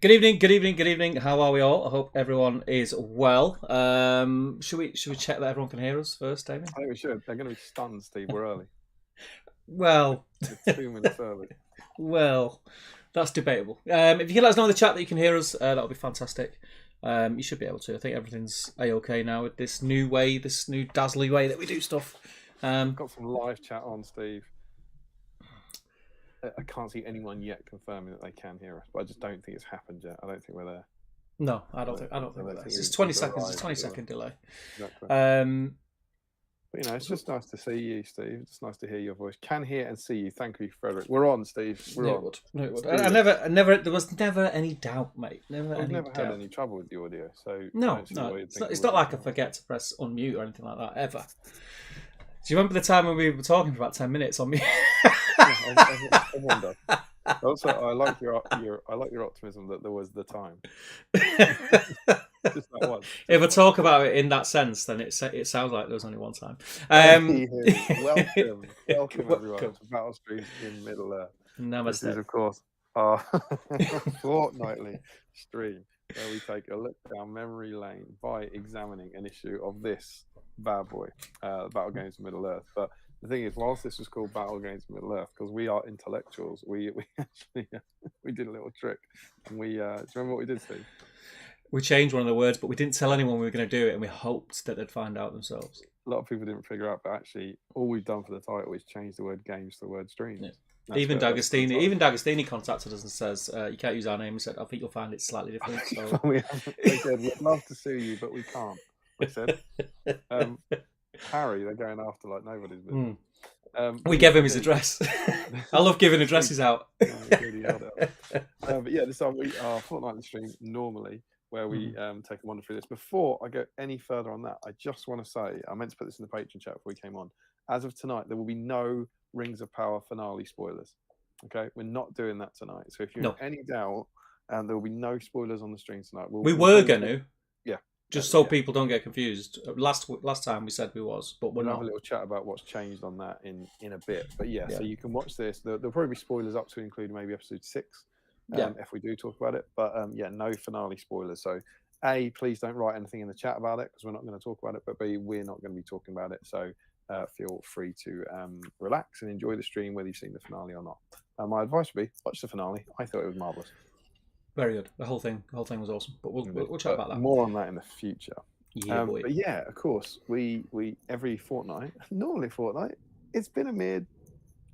Good evening, good evening, good evening. How are we all? I hope everyone is well. Should we check that everyone can hear us first, Damien? I think we should. They're going to be stunned, Steve. We're early. Well, We're 2 minutes early. well, that's debatable. If you can let us know in the chat that you can hear us, that'll be fantastic. You should be able to. I think everything's a-okay now with this new way, this new dazzly way that we do stuff. Got some live chat on, Steve. I can't see anyone yet confirming that they can hear us, but I just don't think it's happened yet. I don't think we're there. No, I don't think we're there. It's 20 seconds. It's a 20-second delay. Exactly. But it's just nice to see you, Steve. It's nice to hear your voice. Can hear and see you. Thank you, Frederick. We're on, Steve. We're on. No, I never. There was never any doubt, mate. We've never had any trouble with the audio, so no. It's not like I forget to press unmute or anything like that ever. Do you remember the time when we were talking for about 10 minutes on mute? Everyone does. Also, I like your optimism that there was the time. Just that one. If I talk about it in that sense, then it sounds like there was only one time. Welcome everyone to Battle Streams in Middle Earth. Namaste. This is, of course, our fortnightly stream where we take a look down memory lane by examining an issue of this bad boy, Battle Games of Middle Earth. But the thing is, whilst this was called Battle Games of Middle Earth, because we are intellectuals, we actually we did a little trick, and do you remember what we did, Steve? We changed one of the words, but we didn't tell anyone we were going to do it, and we hoped that they'd find out themselves. A lot of people didn't figure out, but actually, all we've done for the title is change the word games to the word streams. Yeah. Even D'Agostini contacted us and says, you can't use our name. He said, I think you'll find it slightly different. So. They said, we'd love to sue you, but we can't. They said. Harry, they're going after like nobody's business. We gave him his address. I love giving addresses out. But yeah, this time our fortnightly stream normally, where we take a wander through this. Before I go any further on that, I just want to say, I meant to put this in the Patreon chat before we came on. As of tonight, there will be no Rings of Power finale spoilers. Okay, we're not doing that tonight. So if you're in any doubt, there will be no spoilers on the stream tonight. We were going to. Yeah. Just so people don't get confused. Last time we said we was, but we're we'll not. Have a little chat about what's changed on that in a bit. But yeah, so you can watch this. There'll probably be spoilers up to include maybe episode 6. If we do talk about it, but no finale spoilers. So A, please don't write anything in the chat about it because we're not going to talk about it, but B, we're not going to be talking about it, so feel free to relax and enjoy the stream whether you've seen the finale or not. My advice would be watch the finale. I thought it was marvelous. Very good. The whole thing was awesome, but we'll chat about that. More on that in the future. Boy. But yeah, of course, we every fortnight, normally fortnight, it's been a mere,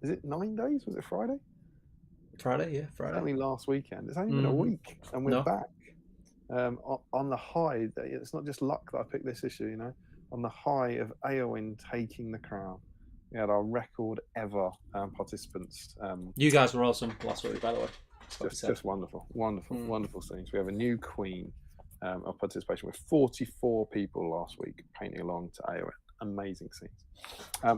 is it 9 days? Was it Friday? Friday. Only last weekend. It's only been a week, and we're back on the high. It's not just luck that I picked this issue, on the high of Aowen taking the crown. We had our record ever participants. You guys were awesome last week, by the way. Just wonderful scenes. We have a new queen of participation with 44 people last week painting along to Aowen. Amazing scenes.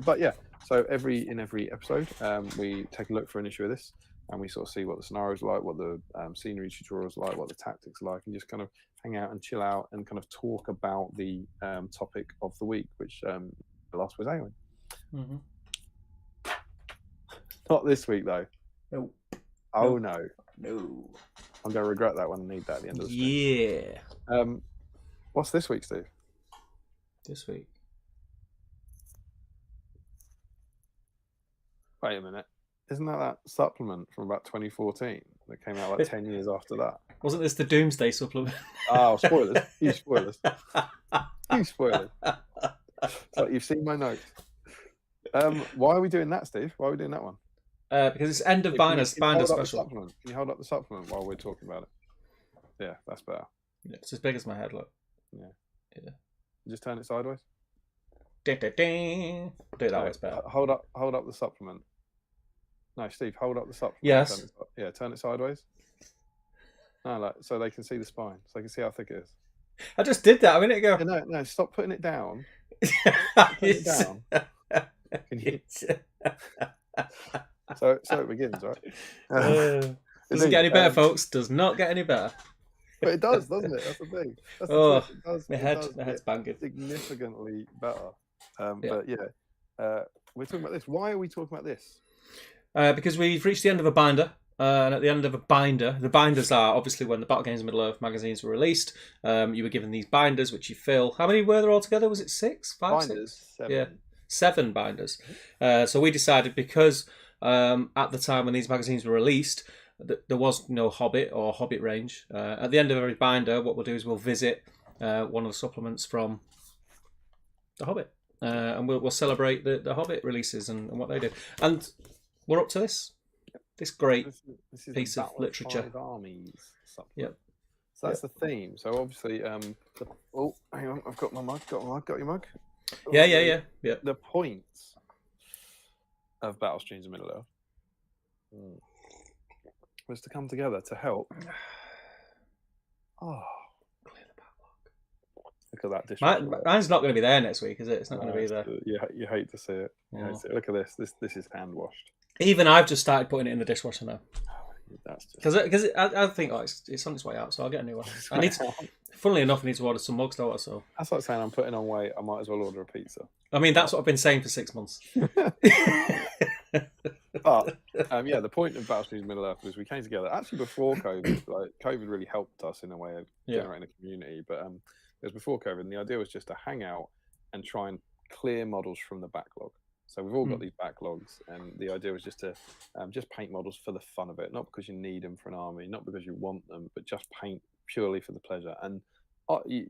But yeah, so in every episode, we take a look for an issue of this. And we sort of see what the scenario's like, what the scenery tutorial's like, what the tactics are like, and just kind of hang out and chill out and kind of talk about the topic of the week, which the last was Aowen. Not this week, though. No. Oh, no. No. I'm going to regret that when I need that at the end of the stream. Yeah. What's this week, Steve? This week? Wait a minute. Isn't that supplement from about 2014 that came out like 10 years after that? Wasn't this the Doomsday supplement? Oh, spoilers. Huge spoilers. Huge spoilers. So you've seen my notes. Why are we doing that, Steve? Why are we doing that one? Because it's end of binder special. Can you hold up the supplement while we're talking about it? Yeah, that's better. Yeah, it's as big as my head, look. Yeah. Just turn it sideways. Do it that way, it's better. Hold up the supplement. No, Steve, hold up the supplement. Yes. Turn it sideways. No, so they can see the spine, so they can see how thick it is. I just did that a minute ago. No, stop putting it down. Put it down. So it begins, right? Doesn't get any better, folks. Does not get any better. But it does, doesn't it? That's the thing. My head's banging. Significantly better. But yeah, we're talking about this. Why are we talking about this? Because we've reached the end of a binder. and at the end of a binder, the binders are obviously when the Battle Games Middle-earth magazines were released, you were given these binders which you fill. How many were there altogether? Was it 6? 5, Binders, 6? 7. Yeah, 7 binders. So we decided because at the time when these magazines were released, there was no Hobbit or Hobbit range. At the end of every binder, what we'll do is we'll visit one of the supplements from the Hobbit, and we'll celebrate the Hobbit releases and what they did. And we're up to this great This is piece the of Battle literature. 5 Armies supplement. Yep. So that's the theme. So obviously, oh, hang on, I've got my mug. Got your mug. Yeah. The points of Battle Streams of Middle Earth was to come together to help. Oh, Clear the backlog. look at that dishwasher. Mine's not going to be there next week, is it? It's not going to be there. You hate to see it. Look at this. This is hand washed. Even I've just started putting it in the dishwasher now. That's just Because I think it's on its way out, so I'll get a new one. I need to, funnily enough, I need to order some mugs, don't I? So that's like saying I'm putting on weight. I might as well order a pizza. I mean, that's what I've been saying for 6 months. But the point of Battle Streams Middle Earth was we came together actually before COVID. Like COVID really helped us in a way of generating a community, but it was before COVID, and the idea was just to hang out and try and clear models from the backlog. So we've all got these backlogs, and the idea was just to just paint models for the fun of it, not because you need them for an army, not because you want them, but just paint purely for the pleasure. And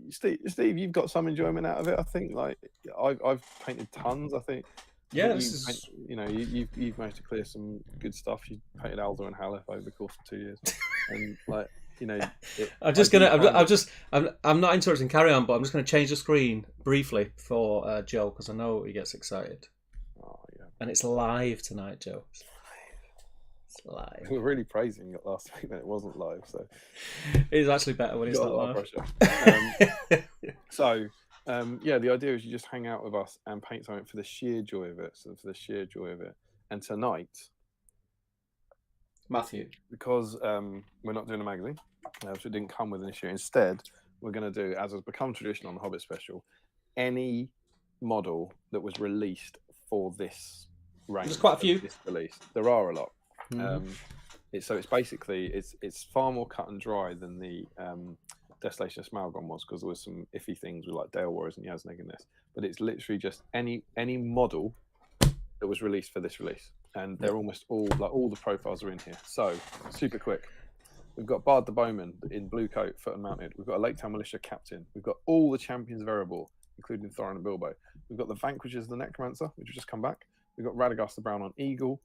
Steve, you've got some enjoyment out of it. I think like I've painted tons. I think you've managed to clear some good stuff. You painted Alder and Halef over the course of 2 years, and like I'm not interrupting carry on, but I'm just gonna change the screen briefly for Joe because I know he gets excited. Oh yeah, and it's live tonight, Joe. It's live. We were really praising it last week that it wasn't live, so it's actually better when it's not live. The idea is you just hang out with us and paint something for the sheer joy of it. And tonight, Matthew, because we're not doing a magazine, so it didn't come with an issue. Instead, we're going to do, as has become tradition on the Hobbit special, any model that was released for this range. There's quite a few. This release. There are a lot. Mm-hmm. It's basically it's far more cut and dry than the Desolation of Smaugron was, because there was some iffy things with like Dale Warriors and Yasneg in this. But it's literally just any model that was released for this release, and they're almost all the profiles are in here. So super quick. We've got Bard the Bowman in blue coat, foot and mounted. We've got a Lake Town Militia captain. We've got all the champions of Erebor, including Thorin and Bilbo. We've got the Vanquishers of the Necromancer, which have just come back. We've got Radagast the Brown on Eagle.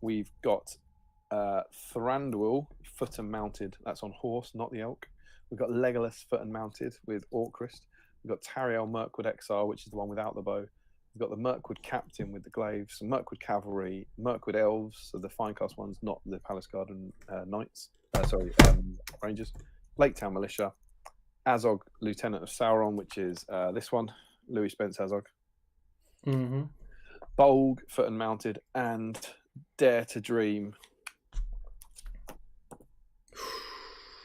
We've got Thranduil, foot and mounted. That's on horse, not the elk. We've got Legolas, foot and mounted with Orcrist. We've got Tariel, Mirkwood Exile, which is the one without the bow. We've got the Mirkwood Captain with the glaives, some Mirkwood Cavalry, Mirkwood Elves, so the fine cast ones, not the Palace Garden Knights. Rangers. Lake Town Militia. Azog, Lieutenant of Sauron, which is this one, Louis Spence Azog. Mm-hmm. Bolg, foot and mounted, and Dare to Dream.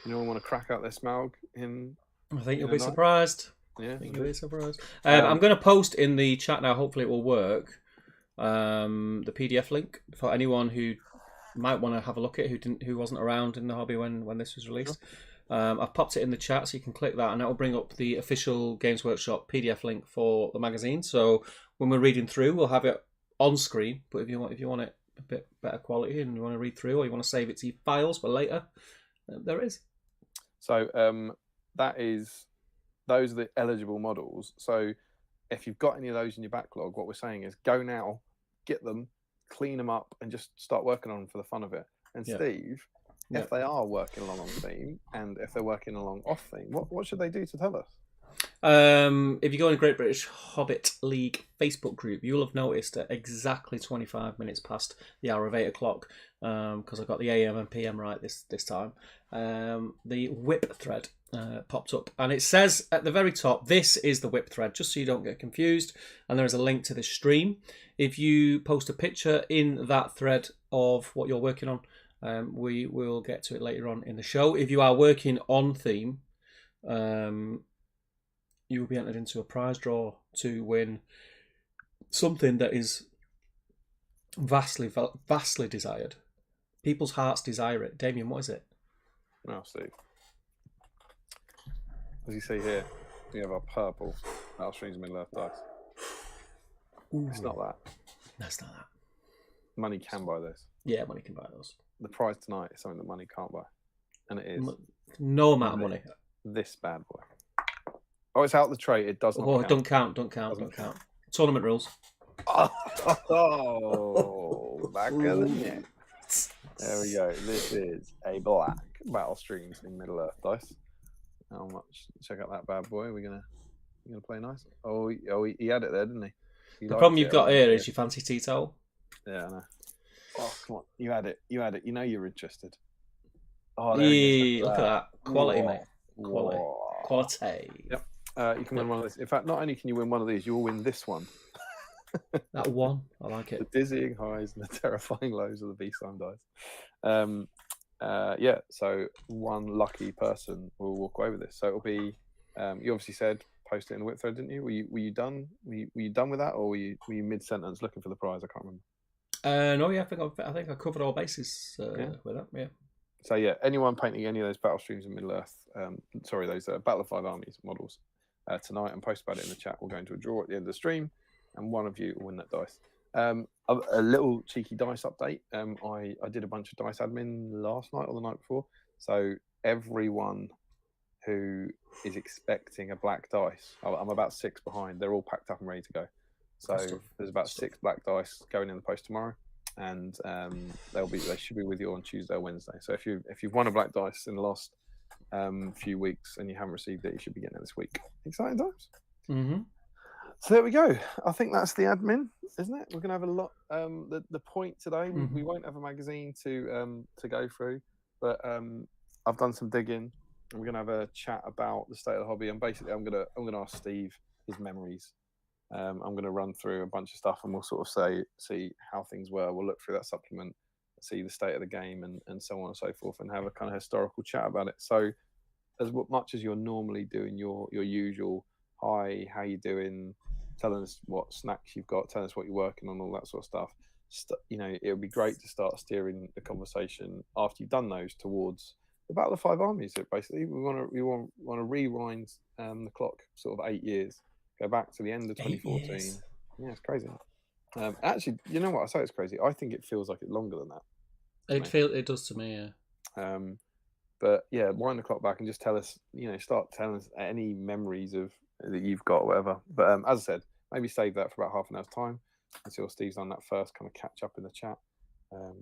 Anyone want to crack out their Smaug I think you'll be surprised. Yeah, I think you'll be surprised. I'm going to post in the chat now. Hopefully, it will work. The PDF link for anyone who might want to have a look at it, who wasn't around in the hobby when this was released. Sure. I've popped it in the chat, so you can click that, and that will bring up the official Games Workshop PDF link for the magazine. So when we're reading through, we'll have it on screen. But if you want it a bit better quality and you want to read through, or you want to save it to your files for later, there it is. So those are the eligible models. So if you've got any of those in your backlog, what we're saying is go now, get them, clean them up, and just start working on them for the fun of it. And Steve, if they are working along on theme, and if they're working along off theme, what should they do to tell us? If you go in the Great British Hobbit League Facebook group, you'll have noticed at exactly 25 minutes past the hour of 8 o'clock, because I got the AM and PM right this time, the whip thread popped up, and it says at the very top, this is the whip thread, just so you don't get confused, and there is a link to the stream. If you post a picture in that thread of what you're working on, we will get to it later on in the show. If you are working on theme, you will be entered into a prize draw to win something that is vastly desired. People's hearts desire it. Damien, what is it? Now, Steve. As you see here, we have our purple Battle Streams Middle Earth dice. Ooh. It's not that. That's not that. Money can buy this. Yeah, money can buy those. The prize tonight is something that money can't buy. And it is. No amount of money. This bad boy. Oh, it's out the tray. It does not count. Don't count. Tournament rules. Oh, back of the net. There we go. This is a black Battle Streams in Middle Earth dice. How much? Check out that bad boy. We're gonna play nice. Oh, he had it there, didn't he? The problem you've got here is you fancy tea towel. Yeah, I know. Oh, come on. You had it. You know you're interested. Oh, look at that. Quality, mate. Quality. Whoa. Quality. Yep. You can win one of these. In fact, not only can you win one of these, you'll win this one. That one. I like it. The dizzying highs and the terrifying lows of the BSIME dice. Yeah, so one lucky person will walk away with this. So it'll be, you obviously said post it in the whip thread, didn't you? Were you done? Were you done with that, or were you mid sentence looking for the prize? I can't remember. No, yeah, I think I covered all bases with that. Yeah. So yeah, anyone painting any of those Battle Streams in Middle Earth, those Battle of Five Armies models tonight, and post about it in the chat. We'll go into a draw at the end of the stream, and one of you will win that dice. A little cheeky dice update. I did a bunch of dice admin last night or the night before. So everyone who is expecting a black dice, I'm about 6 behind. They're all packed up and ready to go. So there's about 6 black dice going in the post tomorrow, and they should be with you on Tuesday or Wednesday. So if you've won a black dice in the last few weeks and you haven't received it, you should be getting it this week. Exciting times. Mm-hmm. So there we go. I think that's the admin, isn't it? We're going to have a lot. The point today, we won't have a magazine to go through, but I've done some digging. And we're going to have a chat about the state of the hobby, and basically, I'm going to ask Steve his memories. I'm going to run through a bunch of stuff, and we'll sort of see how things were. We'll look through that supplement, see the state of the game, and so on and so forth, and have a kind of historical chat about it. So, as much as you're normally doing your usual, hi, how you doing? Telling us what snacks you've got, telling us what you're working on, all that sort of stuff. It would be great to start steering the conversation after you've done those towards the Battle of Five Armies. Basically, we want to rewind the clock sort of 8 years, go back to the end of 2014. Yeah, it's crazy. Actually, you know what? I say it's crazy. I think it feels like it's longer than that. It does to me. Yeah. But yeah, wind the clock back and just tell us. Start telling us any memories that you've got, or whatever. But as I said, maybe save that for about half an hour's time until Steve's done that first kind of catch up in the chat.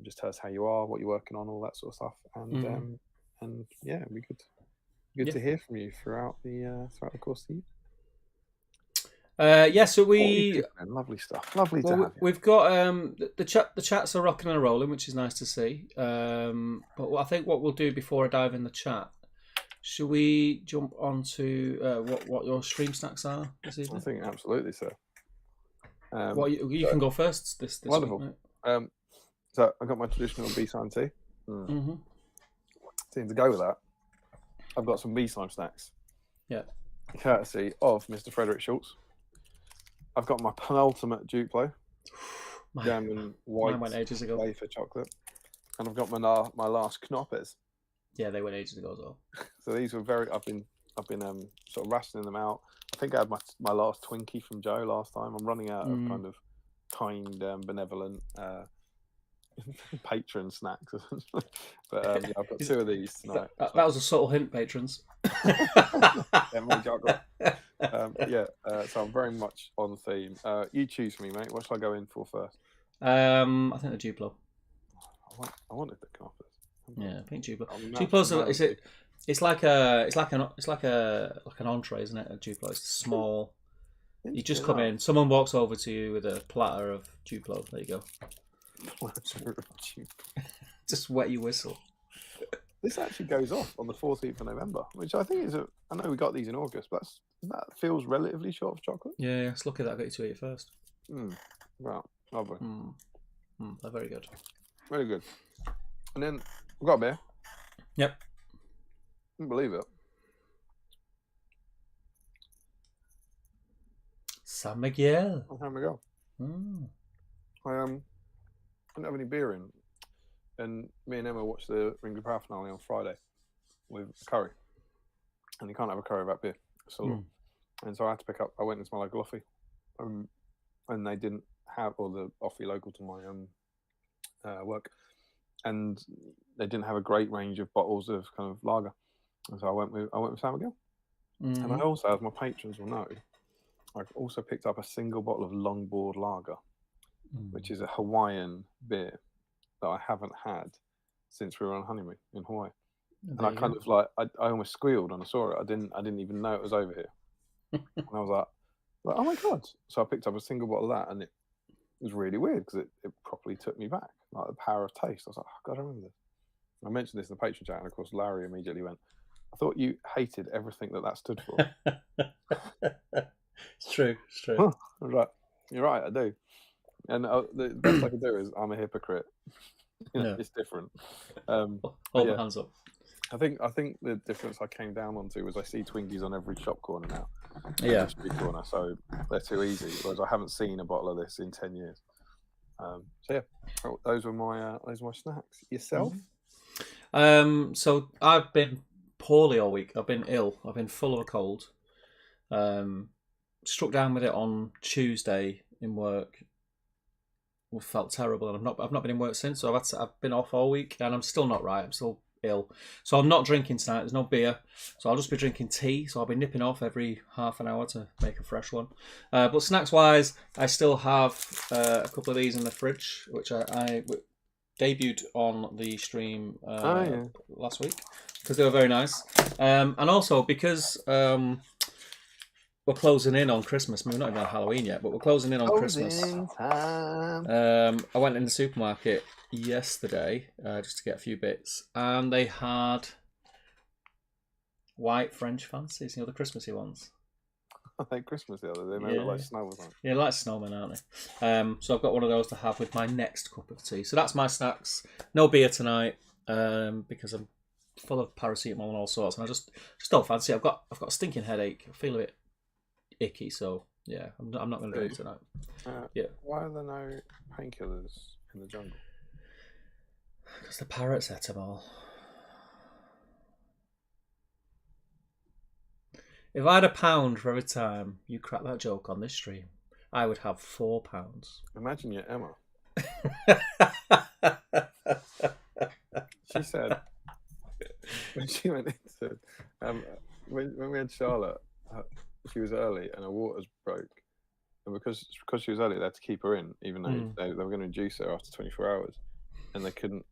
Just tell us how you are, what you're working on, all that sort of stuff, and yeah, it'd be good to hear from you throughout the course of the year. So we lovely stuff. Lovely to have you. We've got the chats are rocking and rolling, which is nice to see. But I think what we'll do before I dive in the chat. Should we jump on to what your stream snacks are this evening? I think absolutely so. You can go first. This wonderful. Week, so I got my traditional BSIME tea. Seems to go with that. I've got some BSIME snacks. Yeah. Courtesy of Mr. Frederick Schultz. I've got my penultimate Duplo. German white went ages ago. wafer chocolate. And I've got my last Knoppers. Yeah, they went ages ago as well. So these were I've been sort of rationing them out. I think I had my last Twinkie from Joe last time. I'm running out of kind of kind, benevolent patron snacks. But I've got 2 of these tonight. That was a subtle hint, patrons. So I'm very much on theme. You choose for me, mate. What shall I go in for first? I think the Duplo. I wanted the Knoppers. Yeah, I think Duplo. Duplo's it's like an entree, isn't it? A Duplo. It's small. You just come in. Someone walks over to you with a platter of Duplo. There you go. Just wet your whistle. This actually goes off on the 14th of November, which I think is I know we got these in August, but that feels relatively short of chocolate. Yeah, it's lucky that I got you to eat it first. Wow, lovely. They're very good. Very good. And then we've got a beer. Yep. Couldn't believe it. San Miguel. Oh, there we go. I didn't have any beer in. and me and Emma watched the Rings of Power finale on Friday with curry, and you can't have a curry without beer. So, and so I had to pick up. I went into my local offie, and they didn't have, or the offie local to my work, and they didn't have a great range of bottles of kind of lager. And so I went with San Miguel. And I also, as my patrons will know, I've also picked up a single bottle of Longboard Lager, which is a Hawaiian beer that I haven't had since we were on honeymoon in Hawaii. And I kind of like, I almost squealed when I saw it. I didn't even know it was over here. And I was like, oh my God. So I picked up a single bottle of that, and it was really weird because it properly took me back, like the power of taste. I was like, oh God, I remember this. And I mentioned this in the patron chat, and of course Larry immediately went, I thought you hated everything that stood for. It's true. I was like, you're right, I do. And the best I can do is I'm a hypocrite. It's different. Hold my hands up. I think the difference I came down onto was I see Twinkies on every shop corner now. Yeah. Street corner, so they're too easy. Whereas I haven't seen a bottle of this in 10 years. So yeah, those were my snacks. Yourself? So I've been poorly all week. I've been ill. I've been full of a cold. Struck down with it on Tuesday in work. Felt terrible, and I've not been in work since. So I've been off all week, and I'm still not right. I'm still ill. So I'm not drinking tonight. There's no beer. So I'll just be drinking tea. So I'll be nipping off every half an hour to make a fresh one. But snacks wise, I still have a couple of these in the fridge, which I debuted on the stream last week because they were very nice. And also because we're closing in on Christmas. I mean, we're not even on Halloween yet, but we're closing in on Christmas. I went in the supermarket yesterday just to get a few bits, and they had white French fancies, the Christmassy ones. I think Christmassy, they may look like snow or something. Yeah, like snowmen, aren't they? So I've got one of those to have with my next cup of tea. So that's my snacks. No beer tonight because I'm full of paracetamol and all sorts, and I just don't fancy it. I've got a stinking headache. I feel a bit icky, so yeah, I'm not going to do it tonight. Why are there no painkillers in the jungle? Because the parrots ate them all. If I had £1 for every time you crack that joke on this stream, I would have £4. Imagine you're Emma. She said when she went into when we had Charlotte, she was early and her waters broke, and because she was early, they had to keep her in, even though they were going to induce her after 24 hours, and they couldn't.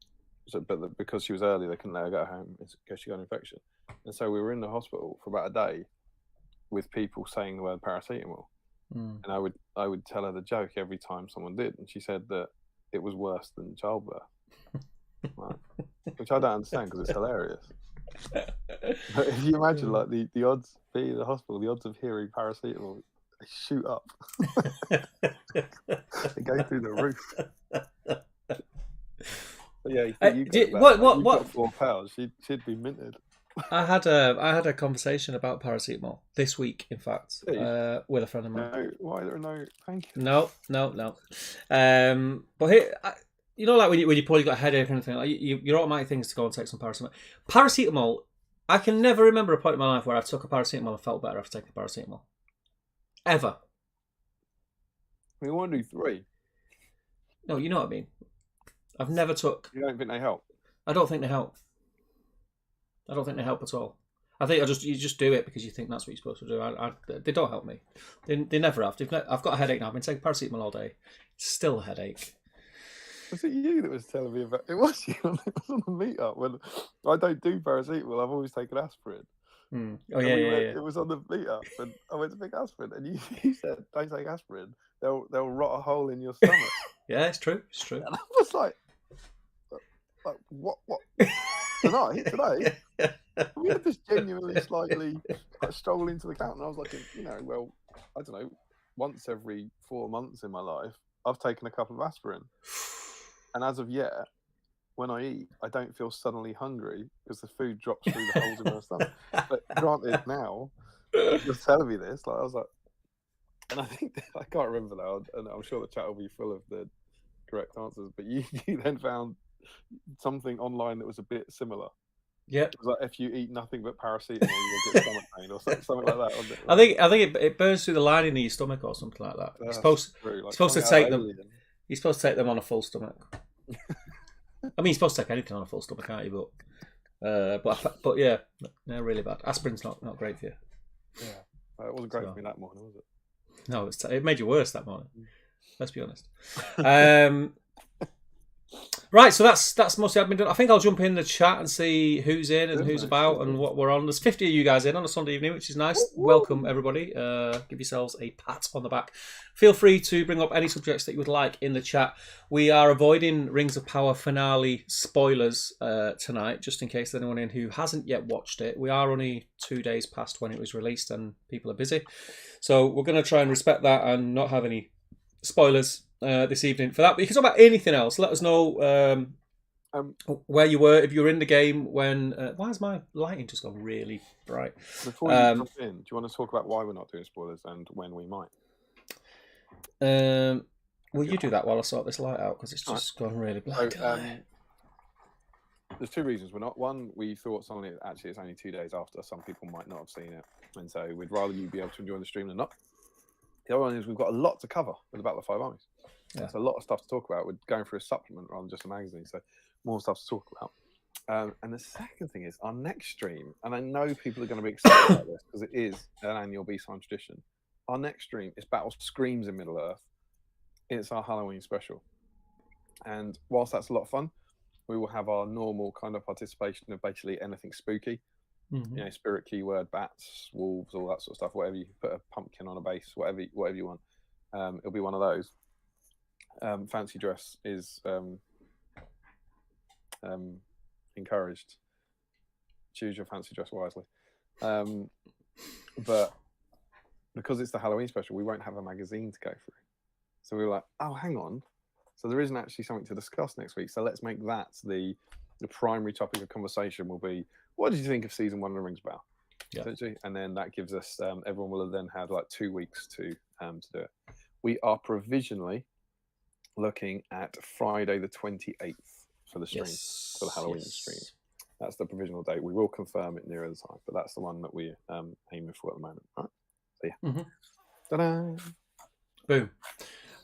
But because she was early, they couldn't let her go home in case she got an infection, and so we were in the hospital for about a day with people saying the word paracetamol, and I would tell her the joke every time someone did, and she said that it was worse than childbirth, right? Which I don't understand because it's hilarious. But if you imagine, like the odds being in the hospital, the odds of hearing paracetamol, they shoot up. They go through the roof. But yeah, what? £4. She'd be minted. I had a conversation about paracetamol this week, in fact, with a friend of mine. No, why there are no painkillers? No. But here, like when you probably got a headache or anything, like your automatic thing is to go and take some paracetamol. Paracetamol, I can never remember a point in my life where I took a paracetamol and felt better after taking paracetamol. Ever. We want to do 3. No, you know what I mean. I've never took. You don't think they help? I don't think they help. I don't think they help at all. I think you just do it because you think that's what you're supposed to do. They don't help me. They never have. I've got a headache now. I've been taking paracetamol all day. It's still a headache. Was it you that was telling me about it? Was you? It was on the meetup when I don't do paracetamol. I've always taken aspirin. Oh yeah. It was on the meetup, and I went to pick aspirin, and you said, "Don't take aspirin. They'll rot a hole in your stomach." Yeah, it's true. And I was like what? Today? We had this genuinely slightly stroll into the counter, and I was like, well, I don't know, once every 4 months in my life, I've taken a couple of aspirin. And as of yet, when I eat, I don't feel suddenly hungry because the food drops through the holes in my stomach. But granted, now, you're telling me this, like I was like, and I think, I can't remember now, and I'm sure the chat will be full of the correct answers, but you then found something online that was a bit similar. Yeah. It was like, if you eat nothing but paracetamol, you'll get stomach pain or something like that. Wasn't it? I think it burns through the lining of your stomach or something like that. You're supposed to take them. You're supposed to take them on a full stomach. I mean, you're supposed to take anything on a full stomach, aren't you? But yeah, they're really bad. Aspirin's not great for you. Yeah, it wasn't great for me that morning, was it? No, it made you worse that morning. Let's be honest. Right, so that's mostly admin done. I think I'll jump in the chat and see who's in and who's about and what we're on. There's 50 of you guys in on a Sunday evening, which is nice. Welcome, everybody. Give yourselves a pat on the back. Feel free to bring up any subjects that you would like in the chat. We are avoiding Rings of Power finale spoilers tonight, just in case there's anyone in who hasn't yet watched it. We are only 2 days past when it was released and people are busy. So we're going to try and respect that and not have any spoilers this evening for that. But you can talk about anything else. Let us know where you were, if you were in the game when... why has my lighting just gone really bright? Before you jump in, do you want to talk about why we're not doing spoilers and when we might? Will you do that while I sort this light out? Because it's just gone really black. So, there's two reasons we're not. One, we thought suddenly actually it's only 2 days after. Some people might not have seen it. And so we'd rather you be able to enjoy the stream than not. The other one is we've got a lot to cover with the Battle of Five Armies. Yeah. It's a lot of stuff to talk about. We're going through a supplement rather than just a magazine, so more stuff to talk about. And the second thing is our next stream, and I know people are going to be excited about this because it is an annual BSIME tradition. Our next stream is Battle Screams in Middle Earth. It's our Halloween special. And whilst that's a lot of fun, we will have our normal kind of participation of basically anything spooky. Mm-hmm. You know, spirit keyword, bats, wolves, all that sort of stuff. Whatever you put a pumpkin on a base, whatever you want. It'll be one of those. Fancy dress is encouraged. Choose your fancy dress wisely. But because it's the Halloween special, we won't have a magazine to go through. So we were like, oh, hang on. So there isn't actually something to discuss next week. So let's make that the primary topic of conversation will be, what did you think of season 1 of The Rings of Power? Yeah. And then that gives us, everyone will have then had like 2 weeks to do it. We are provisionally looking at Friday the 28th for the stream, for the Halloween stream. That's the provisional date. We will confirm it nearer the time, but that's the one that we're aiming for at the moment. All right. So yeah. Mm-hmm. Ta-da! Boom.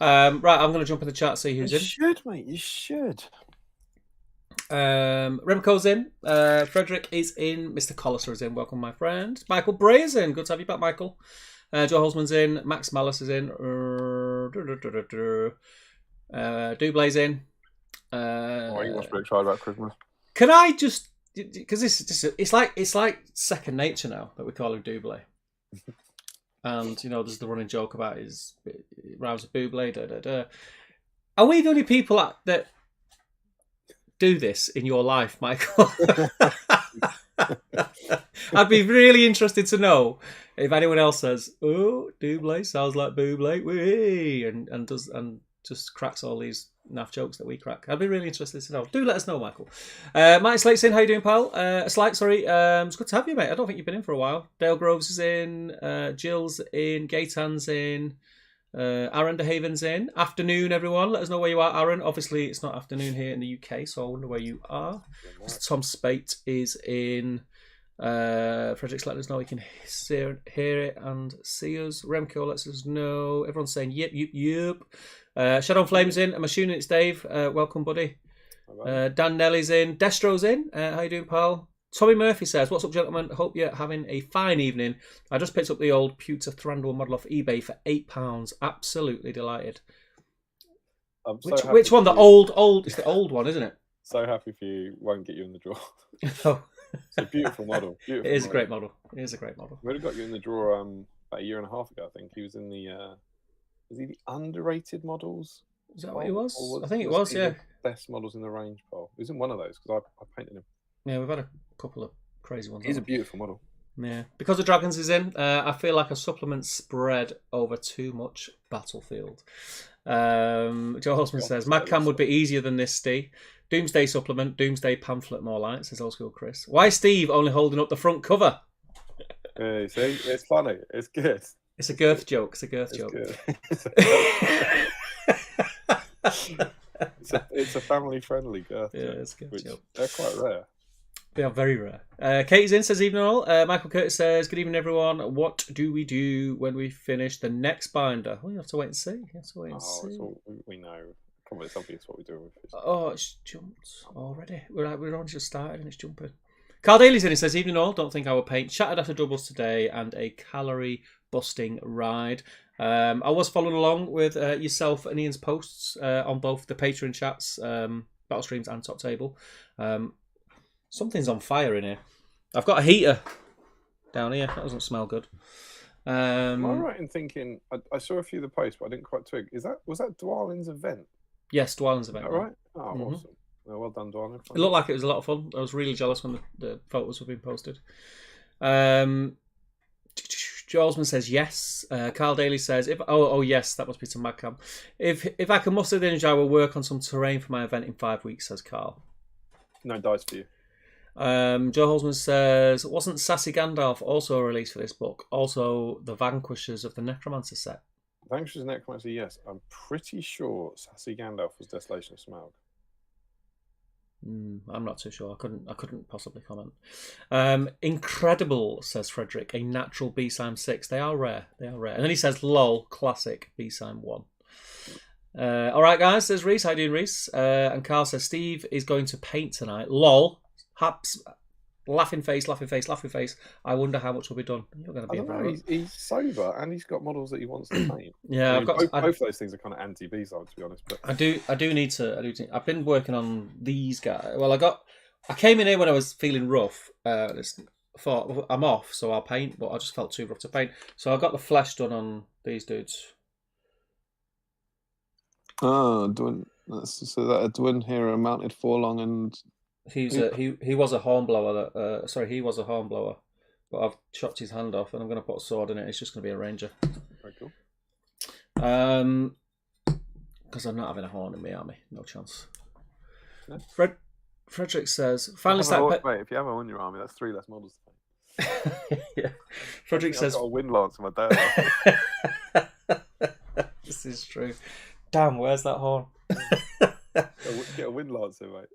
Right, I'm going to jump in the chat, see who's in. You should, mate. You should. Remco's in. Frederick is in. Mr. Colliser is in. Welcome, my friend. Michael Bray is in. Good to have you back, Michael. Joe Holzman's in. Max Mallis is in. Dublay's in. You must be excited about Christmas. Can I just, because it's like second nature now that we call him Dublay. And you know, there's the running joke about his rhymes with Bublé. Are we the only people that do this in your life, Michael? I'd be really interested to know if anyone else says, "Oh, Dublé sounds like Bublé," and just cracks all these naff jokes that we crack. I'd be really interested to know. Do let us know, Michael. Mike Slate's in. How you doing, pal? Slate, sorry. It's good to have you, mate. I don't think you've been in for a while. Dale Groves is in. Jill's in. Gaetan's in. Aaron De Haven's in. Afternoon, everyone. Let us know where you are, Aaron. Obviously, it's not afternoon here in the UK, so I wonder where you are. Tom Spate is in. Frederick's letting us know he can hear it and see us. Remco lets us know. Everyone's saying yep. Shadow Flames in. I'm assuming it's Dave. Welcome, buddy. Dan Nelly's in. Destro's in. How you doing, pal? Tommy Murphy says, "What's up, gentlemen? Hope you're having a fine evening. I just picked up the old Pewter Thranduil model off eBay for £8. Absolutely delighted." Which one? The old. It's the old one, isn't it? So happy for you. Won't get you in the draw. Oh. It's a beautiful model. It is a great model. It is a great model. We would have got you in the draw about a year and a half ago, I think. He was in the... was he the underrated models? Is that what he was? I think it was, yeah. Best models in the range poll. He was in one of those because I painted him. Yeah, we've had a couple of crazy ones. He's a beautiful model. Yeah. Because the Dragons is in, I feel like a supplement spread over too much battlefield. Joe Holzman says, Madcam would be easier than this, Steve. Doomsday supplement, Doomsday pamphlet more like, says old school Chris. Why is Steve only holding up the front cover? See, it's funny. It's good. It's a girth joke. It's a girth joke. It's a family-friendly girth Yeah, joke, it's a good which joke. they're quite rare. They are very rare. Katie's in, says evening all. Michael Curtis says, good evening everyone. What do we do when we finish the next binder? Well, you have to wait and see. It's all, we know. Come on, it's obvious what we do with this. Oh, it's jumped already. We're only just started and it's jumping. Carl Daly's in, he says, evening all. Don't think I will paint. Shattered after doubles today and a calorie busting ride. I was following along with yourself and Ian's posts on both the Patreon chats, Battle Streams and Top Table. Something's on fire in here. I've got a heater down here. That doesn't smell good. Am I right in thinking I saw a few of the posts, but I didn't quite twig? Was that Dwalin's event? Yes, Dwalin's event. Is that right? Oh, awesome. Well done, Dwalin. It looked like it was a lot of fun. I was really jealous when the photos were being posted. Jolesman says yes. Carl Daly says, yes, that must be to Madcam. If I can muster the energy, I will work on some terrain for my event in 5 weeks, says Carl. No dice for you. Joe Holzman says, wasn't Sassy Gandalf also released for this book? Also, the Vanquishers of the Necromancer set. Vanquishers of the Necromancer, yes. I'm pretty sure Sassy Gandalf was Desolation of Smaug. I'm not too sure. I couldn't possibly comment. Incredible, says Frederick. A natural BSIME 6. They are rare. And then he says, lol, classic BSIME 1. All right, guys, says Reese. How you doing, Reese? And Carl says, Steve is going to paint tonight. Lol. Haps. Laughing face. I wonder how much will be done. You're going to be. I don't know. He's sober and he's got models that he wants to paint. Yeah, I mean, both of those things are kind of anti-B-side, to be honest. But I do need to. I've been working on these guys. Well, I came in here when I was feeling rough. I thought I'm off, so I'll paint, but I just felt too rough to paint. So I got the flesh done on these dudes. Oh, Dwin. So that a Dwin hero mounted forlong and. He was a hornblower. He was a hornblower, but I've chopped his hand off, and I'm going to put a sword in it. It's just going to be a ranger. Very cool. Because I'm not having a horn in my army. No chance. No. Frederick says, finally started. Wait, if you have a horn in your army, that's 3 less models to paint. Yeah. Frederick says, I've got a wind lance in my day. This is true. Damn, where's that horn? Get a wind lance in, mate.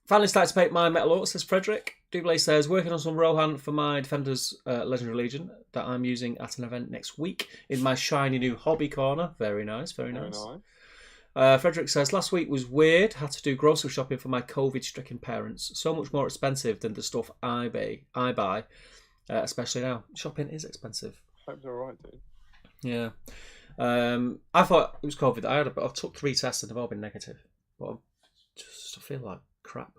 Finally started to paint my metal orc, says Frederick. Dublé says, working on some Rohan for my Defenders Legendary Legion that I'm using at an event next week in my shiny new hobby corner. Very nice. Frederick says, last week was weird. Had to do grocery shopping for my COVID-stricken parents. So much more expensive than the stuff I buy, especially now. Shopping is expensive. Hope they're all right, dude. Yeah. I thought it was COVID that I had, but I took 3 tests and they've all been negative. But I feel like crap.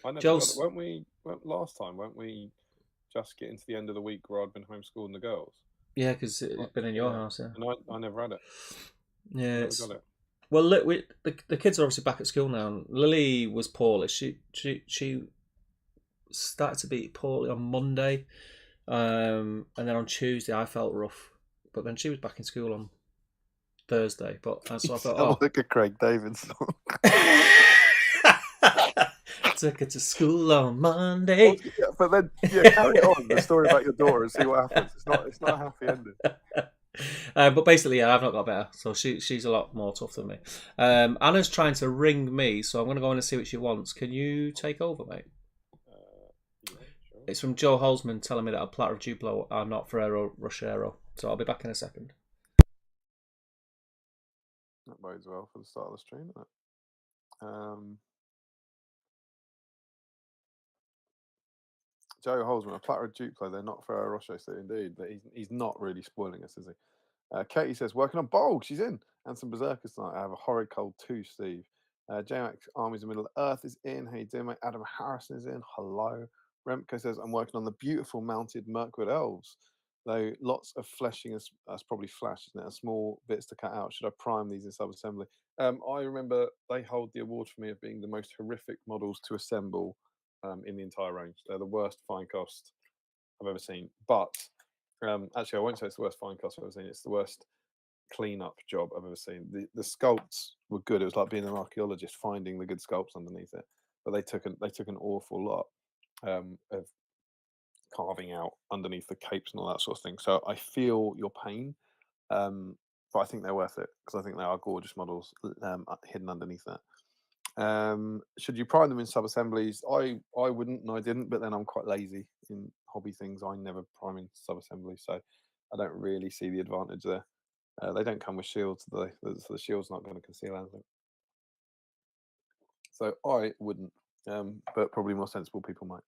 I never got it. Last time, weren't we just getting to the end of the week where I'd been homeschooling the girls? Yeah, because it's been in your house, yeah. And I never had it. Yeah. Got it. Well, look, the kids are obviously back at school now. And Lily was poorly. She started to be poorly on Monday. And then on Tuesday, I felt rough. But then she was back in school on Thursday. But so I thought, look at Craig Davidson. Took her to school on Monday. But then, carry it on. The story about your daughter and see what happens. It's not a happy ending. But basically, I've not got better. So she's a lot more tough than me. Anna's trying to ring me, so I'm going to go in and see what she wants. Can you take over, mate? Yeah, sure. It's from Joe Holzman telling me that a platter of Duplo are not Ferrero Rochero. So I'll be back in a second. That bodes well for the start of the stream, isn't it? Joe Holzman, a platter of Duplo, they're not Ferrero Rocher, so indeed. But he's not really spoiling us, is he? Katie says, working on Bolg, she's in. And some Berserkers tonight. I have a horrid cold too, Steve. J-Max Armies of Middle Earth is in. How you doing, mate? Adam Harrison is in. Hello. Remco says, I'm working on the beautiful mounted Mirkwood Elves. Though lots of fleshing that's probably flash, isn't it? Small bits to cut out. Should I prime these in sub-assembly? I remember they hold the award for me of being the most horrific models to assemble in the entire range. They're the worst fine cost I've ever seen. But actually, I won't say it's the worst fine cost I've ever seen. It's the worst clean-up job I've ever seen. The sculpts were good. It was like being an archaeologist finding the good sculpts underneath it. But they took an awful lot of carving out underneath the capes and all that sort of thing. So I feel your pain. but I think they're worth it because I think they are gorgeous models hidden underneath that. Should you prime them in sub assemblies? I wouldn't, and I didn't, but then I'm quite lazy in hobby things. I never prime in sub assemblies, so I don't really see the advantage there. They don't come with shields, so the shield's not going to conceal anything. So I wouldn't, but probably more sensible people might.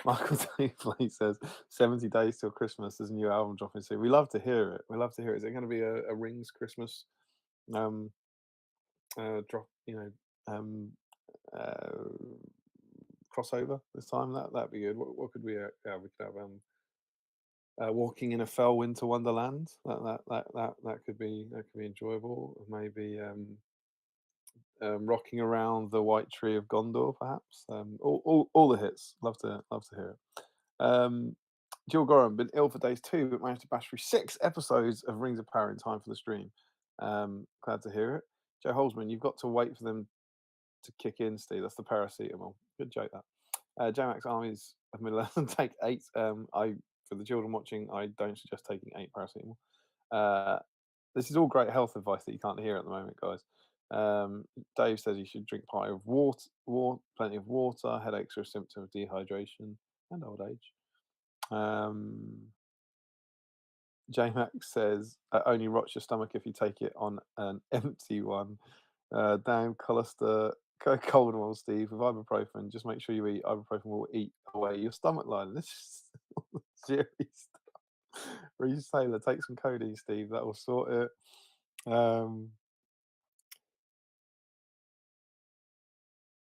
Michael Dayflay says 70 days till Christmas. There's a new album dropping soon. We love to hear it. We love to hear it. Is it going to be a Rings Christmas drop? Uh, crossover this time. That'd be good. What could we? Yeah, we could have walking in a fell winter wonderland. That could be enjoyable. Maybe rocking around the white tree of Gondor, perhaps. All the hits. Love to hear it. Jill Gorham, been ill for days too, but managed to bash through 6 episodes of Rings of Power in time for the stream. Glad to hear it. Joe Holzman, you've got to wait for them to kick in, Steve. That's the paracetamol. Good joke, that. J-Max Armies of Middle Earth take 8. For the children watching, I don't suggest taking 8 paracetamol. This is all great health advice that you can't hear at the moment, guys. Dave says you should drink plenty of water. Headaches are a symptom of dehydration and old age. J-Max says only rots your stomach if you take it on an empty one. Damn cholesterol, cold one, Steve, with ibuprofen. Just make sure you eat ibuprofen will eat away your stomach line. This is serious stuff. Reese Taylor, take some codeine, Steve. That will sort it.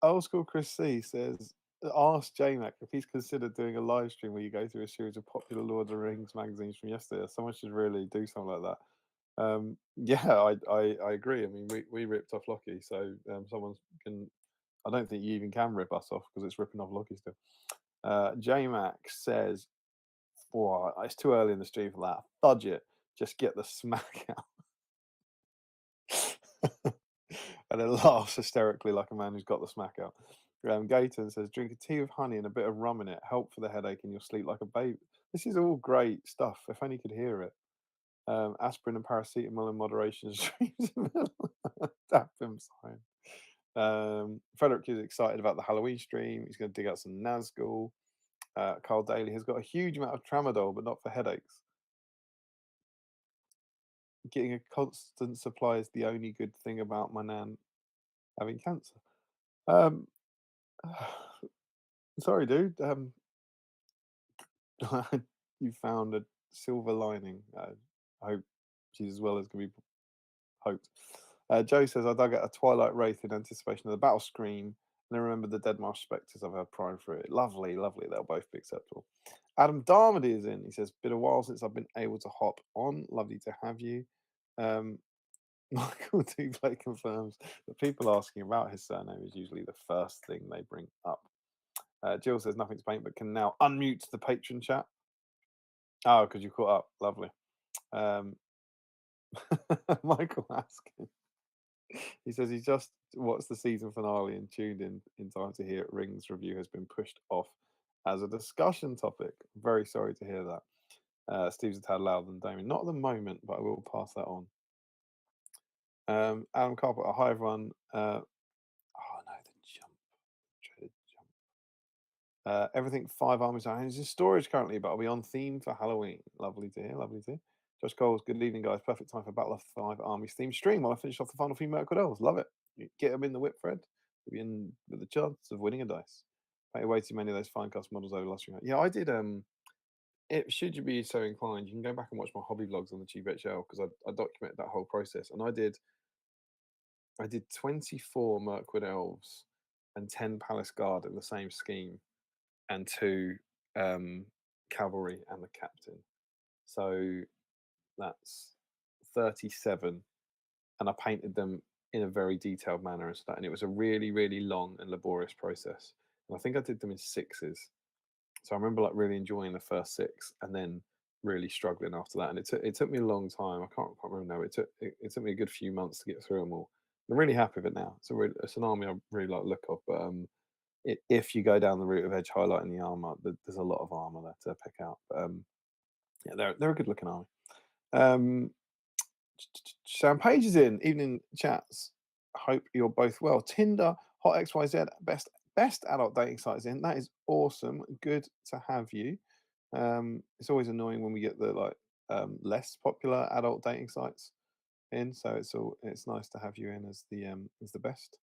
Old school Chris C says, ask JMac if he's considered doing a live stream where you go through a series of popular Lord of the Rings magazines from yesterday. Someone should really do something like that. Yeah, I agree. I mean, we ripped off Lockie, so someone can. I don't think you even can rip us off because it's ripping off Lockie still. JMac says, "Boy, it's too early in the stream for that. Fudge it. Just get the smack out." And then laughs hysterically like a man who's got the smack out. Gayton says, drink a tea with honey and a bit of rum in it. Help for the headache and you'll sleep like a baby. This is all great stuff. If only you could hear it. Aspirin and paracetamol in moderation. Tap him sign. Frederick is excited about the Halloween stream. He's going to dig out some Nazgul. Carl Daly has got a huge amount of tramadol, but not for headaches. Getting a constant supply is the only good thing about my nan having cancer. Sorry, dude. You found a silver lining. I hope she's as well as can be hoped. Joe says, I dug out a Twilight Wraith in anticipation of the battle scream, and I remember the Dead Marsh Spectres. I've had prime for it. Lovely, lovely. They'll both be acceptable. Adam Darmody is in. He says, been a while since I've been able to hop on. Lovely to have you. Michael Duplay confirms that people asking about his surname is usually the first thing they bring up. Jill says nothing to paint, but can now unmute the patron chat. Oh, because you caught up. Lovely. Michael asking. He says he just watched the season finale and tuned in time to hear Rings review has been pushed off as a discussion topic. Very sorry to hear that. Steve's a tad louder than Damien. Not at the moment, but I will pass that on. Adam Carpenter, hi everyone. Oh no, the jump. Dreaded jump. Everything 5 armies are in storage currently, but I'll be on theme for Halloween. Lovely to hear, lovely to hear. Josh Coles, good evening, guys. Perfect time for Battle of 5 Armies theme stream while I finish off the final few Mercury Elves. Love it. You get them in the whip, Fred. You'll be in with the chance of winning a dice. Painted way too many of those fine cast models over the last year. Yeah, I did. Should you be so inclined, you can go back and watch my hobby vlogs on the GBHL because I documented that whole process. And I did 24 Mirkwood Elves and 10 Palace Guard in the same scheme and 2 Cavalry and the Captain. So that's 37. And I painted them in a very detailed manner and stuff. And it was a really, really long and laborious process. And I think I did them in 6s. So I remember like really enjoying the first 6 and then really struggling after that. And it took me a long time. I can't remember now. It took me a good few months to get through them all. I'm really happy with it now. It's an army I really like the look of. But if you go down the route of edge highlighting the armor, there's a lot of armor there to pick out. But yeah, they're a good looking army. Sam Page is in. Evening chats. Hope you're both well. Tinder, Hot XYZ, best adult dating sites in. That is awesome. Good to have you. It's always annoying when we get the less popular adult dating sites in. So it's nice to have you in as the best.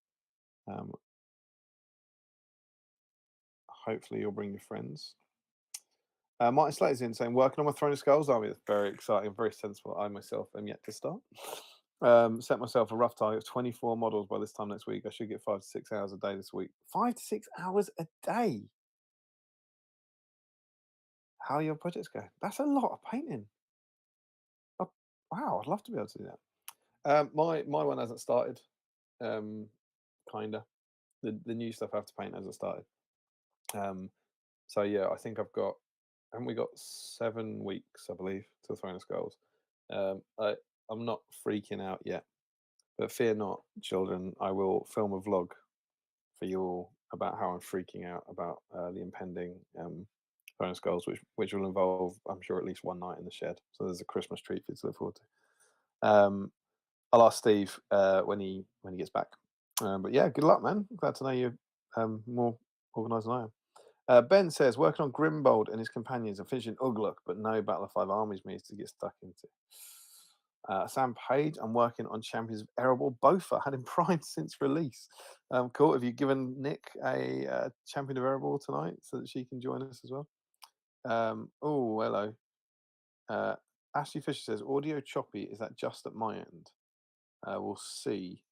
Hopefully you'll bring your friends. Martin Slater's in saying, working on my Throne of Skulls army. That's very exciting, very sensible. I myself am yet to start. Set myself a rough target of 24 models by this time next week. I should get 5 to 6 hours a day this week. 5 to 6 hours a day? How are your projects going? That's a lot of painting. Oh, wow, I'd love to be able to do that. My one hasn't started. Kinda. The new stuff I have to paint hasn't started. So yeah, I think haven't we got 7 weeks, I believe, to Throne of Skulls. I'm not freaking out yet, but fear not, children. I will film a vlog for you all about how I'm freaking out about the impending Throne of Skulls, which will involve, I'm sure, at least one night in the shed. So there's a Christmas treat for you to look forward to. I'll ask Steve when he gets back. But yeah, good luck, man. Glad to know you're more organised than I am. Ben says, working on Grimbold and his companions and finishing Ugluk, but no Battle of 5 Armies means to get stuck into. Sam Page, I'm working on Champions of Erebor BOTFA. Had him primed since release. Cool. Have you given Nick a Champion of Erebor tonight so that she can join us as well? Oh, hello. Ashley Fisher says, audio choppy. Is that just at my end? We'll see.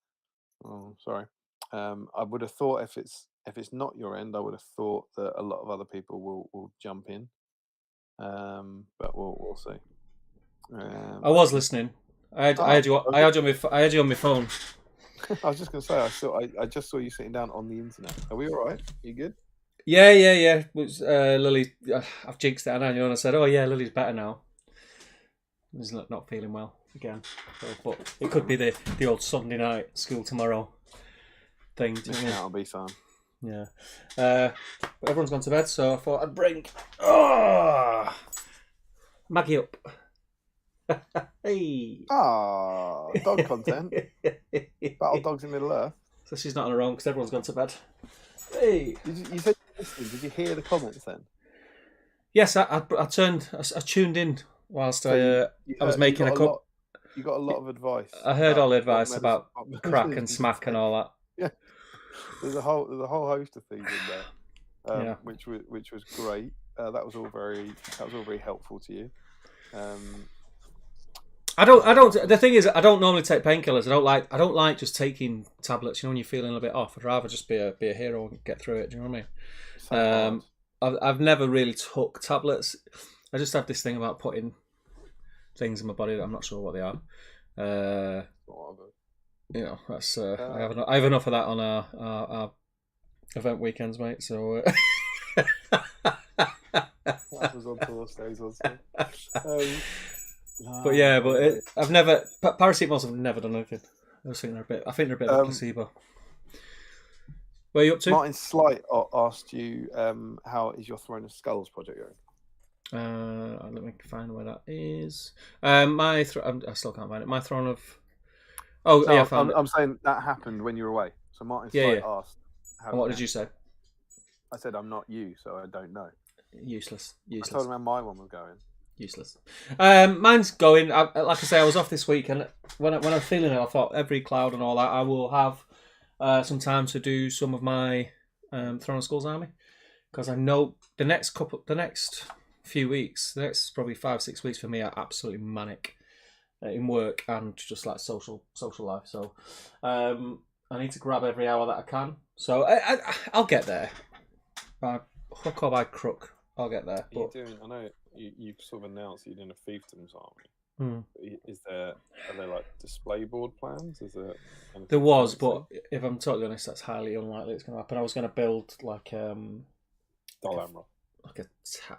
Oh, sorry. I would have thought if it's not your end, I would have thought that a lot of other people will jump in. But we'll see. I was listening. I had you on my phone. I was just going to say, I just saw you sitting down on the internet. Are we all right? You good? Yeah. It was Lily? I've jinxed it, and I said, "Oh yeah, Lily's better now." He's not feeling well again, but it could be the old Sunday night school tomorrow thing. That'll be fun. Yeah. But everyone's gone to bed, so I thought I'd bring Maggie up. Hey. Dog content. Battle dogs in Middle Earth. So she's not on her own because everyone's gone to bed. Hey. You said you listened. Did you hear the comments then? Yes, I tuned in whilst I was making a cup. You got a lot of advice. I heard all the advice about crack and smack and all that. Yeah. There's a whole host of things in there, which was great. That was all very helpful to you. I don't. The thing is, I don't normally take painkillers. I don't like just taking tablets. You know, when you're feeling a bit off, I'd rather just be a hero and get through it. Do you know what I mean? I've never really took tablets. I just have this thing about putting things in my body that I'm not sure what they are. You know, that's I have enough of that on our event weekends, mate. So. That was on Tour's days also. But yeah, I've never paracetamols. I've never done anything. I think they're a bit of a placebo. Where are you up to? Martin Slight asked you, how is your Throne of Skulls project going? Let me find where that is. I still can't find it. My Throne of. Oh so yeah, I found it. I'm saying that happened when you were away. So Martin Slight asked. What did you say? I said I'm not you, so I don't know. Useless. I told him how my one was going. Useless. Mine's going. Like I say, I was off this week, and when I was feeling it, I thought every cloud and all that, I will have some time to do some of my Throne of Skulls army, because I know the next few weeks, the next probably 5-6 weeks for me are absolutely manic in work and just like social life. So I need to grab every hour that I can. So I'll get there. By hook or by crook, I'll get there. But I know you sort of announced you're doing a fiefdoms army. Are there like display board plans? There was, but if I'm totally honest, that's highly unlikely it's going to happen. I was going to build like Dol Amroth,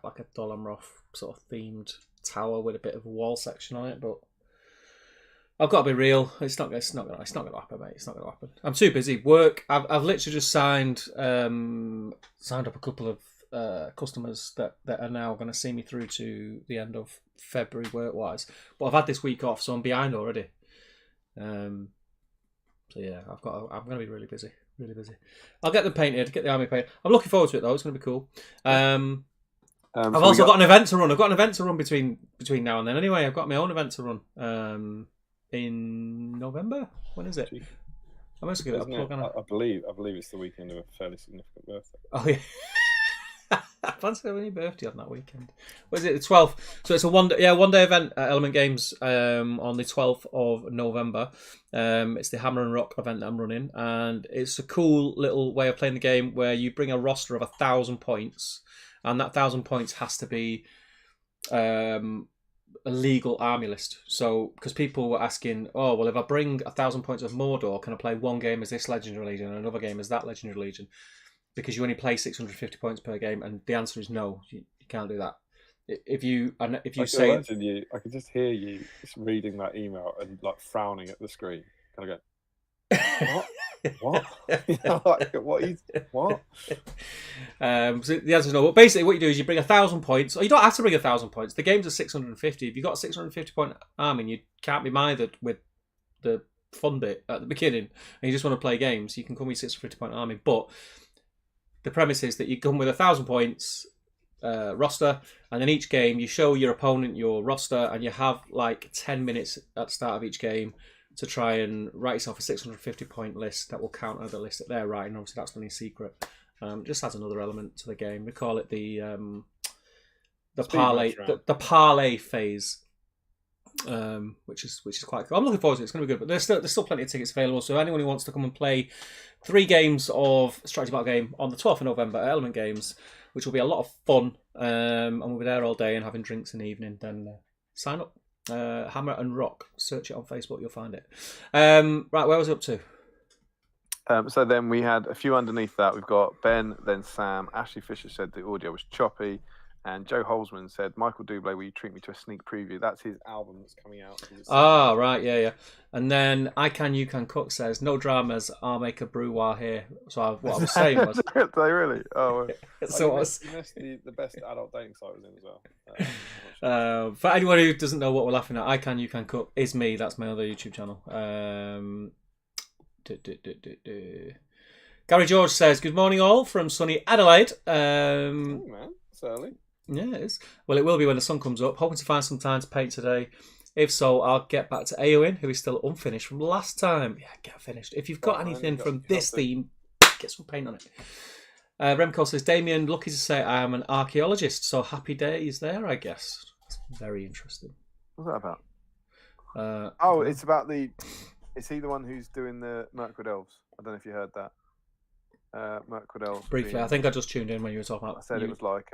like a Dol Amroth sort of themed tower with a bit of a wall section on it, but I've got to be real. It's not going to happen, mate. It's not going to happen. I'm too busy. Work. I've literally just signed up a couple of customers that are now going to see me through to the end of February work-wise. But I've had this week off, so I'm behind already. So yeah, I'm going to be really busy. Really busy. I'll get them painted, get the army painted. I'm looking forward to it though. It's going to be cool. I've also got an event to run. I've got an event to run between now and then. Anyway, I've got my own event to run in November. When is it? I must give it a plug. I believe it's the weekend of a fairly significant birthday. Oh yeah. I fancy having your birthday on that weekend. What is it? The 12th. So it's a one day event at Element Games on the 12th of November. It's the Hammer and Rock event that I'm running, and it's a cool little way of playing the game where you bring a roster of 1,000 points, and that 1,000 points has to be a legal army list. So because people were asking, oh well, if I bring 1,000 points of Mordor, can I play one game as this Legendary Legion and another game as that Legendary Legion? Because you only play 650 points per game, and the answer is no. You can't do that. If you say, I could just hear you just reading that email and like frowning at the screen, kind of go, what? What? So the answer is no. Well, basically, what you do is you bring 1,000 points, or you don't have to bring 1,000 points. The games are 650. If you've got a 650 point army, you can't be mithered with the fun bit at the beginning, and you just want to play games. You can come with 650 point army, but the premise is that you come with 1,000 points roster, and then each game you show your opponent your roster, and you have like 10 minutes at the start of each game to try and write yourself a 650 point list that will counter the list that they're writing. Obviously, that's only secret. Just adds another element to the game. We call it the parlay phase. Which is quite cool. I'm looking forward to it. It's going to be good, but there's still plenty of tickets available. So anyone who wants to come and play 3 games of strategy battle game on the 12th of November at Element Games, which will be a lot of fun, and we'll be there all day and having drinks in the evening, then sign up. Hammer and Rock. Search it on Facebook, you'll find it. Right, where was it up to? So then we had a few underneath that. We've got Ben, then Sam. Ashley Fisher said the audio was choppy. And Joe Holzman said, Michael Bublé, will you treat me to a sneak preview? That's his album that's coming out. Ah, right, yeah. And then I Can, You Can Cook says, no dramas, I'll make a brew while here. So what I was saying was... Did they really? Oh, so you missed the best adult dating site was in as well. For anyone who doesn't know what we're laughing at, I Can, You Can Cook is me. That's my other YouTube channel. Gary George says, good morning all from sunny Adelaide. Hey, man, it's early. Yeah, it is. Well, it will be when the sun comes up. Hoping to find some time to paint today. If so, I'll get back to Eowyn, who is still unfinished from last time. Yeah, get finished. If you've got anything from this theme, get some paint on it. Remco says, Damien, lucky to say I am an archaeologist, so happy days there, I guess. That's very interesting. What's that about? It's about the... Is he the one who's doing the Mirkwood Elves? I don't know if you heard that. Mirkwood Elves. Briefly, I think I just tuned in when you were talking about. I said it was like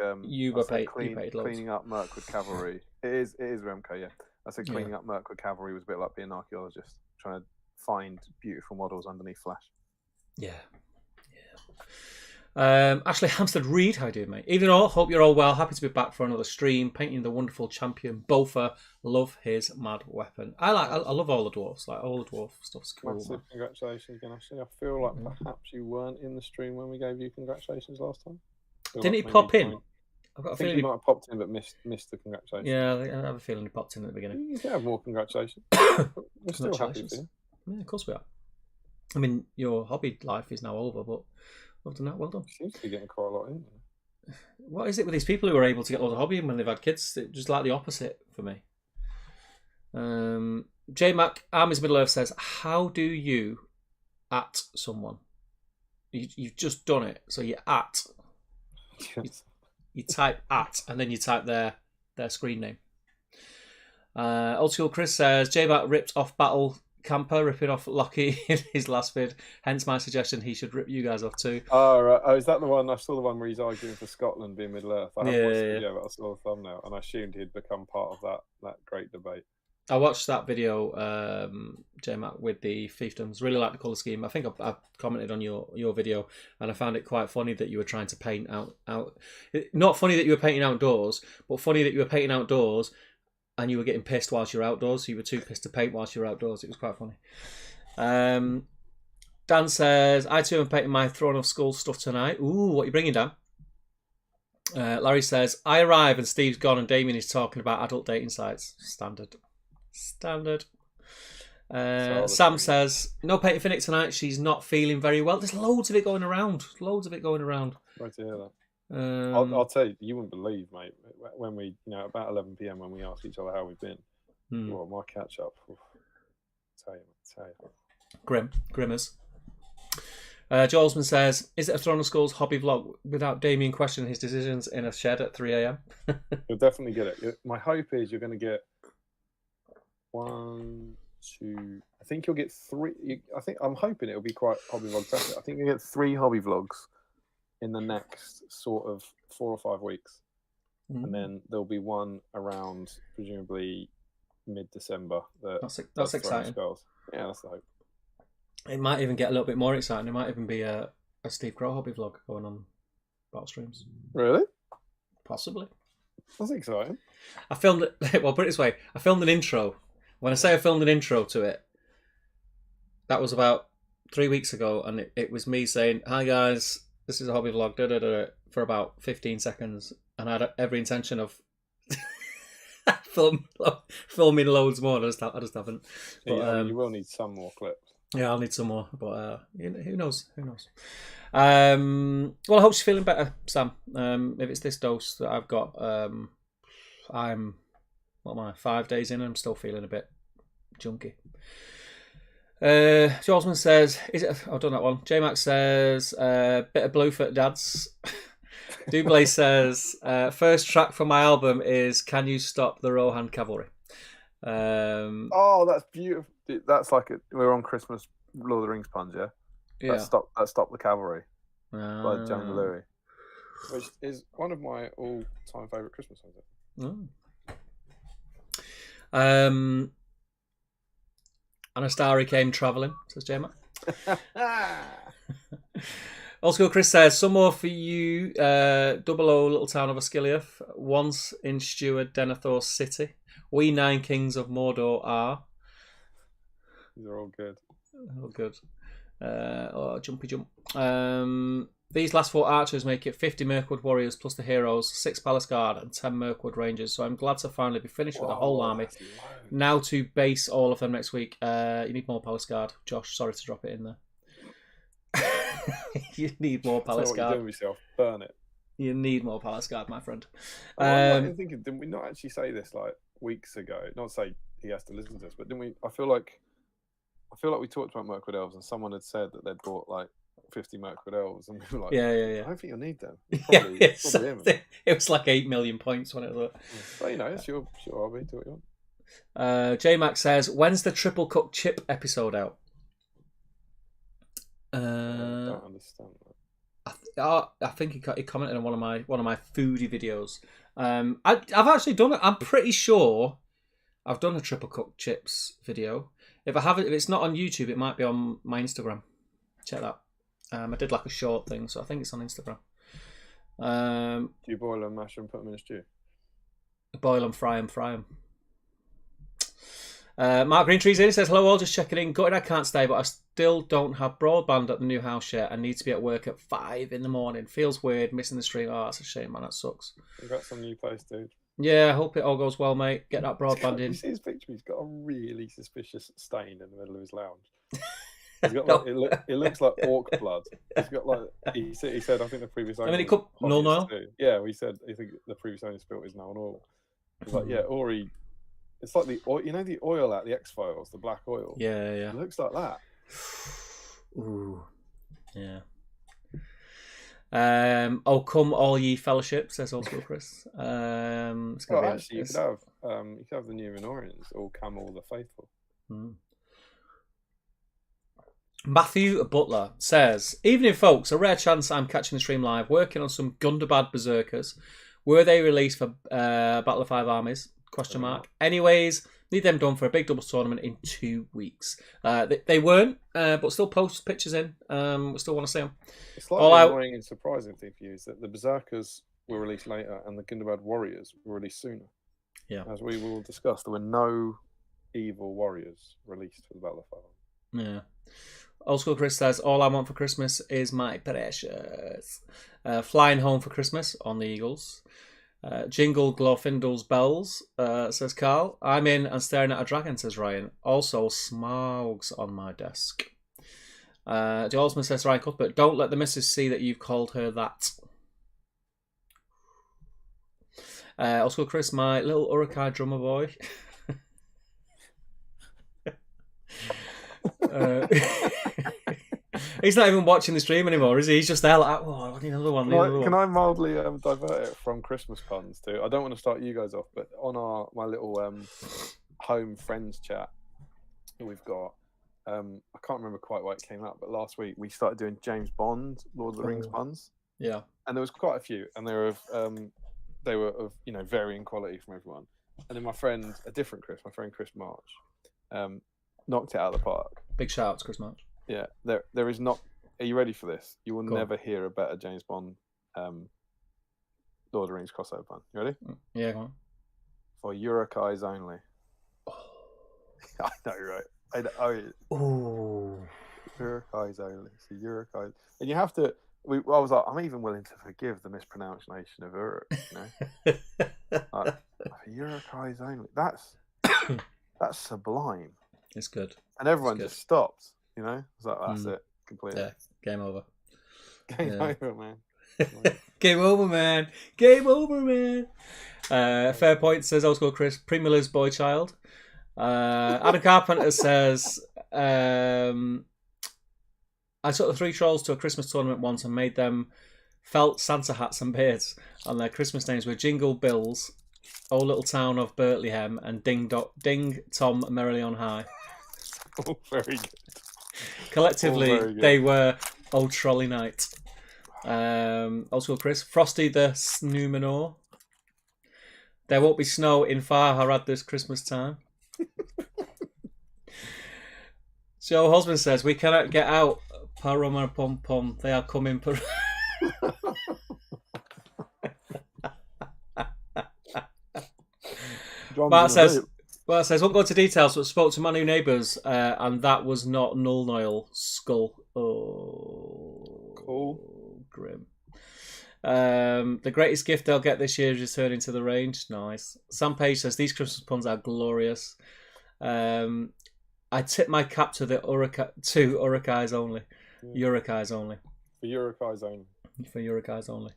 cleaning up Mirkwood Cavalry. It is Remco, yeah. I said cleaning up Mirkwood Cavalry was a bit like being an archaeologist, trying to find beautiful models underneath flash. Yeah. Ashley Hampstead Reed, how you doing, mate? Evening all, hope you're all well. Happy to be back for another stream, painting the wonderful champion BOTFA. Love his mad weapon. I love all the dwarfs. Like all the dwarf stuff's cool. Massive congratulations again, Ashley. I feel like perhaps you weren't in the stream when we gave you congratulations last time. Didn't he pop in? I've got a feeling he might have popped in, but missed the congratulations. Yeah, I have a feeling he popped in at the beginning. You can have more congratulations. We're still happy for you. Yeah, of course we are. I mean, your hobby life is now over, but other than that, well done. Seems to be getting quite a lot in. What is it with these people who are able to get loads of hobby when they've had kids? It's just like the opposite for me. J Mac Armies Middle Earth says, how do you at someone? You've just done it. So you at. You type at and then you type their screen name. Old School Chris says, J Mac ripped off Battle Camper, ripping off Lockie in his last vid. Hence my suggestion he should rip you guys off too. Oh, right. Oh, is that the one? I saw the one where he's arguing for Scotland being Middle Earth. I haven't watched the video, but I saw the thumbnail and I assumed he'd become part of that great debate. I watched that video, J-Mac, with the fiefdoms. Really like the colour scheme. I think I commented on your video, and I found it quite funny that you were trying to paint out. Not funny that you were painting outdoors, but funny that you were painting outdoors and you were getting pissed whilst you're outdoors, so you were too pissed to paint whilst you're outdoors. It was quite funny. Dan says, I too am painting my Throne of Skulls stuff tonight. Ooh, what are you bringing, Dan? Larry says, I arrive and Steve's gone and Damien is talking about adult dating sites. Standard. Sam says, no Peyton Finnick tonight. She's not feeling very well. There's loads of it going around. Right to hear that. I'll tell you, you wouldn't believe, mate, when we, about 11 p.m. when we ask each other how we've been. Well, my catch up. Tell you. Grimmers. Jolsman says, is it a Throne of Skulls hobby vlog without Damien questioning his decisions in a shed at 3 a.m? You'll definitely get it. My hope is you're going to get 1, 2. I think you'll get 3. I'm hoping it'll be quite hobby vlog festive. I think you'll get 3 hobby vlogs in the next sort of 4 or 5 weeks, and then there'll be one around presumably mid-December. That's exciting. Yeah, that's the hope. It might even get a little bit more exciting. It might even be a Steve Crow hobby vlog going on Battle Streams. Really? Possibly. That's exciting. I filmed it. Well, put it this way: I filmed an intro. When I say I filmed an intro to it, that was about 3 weeks ago, and it was me saying, "Hi guys, this is a hobby vlog," for about 15 seconds, and I had every intention of filming loads more. I just haven't. But, you will need some more clips. Yeah, I'll need some more, but who knows? Well, I hope she's feeling better, Sam. If it's this dose that I've got, I'm 5 days in and I'm still feeling a bit junky. Josman says, is it? I've done that one. J-Max says, bit of Bluefoot dads. Dublé says, first track for my album is Can You Stop the Rohan Cavalry? Oh, that's beautiful. That's like we're on Christmas Lord of the Rings puns, yeah? Yeah. Let's Stop the Cavalry by Jamie Louis, which is one of my all-time favourite Christmas songs. Anastari came travelling, says J-Mac. Old School Chris says, some more for you, double O little town of Osgiliath, once in Steward Denethor City. We 9 kings of Mordor are. These are all good. All good. Jumpy jump. These last 4 archers make it 50 Mirkwood warriors plus the heroes, 6 Palace Guard and 10 Mirkwood rangers. So I'm glad to finally be finished with the whole army. Now to base all of them next week. You need more Palace Guard. Josh, sorry to drop it in there. You need more Palace Guard. What you're doing with yourself. Burn it. You need more Palace Guard, my friend. I'm thinking, didn't we not actually say this like weeks ago? Not say he has to listen to us, but didn't we? I feel like we talked about Mirkwood Elves, and someone had said that they'd bought like 50 Mirkwood Elves, and we were like, yeah. I don't think you'll need them. Probably it was like 8 million points when it was. But it's your hobby. Do what you want. J-Mac says, when's the Triple Cook Chip episode out? I don't understand that. I think he commented on one of my foodie videos. I've actually done it. I'm pretty sure I've done a Triple Cook Chips video. If it's not on YouTube, it might be on my Instagram. Check that. I did like a short thing, so I think it's on Instagram. Do you boil them, mash them, put them in a stew? Boil them, fry them. Mark Greentree's in. He says, hello all, just checking in. Gutted I can't stay, but I still don't have broadband at the new house yet. I need to be at work at 5 in the morning. Feels weird, missing the stream. Oh, that's a shame, man. That sucks. Congrats on the new place, dude. Yeah, I hope it all goes well, mate. Get that broadband in. You see his picture? He's got a really suspicious stain in the middle of his lounge. He's got it looks like orc blood. He's got like he said. I think the previous owner. I mean, it could null oil. Yeah, he said. I think the previous owner spilled his null oil. He's like, yeah, Ori. It's like the oil. You know the oil at the X-Files, the black oil. Yeah. It looks like that. Ooh, yeah. Come all ye fellowship, says Old School Chris. Actually, you could have the new Minorians all come all the faithful. Matthew Butler says, evening folks, a rare chance I'm catching the stream live, working on some Gundabad Berserkers. Were they released for Battle of 5 Armies? ? Anyways, need them done for a big doubles tournament in 2 weeks. They weren't, but still post pictures in. We still want to see them. The slightly annoying and surprising thing for you is that the Berserkers were released later and the Gundabad Warriors were released sooner. Yeah. As we will discuss, there were no evil warriors released for the Battle of 5 Armies. Yeah. Old School Chris says, all I want for Christmas is my precious. Flying home for Christmas on the Eagles. Jingle Glorfindle's bells, says Carl. I'm in and staring at a dragon, says Ryan. Also, Smogs on my desk. Joe Osman says, Ryan Cuthbert, don't let the missus see that you've called her that. Old School Chris, my little Urukai drummer boy. He's not even watching the stream anymore, is he? He's just there like, oh, I need another one. Can I mildly divert it from Christmas puns too? I don't want to start you guys off, but on my little home friends chat that we've got, I can't remember quite why it came up, but last week we started doing James Bond, Lord of the Rings puns. Yeah, and there was quite a few, and they were of varying quality from everyone. And then my friend Chris March, knocked it out of the park. Big shout out to Chris March. Yeah, there is not. Are you ready for this? You will never hear a better James Bond, Lord of the Rings crossover pun. You ready? Yeah, go on. For Urukais only. Oh. I know, right? Oh. Urukais only. So Urukais, and you have to. I was like, I'm even willing to forgive the mispronunciation of Uruk. You know, Urukais only. That's sublime. It's good. And everyone just stopped. You know, it's like that's it, completely. Yeah, game over. Game over, man. Game over, man. Game over, man. Fair point, says Old School Chris. Primula's boy child. Adam Carpenter says, I took the 3 trolls to a Christmas tournament once and made them felt Santa hats and beards, and their Christmas names were Jingle Bills, O Little Town of Birtlehem, and Ding Tom Merrily on High. Oh, very good. Collectively, they were Old Trolley Night. Old School Chris. Frosty the Snoomanor. There won't be snow in Far Harad this Christmas time. Joe Hosman says, we cannot get out. Paroma pom pom. They are coming. Well, it says, won't go into details, but spoke to my new neighbours, and that was not Null Noel Skull. Oh, cool. Grim. The greatest gift they'll get this year is returning to the range. Nice. Sam Page says, these Christmas puns are glorious. I tip my cap to the Urukais only. Urukais only. For Urukais only. For Urukais only.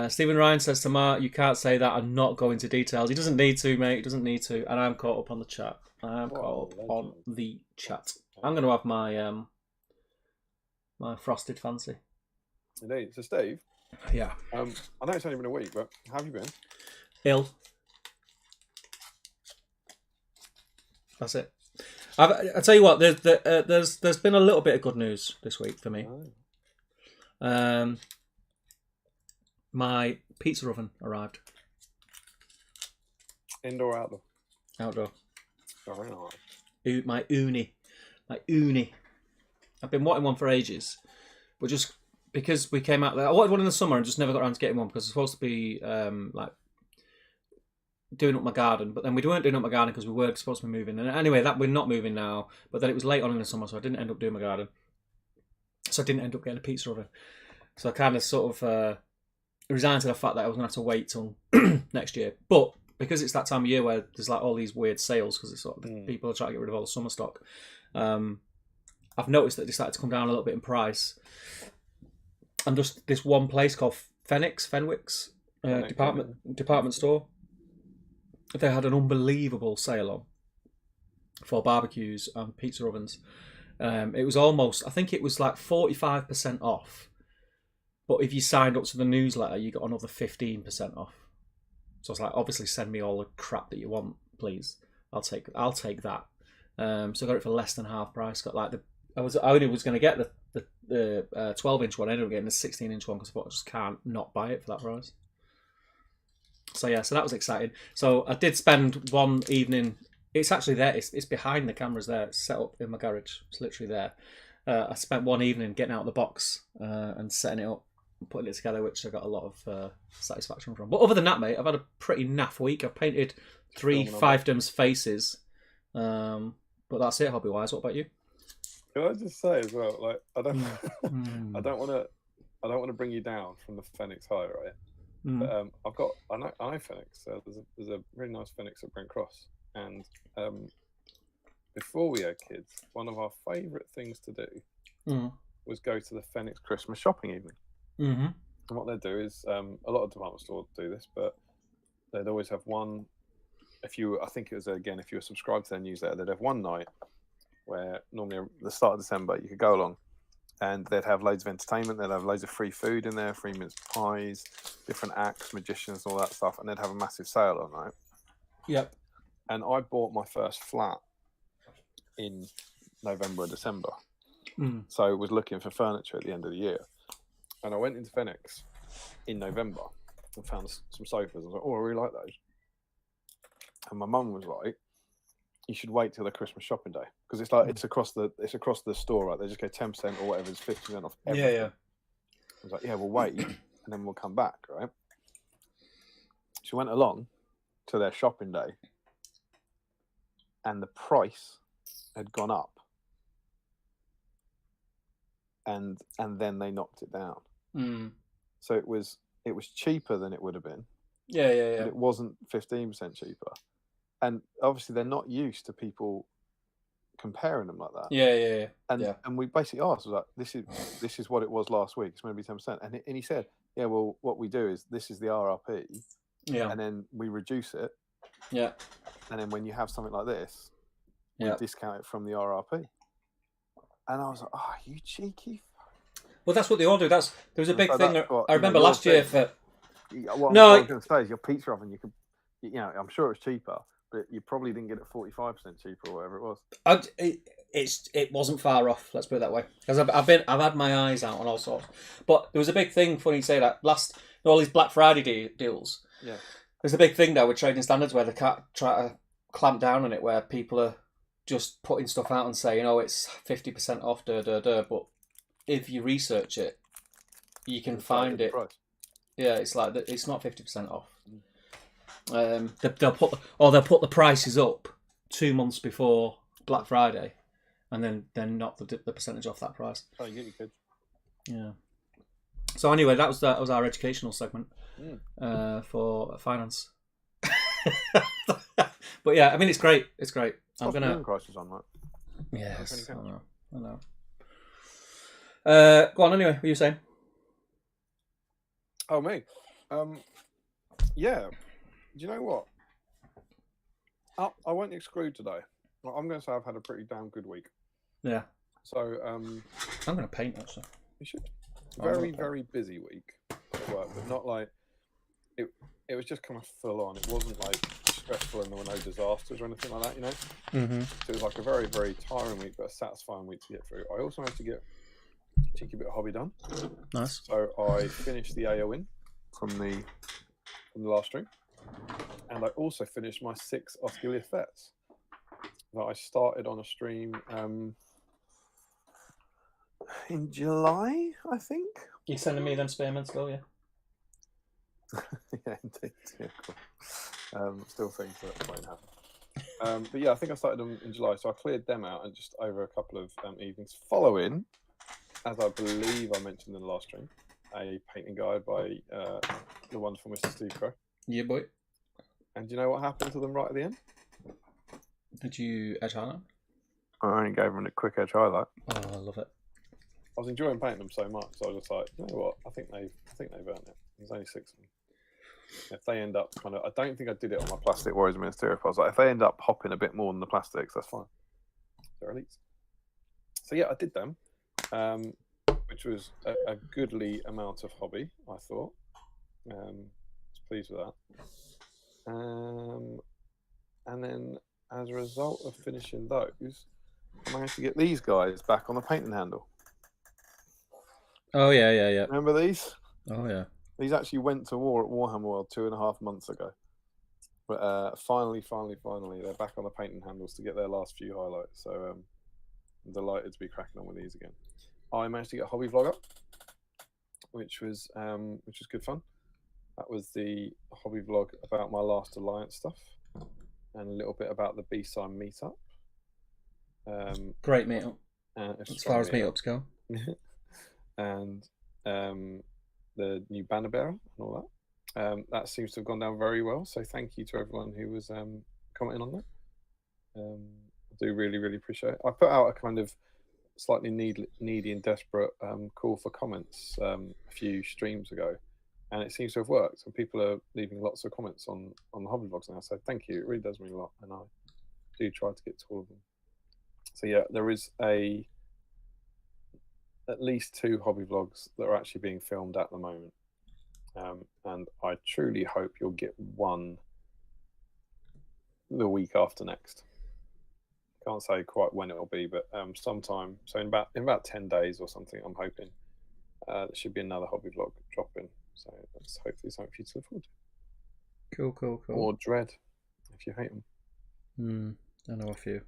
Stephen Ryan says to Mark, you can't say that and not go into details. He doesn't need to, mate. He doesn't need to. And I'm caught up on the chat. I'm going to have my my frosted fancy. Indeed. So, Steve. Yeah. I know it's only been a week, but how have you been? Ill. That's it. I tell you what, there's been a little bit of good news this week for me. Oh. My pizza oven arrived. Indoor or outdoor? Outdoor. Oh, very nice. My uni. I've been wanting one for ages, but just because we came out there, I wanted one in the summer and just never got around to getting one because it's supposed to be like doing up my garden, but then we weren't doing up my garden because we were supposed to be moving. And anyway, that we're not moving now, but then it was late on in the summer, so I didn't end up doing my garden. So I didn't end up getting a pizza oven. So I kind of sort of resigned to the fact that I was going to have to wait till next year. But because it's that time of year where there's like all these weird sales because it's sort of people are trying to get rid of all the summer stock, I've noticed that they started to come down a little bit in price. And just this one place called Fenwick's department store, they had an unbelievable sale on for barbecues and pizza ovens. It was almost, I think it was like 45% off. But if you signed up to the newsletter, you got another 15% off. So I was like, obviously send me all the crap that you want, please. I'll take that. So I got it for less than half price. Got like I only was going to get the 12-inch one. I ended up getting the 16-inch one because I thought I just can't not buy it for that price. So yeah, so that was exciting. So I did spend one evening. It's actually there. It's behind the cameras there. It's set up in my garage. It's literally there. I spent one evening getting out the box and setting it up and putting it together, which I got a lot of satisfaction from. But other than that, mate, I've had a pretty naff week. I've painted 3 fiefdoms faces. But that's it, hobby-wise. What about you? Can I just say as well, like I don't Mm. I don't want to bring you down from the Phoenix High, right? Mm. But I know Phoenix. There's a really nice Phoenix at Brent Cross, and before we had kids, one of our favourite things to do was go to the Phoenix Christmas shopping evening. Mm-hmm. And what they'd do is a lot of department stores do this, but they'd always have one. If you were subscribed to their newsletter, they'd have one night where normally at the start of December you could go along, and they'd have loads of entertainment. They'd have loads of free food in there, free mince pies, different acts, magicians, all that stuff, and they'd have a massive sale on, right? Yep. And I bought my first flat in November or December, so I was looking for furniture at the end of the year, and I went into Phoenix in November and found some sofas. I was like, oh, I really like those. And my mum was like, you should wait till the Christmas shopping day, because it's like it's across the store, right? They just go 10% or whatever, it's 50% off everything. Yeah. I was like, yeah, we'll wait and then we'll come back, right? She went along to their shopping day, and the price had gone up, and then they knocked it down. So it was cheaper than it would have been. Yeah. But it wasn't 15% cheaper. And obviously they're not used to people comparing them like that. Yeah. And we basically asked, was like, this is what it was last week. It's going to be 10%. And he said, yeah, well, what we do is this is the RRP. Yeah. And then we reduce it. Yeah. And then when you have something like this, we discount it from the RRP. And I was like, oh, you cheeky. Well, that's what they all do. There was a big thing. I remember last year for. What I was going to say is your pizza oven, you could, I'm sure it was cheaper, but you probably didn't get it 45% cheaper or whatever it was. It wasn't far off. Let's put it that way. Because I've had my eyes out on all sorts. But there was a big thing. Funny you say that. All these Black Friday deals. Yeah. There's a big thing now with trading standards where they can't try to clamp down on it, where people are just putting stuff out and saying, "Oh, it's 50% off." But if you research it, you can find it. Price. Yeah, it's like it's not 50% off. They'll put the prices up 2 months before Black Friday, and then knock the percentage off that price. Oh, you get your kids. Yeah. So anyway, that was our educational segment for finance. But yeah, I mean, it's great. It's great. I'm gonna crisis on that. Yes, I know. Go on. Anyway, what were you saying? Oh, me. Yeah. Do you know what? I won't exclude today. I'm going to say I've had a pretty damn good week. Yeah. So I'm going to paint actually. You should. Very busy week at work, but not like it. It was just kind of full on. It wasn't like stressful and there were no disasters or anything like that, Mm-hmm. So it was like a very, very tiring week, but a satisfying week to get through. I also managed to get a cheeky bit of hobby done. Nice. So I finished the AO in from the last stream, and I also finished my 6 Osculia Fets that I started on a stream in July, I think. You sending me them spearmen still, yeah? Yeah, indeed. Yeah, cool. Still things that won't happen. But yeah, I think I started them in July, so I cleared them out and just over a couple of evenings following, as I believe I mentioned in the last stream, a painting guide by the wonderful Mr. Steve Crow. Yeah, boy. And do you know what happened to them right at the end? Did you edge highlight? I only gave them a quick edge highlight. Oh, I love it. I was enjoying painting them so much, so I was just like, you know what? I think they've earned it. There's only 6 of them. If they end up I don't think I did it on my plastic Warriors Ministerial. I was like, if they end up popping a bit more than the plastics, that's fine. They're elites. So yeah, I did them, which was a goodly amount of hobby, I thought. I was pleased with that. And then as a result of finishing those, I managed to get these guys back on the painting handle. Oh yeah. Remember these? Oh yeah. These actually went to war at Warhammer World 2.5 months ago. But finally, they're back on the painting handles to get their last few highlights. So I'm delighted to be cracking on with these again. I managed to get a hobby vlog up, which was good fun. That was the hobby vlog about my last Alliance stuff and a little bit about the BSIME meetup. Great meetup. As far as meetups go. And the new banner bearer and all that. That seems to have gone down very well. So thank you to everyone who was commenting on that. I do really, really appreciate it. I put out a kind of slightly needy and desperate call for comments a few streams ago, and it seems to have worked. And people are leaving lots of comments on the hobby vlogs now. So thank you. It really does mean a lot, and I do try to get to all of them. So yeah, there is at least 2 hobby vlogs that are actually being filmed at the moment, and I truly hope you'll get one the week after next. Can't say quite when it'll be, but sometime. So in about 10 days or something, I'm hoping there should be another hobby vlog dropping. So that's hopefully something for you to look forward to. Cool. Or dread, if you hate them. I know a few.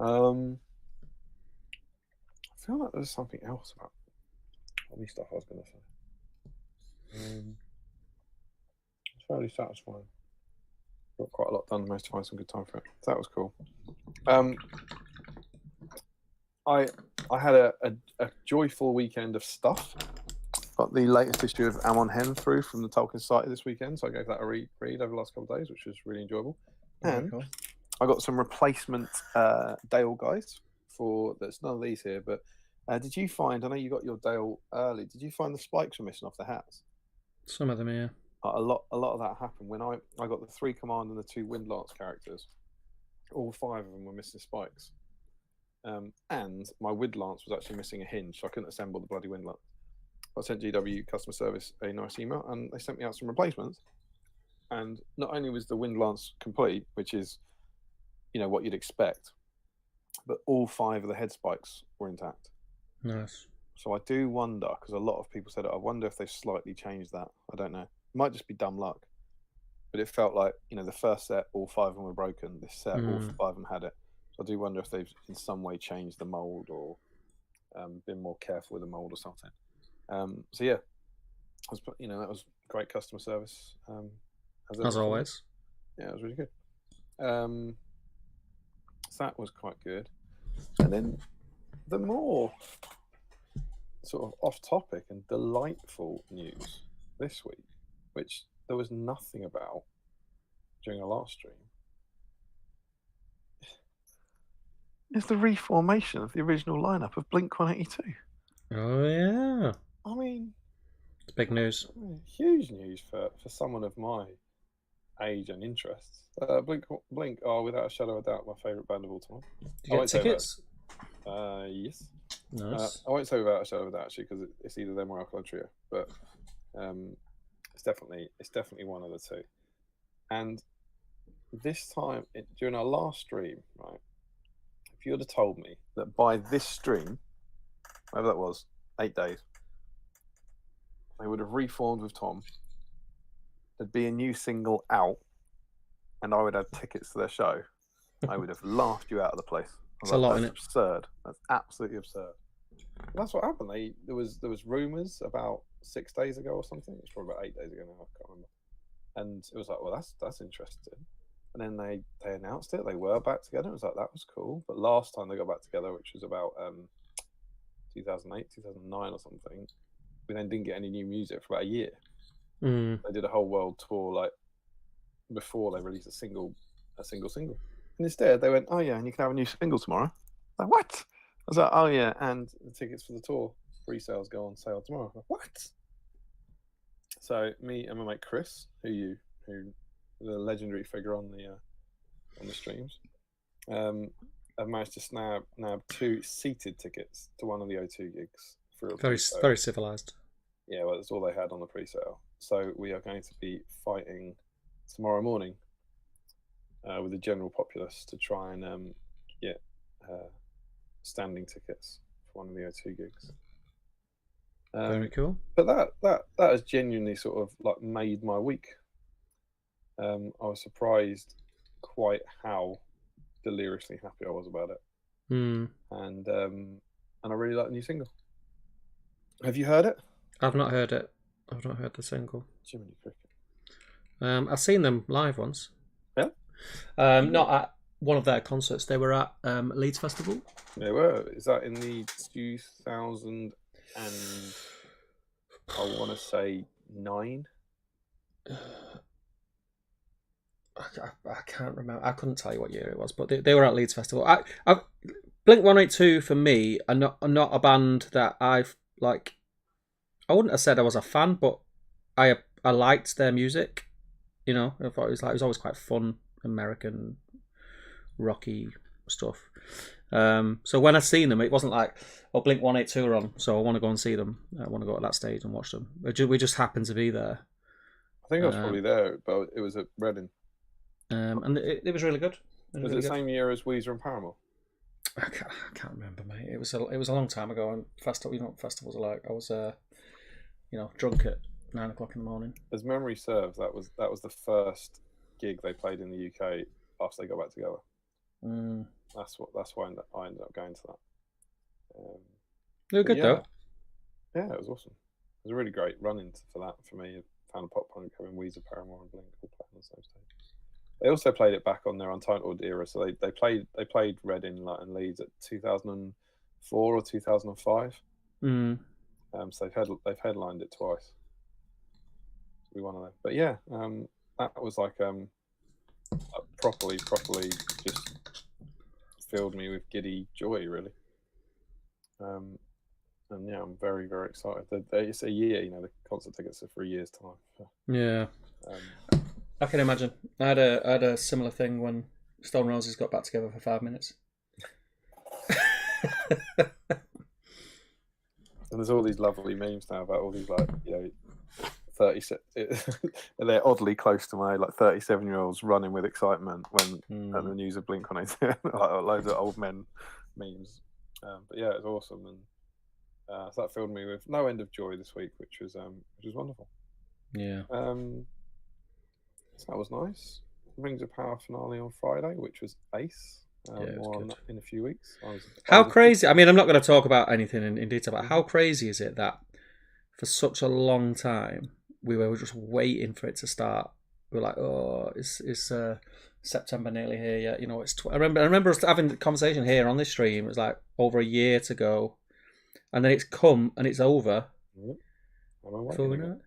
I feel like there's something else about hobby stuff I was going to say. It's fairly satisfying. Got quite a lot done. Managed to find some good time for it. So that was cool. I had a joyful weekend of stuff. Got the latest issue of Amon Hen through from the Tolkien Society this weekend, so I gave that a read over the last couple of days, which was really enjoyable. And cool. I got some replacement Dale guides for. There's none of these here, but did you find? I know you got your Dale early. Did you find the spikes were missing off the hats? Some of them, yeah. A lot of that happened when I got the 3 command and the 2 Windlance characters. All 5 of them were missing spikes, and my Windlance was actually missing a hinge, so I couldn't assemble the bloody Windlance. I sent GW customer service a nice email, and they sent me out some replacements. And not only was the Windlance complete, which is, what you'd expect, but all 5 of the head spikes were intact. Nice. So I do wonder, because a lot of people said, I wonder if they've slightly changed that. I don't know. It might just be dumb luck. But it felt like, the first set, all 5 of them were broken. This set, all 5 of them had it. So I do wonder if they've in some way changed the mold or been more careful with the mold or something. So yeah, that was great customer service. As always. Yeah, it was really good. So that was quite good. And then the more sort of off-topic and delightful news this week, which there was nothing about during our last stream, is the reformation of the original lineup of Blink-182. Oh yeah. I mean, it's big news. Huge news for someone of my age and interests. Blink are without a shadow of a doubt my favourite band of all time. Did you get tickets? Yes. Nice. I won't say without a shadow of a doubt actually, because it's either them or Alkaline Trio, but it's definitely one of the 2. And this time during our last stream, right? If you would have told me that by this stream, whatever that was, 8 days, they would have reformed with Tom, there'd be a new single out, and I would have tickets to their show, I would have laughed you out of the place. It's a lot, isn't it? That's absurd. That's absolutely absurd. And that's what happened. There was rumours about 6 days ago or something. It's probably about 8 days ago now. I can't remember. And it was like, well, that's interesting. And then they announced it. They were back together. It was like, that was cool. But last time they got back together, which was about 2008, 2009 or something, we then didn't get any new music for about a year. They did a whole world tour like before they released a single. And instead they went, oh yeah, and you can have a new single tomorrow. Like, what? I was like, oh yeah, and the tickets for the tour pre-sales go on sale tomorrow. Like, what? So me and my mate Chris, who the legendary figure on the streams, have managed to nab 2 seated tickets to one of the O2 gigs for a very civilized. Yeah, well, that's all they had on the pre-sale. So we are going to be fighting tomorrow morning with the general populace to try and get standing tickets for one of the O2 gigs. Very cool. But that has genuinely sort of like made my week. I was surprised quite how deliriously happy I was about it. And I really like the new single. Have you heard it? I've not heard it. I've not heard the single. Jiminy Cricket. I've seen them live once. Yeah? Not one of their concerts. They were at Leeds Festival. They were. Is that in the 2000 and I want to say 9? I can't remember. I couldn't tell you what year it was, but they were at Leeds Festival. Blink 182 for me are not a band that I've like. I wouldn't have said I was a fan, but I liked their music. You know, I thought it was always quite fun, American, rocky stuff. So when I seen them, it wasn't like, oh, Blink 182 are on, so I want to go and see them. I want to go to that stage and watch them. We just happened to be there. I think I was probably there, but it was at Reading. And it was really good. Was it the same year as Weezer and Paramore? I can't remember, mate. It was a long time ago, and festival. You know what festivals are like. I was drunk at 9 o'clock in the morning. As memory serves, that was the first gig they played in the UK after they got back together. That's why I ended up going to that. They were good though. Yeah, it was awesome. It was a really great run-in for that for me. I found a pop punk having Weezer, Paramore, and Blink all playing on the same stage. They also played it back on their Untitled era, so they played Reading and Leeds at 2004 or 2005. So they've headlined it twice. To be one of them, but yeah, that was like properly just filled me with giddy joy, really. And yeah, I'm very, very excited. It's a year, the concert tickets are for a year's time. Yeah. I can imagine. I had a similar thing when Stone Roses got back together for 5 minutes. And there's all these lovely memes now about all these 30. They're oddly close to my 37-year-olds running with excitement when at the news of Blink-182, loads of old men memes. But yeah, it was awesome, and so that filled me with no end of joy this week, which was wonderful. Yeah. So that was nice. Rings of Power finale on Friday, which was ace. More on that in a few weeks. How crazy! I mean, I'm not going to talk about anything in detail, but how crazy is it that for such a long time we were just waiting for it to start? We were like, oh, it's September nearly here yet? I remember us having the conversation here on this stream. It was like over a year to go, and then it's come and it's over. Before we know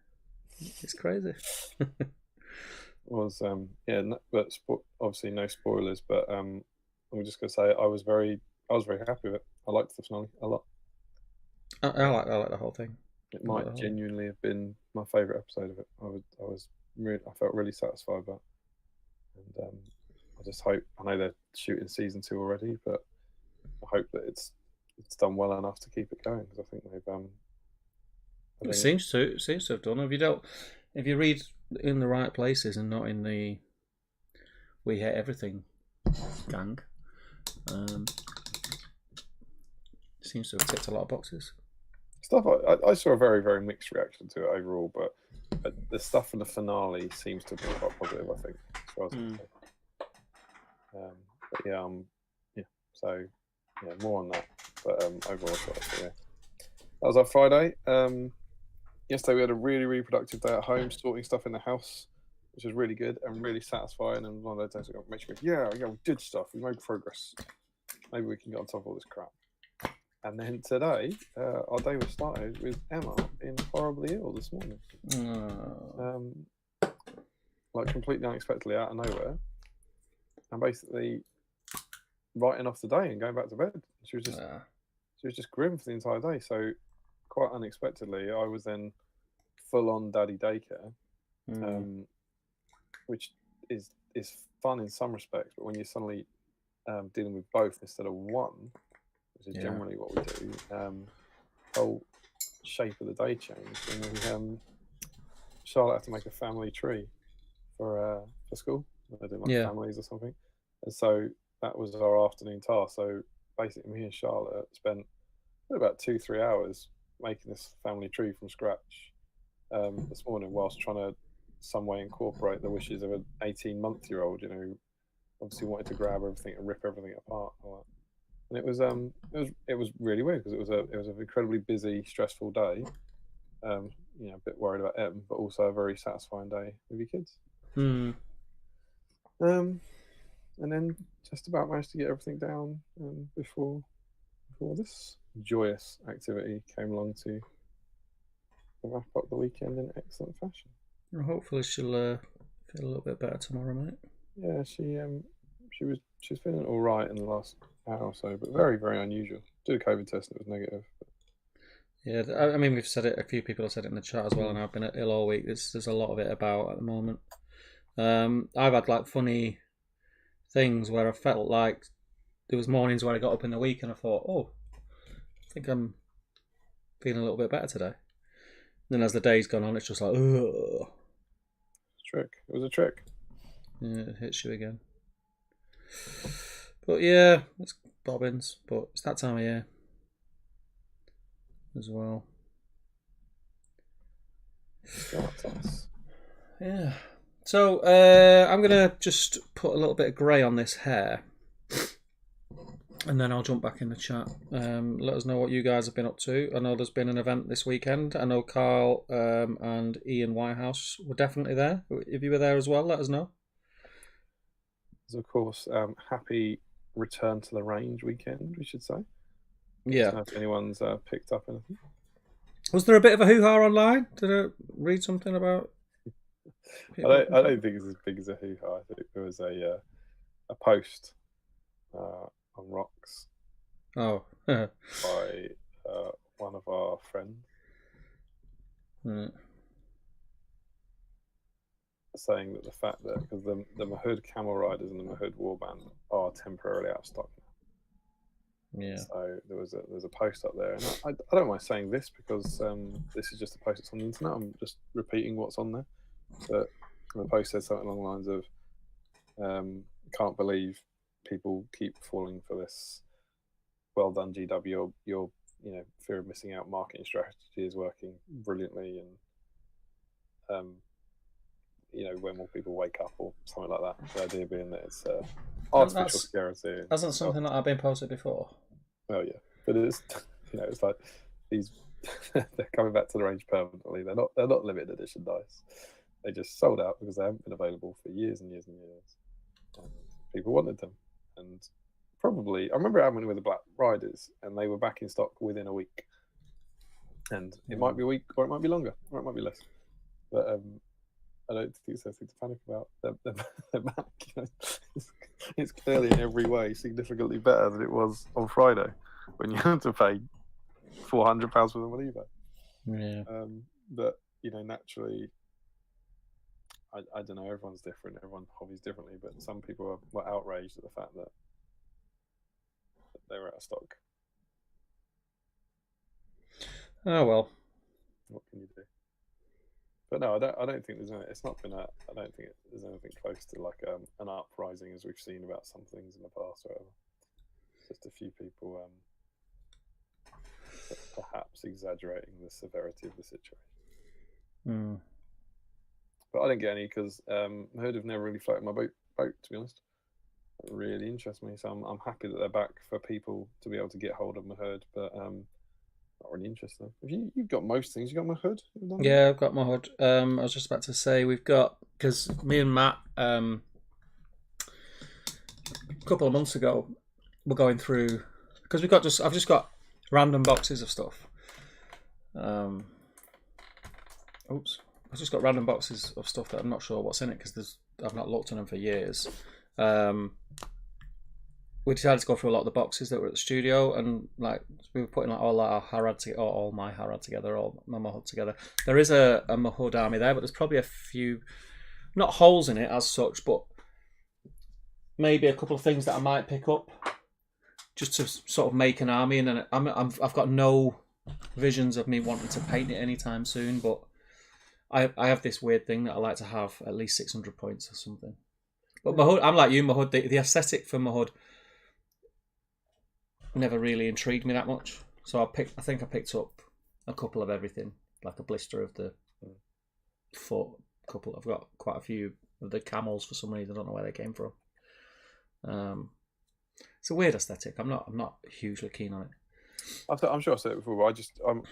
it, it's crazy. Was but obviously no spoilers. But I'm just gonna say I was very happy with it. I liked the finale a lot. I like the whole thing. It might genuinely have been my favourite episode of it. I felt really satisfied by it. And I just hope, I know they're shooting season 2 already, but I hope that it's done well enough to keep it going, because I think they've it seems to have done. If you read in the right places and not in the We Hate Everything gang, seems to have ticked a lot of boxes. Stuff I saw a very, very mixed reaction to it overall, but the stuff from the finale seems to be quite positive, I think, as far as I'm but yeah, so yeah, more on that. But overall, that was our Friday. Yesterday we had a really, really productive day at home, sorting stuff in the house, which was really good and really satisfying. And one of those days I got makes me go, yeah, we did stuff, we made progress. Maybe we can get on top of all this crap. And then today, our day was started with Emma being horribly ill this morning. Completely unexpectedly out of nowhere. And basically writing off the day and going back to bed. She was just grim for the entire day. So quite unexpectedly, I was then full on daddy daycare, which is fun in some respects, but when you're suddenly dealing with both instead of one, which is generally what we do, whole shape of the day changed, and then Charlotte had to make a family tree for school. They did families or something, and so that was our afternoon task. So basically, me and Charlotte spent about 2-3 hours making this family tree from scratch this morning, whilst trying to some way incorporate the wishes of an 18-month-old, who obviously wanted to grab everything and rip everything apart. And it was really weird, because it was an incredibly busy, stressful day. A bit worried about Em, but also a very satisfying day with your kids. and then just about managed to get everything down before this joyous activity came along to wrap up the weekend in excellent fashion. Well, hopefully she'll feel a little bit better tomorrow, mate. Yeah, she was feeling all right in the last hour or so, but very, very unusual. Did a COVID test and it was negative. Yeah, I mean, we've said it. A few people have said it in the chat as well, and I've been ill all week. There's a lot of it about at the moment. I've had like funny things where I felt like there was mornings where I got up in the week and I thought, oh, I think I'm feeling a little bit better today. And then as the day's gone on, it's just like, ugh. Trick. It was a trick. Yeah, it hits you again. But yeah, it's bobbins, but it's that time of year as well. Yeah. So I'm gonna just put a little bit of grey on this hair, and then I'll jump back in the chat. Let us know what you guys have been up to. I know there's been an event this weekend. I know Carl and Ian Whitehouse were definitely there. If you were there as well, let us know. Of course, happy return to the range weekend, we should say. Yeah. I don't know if anyone's picked up anything. Was there a bit of a hoo-ha online? Did I read something about? I don't think it's as big as a hoo-ha. I think there was a post on Rocks by one of our friends. Saying that the fact that because the Mahood Camel Riders and the Mahood Warband are temporarily out of stock now. Yeah. So there's a post up there, and I don't mind saying this because this is just a post that's on the internet. I'm just repeating what's on there. But the post said something along the lines of, "Can't believe people keep falling for this. Well done, GW. Your fear of missing out marketing strategy is working brilliantly, and when will people wake up or something like that." The idea being that it's artificial security. Hasn't something like that been posted before? Oh yeah, but it's it's like these they're coming back to the range permanently. They're not limited edition dice. They just sold out because they haven't been available for years and years and years. And people wanted them, and probably I remember having with the Black Riders, and they were back in stock within a week. And it might be a week, or it might be longer, or it might be less. But I don't think it's anything to panic about. They're back. It's clearly in every way significantly better than it was on Friday when you had to pay £400 for them on eBay. Yeah. But naturally, I don't know. Everyone's different. Everyone hobbies differently. But some people were outraged at the fact that they were out of stock. Oh well. What can you do? But no, I don't think there's any. It's not been I don't think there's anything close to like an uprising as we've seen about some things in the past or whatever. Just a few people perhaps exaggerating the severity of the situation. But I didn't get any because Mahood have never really floated my boat, to be honest. It really interests me, so I'm happy that they're back for people to be able to get hold of Mahood, but not really interested. You've got most things. You got Mahood? Yeah, I've got Mahood. I was just about to say we've got, because me and Matt a couple of months ago were going through, because I've just got random boxes of stuff. I've just got random boxes of stuff that I'm not sure what's in it because I've not looked at them for years. We decided to go through a lot of the boxes that were at the studio, and like we were putting like all our Harad together, or all my Harad together, or my Mahood together. There is a Mahood army there, but there's probably a few, not holes in it as such, but maybe a couple of things that I might pick up just to sort of make an army. And then I've got no visions of me wanting to paint it anytime soon, but I have this weird thing that I like to have at least 600 points or something. But Mahood, I'm like you, Mahood. The aesthetic for Mahood never really intrigued me that much. So I think I picked up a couple of everything, like a blister of the foot. I've got quite a few of the camels for some reason. I don't know where they came from. It's a weird aesthetic. I'm not hugely keen on it. I'm sure I said it before, but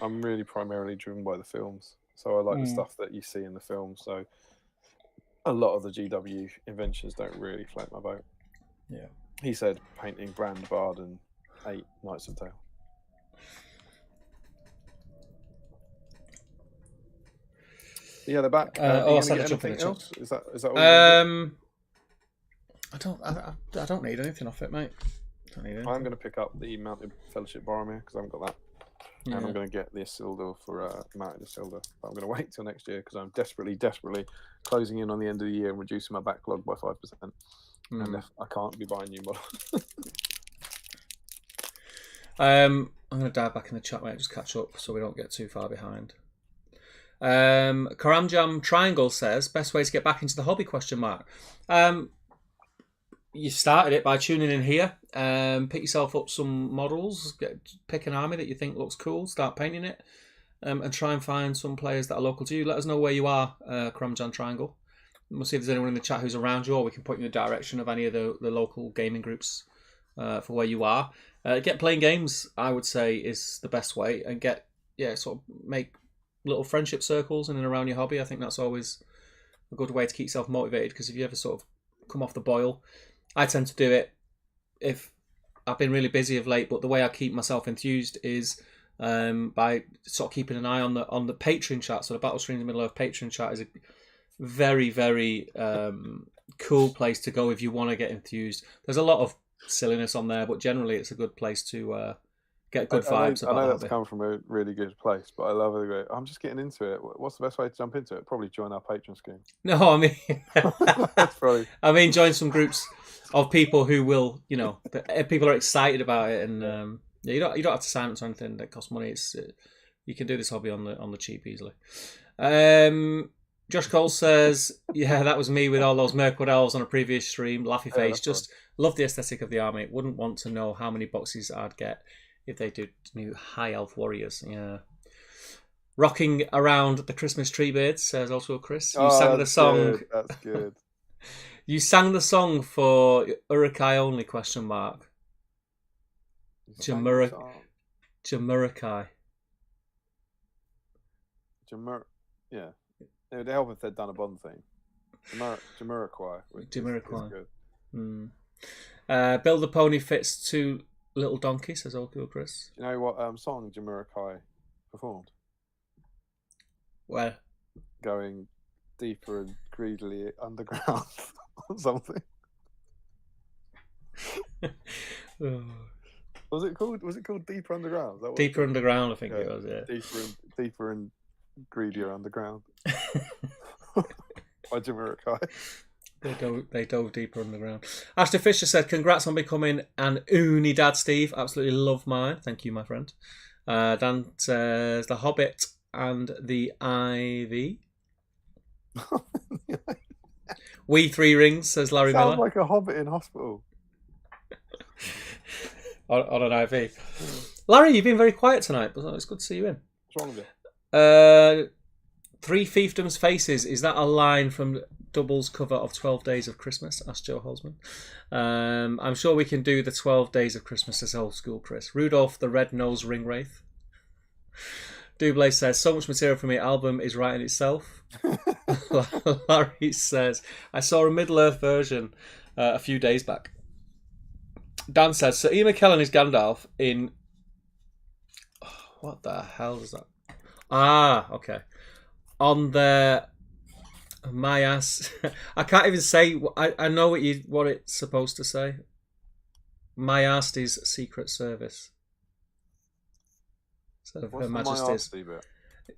I'm really primarily driven by the films. So I like the stuff that you see in the film. So a lot of the GW inventions don't really float my boat. Yeah. He said painting Brand Bard and 8 Knights of Dale. Yeah, they're back. Are you going to get anything else? Is that all? I don't need anything off it, mate. I'm going to pick up the Mounted Fellowship Boromir because I haven't got that. Yeah. And I'm going to get the Isildur for Mounted Isildur. But I'm going to wait till next year because I'm desperately closing in on the end of the year and reducing my backlog by 5%. And I can't be buying new models. I'm going to dive back in the chat, mate, just catch up so we don't get too far behind. Karamjam Triangle says, best way to get back into the hobby, ? You started it by tuning in here. Pick yourself up some models, pick an army that you think looks cool, start painting it, and try and find some players that are local to you. Let us know where you are, Karamjam Triangle. We'll see if there's anyone in the chat who's around you, or we can point you in the direction of any of the local gaming groups for where you are. Get playing games, I would say, is the best way, and sort of make little friendship circles in and around your hobby. I think that's always a good way to keep yourself motivated, because if you ever sort of come off the boil, I tend to do it if I've been really busy of late, but the way I keep myself enthused is by sort of keeping an eye on the Patreon chat. So the Battle Streams in the Middle of Patreon chat is a very, very cool place to go if you want to get enthused. There's a lot of silliness on there, but generally it's a good place to get good vibes. I know that's come from a really good place, but I love it. I'm just getting into it. What's the best way to jump into it? Probably join our Patreon scheme. No, I mean, that's probably... I mean, join some groups of people who will, people are excited about it, and you don't have to sign up to anything that costs money. You can do this hobby on the cheap easily. Josh Cole says, yeah, that was me with all those Mirkwood elves on a previous stream. Laughy face. Just love the aesthetic of the army. Wouldn't want to know how many boxes I'd get if they did new high elf warriors. Rocking around the Christmas tree beards, says also Chris. You sang the song. Good. That's good. You sang the song for Urukai only, ? Jamurakai. Yeah. It would help if they'd done a Bond thing. Jamiroquai. Build the pony fits 2 little donkeys, says old girl Chris. You know what song Jamiroquai performed? Where? Going deeper and greedily underground or something. Was it called Deeper Underground? Deeper Underground, I think it was, yeah. Deeper and greedier underground. By Jamiroquai. They dove deeper underground. Ashton Fisher said, congrats on becoming an uni dad, Steve. Absolutely love mine. Thank you, my friend. Dan says, The Hobbit and the Ivy. We 3 rings, says Larry Miller. Sounds like a hobbit in hospital. on an IV. Larry, you've been very quiet tonight, but it's good to see you in. What's wrong with you? 3 fiefdoms faces. Is that a line from Double's cover of 12 Days of Christmas? Asked Joe Holzman. I'm sure we can do the 12 Days of Christmas as old school, Chris. Rudolph the Red-Nosed Ringwraith. Double says, so much material from your album is writing itself. Larry says, I saw a Middle-earth version a few days back. Dan says, Sir Ian McKellen is Gandalf in... what the hell is that? Ah, okay. On the... my ass... I can't even say... I know what it's supposed to say. My ass is Secret Service. Instead of Her Majesty's.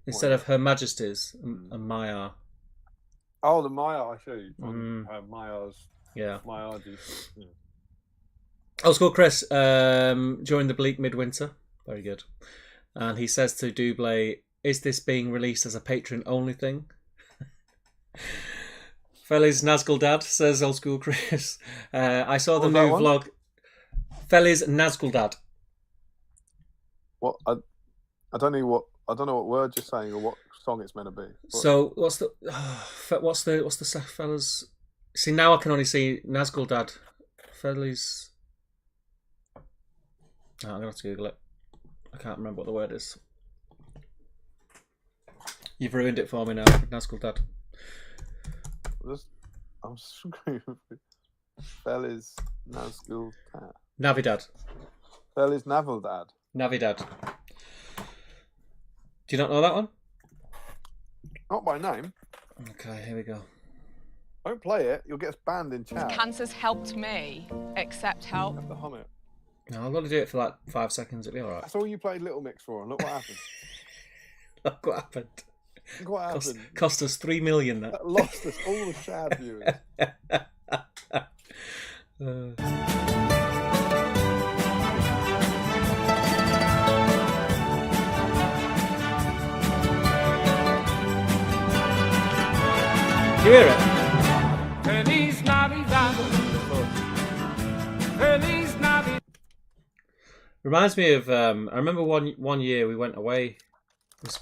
Instead of Her Majesty's and Maya. Oh, the Maya, I see. Maya's. Yeah. Maya's. Yeah. Old school Chris, during the bleak midwinter. Very good. And he says to Double, is this being released as a Patreon only thing? Fellas Nazgul Dad, says old school Chris. I saw the new vlog. Fellas Nazgul Dad. What? I don't know what word you're saying or what song it's meant to be. So what's the fellas? See, now I can only see Nazgul Dad. Fellas. I'm gonna have to Google it. I can't remember what the word is. You've ruined it for me now, Nazgul Dad. I'm screwed. Feliz Nazgul Dad. Navidad. Feliz Navidad. Navidad. Do you not know that one? Not by name. Okay, here we go. Don't play it. You'll get us banned in chat. Cancer's helped me accept help. You have to hum it. No, I've got to do it for like 5 seconds. It'll be all right. That's all you played Little Mix for, and look what happened. Look what happened. Look what happened. Cost us 3 million. That lost us all the Chad viewers. Do you hear it? Feliz Navidad. Feliz Navidad. Reminds me of I remember one year we went away.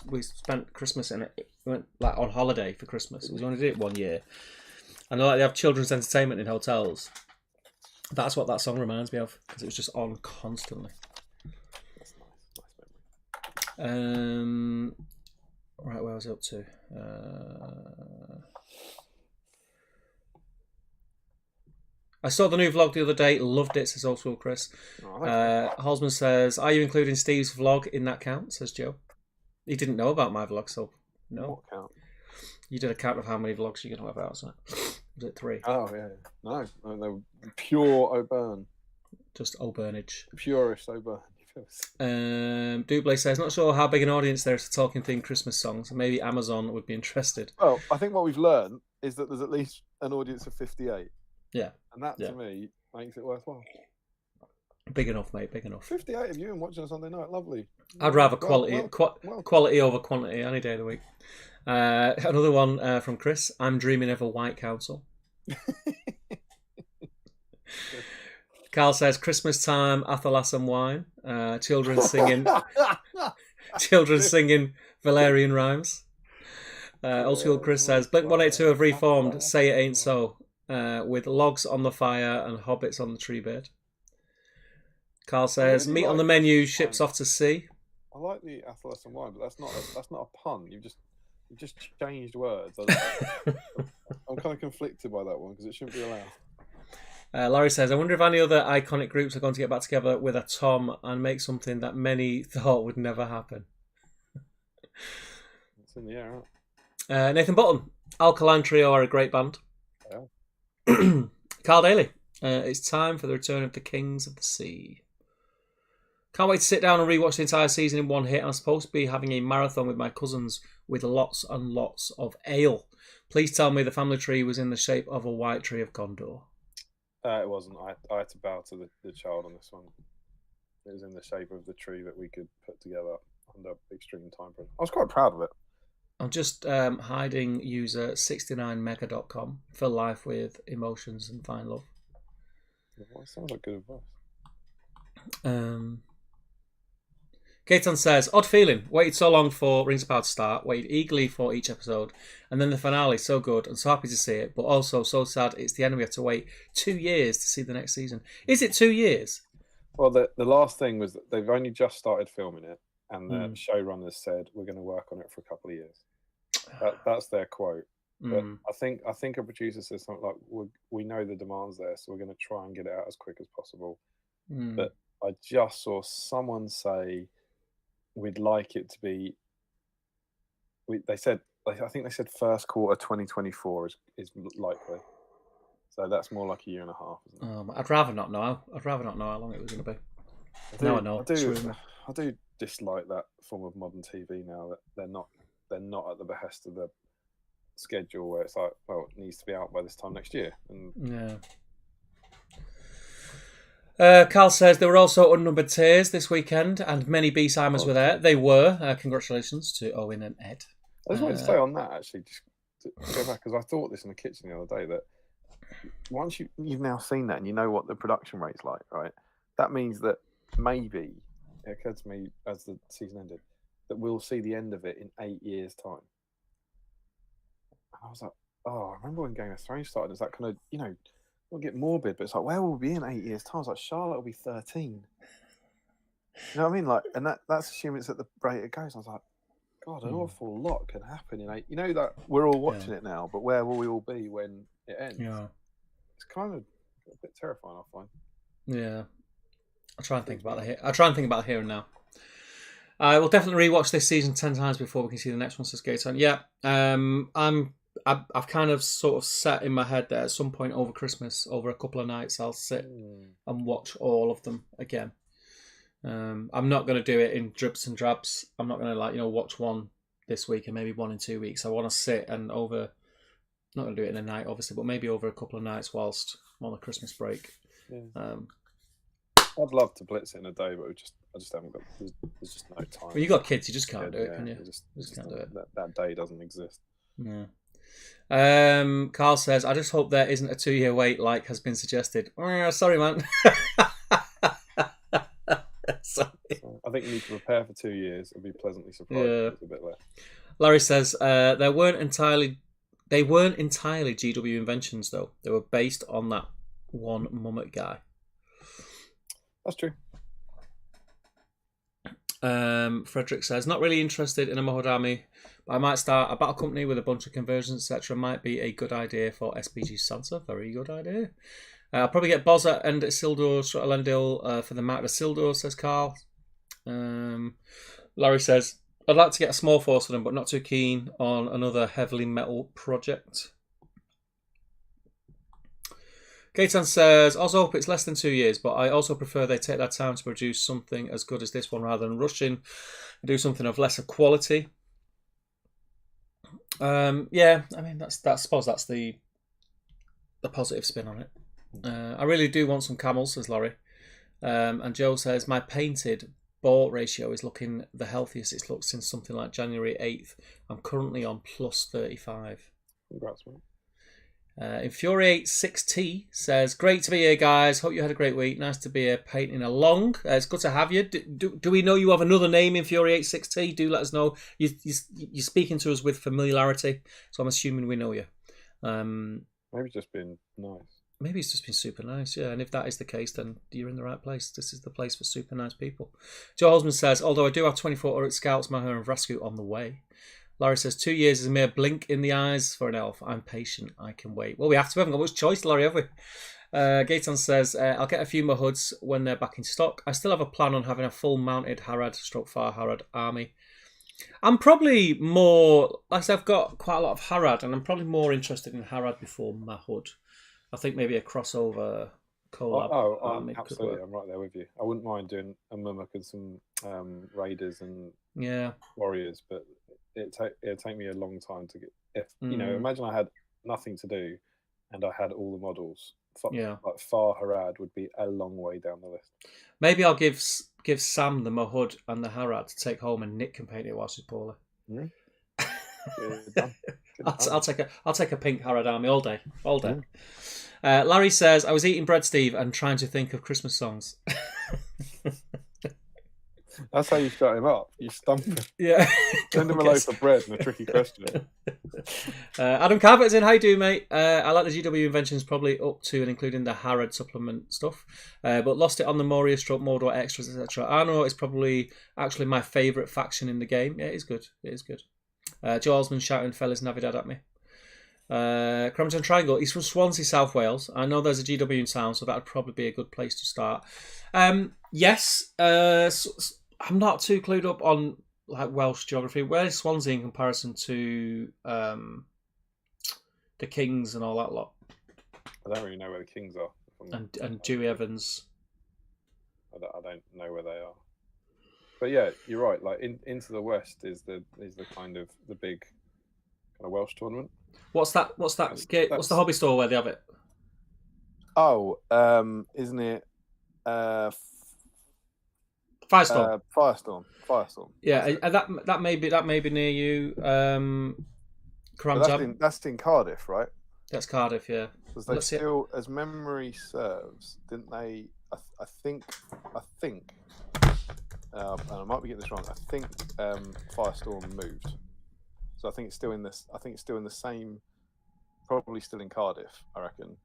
We spent Christmas in it. We went like on holiday for Christmas. We only did it 1 year, and they have children's entertainment in hotels. That's what that song reminds me of because it was just on constantly. That's nice. Nice memory. Right, where was I up to? I saw the new vlog the other day. Loved it, says also Chris. Holzman says, "Are you including Steve's vlog in that count?" Says Joe. He didn't know about my vlog, so no. What count? You did a count of how many vlogs you're going to have out, so was it 3? Oh, yeah. No, they were pure O'Byrne. Just O'Burnage. Purest O'Byrne. Dublé says, "Not sure how big an audience there is for talking themed Christmas songs. Maybe Amazon would be interested." Well, I think what we've learned is that there's at least an audience of 58. Yeah. And that, to me, makes it worthwhile. Big enough, mate, big enough. 58 of you and watching on Sunday night, lovely. I'd rather quality over quantity any day of the week. Another one from Chris. "I'm dreaming of a White Council." Carl says, "Christmas time, Athalas and wine. Children singing Valerian rhymes." Old school Chris says, "Blink-182 have reformed Say It Ain't So, with logs on the fire and hobbits on the tree bed." Carl says, "Meat on the menu, ships off to sea." I like the Athalas and wine, but that's not a pun. You've just changed words. I'm kind of conflicted by that one because it shouldn't be allowed. Larry says, "I wonder if any other iconic groups are going to get back together with a Tom and make something that many thought would never happen." It's in the air, right? Nathan Button, Alkaline Trio are a great band. Yeah. Carl Daly, it's time for the return of the Kings of the Sea. Can't wait to sit down and rewatch the entire season in one hit. I'm supposed to be having a marathon with my cousins with lots and lots of ale. Please tell me the family tree was in the shape of a white tree of Gondor. It wasn't. I had to bow to the child on this one. It was in the shape of the tree that we could put together under extreme time pressure. I was quite proud of it. I'm just hiding user 69mega.com. Fill life with emotions and find love. Well, sounds like good advice. Gaetan says, "Odd feeling. Waited so long for Rings of Power to start. Waited eagerly for each episode. And then the finale, so good and so happy to see it. But also so sad it's the end. We have to wait 2 years to see the next season." Is it 2 years? Well, the last thing was that they've only just started filming it. And the showrunners said, "We're going to work on it for a couple of years." That's their quote. But I think a producer says something like, "We know the demand's there, so we're going to try and get it out as quick as possible." But I just saw someone say, "We'd like it to be." I think they said first quarter 2024 is likely. So that's more like a year and a half, isn't it? I'd rather not know. I'd rather not know how long it was going to be. Now I know. I do dislike that form of modern TV now that they're not at the behest of the schedule where it's like, well, it needs to be out by this time next year. And yeah. Carl says there were also unnumbered tears this weekend, and many BSIMers were there. They were. Congratulations to Owen and Ed. I just wanted to say on that actually, just to go back because I thought this in the kitchen the other day that once you've now seen that and you know what the production rate's like, right? That means that maybe it occurred to me as the season ended that we'll see the end of it in 8 years' time. And I was like, oh, I remember when Game of Thrones started. It's that kind of, we'll get morbid, but it's like, where will we be in 8 years' time? It's like Charlotte will be 13. You know what I mean? Like, and that's assuming it's at the rate it goes. I was like, God, an awful lot can happen in 8. You know that we're all watching it now, but where will we all be when it ends? Yeah. It's kind of A bit terrifying, I find. Yeah. I try and think about the here and now. I will definitely rewatch this season 10 times before we can see the next one, says Gaetan. Yeah. I've kind of sort of set in my head that at some point over Christmas, over a couple of nights, I'll sit and watch all of them again. I'm not going to do it in dribs and drabs. I'm not going to watch one this week and maybe one in 2 weeks. I want to sit and over, not going to do it in a night obviously, but maybe over a couple of nights whilst I'm on a Christmas break. Yeah. I'd love to blitz it in a day, but I just haven't got. There's just no time. Well, you got kids, you just can't do it, can you? You just can't do it. That day doesn't exist. Yeah. Carl says, I just hope there isn't a 2-year wait like has been suggested. Oh, sorry, man. Sorry. So I think you need to prepare for 2 years and be pleasantly surprised. Yeah. It's a bit less. Larry says, they weren't entirely GW inventions though. They were based on that one Mummet guy. That's true. Frederick says, not really interested in a Mahud army, but I might start a battle company with a bunch of conversions, etc. Might be a good idea for SBG Sansa. Very good idea. I'll probably get Bozza and Isildur, Elendil for the Mark of Isildur, says Carl. Larry says, I'd like to get a small force for them, but not too keen on another heavily metal project. Gaetan says, also hope it's less than 2 years, but I also prefer they take their time to produce something as good as this one rather than rushing and do something of lesser quality. Yeah, I mean, I suppose that's the positive spin on it. I really do want some camels, says Laurie. And Joe says, my painted ball ratio is looking the healthiest it's looked since something like January 8th. I'm currently on plus 35. Congrats, man. Infuriate 6T says, great to be here, guys. Hope you had a great week. Nice to be here painting along. It's good to have you. Do we know you have another name, Infuriate 6T? Do let us know. You're speaking to us with familiarity, so I'm assuming we know you. Maybe it's just been nice. Maybe it's just been super nice, yeah. And if that is the case, then you're in the right place. This is the place for super nice people. Joe Holzman says, although I do have 24 Uruk Scouts, Maher and Vrasku on the way. Larry says, 2 years is a mere blink in the eyes for an elf. I'm patient. I can wait. Well, we have to. We haven't got much choice, Larry, have we? Gaetan says, I'll get a few more hoods when they're back in stock. I still have a plan on having a full mounted Harad/Far Harad army. I'm probably more, like I said, I've got quite a lot of Harad, and I'm probably more interested in Harad before Mahud. I think maybe a crossover collab army absolutely. could work. I'm right there with you. I wouldn't mind doing a Mumuk and some raiders and warriors, but it'd take me a long time to get. Imagine I had nothing to do, and I had all the models. Like Far Harad would be a long way down the list. Maybe I'll give Sam the Mahud and the Harad to take home, and Nick can paint it whilst he's poorly. I'll take a pink Harad army all day. Larry says, I was eating bread, Steve, and trying to think of Christmas songs. That's how you shut him up. You stump him. Yeah. Send him a loaf of bread and a tricky question. Adam Carpenter's in. How you doing, mate? I like the GW inventions, probably up to and including the Harad supplement stuff, but lost it on the Moria stroke Mordor extras, etc. Arno is probably actually my favourite faction in the game. Yeah, it is good. Joe Osmond shouting Fellas Navidad at me. Crampton Triangle, he's from Swansea, South Wales. I know there's a GW in town, so that would probably be a good place to start. Yes, I'm not too clued up on like Welsh geography. Where is Swansea in comparison to the Kings and all that lot? I don't really know where the Kings are. And Dewey Evans. I don't know where they are. But yeah, you're right. Like into the west is the kind of the big kind of Welsh tournament. What's that? What's the hobby store where they have it? Oh, isn't it? Firestorm. Firestorm. Yeah, that may be near you. That's in Cardiff, right? That's Cardiff, yeah. Because they still, as memory serves, didn't they? I think, and I might be getting this wrong. I think Firestorm moved, so I think it's still in this. I think it's still in the same, probably still in Cardiff, I reckon.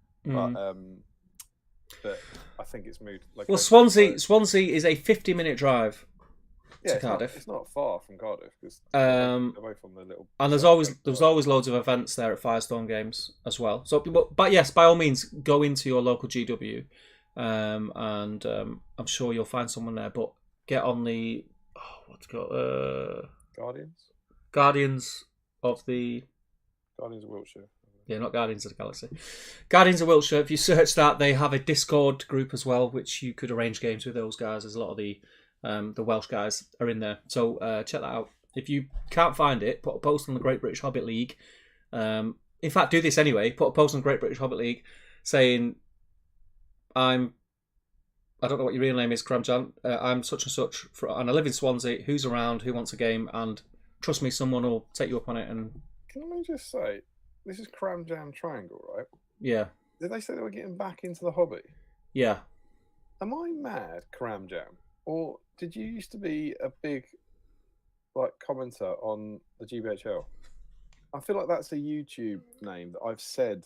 But I think it's moved. Well, Swansea is a 50-minute drive Yeah, to Cardiff. It's not far from Cardiff because they're both on the little. And there's always loads of events there at Firestone Games as well. So, but yes, by all means, go into your local GW, and I'm sure you'll find someone there. But get on the Guardians of Wiltshire. Yeah, not Guardians of the Galaxy. Guardians of Wiltshire. If you search that, they have a Discord group as well, which you could arrange games with those guys. There's a lot of the Welsh guys are in there. So check that out. If you can't find it, put a post on the Great British Hobbit League. In fact, do this anyway. Put a post on the Great British Hobbit League saying, I don't know what your real name is, Cramjan. I'm such and such, and I live in Swansea. Who's around? Who wants a game? And trust me, someone will take you up on it. And can I just say, this is Cram Jam Triangle, right? Yeah. Did they say they were getting back into the hobby? Yeah. Am I mad, Cram Jam? Or did you used to be a big commenter on the GBHL? I feel like that's a YouTube name that I've said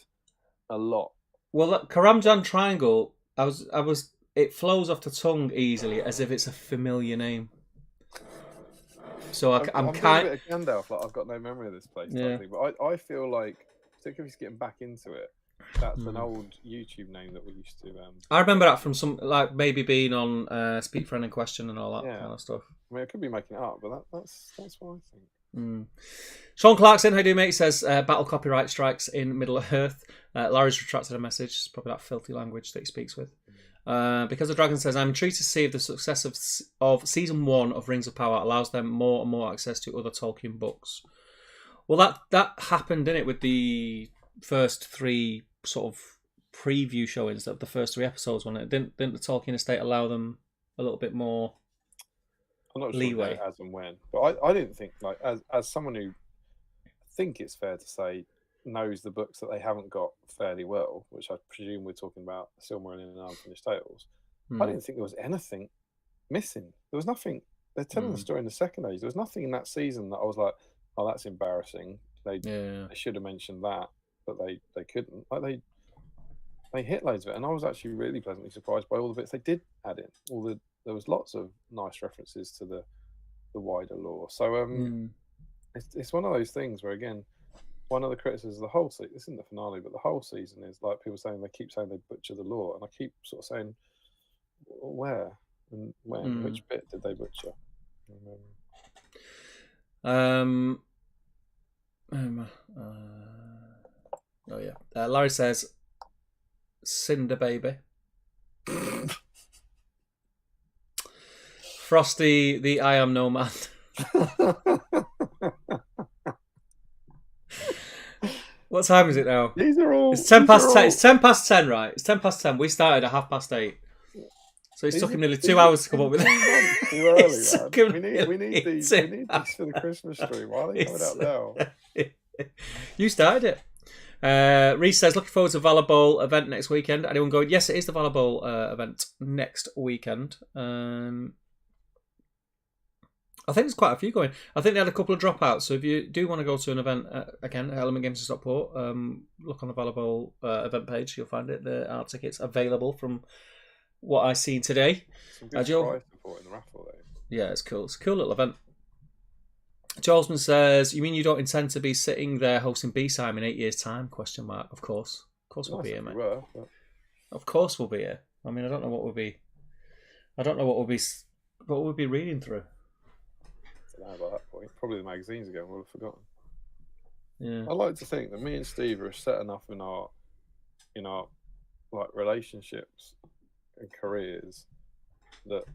a lot. Well, look, Karamjan Triangle, it flows off the tongue easily as if it's a familiar name. So I'm kind of a bit of Gandalf, like I've got no memory of this place. Yeah. But I feel like, particularly if he's getting back into it, that's an old YouTube name that we used to. I remember that from some, like maybe being on Speak Friend and Question and all that kind of stuff. I mean, I could be making it up, but that's what I think. Sean Clarkson, how do you mate? Says battle copyright strikes in Middle Earth. Larry's retracted a message. It's probably that filthy language that he speaks with. Because the Dragon says, I'm intrigued to see if the success of season 1 of Rings of Power allows them more and more access to other Tolkien books. Well, that happened, didn't it, with the first 3 sort of preview showings of the first 3 episodes, wasn't it? Didn't the Tolkien estate allow them a little bit more leeway? As and when, but I didn't think, like, as someone who I think it's fair to say knows the books that they haven't got fairly well, which I presume we're talking about Silmarillion and Unfinished Tales. I didn't think there was anything missing. There was nothing. They're telling the story in the second age. There was nothing in that season that I was like, oh, that's embarrassing. They should have mentioned that, but they couldn't. Like they hit loads of it, and I was actually really pleasantly surprised by all the bits they did add in. There was lots of nice references to the wider lore. So it's one of those things where, again, one of the criticisms of the whole season, this isn't the finale, but the whole season is like people saying, they keep saying they butcher the lore, and I keep sort of saying, where and when, which bit did they butcher? Larry says, Cinder Baby. Frosty, the I Am No Man. What time is it now? These are all. It's 10 past 10. It's 10 past 10, right? It's 10 past 10. We started at 8:30. So it took him nearly 2 hours to come up with it. Too early, man. We need these for the Christmas tree. Why are they coming out now? You started it. Reese says, looking forward to Valor Bowl event next weekend. Anyone going? Yes, it is the Valor Bowl event next weekend. I think there's quite a few going. I think they had a couple of dropouts. So if you do want to go to an event, again, Element Games in Stockport, look on the Valor Bowl event page. You'll find it. There are tickets available from what I've seen today. Some good prize support in the raffle, though. Yeah, it's cool. It's a cool little event. Jolesman says, you mean you don't intend to be sitting there hosting BSIME in 8 years' time? Question mark. Of course. Of course we'll be here, mate. Of course we'll be here. I mean, I don't know what we'll be reading through. I don't know about that point. Probably the magazines again. We'll have forgotten. Yeah. I like to think that me and Steve are set enough in our like relationships and careers that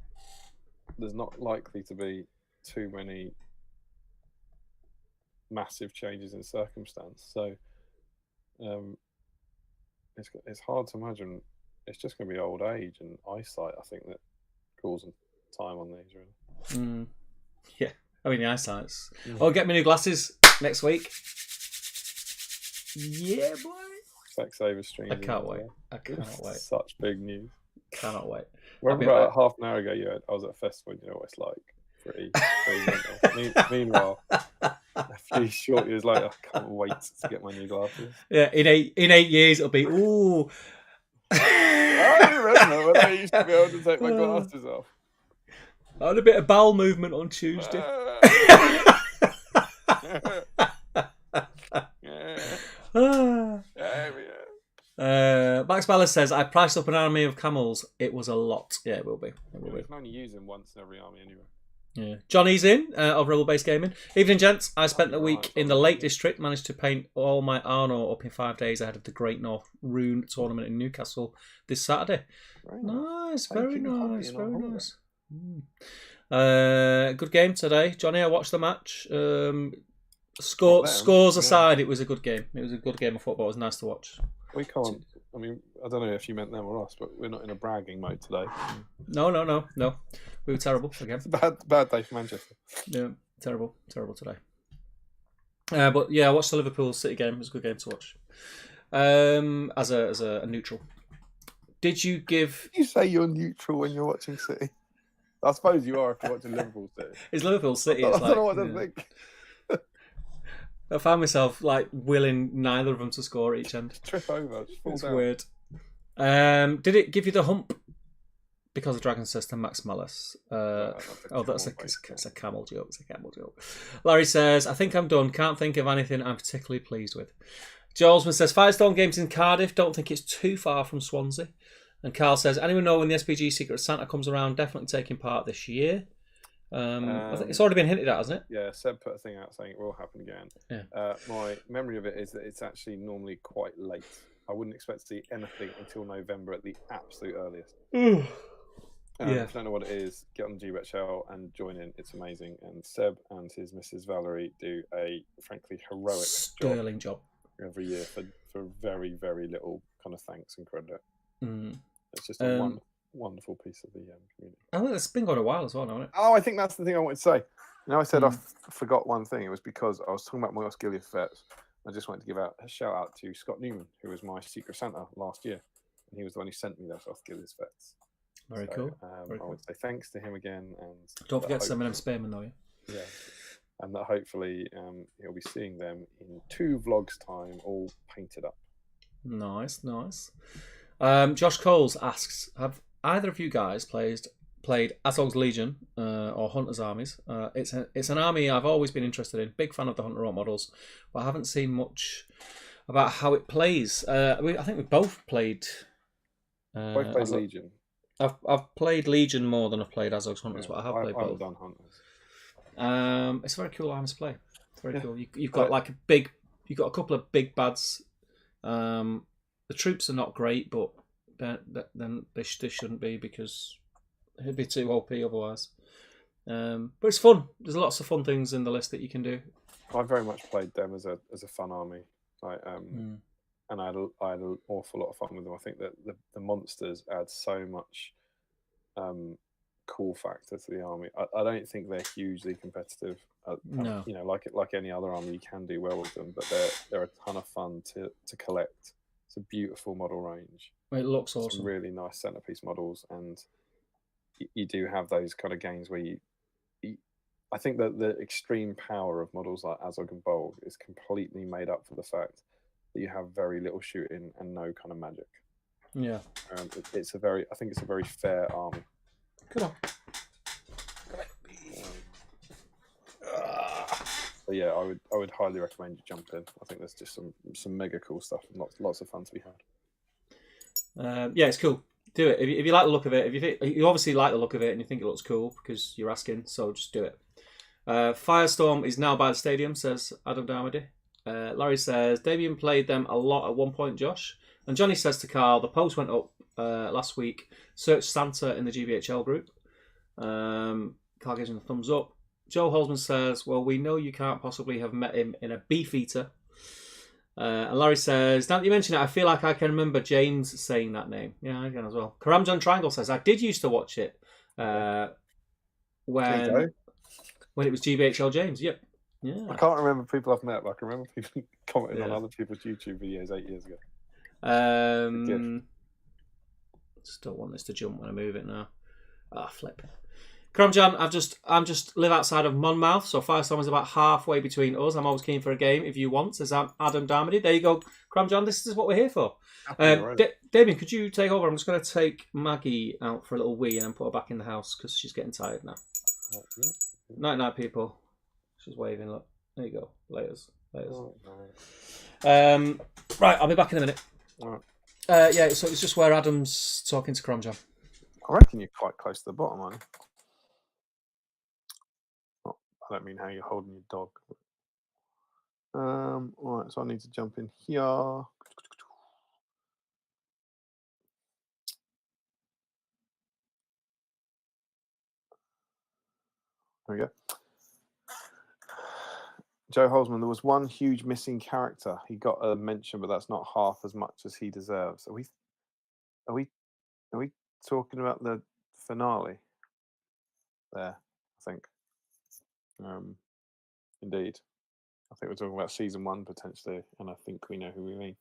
there's not likely to be too many massive changes in circumstance. So it's hard to imagine. It's just going to be old age and eyesight, I think, that causing time on these, really. Yeah. I mean, the eyesight's... Oh, get me new glasses next week. Yeah, boy. Specsavers stream. I can't wait. I cannot wait. Such big news. Cannot wait. Remember about half an hour ago, I was at a festival, and you know what it's like. Pretty mental. Meanwhile, a few short years later, I can't wait to get my new glasses. Yeah, in eight years, it'll be, ooh. I remember when I used to be able to take my glasses off. I had a bit of bowel movement on Tuesday. Max Ballas says, I priced up an army of camels. It was a lot. Yeah, it will be. You can only use them once in every army anyway. Yeah. Johnny's in of Rebel Base Gaming. Evening, gents. I spent the week in the Lake District. Managed to paint all my Arno up in 5 days ahead of the Great North Rune tournament in Newcastle this Saturday. Very nice. Good game today, Johnny. I watched the match. Scores aside, it was a good game. It was a good game of football. It was nice to watch. We can't. I mean, I don't know if you meant them or us, but we're not in a bragging mode today. No. We were terrible again. It's a bad day for Manchester. Yeah, terrible today. But yeah, I watched the Liverpool City game. It was a good game to watch. As a neutral. Did you give? You say you're neutral when you're watching City. I suppose you are if you're watching Liverpool City. It's Liverpool City. I don't know what to think. I found myself willing neither of them to score at each end. Trip over, just fall down. Weird. Did it give you the hump? Because the Dragon says to Max Mallis. That's a camel joke. It's a camel joke. Larry says, I think I'm done. Can't think of anything I'm particularly pleased with. Joe Osman says, Firestone Games in Cardiff. Don't think it's too far from Swansea. And Carl says, anyone know when the SBG Secret Santa comes around? Definitely taking part this year. I think it's already been hinted at, hasn't it? Yeah, Seb put a thing out saying it will happen again. Yeah. My memory of it is that it's actually normally quite late. I wouldn't expect to see anything until November at the absolute earliest. If you don't know what it is, get on the GBet Shell and join in. It's amazing. And Seb and his Mrs. Valerie do a frankly heroic sterling job every year for very, very little kind of thanks and credit. It's just a wonderful piece of the community. Oh, it's been going a while as well, hasn't it? Oh, I think that's the thing I wanted to say. I said I forgot one thing. It was because I was talking about my Osgiliath vets. I just wanted to give a shout out to Scott Newman, who was my Secret Santa last year. And he was the one who sent me those Osgiliath vets. Very cool. I would say thanks to him again. And don't forget some of them Spearman, though, yeah. And that hopefully he'll be seeing them in 2 vlogs' time, all painted up. Nice. Josh Coles asks, have either of you guys played Azog's Legion or Hunter's Armies? It's an army I've always been interested in. Big fan of the Hunter Rock models, but I haven't seen much about how it plays. I think we both played. Both played Legion. I've played Legion more than I've played Azog's Hunters, but I have played both. I've done Hunters. It's a very cool army to play. It's very cool. You've got you've got a couple of big bads. The troops are not great, but then they shouldn't be because it'd be too OP otherwise. But it's fun. There's lots of fun things in the list that you can do. I very much played them as a fun army. And I had an awful lot of fun with them. I think that the monsters add so much cool factor to the army. I don't think they're hugely competitive. No. Like any other army, you can do well with them, but they're a ton of fun to collect. It's a beautiful model range. It looks awesome. Some really nice centerpiece models, and you do have those kind of games where I think that the extreme power of models like Azog and Bolg is completely made up for the fact that you have very little shooting and no kind of magic. Yeah. I think it's a very fair army. Good on. So yeah, I would highly recommend you jump in. I think there's just some mega cool stuff and lots of fun to be had. Yeah, it's cool. Do it if you like the look of it. If you obviously like the look of it and you think it looks cool because you're asking, so just do it. Firestorm is now by the stadium, says Adam Darmody. Larry says Damien played them a lot at one point, Josh. And Johnny says to Carl, the post went up last week. Search Santa in the GBHL group. Carl gives him a thumbs up. Joe Holzman says, well, we know you can't possibly have met him in a Beefeater. And Larry says, now that you mention it, I feel like I can remember James saying that name. Yeah, I can as well. Karamjan Triangle says, I did used to watch it when it was GBHL James. Yep. Yeah. I can't remember people I've met, but I can remember people commenting on other people's YouTube videos 8 years ago. Just don't want this to jump when I move it now. Flip. Karamjan, I'm just live outside of Monmouth, so Firestorm is about halfway between us. I'm always keen for a game if you want, says Adam Darmody. There you go, Cram John, this is what we're here for. Right. Damien, could you take over? I'm just going to take Maggie out for a little wee and then put her back in the house because she's getting tired now. Yeah. Night night, people. She's waving. Look, there you go. Laters. Oh, Right, I'll be back in a minute. all right. Yeah, so it's just where Adam's talking to Cram John. I reckon you're quite close to the bottom, aren't you? Oh, I don't mean how you're holding your dog. All right, so I need to jump in here. There we go. Joe Holzman, there was one huge missing character. He got a mention, but that's not half as much as he deserves. Are we talking about the finale? There, I think. Indeed. I think we're talking about season 1 potentially, and I think we know who we mean.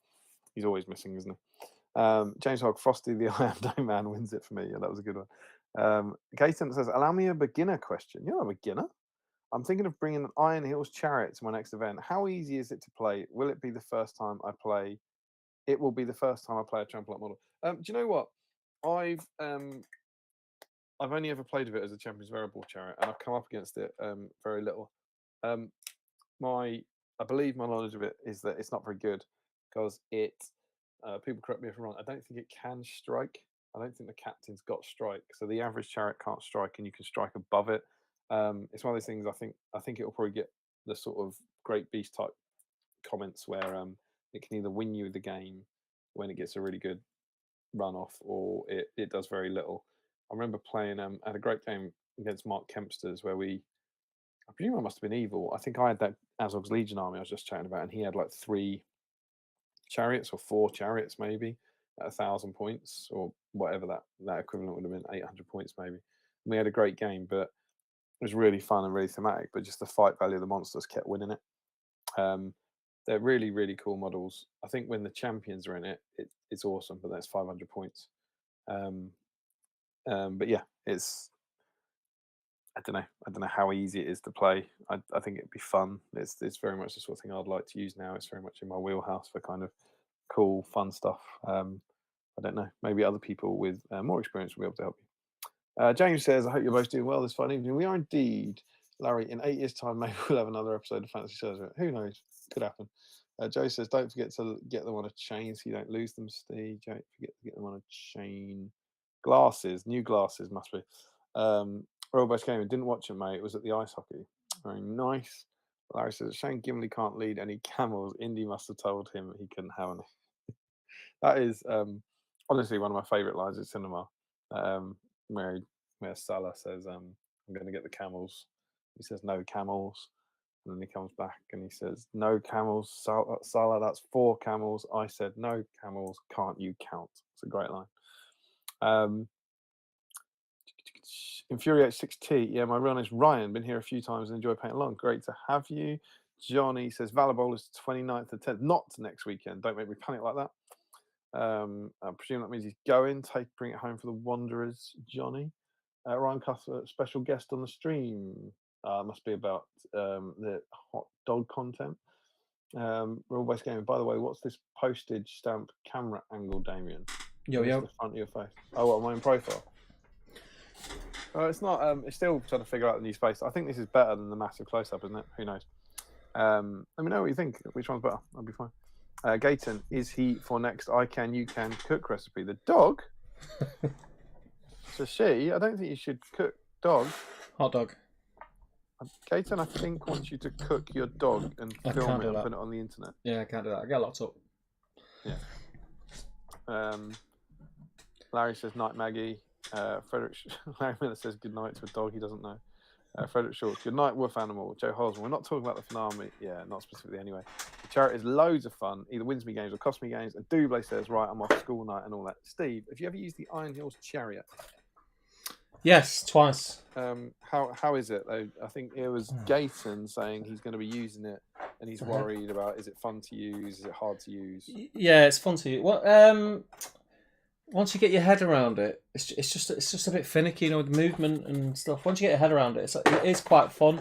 He's always missing, isn't he? James Hogg, Frosty the I Am No Man wins it for me. Yeah, that was a good one. Gaten says, allow me a beginner question. You're not a beginner. I'm thinking of bringing an Iron Hills Chariot to my next event. How easy is it to play? Will it be the first time I play? It will be the first time I play a trampoline model. Do you know what? I've only ever played with it as a Champions Variable Chariot, and I've come up against it very little. I believe my knowledge of it is that it's not very good because it. People correct me if I'm wrong. I don't think it can strike. I don't think the captain's got strike, so the average chariot can't strike, and you can strike above it. It's one of those things. I think it'll probably get the sort of great beast type comments where it can either win you the game when it gets a really good run off, or it does very little. I remember playing had a great game against Mark Kempster's where I presume I must have been evil. I think I had that Azog's Legion army I was just chatting about, and he had like 3 chariots or 4 chariots maybe at 1,000 points or whatever that equivalent would have been, 800 points maybe. And we had a great game, but it was really fun and really thematic. But just the fight value of the monsters kept winning it. They're really, really cool models. I think when the champions are in it's awesome, but that's 500 points. But yeah, it's. I don't know how easy it is to play. I think it'd be fun. It's very much the sort of thing I'd like to use now. It's very much in my wheelhouse for kind of cool, fun stuff. I don't know. Maybe other people with more experience will be able to help you. James says, I hope you're both doing well this fine evening. We are indeed. Larry, in 8 years' time, maybe we'll have another episode of Fantasy Service. Who knows? Could happen. Joe says, don't forget to get them on a chain so you don't lose them, Steve. Don't forget to get them on a chain. Glasses. New glasses must be. Royal Best Gaming, didn't watch it, mate. It was at the ice hockey. Very nice. Larry says, Shane Gimli can't lead any camels. Indy must have told him he couldn't have any. That is honestly one of my favourite lines at cinema. Where Salah says, I'm going to get the camels. He says, no camels. And then he comes back and he says, no camels. Salah, that's 4 camels. I said, no camels. Can't you count? It's a great line. Infuriate 6T. Yeah, my real name's Ryan. Been here a few times and enjoy playing along. Great to have you. Johnny says Valor is 29th to 10th. Not next weekend. Don't make me panic like that. I presume that means he's going. Bring it home for the Wanderers, Johnny. Ryan Cuthbert, special guest on the stream. Must be about the hot dog content. Real West Gaming. By the way, what's this postage stamp camera angle, Damien? Yo. The front of your face. Oh, what, my own profile? It's not. It's still trying to figure out the new space. I think this is better than the massive close-up, isn't it? Who knows? Let me know what you think. Which one's better? I'll be fine. Gayton, is he for next I Can, You Can cook recipe? The dog? So she, I don't think you should cook dog. Hot dog. Gayton, I think, wants you to cook your dog and film it and put it on the internet. Yeah, I can't do that. I get locked up. Yeah. Larry says, night, Maggie. Larry Miller says, good night to a dog he doesn't know. Frederick Short, good night, wolf animal. Joe Holzman, we're not talking about the finale. Yeah, not specifically anyway. The chariot is loads of fun. Either wins me games or costs me games. And Double says, right, I'm off school night and all that. Steve, have you ever used the Iron Hills Chariot? Yes, twice. How is it though? I think it was Gayton saying he's going to be using it and he's worried about, is it fun to use? Is it hard to use? Yeah, it's fun to use. Well, once you get your head around it, it's just a bit finicky, with movement and stuff. Once you get your head around it, it is quite fun.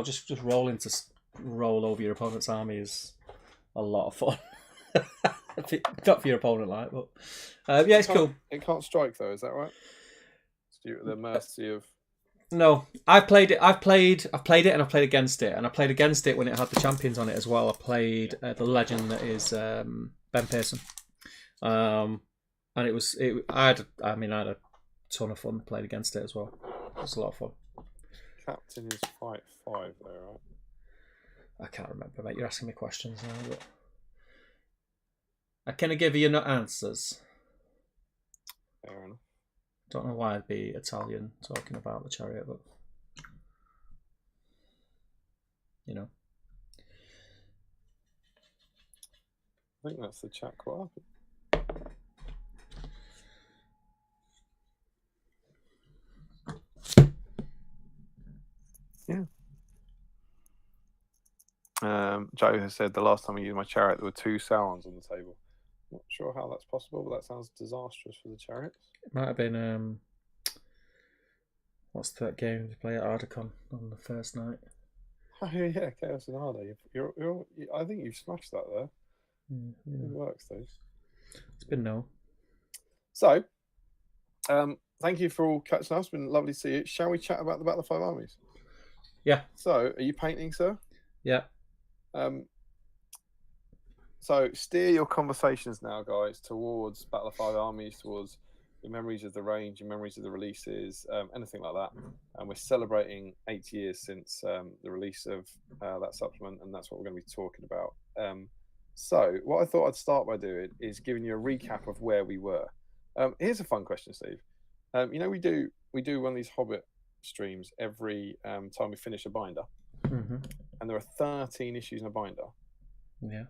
Just roll into roll over your opponent's army is a lot of fun. Not for your opponent, like, but yeah, it's cool. It can't strike though, is that right? It's at the mercy of. No, I've played it, and I've played against it, and I played against it when it had the champions on it as well. I played the legend that is Ben Pearson, and I had a ton of fun playing against it as well. It's a lot of fun. Captain is fight 5 though, right? I can't remember, mate. You're asking me questions now, but I can't give you no answers. Fair enough. Don't know why I'd be Italian talking about the chariot, but you know. I think that's the chat quite often. Yeah. Joe has said the last time I used my chariot, there were 2 Saurons on the table. Not sure how that's possible, but that sounds disastrous for the chariots. It might have been what's that game to play at Ardacon on the first night? Oh yeah, Chaos and Arda. I think you've smashed that there. Yeah. It works, though. It's been no. So, thank you for all catching up. It's been lovely to see you. Shall we chat about the Battle of Five Armies? Yeah. So, are you painting, sir? Yeah. So steer your conversations now, guys, towards Battle of Five Armies, towards your memories of the range, your memories of the releases, anything like that. And we're celebrating 8 years since the release of that supplement, and that's what we're going to be talking about. So what I thought I'd start by doing is giving you a recap of where we were. Here's a fun question, Steve. You know, we do one of these Hobbit streams every time we finish a binder, Mm-hmm. and there are 13 issues in a binder. Yeah.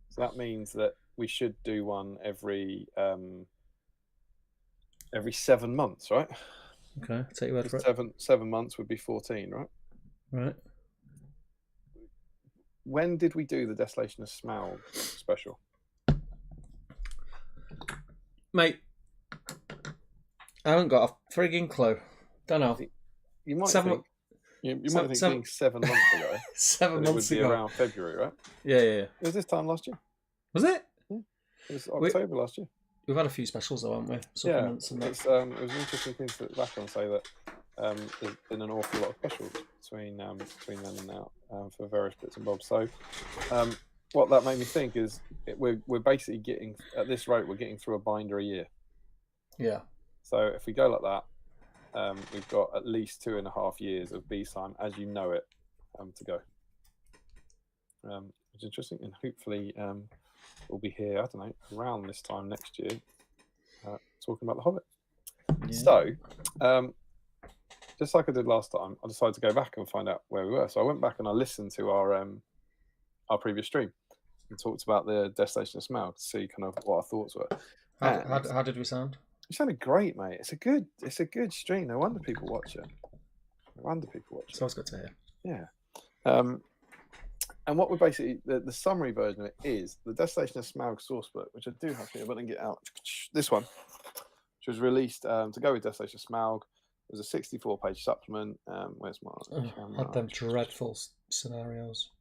So that means that we should do one every 7 months, right? Okay, I'll take your word for it. 7 months would be 14, right? Right. When did we do the Desolation of Smaug special? Mate, I haven't got a frigging clue. Don't know. You might Seven- think you might think being 7 months ago. 7 that it months would be ago. around February, right? Yeah. It was this time last year. Was it? It was October last year. We've had a few specials though, haven't we? Supplements and that. It was an interesting thing to look back on and say that there's been an awful lot of specials between then and now for various bits and bobs. So what that made me think is we're basically getting, at this rate, we're getting through a binder a year. Yeah. So if we go like that, we've got at least 2.5 years of BSIME as you know it to go. Which is interesting, and hopefully we'll be here, I don't know, around this time next year talking about The Hobbit. Yeah. So, just like I did last time, I decided to go back and find out where we were. So I went back and I listened to our previous stream and talked about the Desolation of Smaug to see kind of what our thoughts were. How did we sound? It sounded great, mate. It's a good stream. No wonder people watch it. It's always good to hear. Yeah. And what we're basically, the summary version of it is the Desolation of Smaug sourcebook, which I do have here, but I didn't get out. This one, which was released to go with Desolation of Smaug. It was a 64-page supplement. Where's my camera? Had them dreadful scenarios.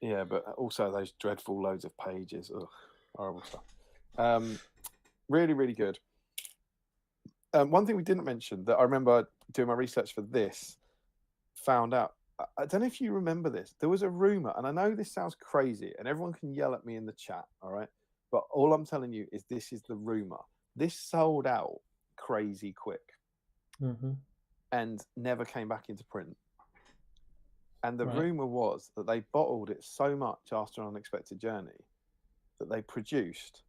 Yeah, but also those dreadful loads of pages. Ugh, horrible stuff. Really, really good. One thing we didn't mention that I remember doing my research for this, found out, I don't know if you remember this, there was a rumor, and I know this sounds crazy, and everyone can yell at me in the chat, all right? But all I'm telling you is this is the rumor. This sold out crazy quick and never came back into print. And the rumor was that they bottled it so much after An Unexpected Journey that they produced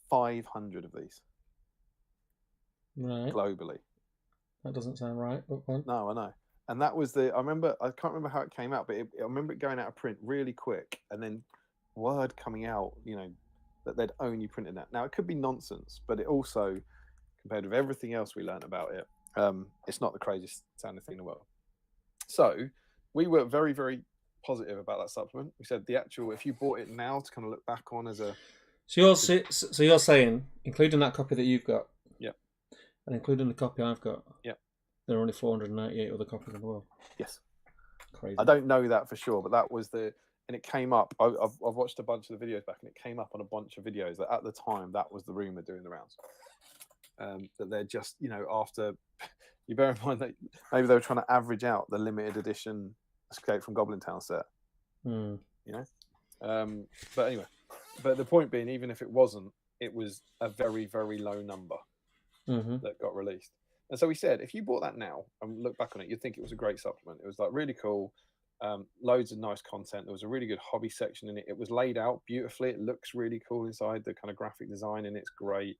500 of these. Right. Globally. That doesn't sound right, but fine. No, I know. And that was I can't remember how it came out, but I remember it going out of print really quick and then word coming out, that they'd only printed that. Now, it could be nonsense, but it also, compared with everything else we learned about it, it's not the craziest sounding thing in the world. So we were very, very positive about that supplement. We said if you bought it now to kind of look back on as a... So you're saying, including that copy that you've got, yeah, and including the copy I've got, yeah, there are only 498 other copies in the world. Yes. Crazy. I don't know that for sure, but that was and it came up. I've watched a bunch of the videos back, and it came up on a bunch of videos that at the time that was the rumor doing the rounds. That they're just, after you bear in mind that maybe they were trying to average out the limited edition Escape from Goblin Town set. But anyway, but the point being, even if it wasn't, it was a very, very low number that got released. And so we said, if you bought that now and look back on it, you'd think it was a great supplement. It was like really cool, loads of nice content. There was a really good hobby section in it. It was laid out beautifully. It looks really cool inside. The kind of graphic design in it's great.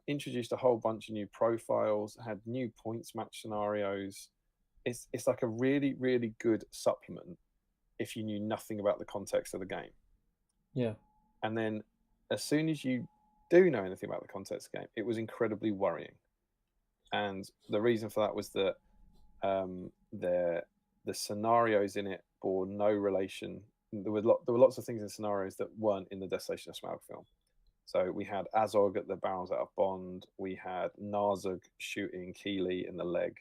Introduced a whole bunch of new profiles, had new points match scenarios. It's like a really, really good supplement if you knew nothing about the context of the game. Yeah. And then as soon as you do know anything about the context of the game, it was incredibly worrying. And the reason for that was that the scenarios in it bore no relation. There were lots of things in scenarios that weren't in the Desolation of Smaug film. So we had Azog at the barrels out of Bond. We had Narzug shooting Keeley in the leg.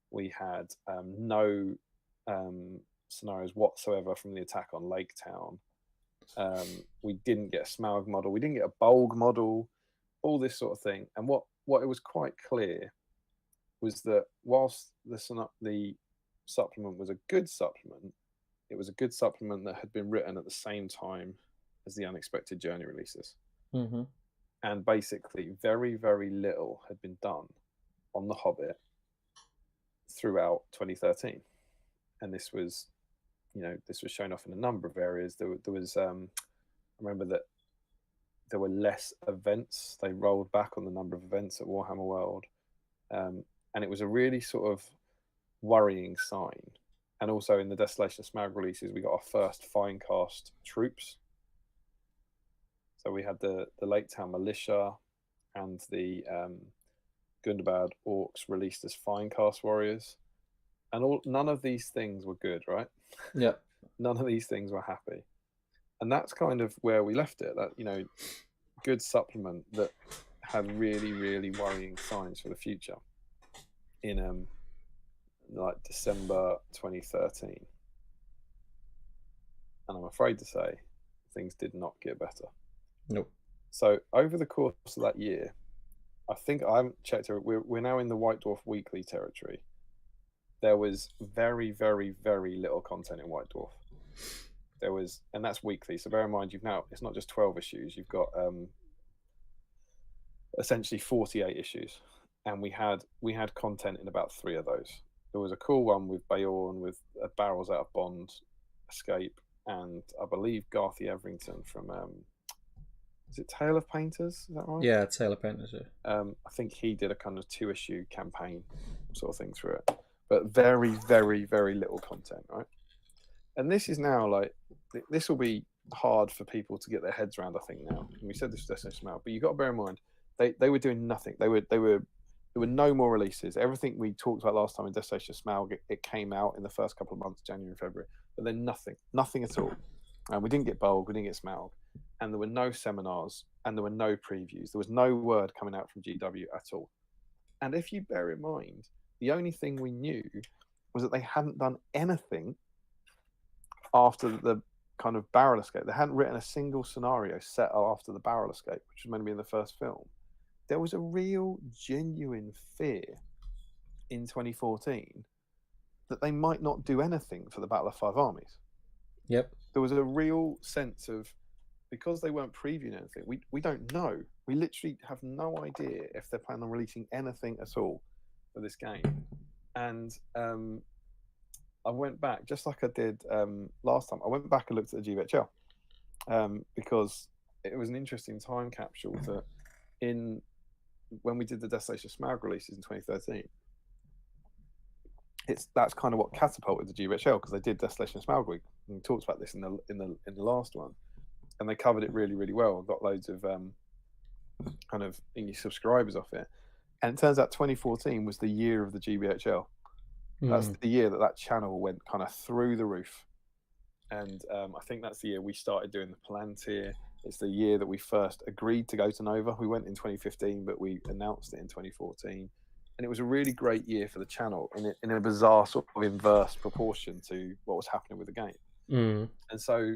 We had no scenarios whatsoever from the attack on Lake Town. We didn't get a Smaug model. We didn't get a Bolg model. All this sort of thing. And what it was quite clear was that whilst the supplement was a good supplement, it was a good supplement that had been written at the same time as the Unexpected Journey releases. And basically very, very little had been done on The Hobbit throughout 2013. And this was shown off in a number of areas. There was I remember that there were less events. They rolled back on the number of events at Warhammer World. And it was a really sort of worrying sign. And also in the Desolation of Smaug releases, we got our first Finecast troops. So we had the Lake Town Militia and the Gundabad Orcs released as Finecast warriors. And none of these things were good, right? Yeah. None of these things were happy. And that's kind of where we left it. That, good supplement that had really, really worrying signs for the future in like December 2013. And I'm afraid to say things did not get better. Nope. So over the course of that year, I think I haven't checked it. We're now in the White Dwarf Weekly territory. There was very, very, very little content in White Dwarf. There was, and that's weekly. So bear in mind, it's not just 12 issues. You've got essentially 48 issues, and we had content in about 3 of those. There was a cool one with Bayorn with barrels out of Bond escape, and I believe Garthy Everington from is it Tale of Painters? Is that right? Yeah, Tale of Painters. Yeah. I think he did a kind of 2-issue campaign sort of thing through it, but very, very, very little content, right? And this is now like, this will be hard for people to get their heads around, I think, now. And we said this was Destination Smaug, but you've got to bear in mind, they were doing nothing. There were no more releases. Everything we talked about last time in Destination Smaug, it came out in the first couple of months, January and February, but then nothing at all. And we didn't get Bolg, we didn't get Smaug, and there were no seminars, and there were no previews. There was no word coming out from GW at all. And if you bear in mind, the only thing we knew was that they hadn't done anything after the kind of barrel escape. They hadn't written a single scenario set after the barrel escape, which was meant to be in the first film. There was a real, genuine fear in 2014 that they might not do anything for the Battle of Five Armies. Yep. There was a real sense of, because they weren't previewing anything, we don't know. We literally have no idea if they're planning on releasing anything at all for this game. And I went back, just like I did last time, I went back and looked at the GVHL because it was an interesting time capsule that when we did the Desolation of Smaug releases in 2013, that's kind of what catapulted the GVHL, because they did Desolation of Smaug Week, and we talked about this in the last one, and they covered it really, really well and got loads of kind of English subscribers off it. And it turns out 2014 was the year of the GBHL. That's the year that channel went kind of through the roof. And I think that's the year we started doing the Palantir. It's the year that we first agreed to go to Nova. We went in 2015, but we announced it in 2014. And it was a really great year for the channel in a bizarre sort of inverse proportion to what was happening with the game. Mm. And so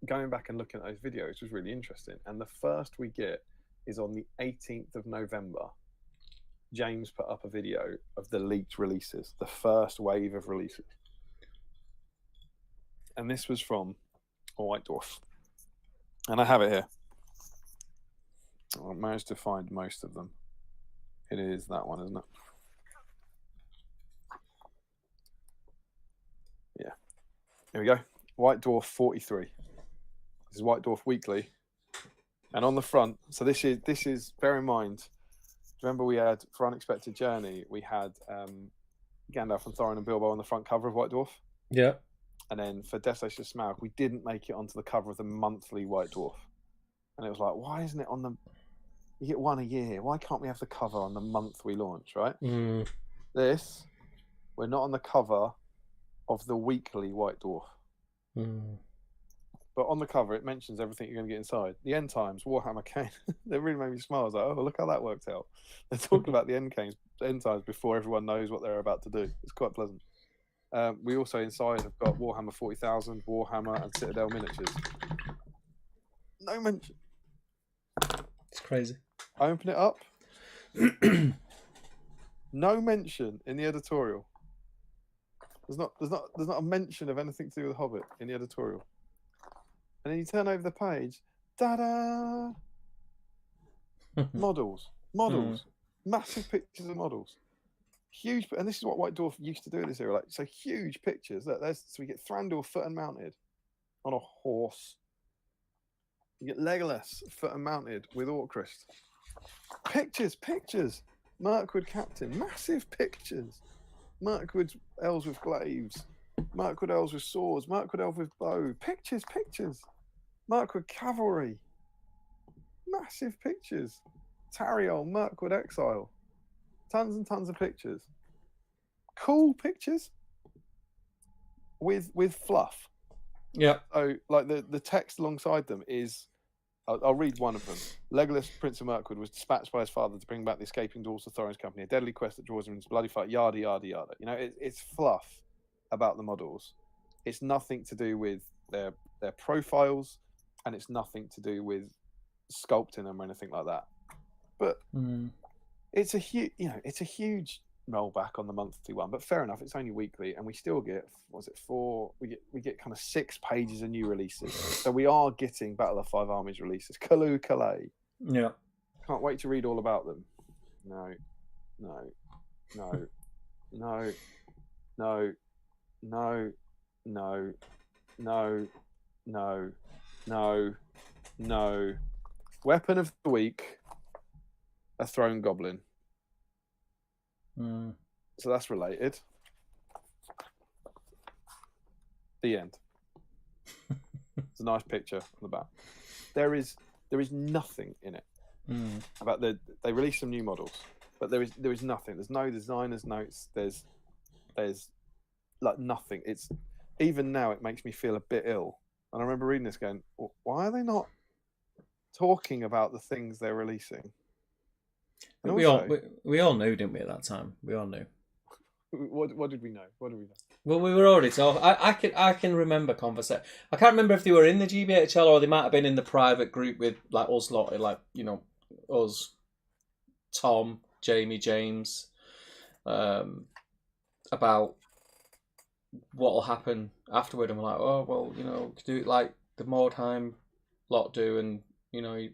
going back and looking at those videos was really interesting. And the first we get is on the 18th of November. James put up a video of the leaked releases, the first wave of releases. And this was from a White Dwarf. And I have it here. I managed to find most of them. It is that one, isn't it? Yeah. Here we go. White Dwarf 43. This is White Dwarf Weekly. And on the front, so this is bear in mind, remember we had, for Unexpected Journey, we had Gandalf and Thorin and Bilbo on the front cover of White Dwarf. Yeah. And then for Desolation of Smaug, we didn't make it onto the cover of the monthly White Dwarf. And it was like, why isn't it on the... You get one a year. Why can't we have the cover on the month we launch, right? Mm. This, we're not on the cover of the weekly White Dwarf. Mm. But on the cover, it mentions everything you're going to get inside. The end times, Warhammer Kane. They really made me smile. I was like, oh, look how that worked out. They're talking about the end times before everyone knows what they're about to do. It's quite pleasant. We also inside have got Warhammer 40,000, Warhammer, and Citadel miniatures. No mention. It's crazy. I open it up. No mention in the editorial. There's not a mention of anything to do with Hobbit in the editorial. And then you turn over the page. Ta-da! Models. Massive pictures of models. Huge, and this is what White Dwarf used to do in this era. Like, so huge pictures. Look, so we get Thranduil foot and mounted on a horse. You get Legolas foot and mounted with Orcrist. Pictures. Mirkwood captain, massive pictures. Mirkwood elves with glaives. Mirkwood elves with swords. Mirkwood elves with bow. Pictures. Mirkwood cavalry. Massive pictures. Tariel, Mirkwood exile. Tons and tons of pictures. Cool pictures with fluff. Yeah. So, like the text alongside them is, I'll read one of them. Legolas, Prince of Mirkwood, was dispatched by his father to bring back the escaping dwarves of Thorin's company. A deadly quest that draws him into bloody fight. Yada yada yada. You know, it's fluff about the models. It's nothing to do with their profiles, and it's nothing to do with sculpting them or anything like that. But it's a huge rollback on the monthly one. But fair enough, it's only weekly, and we still get we get kind of 6 pages of new releases. So we are getting Battle of Five Armies releases. Calais. Yeah. Can't wait to read all about them. No. Weapon of the week, a thrown goblin. So that's related. The end. It's a nice picture on the back. There is nothing in it about they released some new models, but there is nothing. There's no designer's notes. There's like nothing. It's even now it makes me feel a bit ill. And I remember reading this going, why are they not talking about the things they're releasing? And we also, all knew, didn't we, at that time? We all knew. What did we know? Well, we were already talking. I can remember conversation. I can't remember if they were in the GBHL or they might have been in the private group with like us lot, like, you know, us, Tom, Jamie, James, about what will happen afterward, and we're like, oh well, you know, do it like the Mordheim lot do, and you know,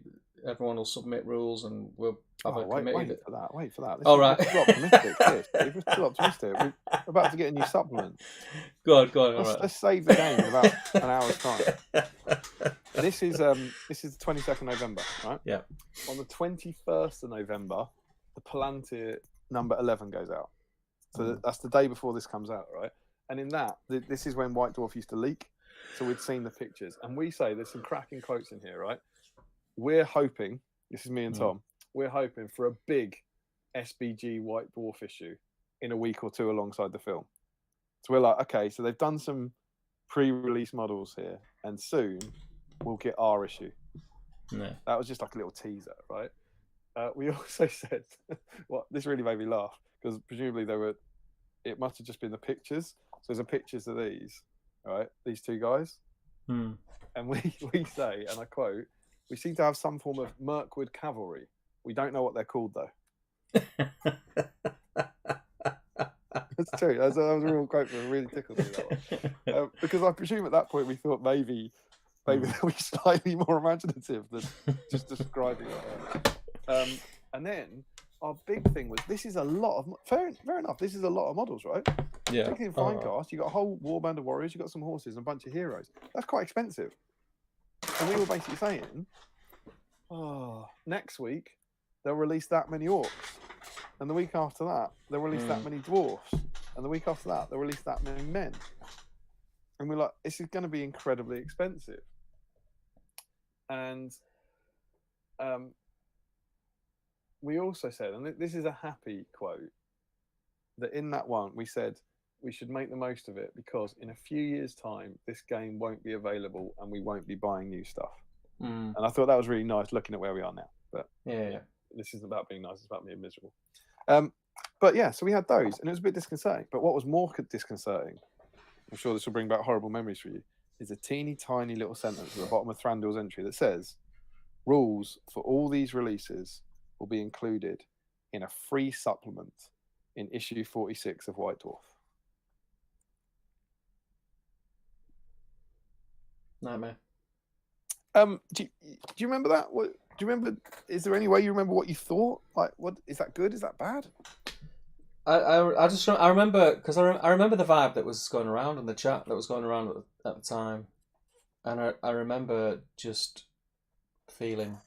everyone will submit rules, and we'll have a committee. Wait for that. All right. We're too optimistic. We're too optimistic. We're about to get a new supplement. Go on. Let's save the game in about an hour's time. This is the 22nd November, right? Yeah. On the 21st of November, the Palantir number 11 goes out. So that's the day before this comes out, right? And in that, this is when White Dwarf used to leak. So we'd seen the pictures, and we say there's some cracking quotes in here, right? We're hoping, this is me and Tom, we're hoping for a big SBG White Dwarf issue in a week or two alongside the film. So we're like, okay, so they've done some pre-release models here, and soon we'll get our issue. No. That was just like a little teaser, right? We also said, this really made me laugh, because presumably it must have just been the pictures. So there's a pictures of these, right? These two guys, Hmm. and we say, and I quote, we seem to have some form of Mirkwood cavalry. We don't know what they're called though. That's true. That was a real quote for me. It really tickled me, that one. Because I presume at that point we thought maybe they'll be slightly more imaginative than just describing it. And then our big thing was, this is a lot of fair enough. This is a lot of models, right? Yeah. Particularly in Finecast, you got a whole warband of warriors, you got some horses and a bunch of heroes. That's quite expensive. And we were basically saying, next week they'll release that many orcs, and the week after that they'll release that many dwarfs, and the week after that they'll release that many men. And we're like, this is going to be incredibly expensive. And we also said, and this is a happy quote, that in that one we said we should make the most of it, because in a few years' time this game won't be available and we won't be buying new stuff. And I thought that was really nice, looking at where we are now. But Yeah. this isn't about being nice, it's about being miserable. But yeah, so we had those, and it was a bit disconcerting. But what was more disconcerting, I'm sure this will bring back horrible memories for you, is a teeny tiny little sentence at the bottom of Thranduil's entry that says, rules for all these releases will be included in a free supplement in issue 46 of White Dwarf. Nightmare. Do you remember that? Do you remember? Is there any way you remember what you thought? Like, what is that good? Is that bad? I remember, because I remember the vibe that was going around in the chat that was going around at the time, and I remember just feeling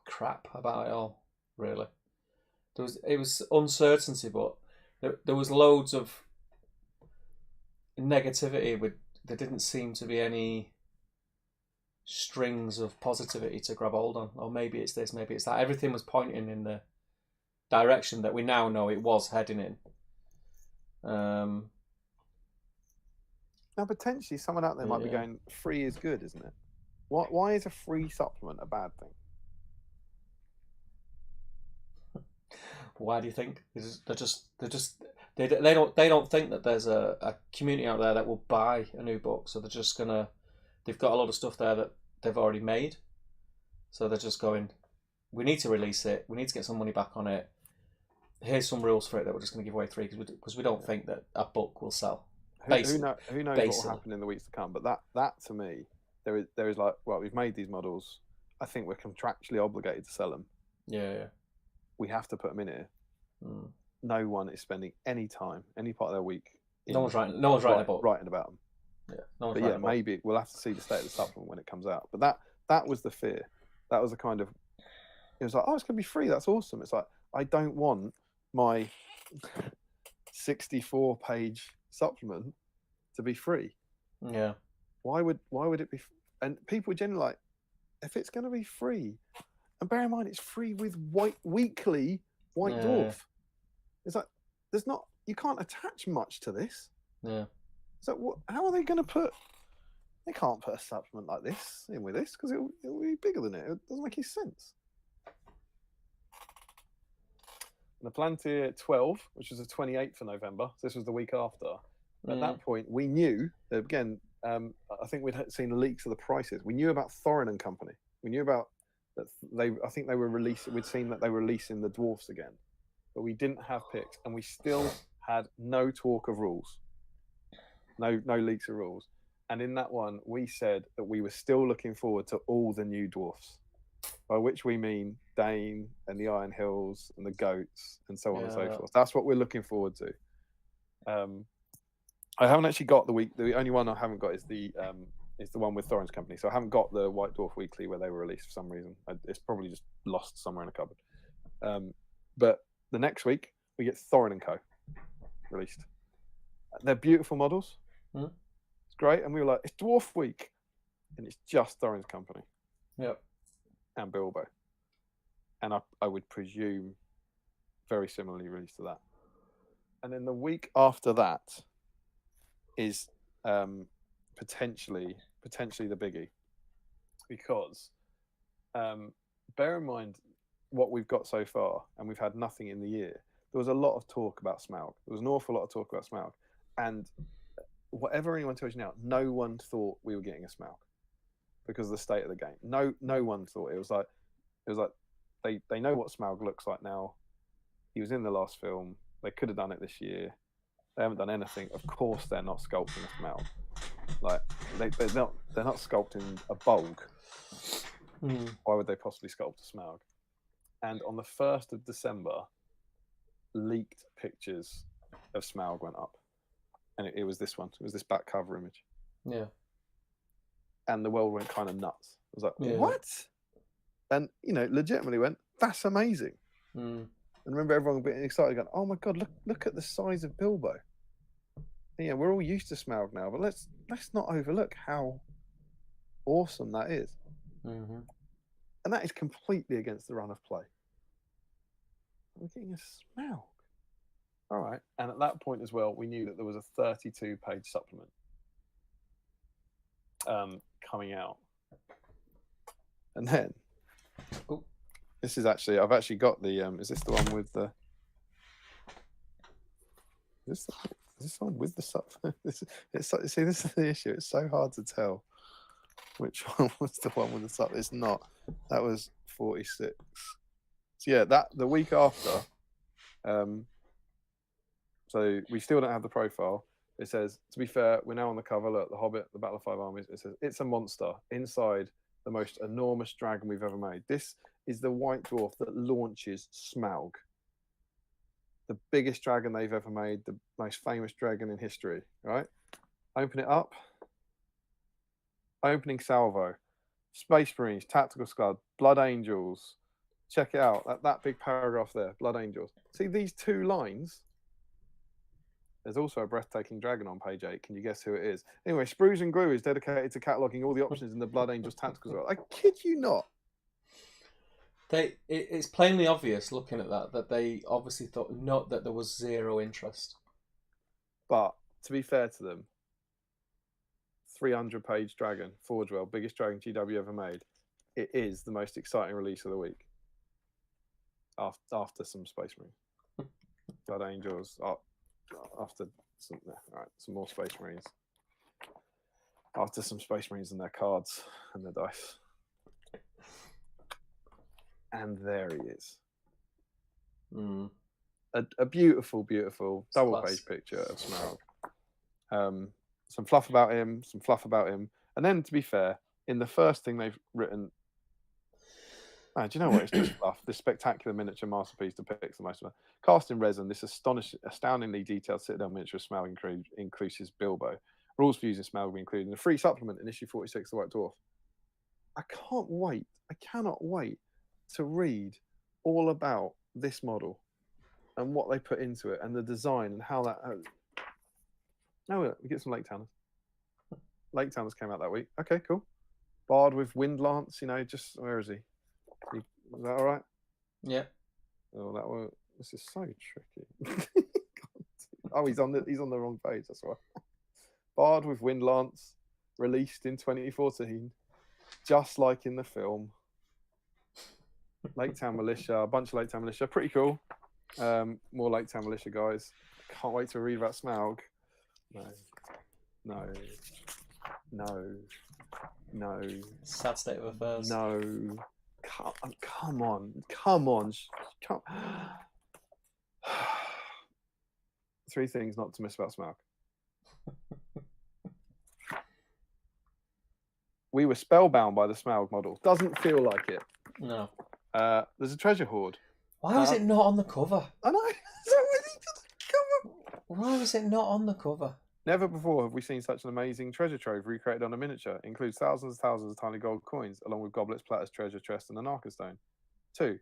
crap about it all. Really, it was uncertainty, but there was loads of negativity. There didn't seem to be any strings of positivity to grab hold on. Or maybe it's this, maybe it's that. Everything was pointing in the direction that we now know it was heading in. Now potentially someone out there might be going, free is good, isn't it? Why is a free supplement a bad thing? Why do you think? They don't think that there's a community out there that will buy a new book, so they've got a lot of stuff there that they've already made, so they're just going, we need to release it, we need to get some money back on it, here's some rules for it that we're just going to give away free, because we don't think that a book will sell. Who knows what will happen in the weeks to come? But that to me, there is like, well, we've made these models, I think we're contractually obligated to sell them. Yeah. We have to put them in here. No one is spending any time, any part of their week. No one's writing a book. Writing about them. Yeah, maybe we'll have to see the state of the supplement when it comes out. But that was the fear. That was the kind of, it was like, oh, it's going to be free. That's awesome. It's like, I don't want my 64-page supplement to be free. Yeah. Why would it be? And people generally like, if it's going to be free, and bear in mind it's free with weekly White Dwarf. It's like, you can't attach much to this. Yeah. So how are they going to put? They can't put a supplement like this in with this, because it'll be bigger than it. It doesn't make any sense. And the Plantier 12, which was the 28th of November, so this was the week after. At that point, we knew that, again, I think we'd seen the leaks of the prices. We knew about Thorin and Company. We knew about that I think they were releasing. We'd seen that they were releasing the dwarfs again, but we didn't have picks, and we still had no talk of rules. No leaks of rules. And in that one, we said that we were still looking forward to all the new dwarfs, by which we mean Dane and the Iron Hills and the Goats and so on and so forth. That's what we're looking forward to. I haven't actually got the only one I haven't got is the one with Thorin's Company. So I haven't got the White Dwarf Weekly where they were released for some reason. It's probably just lost somewhere in a cupboard. But the next week we get Thorin and Co. released. They're beautiful models. It's great, and we were like, it's Dwarf Week, and it's just Thorin's Company. Yep. And Bilbo. And I would presume very similarly released to that. And then the week after that is potentially the biggie, because bear in mind what we've got so far, and we've had nothing in the year. There was a lot of talk about Smaug. There was an awful lot of talk about Smaug, and whatever anyone tells you now, no one thought we were getting a Smaug because of the state of the game. No one thought. It was like they know what Smaug looks like now. He was in the last film. They could have done it this year. They haven't done anything. Of course, they're not sculpting a Smaug. Like they're not sculpting a Bolg. Why would they possibly sculpt a Smaug? And on the 1st of December, leaked pictures of Smaug went up, and it was this one. It was this back cover image. Yeah. And the world went kind of nuts. I was like, Yeah. what? And legitimately went, that's amazing. And remember everyone getting excited, going, "Oh my god, look at the size of Bilbo." And, yeah, we're all used to Smaug now, but let's not overlook how awesome that is. And that is completely against the run of play. We're getting a Smaug. All right. And at that point as well, we knew that there was a 32-page supplement coming out. And then, this is actually, I've actually got the, is this the one with the, is this the one with the supplement? See, this is the issue. It's so hard to tell which one was the one with the supplement. It's not. That was 46. So yeah, that the week after, so we still don't have the profile. It says, to be fair, we're now on the cover. Look, The Hobbit, The Battle of Five Armies. It says, it's a monster inside the most enormous dragon we've ever made. This is the white dwarf that launches Smaug. The biggest dragon they've ever made, the most famous dragon in history, right? Open it up. Opening salvo. Space Marines, Tactical Scud, Blood Angels. Check it out. That big paragraph there, Blood Angels. See these two lines? There's also a breathtaking dragon on page 8. Can you guess who it is? Anyway, Sprues and Glue is dedicated to cataloguing all the options in the Blood Angels Tactical Scud. I kid you not. It's plainly obvious looking at that they obviously thought not that there was zero interest. But to be fair to them, 300-page dragon, Forgewell, biggest dragon GW ever made. It is the most exciting release of the week. After some Space Marines, Blood Angels. After some more Space Marines. After some Space Marines and their cards and their dice. And there he is. A beautiful, beautiful double-page picture of Smaug. Some fluff about him, and then, to be fair, in the first thing they've written, do you know what? It's just fluff. This spectacular miniature masterpiece depicts the most of it. Cast in resin, this astoundingly detailed Citadel miniature of Smaug increases Bilbo. Rules for using Smaug will be included in a free supplement in issue 46, The White Dwarf. I cannot wait to read all about this model and what they put into it and the design and how that. We get some Lake Towners. Lake Towners came out that week. Okay, cool. Bard with Wind Lance, just where is he? Is that all right? Yeah. Oh, this is so tricky. Oh, he's on the wrong page. That's right. Bard with Wind Lance, released in 2014, just like in the film. Lake Town Militia, a bunch of Lake Town Militia, pretty cool. More Lake Town Militia guys. Can't wait to read about Smaug. No. Sad state of affairs. No. Come on. Three things not to miss about Smaug. We were spellbound by the Smaug model. Doesn't feel like it. No. There's a treasure hoard. Why was it not on the cover? I know. Why was it not on the cover? Never before have we seen such an amazing treasure trove recreated on a miniature. It includes thousands of tiny gold coins, along with goblets, platters, treasure chest, and an Arkenstone. 2.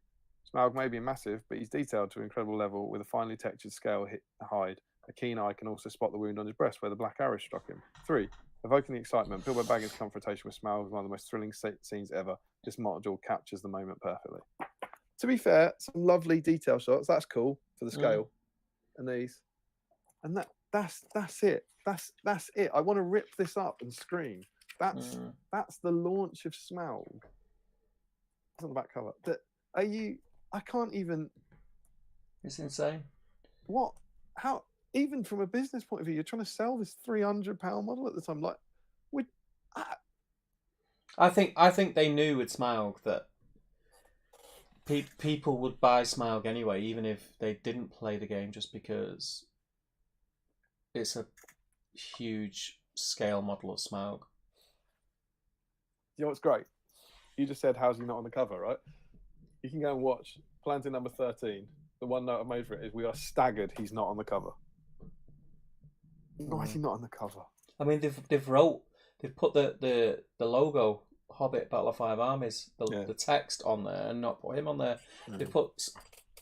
Smaug may be massive, but he's detailed to an incredible level with a finely textured scale hide. A keen eye can also spot the wound on his breast where the black arrow struck him. 3. Evoking the excitement, Bilbo Baggins' confrontation with Smaug is one of the most thrilling scenes ever. This module captures the moment perfectly. To be fair, some lovely detail shots. That's cool for the scale. And these. And that's it. That's it. I want to rip this up and scream. That's the launch of Smaug. It's on the back cover. I can't even. It's insane. What? How? even from a business point of view, you're trying to sell this £300 model at the time. Like, I think they knew with Smaug that people would buy Smaug anyway, even if they didn't play the game, just because it's a huge scale model of Smaug. You know what's great? You just said, how's he not on the cover, right? You can go and watch Planting number 13. The one note I've made for it is we are staggered he's not on the cover. Why is he not on the cover? I mean, they've put the logo Hobbit Battle of Five Armies, the text on there, and not put him on there. They've put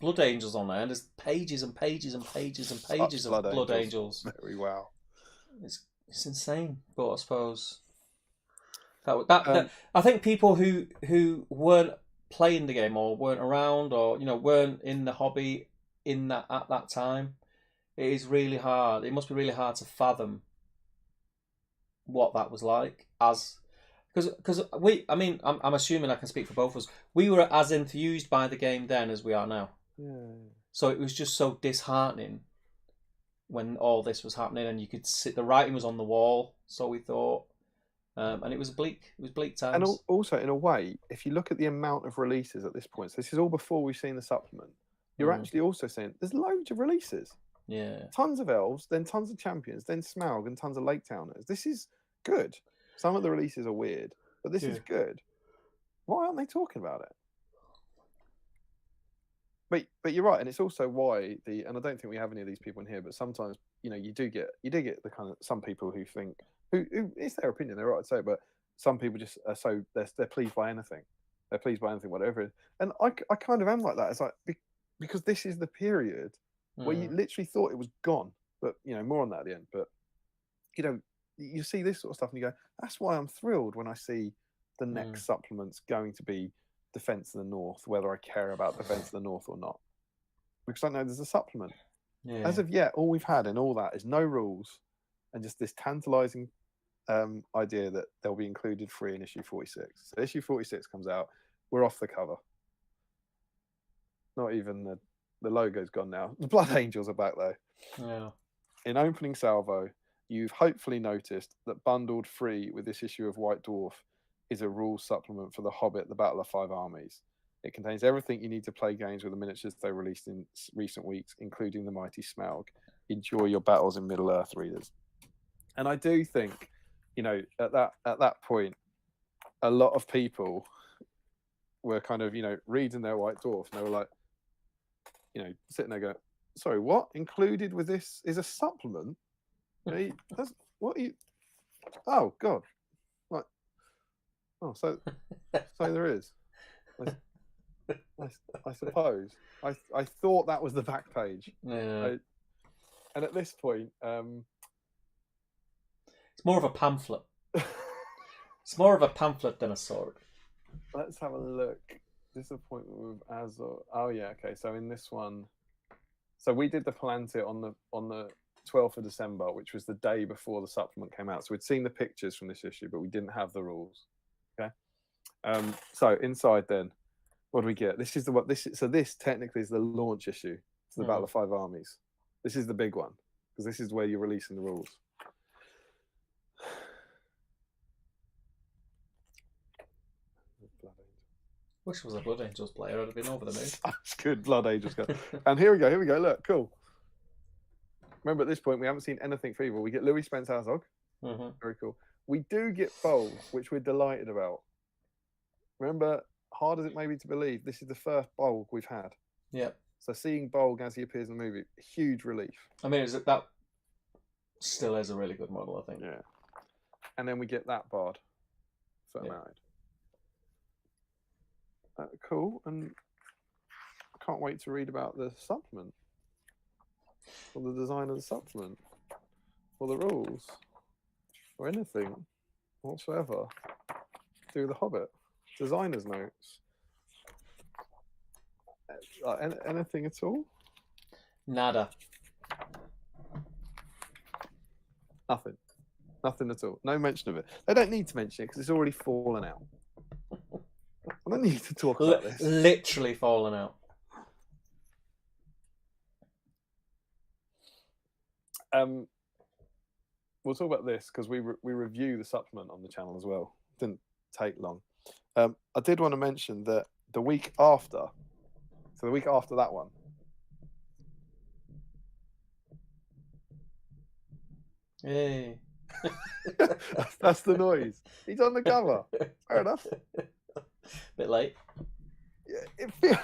Blood Angels on there, and there's pages and pages and pages and pages of Blood Angels. Very wow. It's insane, but I suppose that I think people who weren't playing the game or weren't around or weren't in the hobby at that time, it is really hard. It must be really hard to fathom what that was like because I'm assuming I can speak for both of us. We were as enthused by the game then as we are now. Yeah. So it was just so disheartening when all this was happening, and you could see the writing was on the wall. So we thought, and it was bleak. It was bleak times. And also, in a way, if you look at the amount of releases at this point, so this is all before we've seen the supplement. You're actually also saying there's loads of releases. Yeah. Tons of elves, then tons of champions, then Smaug, and tons of Lake Towners. This is good. Some of the releases are weird, but this is good. Why aren't they talking about it? But you're right, and it's also why and I don't think we have any of these people in here, but sometimes you do get the kind of some people who think who it's their opinion, they're right to say, but some people just are so they're pleased by anything, whatever it is. And I kind of am like that. It's like because this is the period where you literally thought it was gone, but more on that at the end. But you see this sort of stuff and you go, that's why I'm thrilled when I see the next supplement's going to be Defense of the North, whether I care about Defense of the North or not, because I know there's a supplement. As of yet, all we've had in all that is no rules and just this tantalizing idea that they'll be included free in issue 46. So issue 46 comes out, we're off the cover. Not even the logo's gone now. The Blood Angels are back though. Yeah. In opening salvo, you've hopefully noticed that bundled free with this issue of White Dwarf is a rules supplement for The Hobbit, The Battle of Five Armies. It contains everything you need to play games with the miniatures they released in recent weeks, including the mighty Smaug. Enjoy your battles in Middle-earth, readers. And I do think, at that point, a lot of people were kind of, reading their White Dwarf, and they were like, sitting there going, sorry, what? Included with this is a supplement? Oh, God. Like, oh, so there is. I suppose. I thought that was the back page. Yeah. And at this point, it's more of a pamphlet. It's more of a pamphlet than a sword. Let's have a look. Disappointment with Azor. Oh yeah, okay. So in this one, so we did the Palantir on the 12th of December, which was the day before the supplement came out. So we'd seen the pictures from this issue, but we didn't have the rules. Okay. So inside then, what do we get? This technically is the launch issue to the Battle of Five Armies. This is the big one because this is where you're releasing the rules. Wish it was a Blood Angels player. I'd have been over the moon. That's good, Blood Angels. And here we go. Look, cool. Remember, at this point, we haven't seen anything for evil. We get Louis Spence Azog. Very cool. We do get Bolg, which we're delighted about. Remember, hard as it may be to believe, this is the first Bolg we've had. Yeah. So seeing Bolg as he appears in the movie, huge relief. I mean, that still is a really good model, I think. Yeah. And then we get that Bard for married. Cool, and I can't wait to read about the supplement, or the design of the supplement, or the rules, or anything whatsoever. Do the Hobbit, designer's notes, anything at all? Nada. Nothing at all. No mention of it. They don't need to mention it because it's already fallen out. I don't need to talk about this. Literally fallen out. We'll talk about this because we review the supplement on the channel as well. Didn't take long. I did want to mention that the week after, so the week after that one. Hey. That's the noise. He's on the cover. Fair enough. Bit late. Yeah, it feels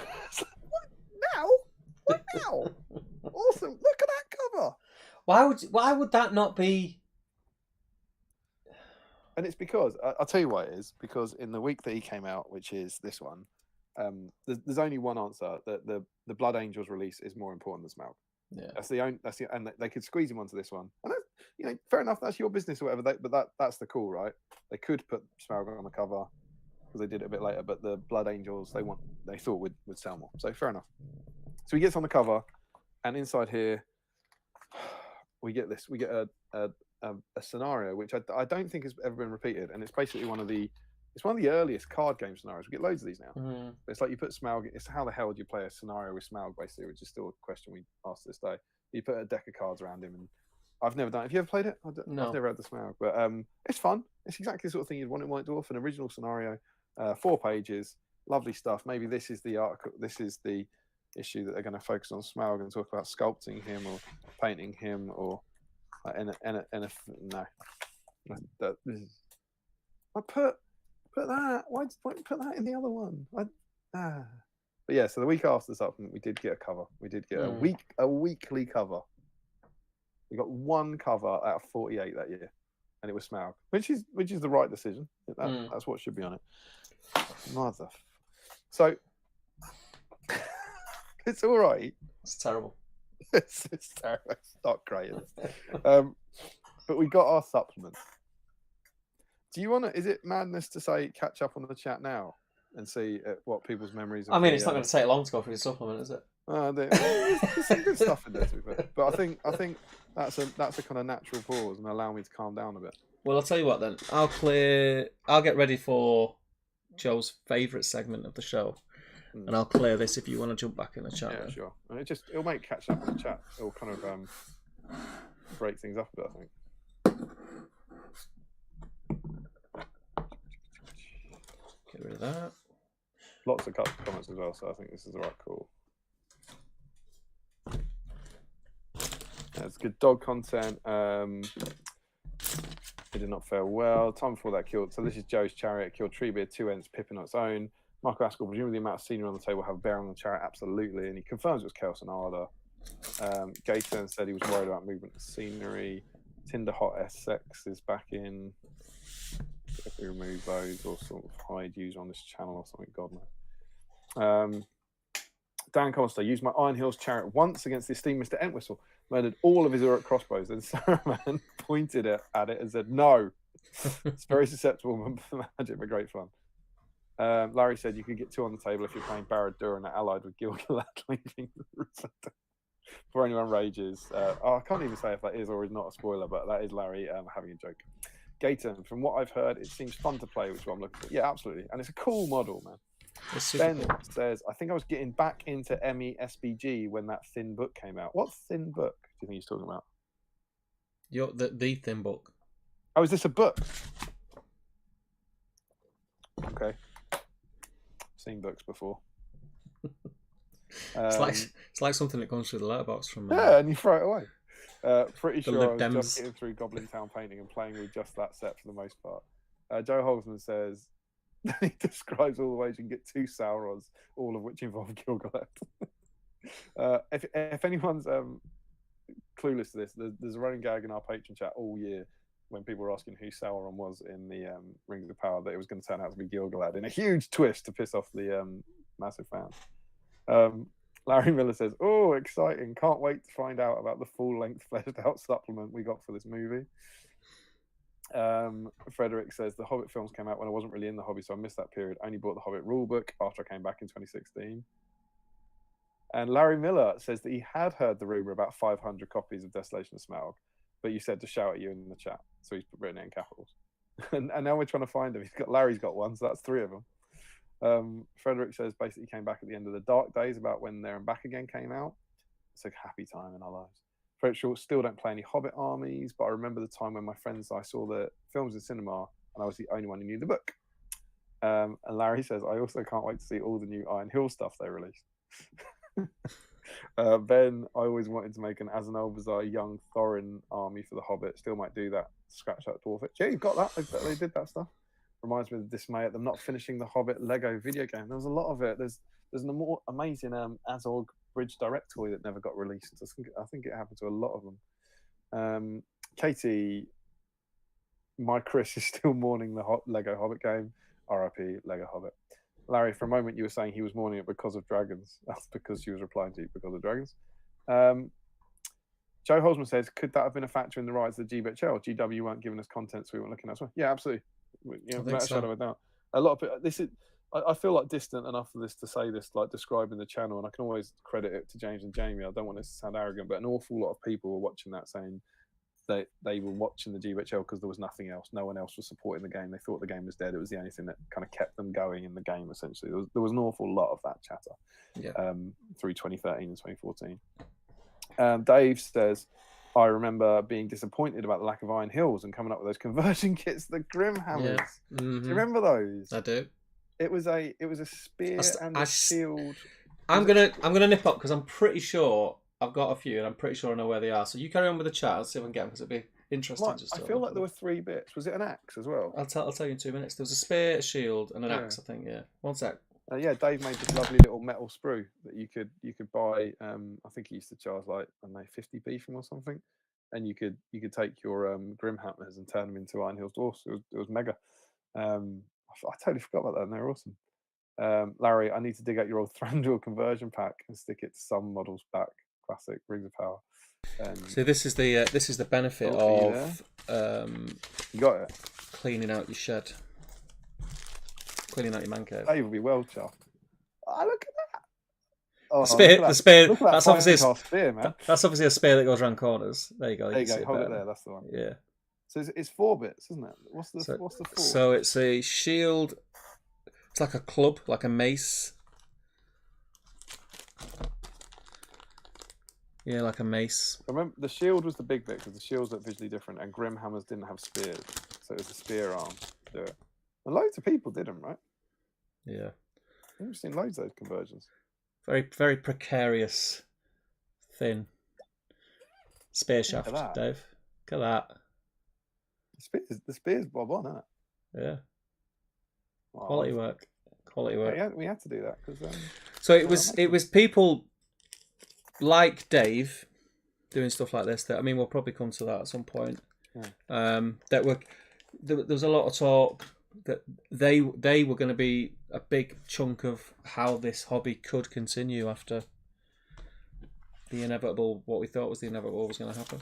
what now? What now? Awesome. Look at that cover. Why would that not be? And it's because I'll tell you why it is. Because in the week that he came out, which is this one, there's only one answer. That the Blood Angels release is more important than Smaug. Yeah. And they could squeeze him onto this one. And that's, fair enough. That's your business or whatever. But that's the call, right? They could put Smaug on the cover because they did it a bit later. But the Blood Angels, they thought would sell more. So fair enough. So he gets on the cover, and inside here, we get this. We get a scenario which I don't think has ever been repeated, and it's basically one of the earliest card game scenarios. We get loads of these now. Mm. It's like you put Smaug. It's how the hell do you play a scenario with Smaug, basically, which is still a question we ask to this day. You put a deck of cards around him, and I've never done it. Have you ever played it? No. I've never had the Smaug, but it's fun. It's exactly the sort of thing you'd want in White Dwarf, an original scenario, 4 pages, lovely stuff. Maybe this is the article. This is the issue that they're going to focus on Smaug and talk about sculpting him or painting him or no. I put that. Why put that in the other one? But yeah, so the week after the supplement, we did get a cover. We did get a weekly cover. We got one cover out of 48 that year, and it was Smaug, which is the right decision. That's what should be on it. Mother. So it's all right. It's terrible. It's terrible. It's not great. But we got our supplement. Do you want to? Is it madness to say catch up on the chat now and see what people's memories? I mean, it's not going to take long to go through the supplement, is it? There's some good stuff in there, to be fair. But I think that's a kind of natural pause and allow me to calm down a bit. Well, I'll tell you what then. I'll get ready for Joe's favourite segment of the show, and I'll clear this if you want to jump back in the chat. Yeah, then. sure. And it'll make catch up in the chat. It'll kind of break things up a bit, I think. Get rid of that. Lots of comments as well, so I think this is the right call. It's good dog content. It did not fare well. Time before that killed. So this is Joe's Chariot. Killed Treebeard, 2 ends, Pippin on its own. Michael Askell, presumably the amount of scenery on the table have a bearing on the Chariot. Absolutely. And he confirms it was Chaos and Arda. Gaten said he was worried about movement and scenery. Tinder Hot SX is back in. If we remove those or sort of hide user on this channel or something, God knows. Dan Costa used my Iron Hills Chariot once against the esteemed Mr. Entwistle. Murdered all of his Uruk crossbows. Then Saruman pointed at it and said, "No." It's very susceptible to magic, but great fun. Larry said you could get 2 on the table if you're playing Barad-dûr and allied with Gil-galad leaving the Rosetta. Before anyone rages. I can't even say if that is or is not a spoiler, but that is Larry having a joke. Gaten, from what I've heard, it seems fun to play, which is what I'm looking for. Yeah, absolutely. And it's a cool model, man. Ben says, I think I was getting back into ME SBG when that thin book came out. What thin book do you think he's talking about? The thin book. Oh, is this a book? Okay. Seen books before. It's like something that comes through the letterbox from. Yeah, and you throw it away. Pretty sure I was Dems. just getting through Goblin Town painting and playing with just that set for the most part. Joe Holzman says he describes all the ways you can get 2 Saurons, all of which involve Gil-galad. If anyone's clueless to this, there's a running gag in our patron chat all year when people were asking who Sauron was in the Rings of Power, that it was going to turn out to be Gil-galad in a huge twist to piss off the massive fans. Larry Miller says, "Oh, exciting! Can't wait to find out about the full-length, fleshed-out supplement we got for this movie." Frederick says the Hobbit films came out when I wasn't really in the hobby, so I missed that period. Only bought the Hobbit rulebook after I came back in 2016. And Larry Miller says that he had heard the rumor about 500 copies of Desolation of Smaug, but you said to shout at you in the chat, so he's written it in capitals. and now we're trying to find him. Larry's got one, so that's 3 of them. Frederick says basically came back at the end of the dark days, about when There and Back Again came out. It's a happy time in our lives. Fred Short, still don't play any Hobbit armies, but I remember the time when my friends, I saw the films in cinema and I was the only one who knew the book. And Larry says, I also can't wait to see all the new Iron Hill stuff they released. Ben, I always wanted to make an Azanal young Thorin army for the Hobbit. Still might do that. Scratch that dwarf. Yeah, you've got that. They did that stuff. Reminds me of the dismay at them not finishing the Hobbit Lego video game. There was a lot of it. There's an more amazing Azog Bridge Direct toy that never got released. I think it happened to a lot of them. Katie, my Chris is still mourning the Lego Hobbit game. RIP Lego Hobbit. Larry, for a moment you were saying he was mourning it because of dragons. That's because she was replying to you because of dragons. Joe Holzman says, could that have been a factor in the rise of the GBHL? GW weren't giving us content, so we weren't looking elsewhere. Yeah, absolutely. Without a shadow of a doubt. A lot of it, this is. I feel like distant enough for this to say this, like describing the channel, and I can always credit it to James and Jamie. I don't want this to sound arrogant, but an awful lot of people were watching that saying they were watching the GBHL because there was nothing else. No one else was supporting the game. They thought the game was dead. It was the only thing that kind of kept them going in the game, essentially. There was an awful lot of that chatter through 2013 and 2014. Dave says, I remember being disappointed about the lack of Iron Hills and coming up with those conversion kits, the Grimhammers. Yeah. Mm-hmm. Do you remember those? I do. It was a spear and a shield. I'm gonna nip up because I'm pretty sure I've got a few and I'm pretty sure I know where they are. So you carry on with the chat. I'll see if I can get them because it'd be interesting. I feel like there were 3 bits. Was it an axe as well? I'll tell you in 2 minutes. There was a spear, a shield, and an axe. I think. Yeah. 1 sec. Dave made this lovely little metal sprue that you could buy. I think he used to charge like 50p from or something, and you could take your Grimhammers and turn them into Iron Hills dwarfs. It was mega. I totally forgot about that, and they're awesome. Larry, I need to dig out your old Thranduil conversion pack and stick it to some models back. Classic Rings of Power. So this is the benefit of you got it. Cleaning out your shed, cleaning out your man cave. Dave will be well chuffed. Oh, look at that! Oh, the spear. That's obviously spear, man. That's obviously a spear that goes around corners. There you go. There you go. Hold it there. That's the one. Yeah. So it's 4 bits, isn't it? What's the 4? So it's a shield. It's like a club, like a mace. Yeah, like a mace. Remember, the shield was the big bit because the shields look visually different, and Grimhammers didn't have spears, so it was a spear arm to do it. And loads of people did them, right? Yeah. I've seen loads of those conversions. Very, very precarious, thin spear shaft, Dave. Look at that. The spear's bob on, isn't it? Yeah. Wow. Quality work. Yeah, we had to do that because. So it was people like Dave doing stuff like this. That we'll probably come to that at some point. Yeah. There was a lot of talk that they were going to be a big chunk of how this hobby could continue after the inevitable. What we thought was the inevitable was going to happen.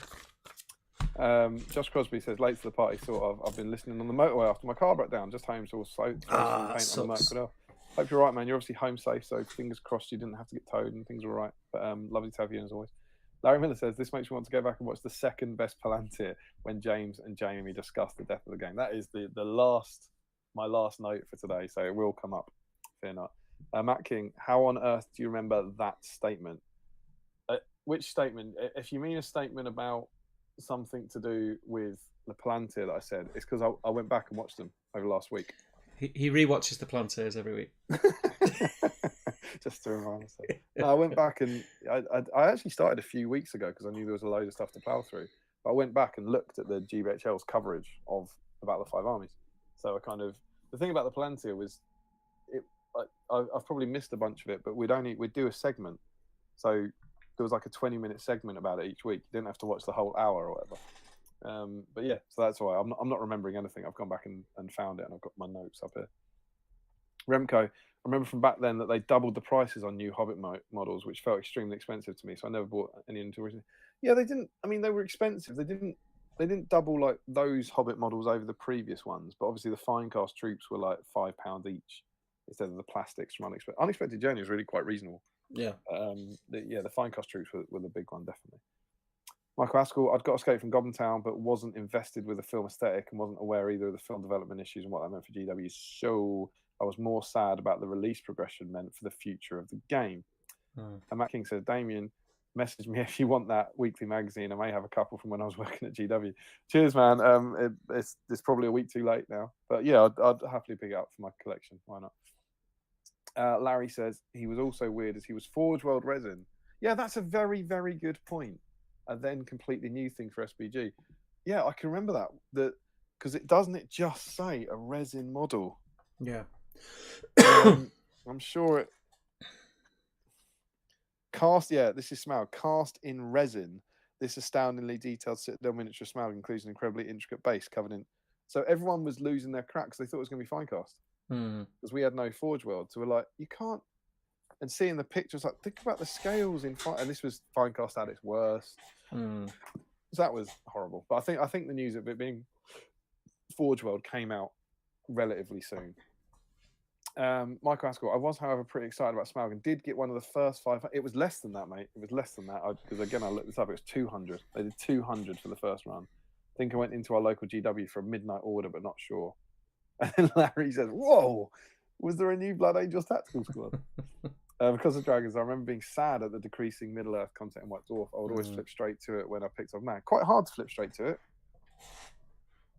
Josh Crosby says, late to the party, sort of. I've been listening on the motorway after my car broke down, just home, so throw some paint on the motorway. Hope you're right, man. You're obviously home safe, so fingers crossed you didn't have to get towed and things were all right. But lovely to have you as always. Larry Miller says, this makes me want to go back and watch the second best Palantir when James and Jamie discuss the death of the game. That is my last note for today, so it will come up. Fear not. Matt King, how on earth do you remember that statement? Which statement? If you mean a statement about something to do with the Palantir that I said, it's because I went back and watched them over last week. He rewatches the Palantirs every week. Just to remind myself. No, I went back and I actually started a few weeks ago because I knew there was a load of stuff to plough through. But I went back and looked at the GBHL's coverage of About the Five Armies. So the thing about the Palantir was, I've probably missed a bunch of it, but we'd do a segment. So there was like a 20-minute segment about it each week. You didn't have to watch the whole hour or whatever. But yeah, so that's why I'm not remembering anything. I've gone back and found it, and I've got my notes up here. Remco, I remember from back then that they doubled the prices on new Hobbit models, which felt extremely expensive to me. So I never bought any until recently. Yeah, they didn't. They were expensive. They didn't double like those Hobbit models over the previous ones. But obviously the Finecast troops were like £5 each instead of the plastics from Unexpected Journey was really quite reasonable. Yeah. The Finecast troops were the big one, definitely. Michael Askell, I'd got Escape from Goblin Town, but wasn't invested with the film aesthetic and wasn't aware either of the film development issues and what that meant for GW. So I was more sad about the release progression meant for the future of the game. And Matt King says, Damien, message me if you want that weekly magazine. I may have a couple from when I was working at GW. Cheers, man. It's probably a week too late now, but yeah, I'd happily pick it up for my collection. Why not? Larry says he was also weird as he was Forge World resin. Yeah, that's a very, very good point. A then completely new thing for SBG. Yeah, I can remember that because it just say a resin model. Yeah. I'm sure it cast. Yeah, this is Smaug cast in resin. This astoundingly detailed Citadel miniature Smaug includes an incredibly intricate base covered in. So everyone was losing their cracks. They thought it was going to be fine cast because we had no Forge World. So we're like, you can't. And seeing the pictures, like think about the scales in fine. And this was fine cast at its worst. So that was horrible. But I think the news of it being Forge World came out relatively soon. Michael Askell, I was, however, pretty excited about Smaug and did get one of the first 5. It was less than that, mate. It was less than that. Because again, I looked this up. It was 200. They did 200 for the first run. I think I went into our local GW for a midnight order, but not sure. And then Larry says, "Whoa, was there a new Blood Angels tactical squad?" Because of Dragons, I remember being sad at the decreasing Middle Earth content in White Dwarf. I would always flip straight to it when I picked up. Man, quite hard to flip straight to it.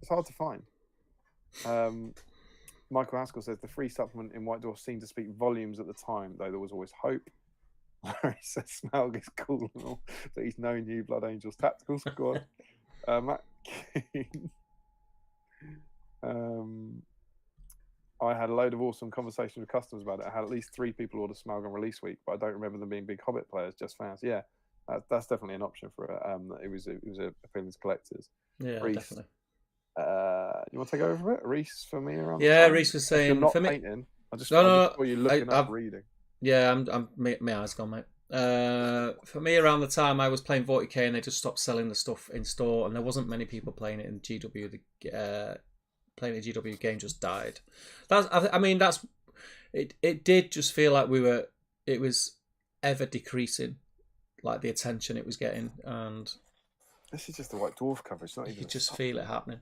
It's hard to find. Michael Haskell says the free supplement in White Dwarf seemed to speak volumes at the time, though there was always hope. Larry says Smaug is cool and all, but he's no new Blood Angels tactical squad. Matt King. I had a load of awesome conversations with customers about it. I had at least 3 people order Smaug on release week, but I don't remember them being big Hobbit players, just fans. Yeah, that's definitely an option for it. It was appealing to collectors. Yeah, Reece, definitely. You want to take over a bit? Reese for me around. Yeah, Reese was saying not for me. painting. I just No. saw you looking up reading. Yeah, my eyes gone, mate. For me, around the time I was playing 40k, and they just stopped selling the stuff in store, and there wasn't many people playing it in GW. Playing the GW game just died. It did just feel like it was ever decreasing, like the attention it was getting, and this is just the White Dwarf coverage. Not even. You just feel it happening.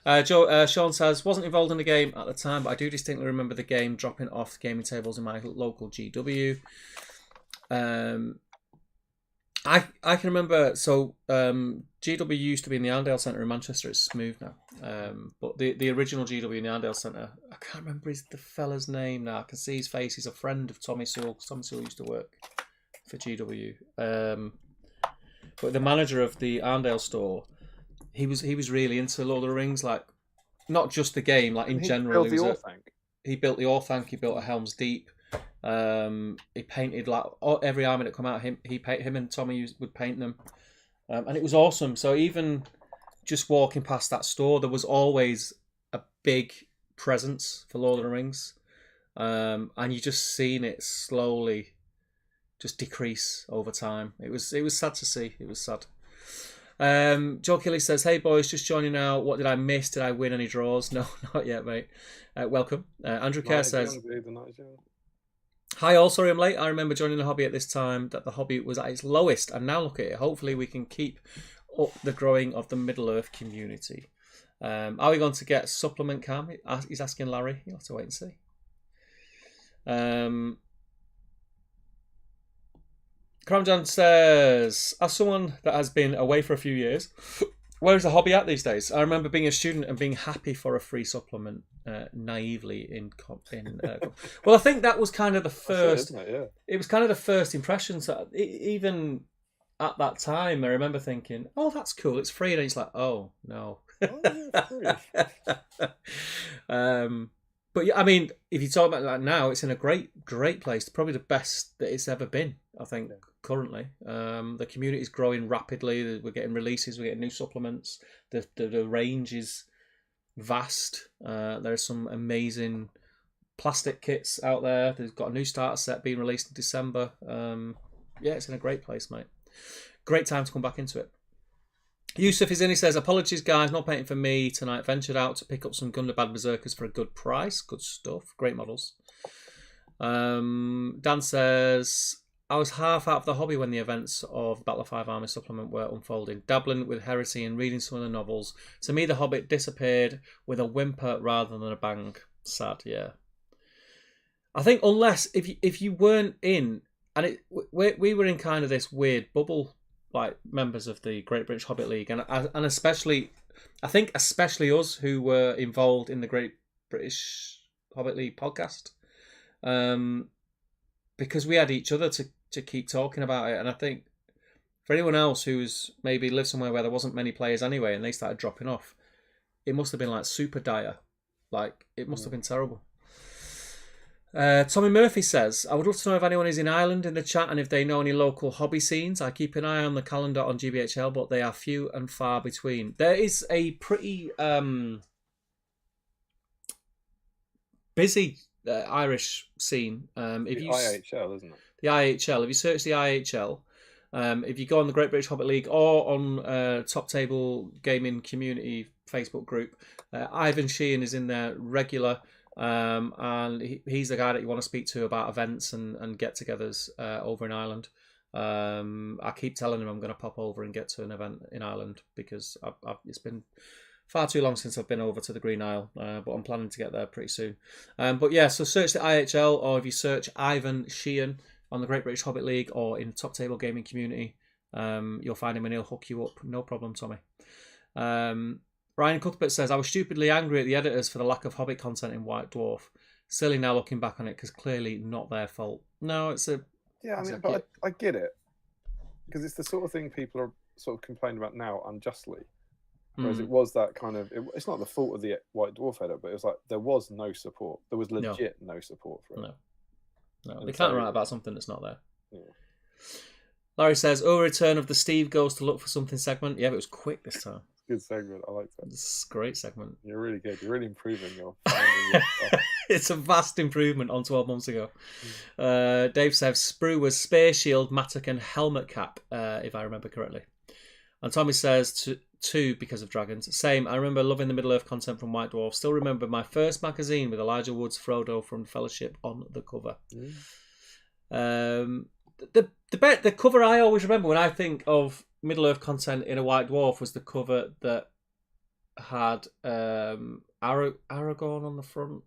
Sean says, wasn't involved in the game at the time, but I do distinctly remember the game dropping off gaming tables in my local GW. I can remember. So GW used to be in the Arndale Centre in Manchester. It's moved now. But the original GW in the Arndale Centre, I can't remember the fella's name now. I can see his face. He's a friend of Tommy Sewell. Tommy Sewell used to work for GW. But the manager of the Arndale store, he was really into Lord of the Rings, like not just the game, like in general. He built the Orthanc. He built a Helm's Deep. He painted like every army that come out. Him and Tommy would paint them, and it was awesome. So even just walking past that store, there was always a big presence for Lord of the Rings, and you just seen it slowly just decrease over time. It was sad to see. It was sad. Joe Kelly says, "Hey boys, just joining now. What did I miss? Did I win any draws? No, not yet, mate. Welcome." Andrew Kerr says, "Hi all, sorry I'm late. I remember joining the hobby at this time that the hobby was at its lowest, and now look at it. Hopefully we can keep up the growing of the Middle Earth community." Are we going to get supplement cam? He's asking Larry. You'll have to wait and see. Cramjan says, as someone that has been away for a few years, where is the hobby at these days? I remember being a student and being happy for a free supplement naively in well, I think that was kind of the first. It was kind of the first impressions that even at that time, I remember thinking, "Oh, that's cool. It's free," and it's like, "Oh no." But yeah, I mean, if you talk about that now, it's in a great place. Probably the best that it's ever been, I think, currently. The community is growing rapidly. We're getting releases. We're getting new supplements. The range is vast. There's some amazing plastic kits out there. They've got a new starter set being released in December. Yeah, it's in a great place, mate. Great time to come back into it. Yusuf is in. He says, "Apologies, guys, not painting for me tonight. Ventured out to pick up some Gundabad Berserkers for a good price. Good stuff. Great models." Dan says, "I was half out of the hobby when the events of Battle of 5 Army supplement were unfolding. Dabbling with Heresy and reading some of the novels. To me, the Hobbit disappeared with a whimper rather than a bang. Sad, yeah. I think unless if you weren't in, and we were in kind of this weird bubble, like members of the Great British Hobbit League, and especially, I think especially us who were involved in the Great British Hobbit League podcast, because we had each other to keep talking about it. And I think for anyone else who's maybe lived somewhere where there wasn't many players anyway, and they started dropping off, it must have been like super dire. Like, it must have been terrible. Tommy Murphy says, I would love to know if anyone is in Ireland in the chat and if they know any local hobby scenes. I keep an eye on the calendar on GBHL, but they are few and far between. There is a pretty busy Irish scene. IHL, isn't it? The IHL. If you search the IHL, if you go on the Great British Hobbit League or on Top Table Gaming Community Facebook group, Ivan Sheehan is in there regular. And he's the guy that you want to speak to about events and get-togethers over in Ireland. I keep telling him I'm going to pop over and get to an event in Ireland because it's been far too long since I've been over to the Green Isle, but I'm planning to get there pretty soon. But yeah, so search the IHL, or if you search Ivan Sheehan on the Great British Hobbit League or in Top Table Gaming Community, you'll find him and he'll hook you up. No problem, Tommy. Ryan Cuthbert says, I was stupidly angry at the editors for the lack of Hobbit content in White Dwarf. Silly now looking back on it because clearly not their fault. No, it's a... Yeah, I mean, but I get it. Because it's the sort of thing people are sort of complaining about now unjustly. Whereas it was that kind of... It's not the fault of the White Dwarf edit, but it was like there was no support. There was legit no support for it. No, they can't write about something that's not there. Yeah. Larry says, return of the Steve goes to look for something segment. Yeah, but it was quick this time. Good segment. I like that. It's a great segment. You're really good. You're really improving your It's a vast improvement on 12 months ago. Dave says, Sprue was Spear Shield, Mattock and Helmet Cap, if I remember correctly. And Tommy says, two because of dragons. Same, I remember loving the Middle-earth content from White Dwarf. Still remember my first magazine with Elijah Wood's Frodo from Fellowship on the cover. The cover I always remember when I think of Middle-earth content in a White Dwarf was the cover that had Aragorn on the front.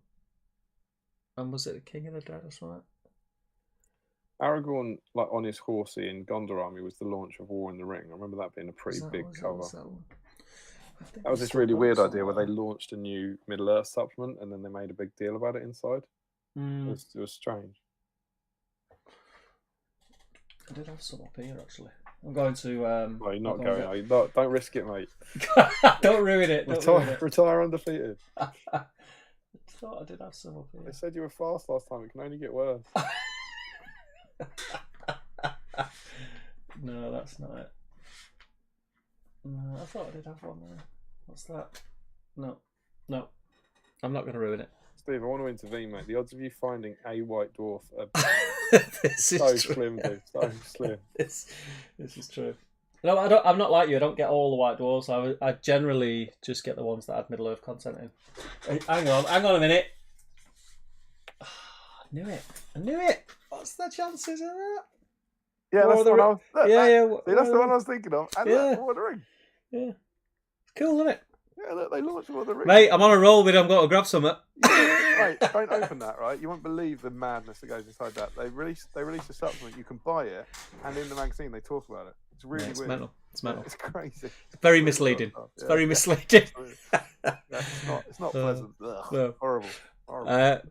And was it the King of the Dead or something? Aragorn, like on his horsey in Gondor Army, was the launch of War in the Ring. I remember that being a pretty big cover. That was this really weird idea where they launched a new Middle-earth supplement and then they made a big deal about it inside. It was strange. I did have some up here actually. I'm going to. Well, you're not going. Are you? Don't risk it, mate. Don't ruin it. Retire undefeated. I thought I did have some up here. They said you were fast last time. It can only get worse. No, that's not it. No, I thought I did have one there. What's that? No. I'm not going to ruin it. Steve, I want to intervene, mate. The odds of you finding a White Dwarf are this is so true. slim, dude. So slim. This is true. No, I'm not like you. I don't get all the White Dwarfs. I generally just get the ones that had Middle-earth content in. Hang on a minute. I knew it. What's the chances of that? Yeah, that's the one I was. That's the one I was thinking of. And yeah. Lord of the Ring. Yeah. It's cool, isn't it? Yeah, look, they launched Lord of the Ring. Mate, I'm on a roll with. I've got to grab something. Right, don't open that, right? You won't believe the madness that goes inside that. They released a supplement. You can buy it, and in the magazine they talk about it. It's really it's weird. mental. It's mental. It's crazy. It's very misleading. It's very misleading. It's not pleasant. Ugh, no. Horrible.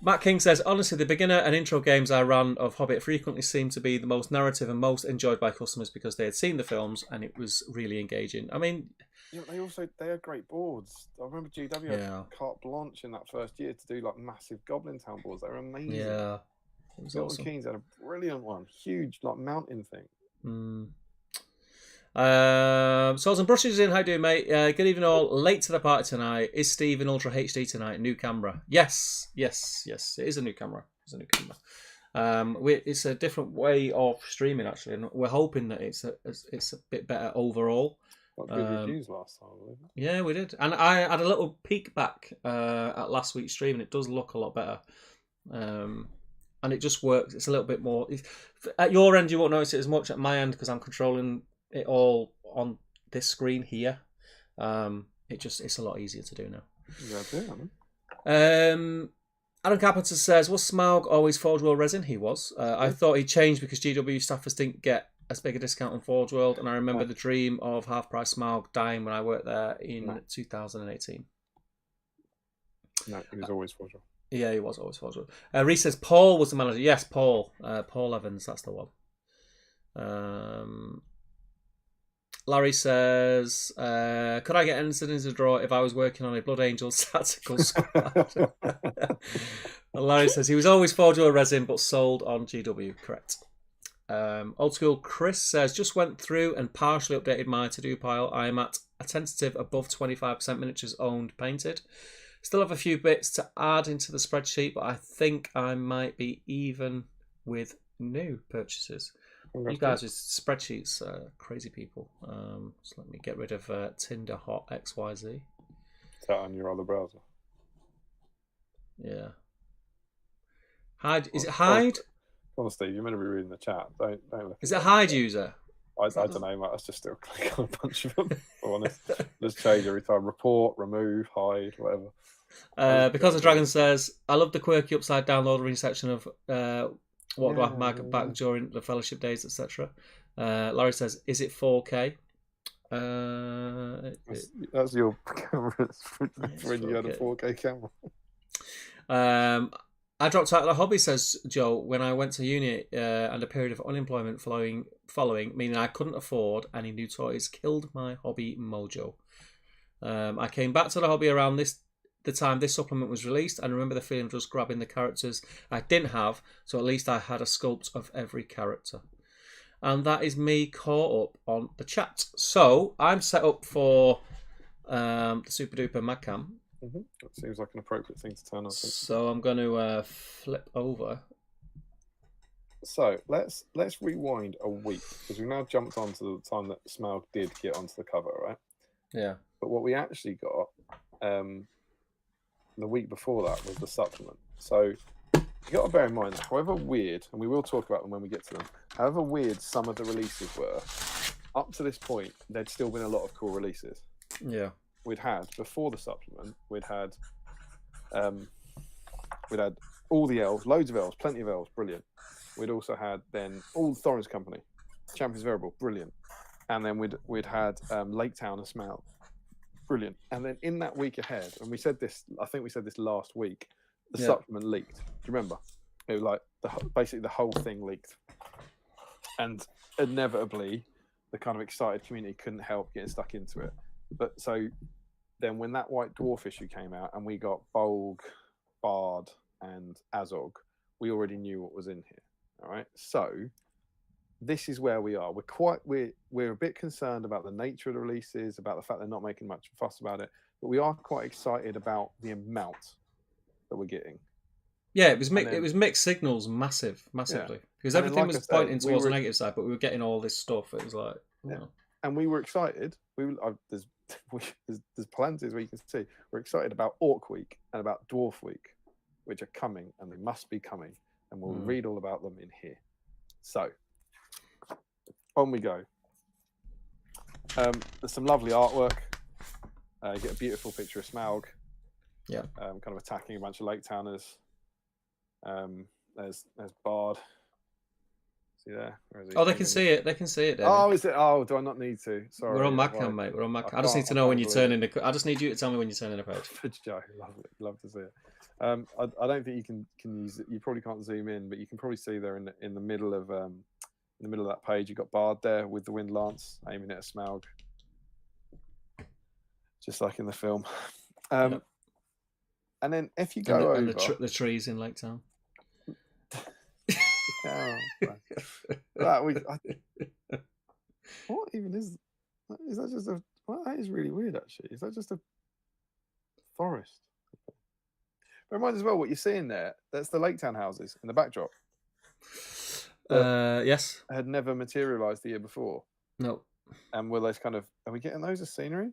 Matt King says, honestly, the beginner and intro games I ran of Hobbit frequently seemed to be the most narrative and most enjoyed by customers because they had seen the films and it was really engaging. I mean, they had great boards. I remember GW had carte blanche in that first year to do like massive Goblin Town boards. They were amazing. Yeah, it was awesome. Keynes had a brilliant one, huge like mountain thing. Swords and Brushes in. How you doing, mate? Good evening all. Late to the party tonight. Is Steve in Ultra HD tonight? New camera. Yes. It is a new camera. It's a different way of streaming actually, and we're hoping that it's a bit better overall. Got good reviews last time, wasn't it? Yeah, we did, and I had a little peek back at last week's stream, and it does look a lot better. And it just works. It's a little bit more. At your end, you won't notice it as much. At my end, because I'm controlling it all on this screen here, it's a lot easier to do now. Yeah, Adam Carpenter says, was Smaug always Forge World resin? He was. I thought he changed because GW staffers didn't get as big a discount on Forge World, and I remember the dream of half price Smaug dying when I worked there in 2018. No, he was always Forge World. Yeah, he was always Forge World. Reese says Paul was the manager. Yes, Paul. Paul Evans, that's the one. Larry says, could I get entered into the draw if I was working on a Blood Angels tactical squad? Larry says he was always Forge World resin but sold on GW. Correct. Old School Chris says, just went through and partially updated my to-do pile. I am at a tentative above 25% miniatures owned painted. Still have a few bits to add into the spreadsheet, but I think I might be even with new purchases. You guys with spreadsheets, crazy people. So let me get rid of Tinder Hot XYZ. Is that on your other browser? Yeah. Hide. Is it Hide? Come on, Steve. You're meant to be reading the chat. Don't look. Is it Hide user? I don't know, mate. I just still click on a bunch of them. For honest, just change every time. Report, remove, hide, whatever. Because the Dragon says, I love the quirky upside down loading section of what do I have back during the fellowship days, etc. Larry says, is it 4K? That's your camera when you had a 4K camera. I dropped out of the hobby, says Joe, when I went to uni and a period of unemployment following, meaning I couldn't afford any new toys, killed my hobby mojo. I came back to the hobby around the time this supplement was released, and remember the feeling of just grabbing the characters I didn't have, so at least I had a sculpt of every character. And that is me caught up on the chat. So I'm set up for the Super Duper Magcam. That seems like an appropriate thing to turn on. So I'm going to flip over. So let's rewind a week, because we've now jumped on to the time that Smaug did get onto the cover, right? Yeah. But what we actually got the week before that was the supplement. So you got to bear in mind, however weird, and we will talk about them when we get to them, however weird some of the releases were, up to this point, there'd still been a lot of cool releases. Yeah. We'd had, before the supplement, we'd had all the elves, loads of elves, plenty of elves, brilliant. We'd also had then all the Thorin's Company, Champions Variable, brilliant. And then we'd had Lake Town and Smaug, brilliant. And then in that week ahead, and we said this, I think we said this last week, the supplement leaked. Do you remember? It was like basically the whole thing leaked, and inevitably, the kind of excited community couldn't help getting stuck into it. But so then, when that White Dwarf issue came out, and we got Bolg, Bard, and Azog, we already knew what was in here. All right, so this is where we are. We're a bit concerned about the nature of the releases, about the fact they're not making much fuss about it, but we are quite excited about the amount that we're getting. Yeah, it was mixed signals, massively, because everything was pointing towards the negative side, but we were getting all this stuff. It was like, and we were excited. There's plenty, as we can see. We're excited about Orc Week and about Dwarf Week, which are coming, and they must be coming, and we'll read all about them in here. So on we go. There's some lovely artwork. You get a beautiful picture of Smaug. Yeah. Kind of attacking a bunch of Lake Towners. There's Bard. See there? Where is he? Oh, they can see it. They can see it. David. Oh, is it? Oh, do I not need to? Sorry. We're on Magcam, mate. We're on Magcam. I just need to know when you turn in the. I just need you to tell me when you turn in a page. Joe, lovely. Love to see it. I don't think you can use it. You probably can't zoom in, but you can probably see there in the middle of that page. You've got Bard there with the Wind Lance aiming at a Smaug, just like in the film. And then if you go over the trees in Lake Town. What even is that? Just a? Well, that is really weird. Actually, is that just a forest? But remind as well what you're seeing there. That's the Lake Town houses in the backdrop. Yes. Had never materialised the year before. No. And were those kind of? Are we getting those as scenery?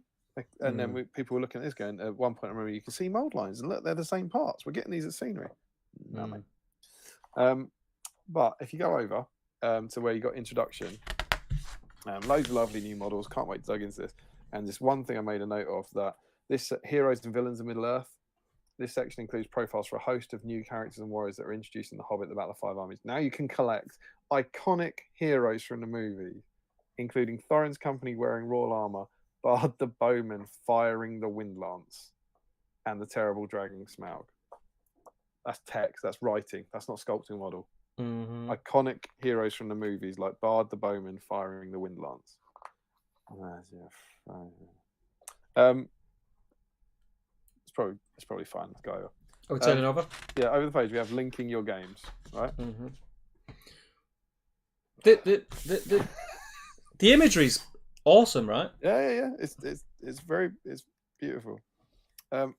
And then people were looking at this going, at one point, I remember you can see mould lines, and look, they're the same parts. We're getting these as scenery. No, mate. But if you go over to where you got introduction, loads of lovely new models. Can't wait to dug into this. And just one thing I made a note of, that this Heroes and Villains of Middle Earth This section includes profiles for a host of new characters and warriors that are introduced in The Hobbit, The Battle of Five Armies. Now you can collect iconic heroes from the movie, including Thorin's company wearing royal armor, Bard the Bowman firing the wind lance, and the terrible dragon Smaug. That's text, that's writing, that's not sculpting model. Mm-hmm. Iconic heroes from the movies like Bard the Bowman firing the wind lance. It's probably fine. Let's go over. Are we turning over? Yeah, over the page we have linking your games, right? Mm-hmm. The imagery's awesome, right? Yeah. It's beautiful. I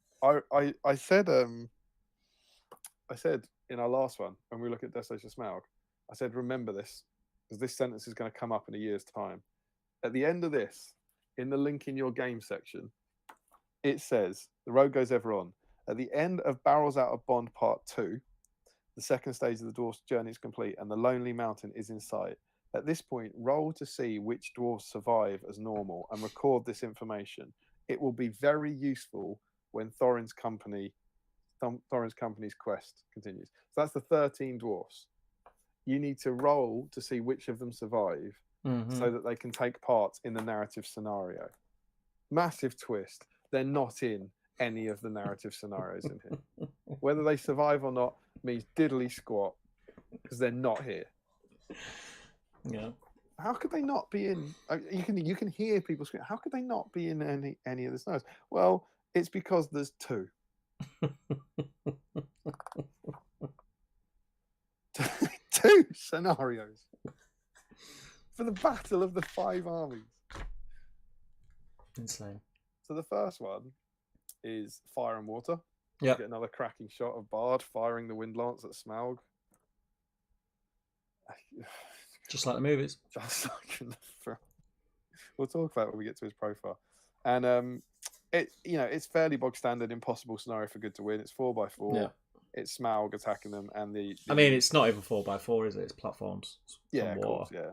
said in our last one when we look at Desolation Smaug, I said remember this because this sentence is going to come up in a year's time. At the end of this, in the link in your game section, it says the road goes ever on. At the end of Barrels Out of Bond Part 2, the second stage of the dwarf's journey is complete and the Lonely Mountain is in sight. At this point, roll to see which dwarves survive as normal and record this information. It will be very useful when Thorin's company's quest continues. So that's the 13 dwarfs. You need to roll to see which of them survive so that they can take part in the narrative scenario. Massive twist. They're not in any of the narrative scenarios in here. Whether they survive or not means diddly squat because they're not here. Yeah. How could they not be in? You can hear people scream. How could they not be in any of the scenarios? Well, it's because there's two. Two scenarios for the Battle of the Five Armies. Insane. So the first one is Fire and Water. Yeah. Get another cracking shot of Bard firing the wind lance at Smaug. Just like the movies. Just like in the film. We'll talk about it when we get to his profile. And it's fairly bog standard, impossible scenario for good to win. It's 4x4. Yeah. It's Smaug attacking them, and I mean, it's not even 4x4, is it? It's platforms. It's of course, yeah.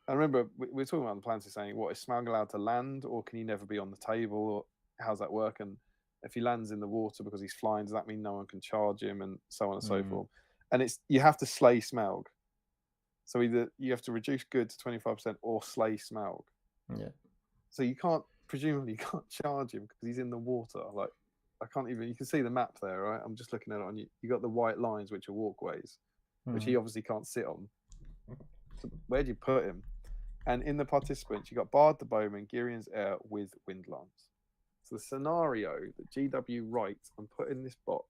I remember we were talking about the plans. Saying, "What is Smaug allowed to land, or can he never be on the table? Or how's that work?" And if he lands in the water because he's flying, does that mean no one can charge him, and so on and so forth? And you have to slay Smaug. So either you have to reduce good to 25% or slay Smaug. Yeah. So presumably you can't charge him because he's in the water. Like I can't even. You can see the map there, right? I'm just looking at it on you. You got the white lines, which are walkways, which he obviously can't sit on. So where do you put him? And in the participants, you got Bard the Bowman, Girion's Heir with Windlance. So the scenario that GW writes and put in this box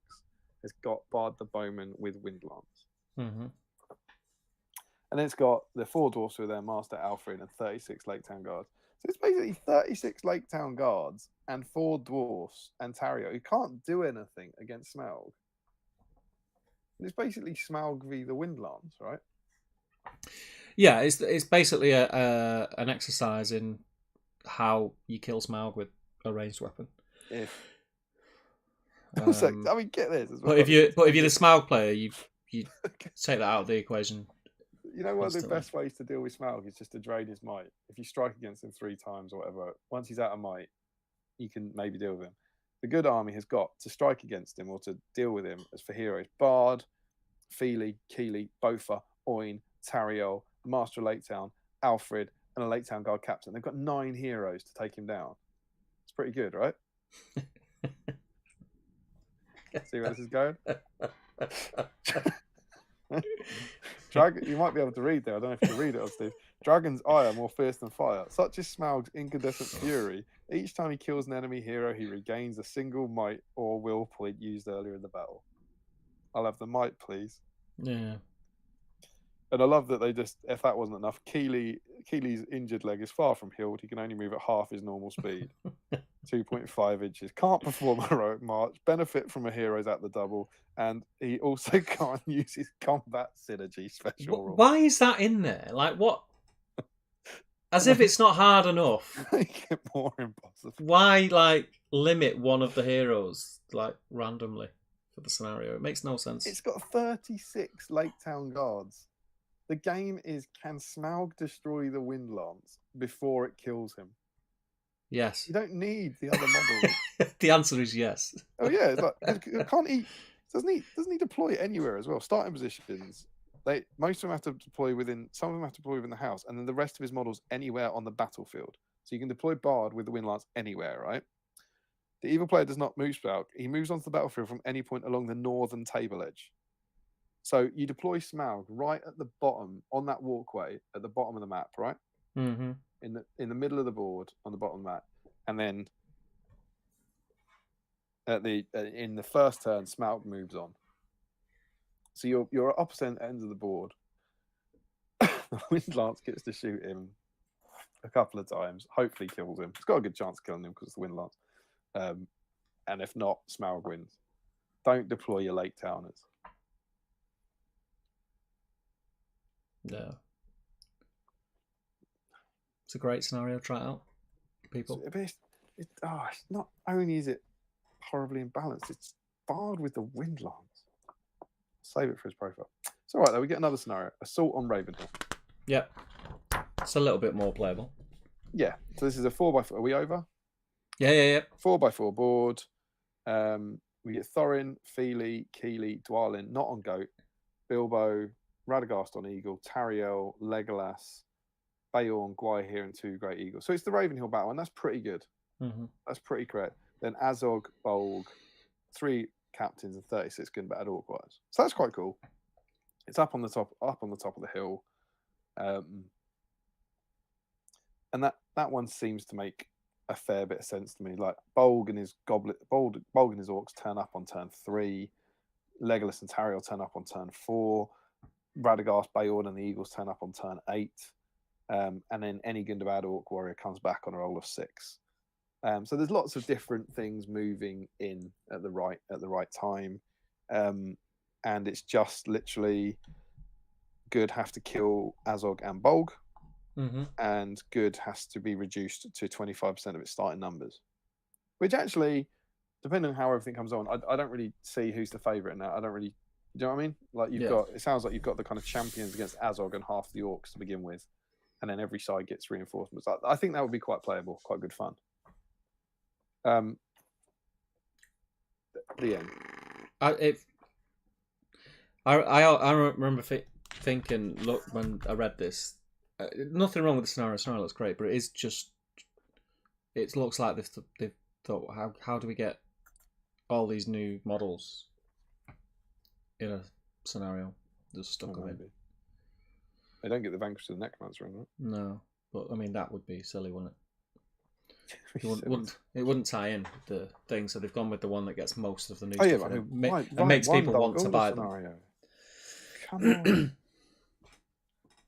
has got Bard the Bowman with Windlance. Mm-hmm. And then it's got the 4 dwarfs with their master Alfred and 36 Lake Town guards. So it's basically 36 Lake Town guards and 4 dwarfs and Tario who can't do anything against Smaug. And it's basically Smaug v the Windlance, right? Yeah, it's basically an exercise in how you kill Smaug with a ranged weapon. Also, I mean, get this as well. But if you're the Smaug player, you take that out of the equation. You know, one of the best ways to deal with Smaug is just to drain his might. If you strike against him 3 times or whatever, once he's out of might, you can maybe deal with him. The good army has got to strike against him or to deal with him as for heroes: Bard, Feely, Keely, BOTFA, Oin, Tariel, Master of Lake Town, Alfred, and a Lake Town Guard captain. They've got 9 heroes to take him down. It's pretty good, right? See where this is going? Dragon, you might be able to read there. I don't know if you can read it, or Steve. Dragon's eye are more fierce than fire. Such is Smaug's incandescent fury. Each time he kills an enemy hero, he regains a single might or will point used earlier in the battle. I'll have the might, please. Yeah. And I love that they just, if that wasn't enough, Keely's injured leg is far from healed. He can only move at half his normal speed, 2.5 inches. Can't perform a heroic march, benefit from a hero's at the double, and he also can't use his combat synergy special rule. Why is that in there? Like, what? As if it's not hard enough. Make it more impossible. Why, like, limit one of the heroes, like, randomly for the scenario? It makes no sense. It's got 36 Lake Town guards. The game is, can Smaug destroy the Windlance before it kills him? Yes. You don't need the other model. The answer is yes. Oh yeah, it's like it can't eat. Doesn't he deploy anywhere as well? Starting positions. Most of them have to deploy within. Some of them have to deploy within the house, and then the rest of his models anywhere on the battlefield. So you can deploy Bard with the Wind Lance anywhere, right? The evil player does not move Smaug. He moves onto the battlefield from any point along the northern table edge. So you deploy Smaug right at the bottom on that walkway at the bottom of the map, right? Mm-hmm. In the middle of the board on the bottom of the map, and then in the first turn, Smaug moves on. So you're at opposite ends of the board. The Wind Lance gets to shoot him a couple of times. Hopefully, kills him. It's got a good chance of killing him because it's the Wind Lance. And if not, Smaug wins. Don't deploy your late towners. Yeah. It's a great scenario. Try it out, people. It's not only is it horribly imbalanced, it's Bard with the Wind Lance. Save it for his profile. It's all right, though. We get another scenario. Assault on Ravenhill. Yep. It's a little bit more playable. Yeah. So this is a 4x4. Are we over? Yeah. 4x4 board. We get Thorin, Feely, Keely, Dwalin, not on Goat, Bilbo, Radagast on Eagle, Tariel, Legolas, Beorn, Gwaihir, and 2 Great Eagles. So it's the Ravenhill battle, and that's pretty good. Mm-hmm. That's pretty correct. Then Azog, Bolg, 3 captains, and 36 good bad orc warriors. So that's quite cool. It's up on the top of the hill, and that one seems to make a fair bit of sense to me. Like Bolg and his Bolg and his orcs turn up on turn 3. Legolas and Tariel turn up on turn 4. Radagast, Beorn, and the Eagles turn up on turn 8. And then any Gundabad Orc warrior comes back on a roll of 6. So there's lots of different things moving in at the right time, and it's just literally good have to kill Azog and Bolg, and good has to be reduced to 25% of its starting numbers. Which actually, depending on how everything comes on, I don't really see who's the favourite in that. I don't really, do you know what I mean? Like it sounds like you've got the kind of champions against Azog and half the orcs to begin with, and then every side gets reinforcements. I think that would be quite playable, quite good fun. The end. I remember thinking, look, when I read this, nothing wrong with the scenario. The scenario looks great, but it looks like they've thought, how do we get all these new models in a scenario that's stuck on it? They don't get the Vanquish of the Necromancer in that. No, but I mean that would be silly, wouldn't it? It wouldn't tie in the thing, so they've gone with the one that gets most of the new stuff and makes people want to buy them. Come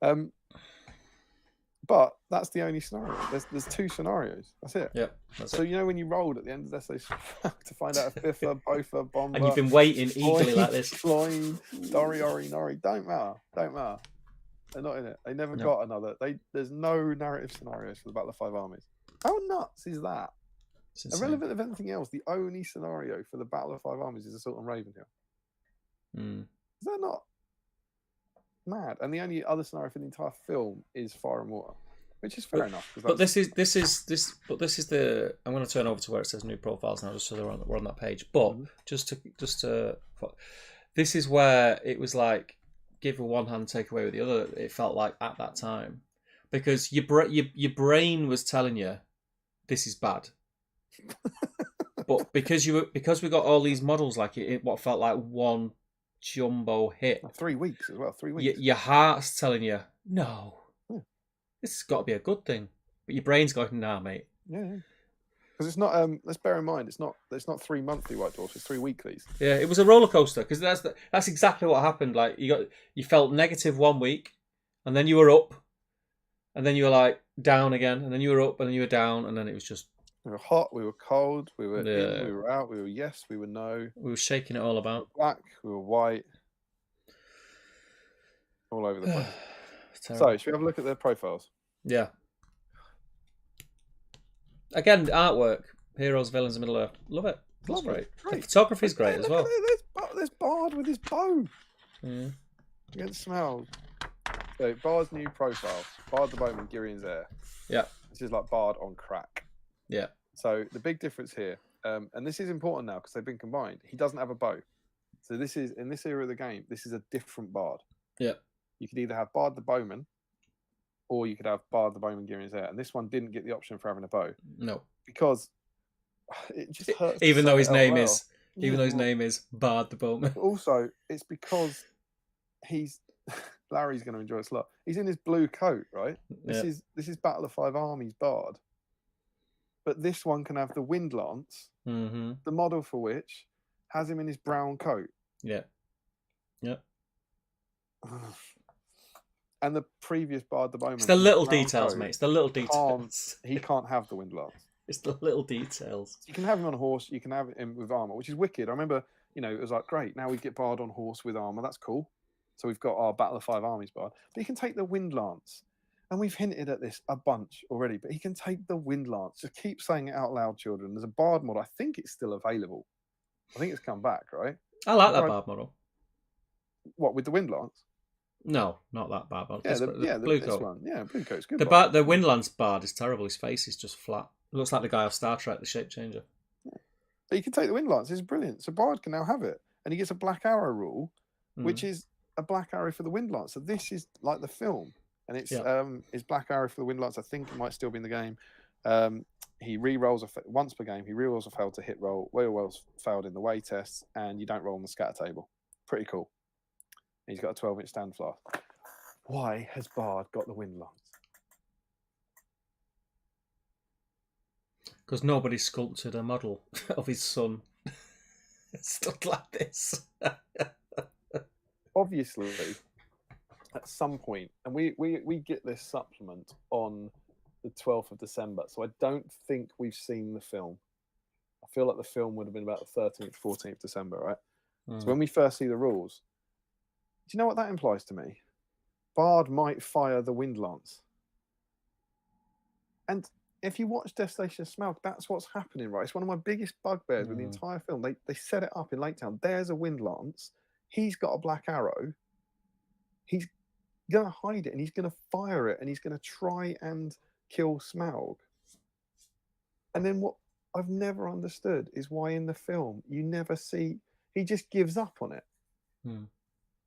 on. But that's the only scenario. There's 2 scenarios. That's it. Yeah. So you know when you rolled at the end of this, to find out if Biffa, Bofa, Bomba, and you've been waiting eagerly like this. Floyd, Dori, Ori, Nori. Don't matter. They're not in it. They never got another. There's no narrative scenarios for the Battle of 5 Armies. How nuts is that? Irrelevant of anything else, the only scenario for the Battle of 5 Armies is Assault on Ravenhill. Is that not mad? And the only other scenario for the entire film is Fire and Water, which is fair enough. But this is the. I'm going to turn over to where it says new profiles now, just so we're on that page. But just to, this is where it was like give with one hand, take away with the other. It felt like at that time, because your brain was telling you this is bad. But because we got all these models, like it what felt like one jumbo hit. 3 weeks as well. 3 weeks. Your heart's telling you no. This has got to be a good thing, but your brain's going, nah, mate. Yeah. Because it's not. Let's bear in mind, it's not 3 monthly White Dwarfs. It's 3 weeklies. Yeah, it was a roller coaster because that's exactly what happened. Like you felt negative 1 week, and then you were up, and then you were like down again, and then you were up, and then you were down, and then it was just. We were hot, we were cold, we were in, we were out, we were yes, we were no. We were shaking it all about. We were black, we were white, all over the place. So, should we have a look at their profiles? Yeah. Again, artwork, heroes, villains, and Middle Earth. Love it. That's great. The photography's great as well. There's Bard with his bow against Smaug. So, Bard's new profile. Bard the Bowman, Girian's heir. Yeah. This is like Bard on crack. Yeah. So the big difference here, and this is important now because they've been combined. He doesn't have a bow. So this is, in this era of the game, this is a different Bard. Yeah. You could either have Bard the Bowman, or you could have Bard the Bowman gearing his hair. And this one didn't get the option for having a bow. No. Because it just hurts. Even though his name is, Yeah, Bard the Bowman. Also, it's because Larry's going to enjoy it a lot. He's in his blue coat, right? This is Battle of Five Armies Bard. But this one can have the Wind Lance, the model for which has him in his brown coat. Yeah. Yeah. And the previous Bard the Bowman. It's the little details, mate. It's the little details. He can't have the Wind Lance. It's the little details. You can have him on a horse. You can have him with armor, which is wicked. I remember, it was like, great. Now we get Bard on horse with armor. That's cool. So we've got our Battle of Five Armies Bard. But he can take the Wind Lance. And we've hinted at this a bunch already, but he can take the Wind Lance. Just keep saying it out loud, children. There's a Bard mod. I think it's still available. I think it's come back, right? I like that Bard model. What, with the Wind Lance? No, not that Bard model. Yeah, the blue coat. One. Yeah, blue coat's good. The Wind Lance Bard is terrible. His face is just flat. It looks like the guy off Star Trek, the shape changer. Yeah. But you can take the Wind Lance. It's brilliant. So Bard can now have it. And he gets a black arrow rule, which is a black arrow for the Wind Lance. So this is like the film. And it's black arrow for the Wind Lance. I think it might still be in the game. He re-rolls once per game. He re-rolls a failed to hit roll. Well failed in the way tests, and you don't roll on the scatter table. Pretty cool. And he's got a 12-inch stand flask. Why has Bard got the Wind Lance? Because nobody sculpted a model of his son stuff like this. Obviously, at some point, and we get this supplement on the 12th of December, so I don't think we've seen the film. I feel like the film would have been about the 13th, 14th December, right? So when we first see the rules, do you know what that implies to me? Bard might fire the Wind Lance. And if you watch Destination Smaug, that's what's happening, right? It's one of my biggest bugbears with the entire film. They set it up in Lake Town. There's a Wind Lance. He's got a black arrow. He's going to hide it, and he's going to fire it, and he's going to try and kill Smaug. And then what I've never understood is why in the film you never see... He just gives up on it.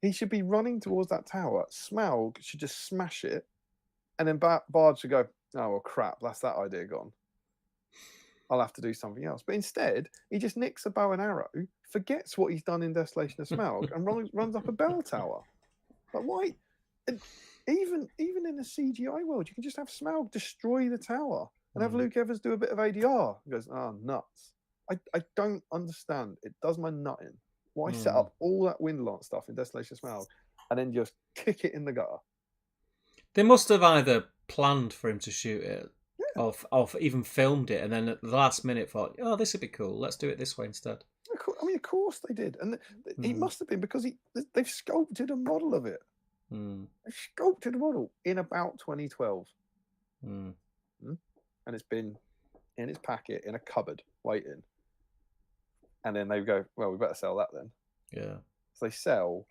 He should be running towards that tower. Smaug should just smash it, and then Bard should go, oh, well, crap, that's that idea gone. I'll have to do something else. But instead, he just nicks a bow and arrow, forgets what he's done in Desolation of Smaug, and runs up a bell tower. Like, why? And even in the CGI world, you can just have Smaug destroy the tower and have Luke Evans do a bit of ADR. He goes, oh, nuts. I don't understand. It does my nut in. Why set up all that Wind Lance stuff in Desolation of Smaug and then just kick it in the gutter? They must have either planned for him to shoot it or even filmed it, and then at the last minute thought, oh, this would be cool. Let's do it this way instead. I mean, of course they did. And he must have been, because they've sculpted a model of it. They've sculpted a model in about 2012. And it's been in its packet in a cupboard waiting. And then they go, well, we better sell that then. Yeah. So they sell...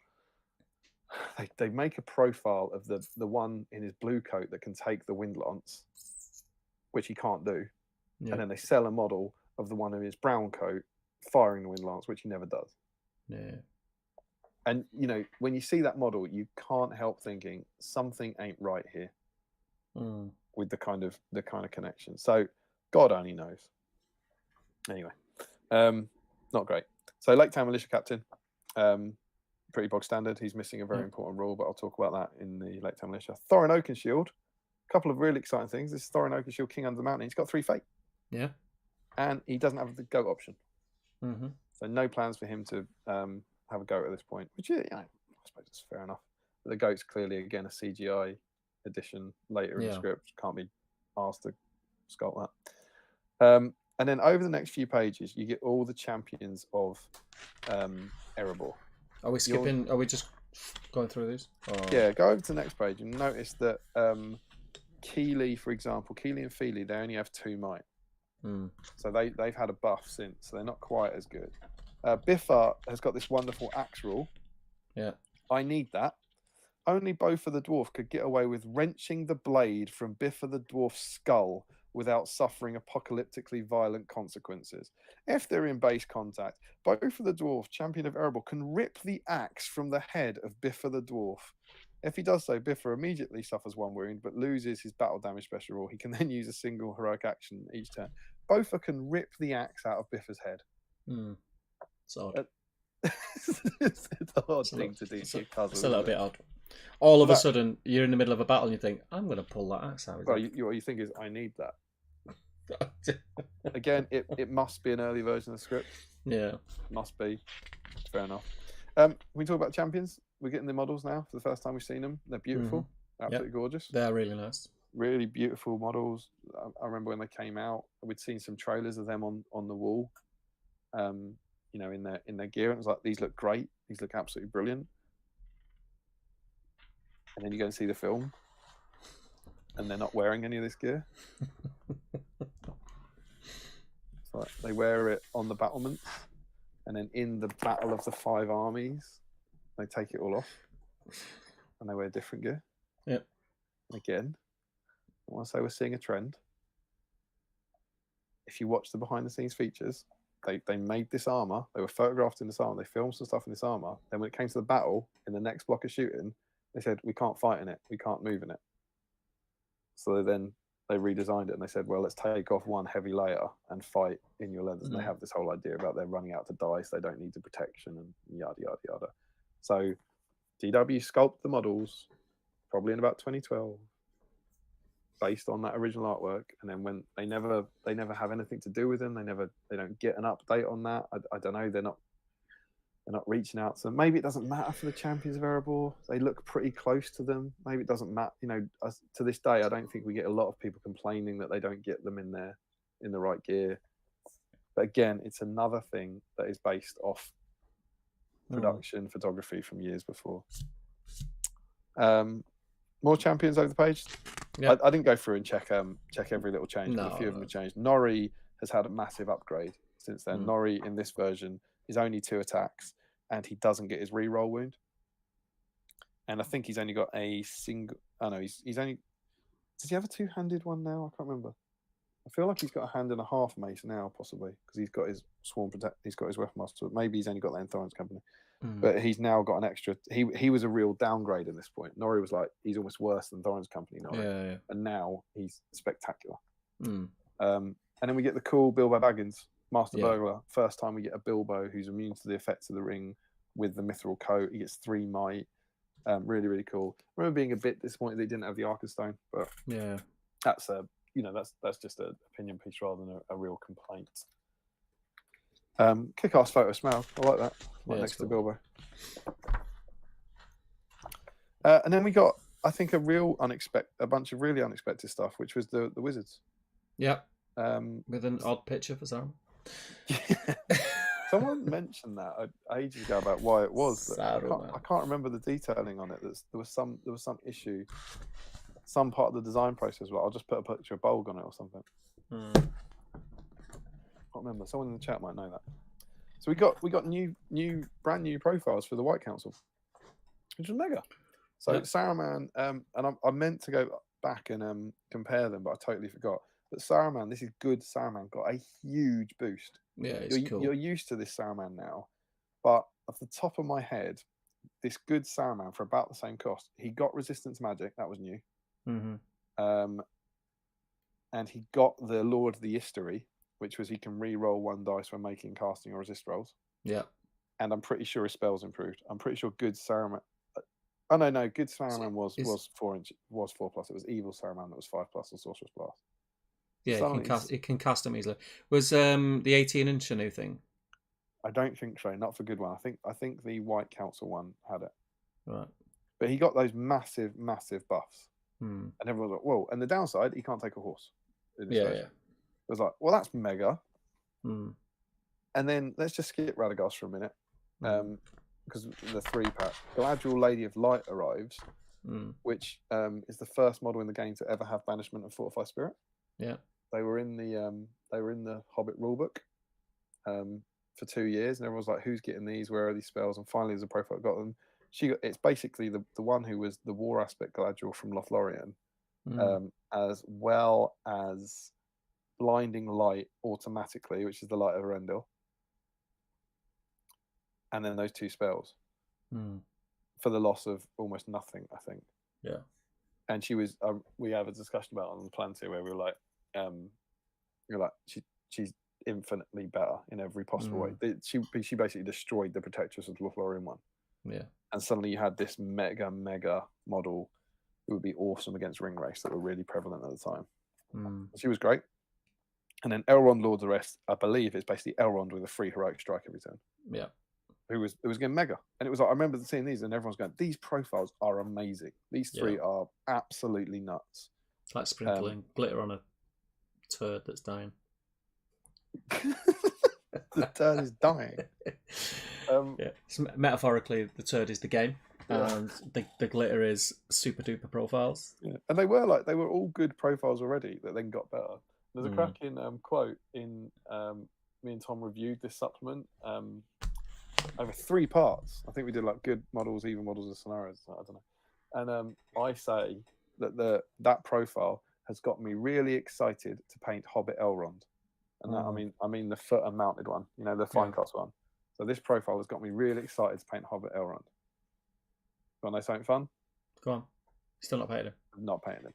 They make a profile of the one in his blue coat that can take the Wind Lance, which he can't do. And then they sell a model of the one in his brown coat firing the Wind Lance, which he never does. Yeah. And, when you see that model, you can't help thinking something ain't right here with the kind of connection. So God only knows. Anyway, not great. So Lake Town Militia Captain, pretty bog standard. He's missing a very important rule, but I'll talk about that in the Lake Town Militia. Thorin Oakenshield, a couple of really exciting things. This is Thorin Oakenshield, King Under the Mountain. He's got 3 fate. Yeah. And he doesn't have the goat option. So no plans for him to have a goat at this point, which, I suppose it's fair enough. But the goat's clearly, again, a CGI addition later in the script. Can't be asked to sculpt that. And then over the next few pages, you get all the champions of Erebor. Are we skipping? Are we just going through these? Or... Yeah, go over to the next page and notice that Keeley, for example, Keeley and Feely, they only have 2 might. So they've had a buff since, so they're not quite as good. Biffa has got this wonderful axe rule. Yeah. I need that. Only Bofa the Dwarf could get away with wrenching the blade from Biffa the Dwarf's skull without suffering apocalyptically violent consequences. If they're in base contact, Bofa the Dwarf, champion of Erebor, can rip the axe from the head of Biffa the Dwarf. If he does so, Biffa immediately suffers 1 wound, but loses his battle damage special rule. He can then use a single heroic action each turn. Bofa can rip the axe out of Biffa's head. It's odd. It's an odd thing to do. It's a little bit odd. All of a sudden, you're in the middle of a battle and you think, I'm going to pull that axe out. Well, what you think is, I need that. Again, it must be an early version of the script. Yeah. Must be. Fair enough. We talk about champions. We're getting the models now for the first time we've seen them. They're beautiful. Absolutely gorgeous. They're really nice. Really beautiful models. I remember when they came out, we'd seen some trailers of them on the wall. You know, in their gear, and it was like, these look great. These look absolutely brilliant. And then you go and see the film, and they're not wearing any of this gear. So they wear it on the battlements, and then in the Battle of the 5 Armies, they take it all off, and they wear different gear. Yep. Again, I want to say we're seeing a trend. If you watch the behind-the-scenes features, they made this armor. They were photographed in this armor. They filmed some stuff in this armor. Then when it came to the battle, in the next block of shooting, they said, we can't fight in it. We can't move in it. So then they redesigned it and they said, well, let's take off one heavy layer and fight in your leathers. And they have this whole idea about they're running out to die, so they don't need the protection and yada, yada, yada. So DW sculpted the models probably in about 2012 based on that original artwork. And then when they never have anything to do with them, they don't get an update on that. I don't know. They're not reaching out to them. Maybe it doesn't matter for the champions of Erebor. They look pretty close to them. Maybe it doesn't matter. You know, to this day, I don't think we get a lot of people complaining that they don't get them in the right gear. But again, it's another thing that is based off production photography from years before. More champions over the page. Yep. I didn't go through and check every little change, but a few of them have changed. Nori has had a massive upgrade since then. Nori in this version is only 2 attacks, and he doesn't get his reroll wound. And I think he's only got a single. Oh no, he's only. Does he have a 2-handed one now? I can't remember. I feel like he's got a hand and a half mace now, possibly, because he's got his swarm protect. He's got his weapon master. Maybe he's only got that in Thorin's company, but he's now got an extra. He was a real downgrade at this point. Nori was like, he's almost worse than Thorin's company now, and now he's spectacular. And then we get the cool Bilbo Baggins, Master Burglar. First time we get a Bilbo who's immune to the effects of the ring with the mithril coat. He gets 3 might. Really, really cool. I remember being a bit disappointed they didn't have the Arkenstone, but that's a. That's just an opinion piece rather than a real complaint. Kick-ass photo smell. I like that. Next to Bilbo. And then we got, I think, a bunch of really unexpected stuff, which was the Wizards. Yeah. With an odd picture for Saruman. Someone mentioned that ages ago about why it was. I can't remember the detailing on it. There was some issue. Some part of the design process, I'll just put a picture of Bolg on it or something. I can't remember. Someone in the chat might know that. So we got brand new profiles for the White Council, which was mega. So Saruman, and I meant to go back and compare them, but I totally forgot. But Saruman, this is good Saruman, got a huge boost. Yeah, it's cool. You're used to this Saruman now, but off the top of my head, this good Saruman for about the same cost, he got resistance magic. That was new. And he got the Lord of the History, which was he can re-roll 1 dice when making casting or resist rolls. Yeah. And I'm pretty sure his spells improved. I'm pretty sure good Saruman. Oh no, good Saruman was 4+. It was evil Saruman that was 5+ or Sorcerer's Blast. Yeah, it can cast them easily. Was the 18-inch a new thing? I don't think so. Not for good one. I think the White Council one had it. Right. But he got those massive buffs. And everyone was like, whoa. And the downside, he can't take a horse. It was like, well, that's mega. And then let's just skip Radagast for a minute. Because the 3-pack. Galadriel Lady of Light arrives, which is the first model in the game to ever have Banishment and Fortify Spirit. Yeah. They were in the Hobbit rulebook for 2 years, and everyone was like, who's getting these? Where are these spells? And finally, there's a profile that got them. It's basically the one who was the war aspect Galadriel from Lothlorien, as well as blinding light automatically, which is the light of Erendil, and then those 2 spells for the loss of almost nothing, I think. Yeah. And she was, we have a discussion about it on the Plantier where we were like, you're like, she's infinitely better in every possible way. She basically destroyed the Protectress of Lothlorien one. Yeah. And suddenly you had this mega model who would be awesome against Ring Race that were really prevalent at the time. She was great. And then Elrond Lord's Arrest, I believe it's basically Elrond with a free heroic strike every turn. Yeah. It was getting mega. And it was like, I remember seeing these and everyone's going, these profiles are amazing. These 3 are absolutely nuts. It's like sprinkling glitter on a turd that's dying. The turd is dying. Yeah. So metaphorically, the turd is the game, and the glitter is super duper profiles. Yeah. And they were all good profiles already that then got better. There's a cracking quote in me and Tom reviewed this supplement over 3 parts. I think we did like good models, even models, and scenarios. I don't know. And I say that that profile has got me really excited to paint Hobbit Elrond. And that, I mean the foot and mounted one, you know, the fine cost one. So this profile has got me really excited to paint Hobbit Elrond. Want to know something fun? Go on. Still not painting him. I'm not painting him.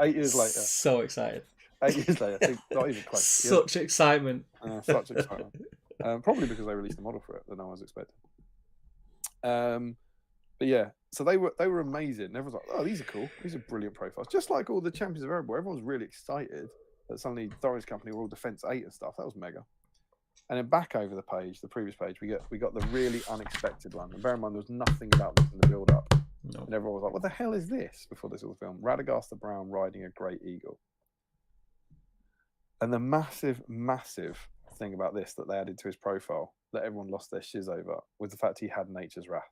eight years later. So excited. 8 years later. Not even close. Such excitement. Such excitement. Probably because they released a model for it that no one was expecting. But yeah, so they were amazing. Everyone's like, oh, these are cool. These are brilliant profiles. Just like all the Champions of Erebor, everyone was really excited that suddenly Thorin's company were all Defense 8 and stuff. That was mega. And then back over the page, the previous page, we got the really unexpected one. And bear in mind, there was nothing about this in the build-up. No. And everyone was like, what the hell is this? Before this was filmed. Radagast the Brown riding a great eagle. And the massive thing about this that they added to his profile that everyone lost their shiz over was the fact he had Nature's Wrath.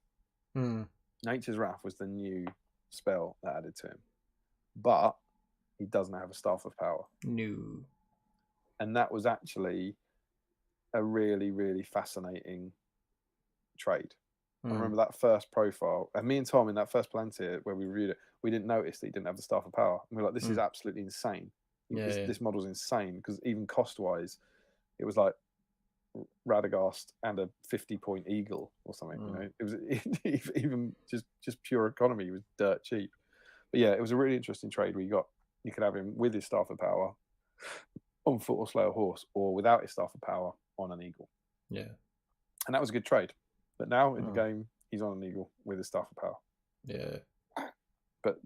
Nature's Wrath was the new spell that added to him. But he doesn't have a Staff of Power. No. And that was actually a really, really fascinating trade. I remember that first profile, and me and Tom in that first Plantier where we reviewed it, we didn't notice that he didn't have the Staff of Power. And we were like, this is absolutely insane. This model's insane because even cost-wise, it was like Radagast and a 50-point eagle or something. You know, it was even just pure economy. It was dirt cheap. But yeah, it was a really interesting trade where you could have him with his Staff of Power on foot or slow horse, or without his Staff of Power on an eagle. Yeah, and that was a good trade. But now in the game, he's on an eagle with his Staff of Power. Yeah, but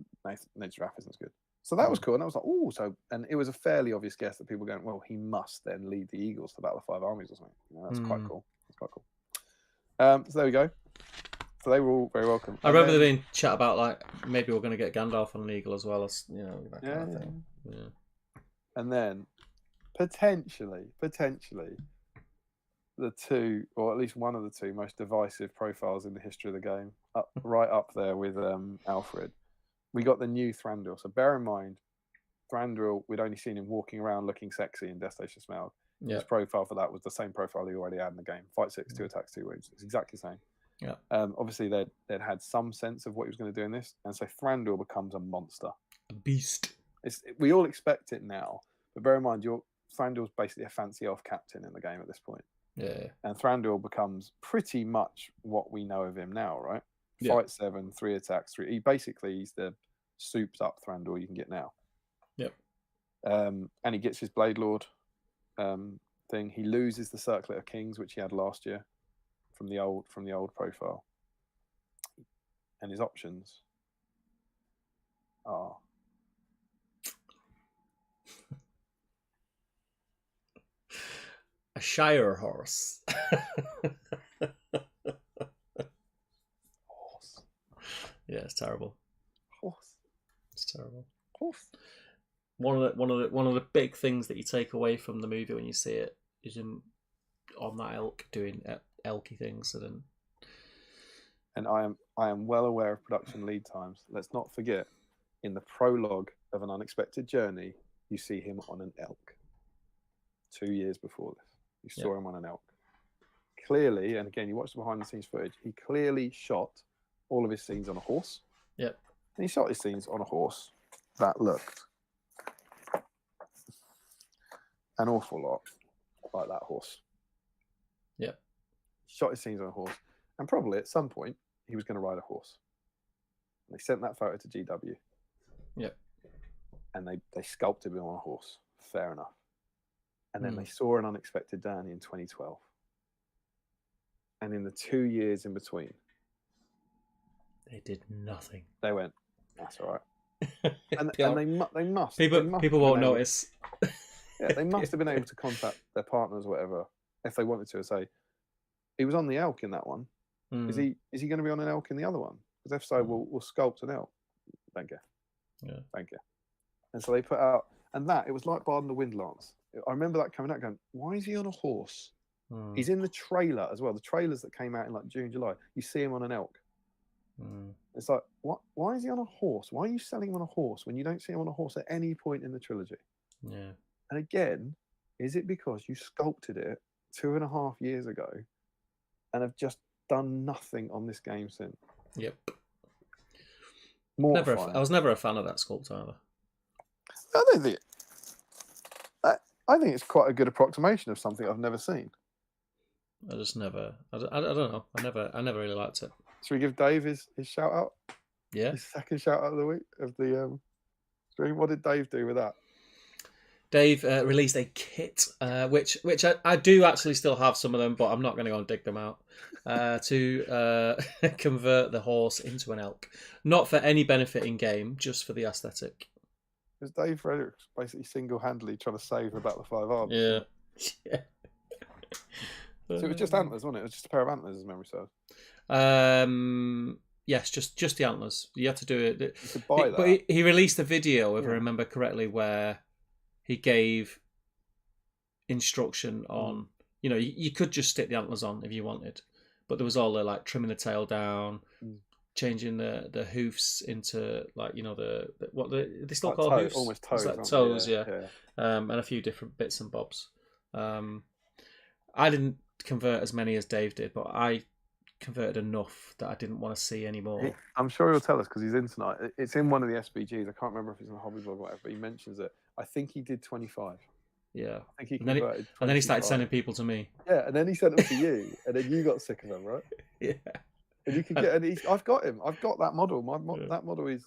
Nature's Wrath isn't as good. So that was cool, and I was like, oh, and it was a fairly obvious guess that people were going, well, he must then lead the Eagles to Battle of 5 Armies or something. You know, that's quite cool. That's quite cool. So there we go. So they were all very welcome. I remember there being chat about like maybe we're going to get Gandalf on an eagle as well, as you know, that kind of thing. Yeah. And then potentially the 2, or at least one of the 2 most divisive profiles in the history of the game, right up there with Alfred. We got the new Thranduil. So bear in mind, Thranduil, we'd only seen him walking around looking sexy in Death Station Smaug. Yeah. His profile for that was the same profile he already had in the game. Fight 6, 2 attacks, 2 wounds. It's exactly the same. Yeah. Obviously, they'd had some sense of what he was going to do in this. And so Thranduil becomes a monster. A beast. We all expect it now. But bear in mind, Thranduil's basically a fancy elf captain in the game at this point. Yeah. And Thranduil becomes pretty much what we know of him now, right? Yeah. Fight 7, 3 attacks, 3. He's the souped up Thranduil you can get now. Yep. And he gets his Blade Lord thing. He loses the Circlet of Kings, which he had last year from the old profile. And his options are a Shire horse. Horse. Yeah, it's terrible. Horse. It's terrible. Horse. One of the big things that you take away from the movie when you see it is him on that elk doing elky things, and I am well aware of production lead times. Let's not forget, in the prologue of An Unexpected Journey, you see him on an elk. 2 years before this, you saw him on an elk. Clearly, and again, you watch the behind the scenes footage, he clearly shot all of his scenes on a horse. Yep. And he shot his scenes on a horse that looked an awful lot like that horse. Yeah. Shot his scenes on a horse. And probably at some point, he was going to ride a horse. And they sent that photo to GW. Yep. And they sculpted him on a horse. Fair enough. And then they saw an unexpected Danny in 2012. And in the 2 years in between, they did nothing. They went, that's all right. And they must. People won't notice. Yeah, they must have been able to contact their partners, or whatever, if they wanted to, and say, he was on the elk in that one. Is he going to be on an elk in the other one? Because if so, we'll sculpt an elk. Thank you. Yeah. Thank you. And so they put out, and it was like Barden the Windlance. I remember that coming out going, why is he on a horse? He's in the trailer as well. The trailers that came out in like June, July, you see him on an elk. It's like, what? Why is he on a horse? Why are you selling him on a horse when you don't see him on a horse at any point in the trilogy? Yeah. And again, is it because you sculpted it 2.5 years ago and have just done nothing on this game since? Yep. Mortifying. I was never a fan of that sculpt either. I don't think. I think it's quite a good approximation of something I've never seen. I just never. I don't know. I never really liked it. Should we give Dave his shout out? Yeah. His second shout out of the week of the stream. What did Dave do with that? Dave released a kit, which I do actually still have some of them, but I'm not going to go and dig them out, to convert the horse into an elk. Not for any benefit in game, just for the aesthetic. Because Dave Fredericks basically single-handedly trying to save the Battle of Five Armies. Yeah. So it was just antlers, wasn't it? It was just a pair of antlers, as memory serves. Yes, just the antlers. You had to do it. You could buy that. But he released a video, if I remember correctly, where he gave instruction on, you could just stick the antlers on if you wanted, but there was all the like trimming the tail down, changing the hoofs into like they still like call hoofs, almost toes, like toes, yeah. Yeah. And a few different bits and bobs. I didn't convert as many as Dave did, but I converted enough that I didn't want to see anymore. I'm sure he'll tell us because he's in tonight. It's in one of the SBGs. I can't remember if it's in the hobby blog or whatever, but he mentions it. I think he did 25. Yeah. I think he and then converted. And then he started sending people to me. Yeah, and then he sent them to you, and then you got sick of them, right? Yeah. And you could get. And I've got him. I've got that model. That model he's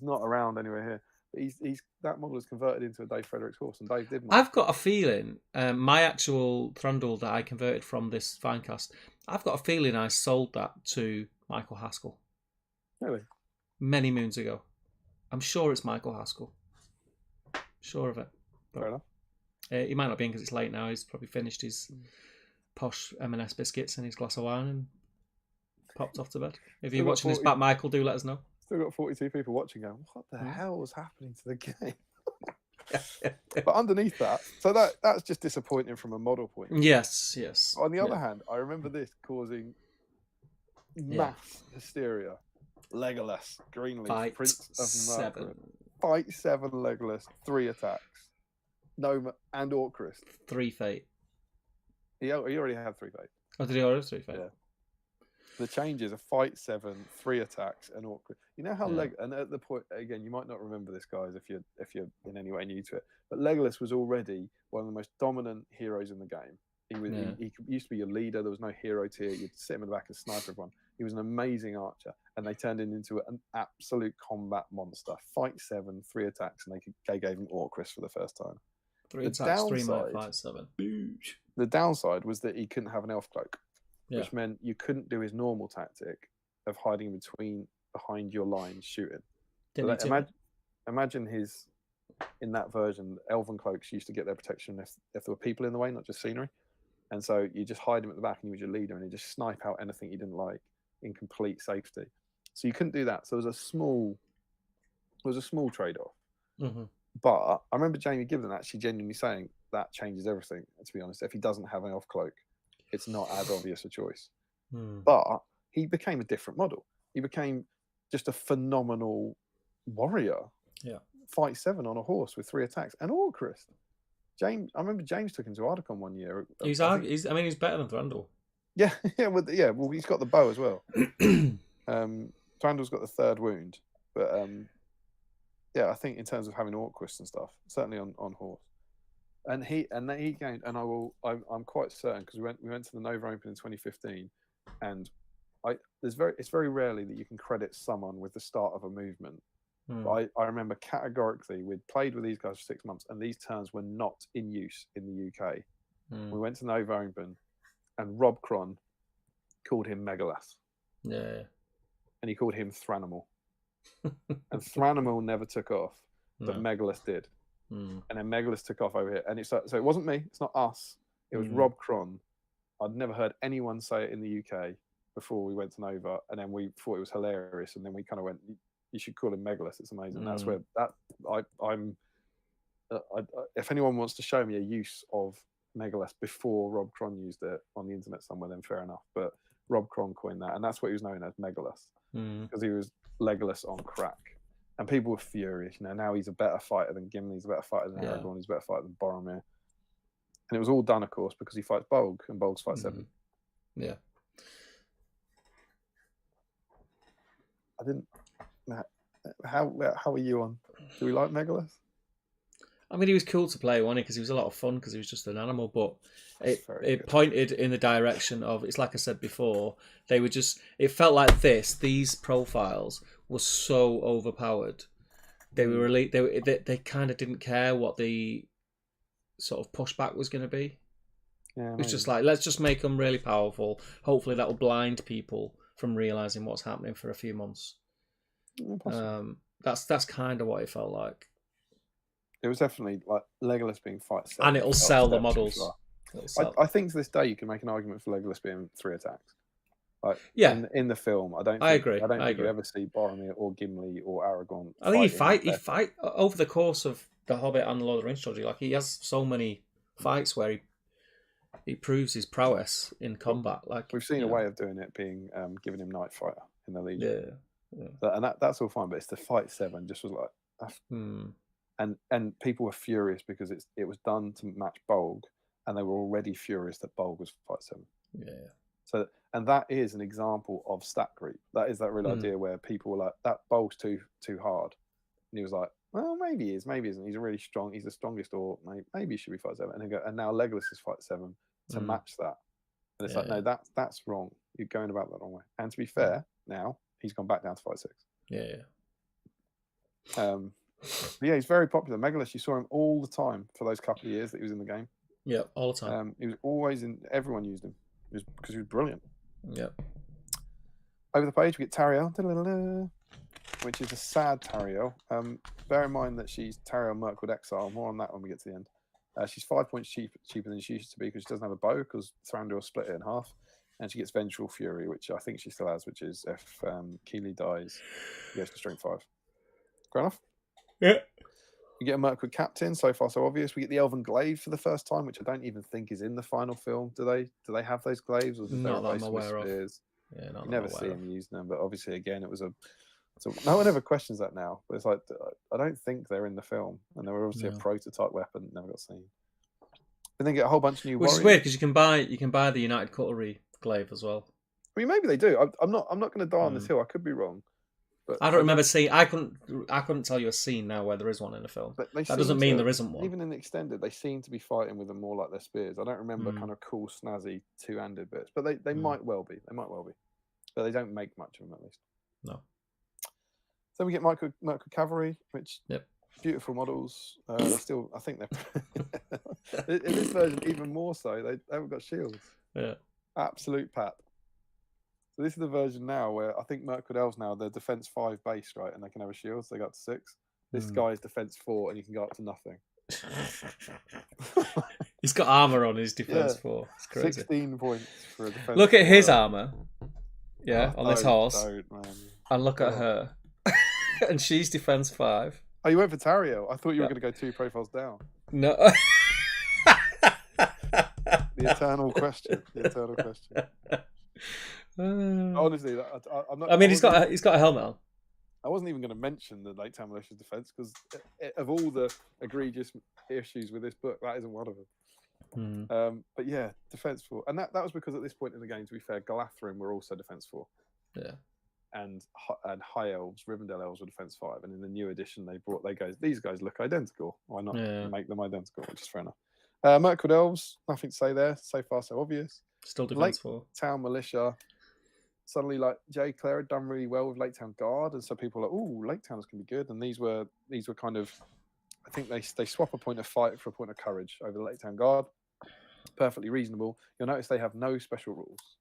not around anywhere here. But he's that model is converted into a Dave Fredericks horse, and Dave did. I've got a feeling my actual Thranduil that I converted from this Finecast, I've got a feeling I sold that to Michael Haskell. Really? Many moons ago. I'm sure it's Michael Haskell. Sure of it. But, fair enough. He might not be in because it's late now. He's probably finished his posh M&S biscuits and his glass of wine and popped off to bed. If you're watching this back, Michael, do let us know. Still got 42 people watching going, what the hell was happening to the game? But underneath that, so that's just disappointing from a model point of view. Yes. On the other hand, I remember this causing mass hysteria. Legolas, Greenleaf, Prince of Mercury. Fight 7 Legolas, 3 attacks. Noma and Orcrist. 3 fate. He already had 3 fate. Oh, did he already have 3 fate? Yeah. The changes are fight 7, 3 attacks, and Orcrist. You know how and at the point again, you might not remember this, guys, if you're in any way new to it. But Legolas was already one of the most dominant heroes in the game. He used to be your leader. There was no hero tier. You'd sit him in the back and snipe everyone. He was an amazing archer, and they turned him into an absolute combat monster. Fight 7, 3 attacks, and they gave him Orcrist for the first time. 3 attacks, 3 might fight 7. The downside was that he couldn't have an elf cloak, Yeah. which meant you couldn't do his normal tactic of hiding behind your lines shooting. Imagine his, in that version, elven cloaks used to get their protection if there were people in the way, not just scenery. And so you just hide him at the back and he was your leader and he'd just snipe out anything you didn't like in complete safety. So you couldn't do that. So it was a small trade-off. Mm-hmm. But I remember Jamie Gibbon actually genuinely saying that changes everything, to be honest. If he doesn't have an elf cloak, it's not as obvious a choice. But he became a different model. He became just a phenomenal warrior. Yeah. Fight 7 on a horse with 3 attacks. And Orcrist. I remember James took him to Ardacon one year. He's better than Thranduil. Yeah, well, he's got the bow as well. Thranduil's got the 3rd wound. But I think in terms of having Orcrist and stuff, certainly on horse. And he gained, and I'm quite certain because we went to the Nova Open in 2015, and it's very rarely that you can credit someone with the start of a movement. But I remember categorically we'd played with these guys for 6 months, and these terms were not in use in the UK. We went to Nova Open, and Rob Cron called him Megalith. Yeah. And he called him Thranimal. And Thranimal never took off, but Megalith did. And then Megalith took off over here. And so it wasn't me, it's not us. It was Rob Cron. I'd never heard anyone say it in the UK before we went to Nova, and then we thought it was hilarious, and then we kind of went, you should call him Megalith, it's amazing. That's where if anyone wants to show me a use of Megalith before Rob Cron used it on the internet somewhere, then fair enough. But Rob Cron coined that, and that's what he was known as, Megalith, because he was Legolas on crack. And people were furious. Now he's a better fighter than Gimli, he's a better fighter than Aragorn, he's a better fighter than Boromir. And it was all done, of course, because he fights Bolg, and Bolg's fight 7. Yeah. I didn't. How are you on? Do we like Megalith? I mean, he was cool to play, wasn't he? Because he was a lot of fun because he was just an animal. But it pointed in the direction of, it's like I said before, they were just, it felt like these profiles were so overpowered. They were really, they kind of didn't care what the sort of pushback was going to be. Yeah, it was just like, let's just make them really powerful. Hopefully that will blind people from realising what's happening for a few months. That's kind of what it felt like. It was definitely like Legolas being fight 7. And it'll sell the models. I think to this day you can make an argument for Legolas being 3 attacks. Like, in the film, I agree. I don't think you ever see Boromir or Gimli or Aragorn. I think he fight over the course of The Hobbit and the Lord of the Rings trilogy. Like, he has so many fights where he proves his prowess in combat. Like, we've seen a way of doing it being giving him Night Fighter in the Legion. And that's all fine, but it's the fight 7 just was like, and people were furious because it was done to match Bolg, and they were already furious that Bolg was fight 7. Yeah. So, and that is an example of stat creep. That is that real idea where people were like, that Bolg's too hard, and he was like, well, maybe he is, maybe he isn't. He's really strong. He's the strongest, or maybe he should be fight 7. And now Legolas is fight 7 to match that. And it's like, no, that's wrong. You're going about that wrong way. And to be fair, now he's gone back down to fight 6. Yeah. But yeah, he's very popular. Megalith, you saw him all the time for those couple of years that he was in the game. Yeah, all the time. He was always in. Everyone used him because he was brilliant. Yeah. Over the page, we get Tariel, which is a sad Tariel. Bear in mind that she's Tariel Mirkwood Exile. More on that when we get to the end. She's 5 points cheaper than she used to be because she doesn't have a bow because Thranduil split it in half. And she gets Vengeful Fury, which I think she still has, which is if Keely dies, she goes to Strength 5. Fair enough? Yeah. We get a Mirkwood Captain, so far so obvious. We get the Elven Glaive for the first time, which I don't even think is in the final film. Do they have those glaives? Or not that I'm aware of. Yeah, you never see them using them, but obviously, again, it was so no one ever questions that now. But it's like, I don't think they're in the film, and they were obviously a prototype weapon that never got seen. And then get a whole bunch of new warriors. Which is weird because you can buy the United Cutlery glaive as well. I mean, maybe they do. I'm not going to die on this hill. I could be wrong. But I don't remember seeing. I couldn't tell you a scene now where there is one in the film. But that doesn't mean there isn't one. Even in the extended, they seem to be fighting with them more like their spears. I don't remember kind of cool, snazzy two-handed bits, but they might well be. They might well be, but they don't make much of them at least. No. Then we get Mirkwood Cavalry, which beautiful models. Still, I think they're in this version even more so. They haven't got shields. Yeah. Absolute pap. So this is the version now where I think Mirkwood Elves now they're defense 5 base, right, and they can have a shield, so they go up to 6. This guy is defense 4, and he can go up to nothing. He's got armor on his defense 4. It's crazy. 16 points for a defense. Look at his armor. Yeah, on this horse. Don't, and look at her. And she's defense 5. Oh, you went for Tariel. I thought you were going to go 2 profiles down. No. The eternal question. The eternal question. Honestly, I'm not. I mean, he's got a helmet on. I wasn't even going to mention the Lake Town Militia's defense because of all the egregious issues with this book, that isn't one of them. But yeah, defense 4, and that was because at this point in the game, to be fair, Galathrun were also defense 4. Yeah. And High Elves, Rivendell Elves were defense 5, and in the new edition, these guys look identical. Why not make them identical? Which is fair enough. Mirkwood Elves, nothing to say there. So far, so obvious. Still defense Lake 4. Town Militia. Suddenly, like Jay Clare had done really well with Lake Town Guard, and so people were like, "Oh, Lake Town's can be good." And these were kind of, I think they swap a point of fight for a point of courage over the Lake Town Guard. Perfectly reasonable. You'll notice they have no special rules.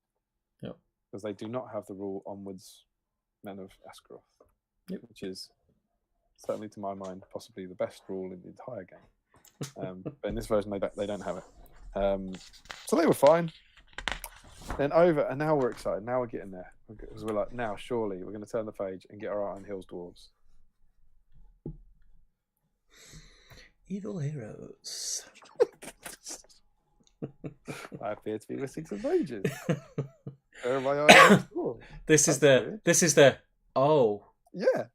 Yep. Because they do not have the rule onwards Men of Askroth, which is certainly to my mind possibly the best rule in the entire game. But in this version they don't have it. So they were fine. Then over, and now we're excited. Now we're getting there because we're like, now surely we're going to turn the page and get our Iron Hills Dwarves. Evil heroes. I appear to be missing some pages. Where are my Iron Hills Dwarves? This is the oh. Yeah.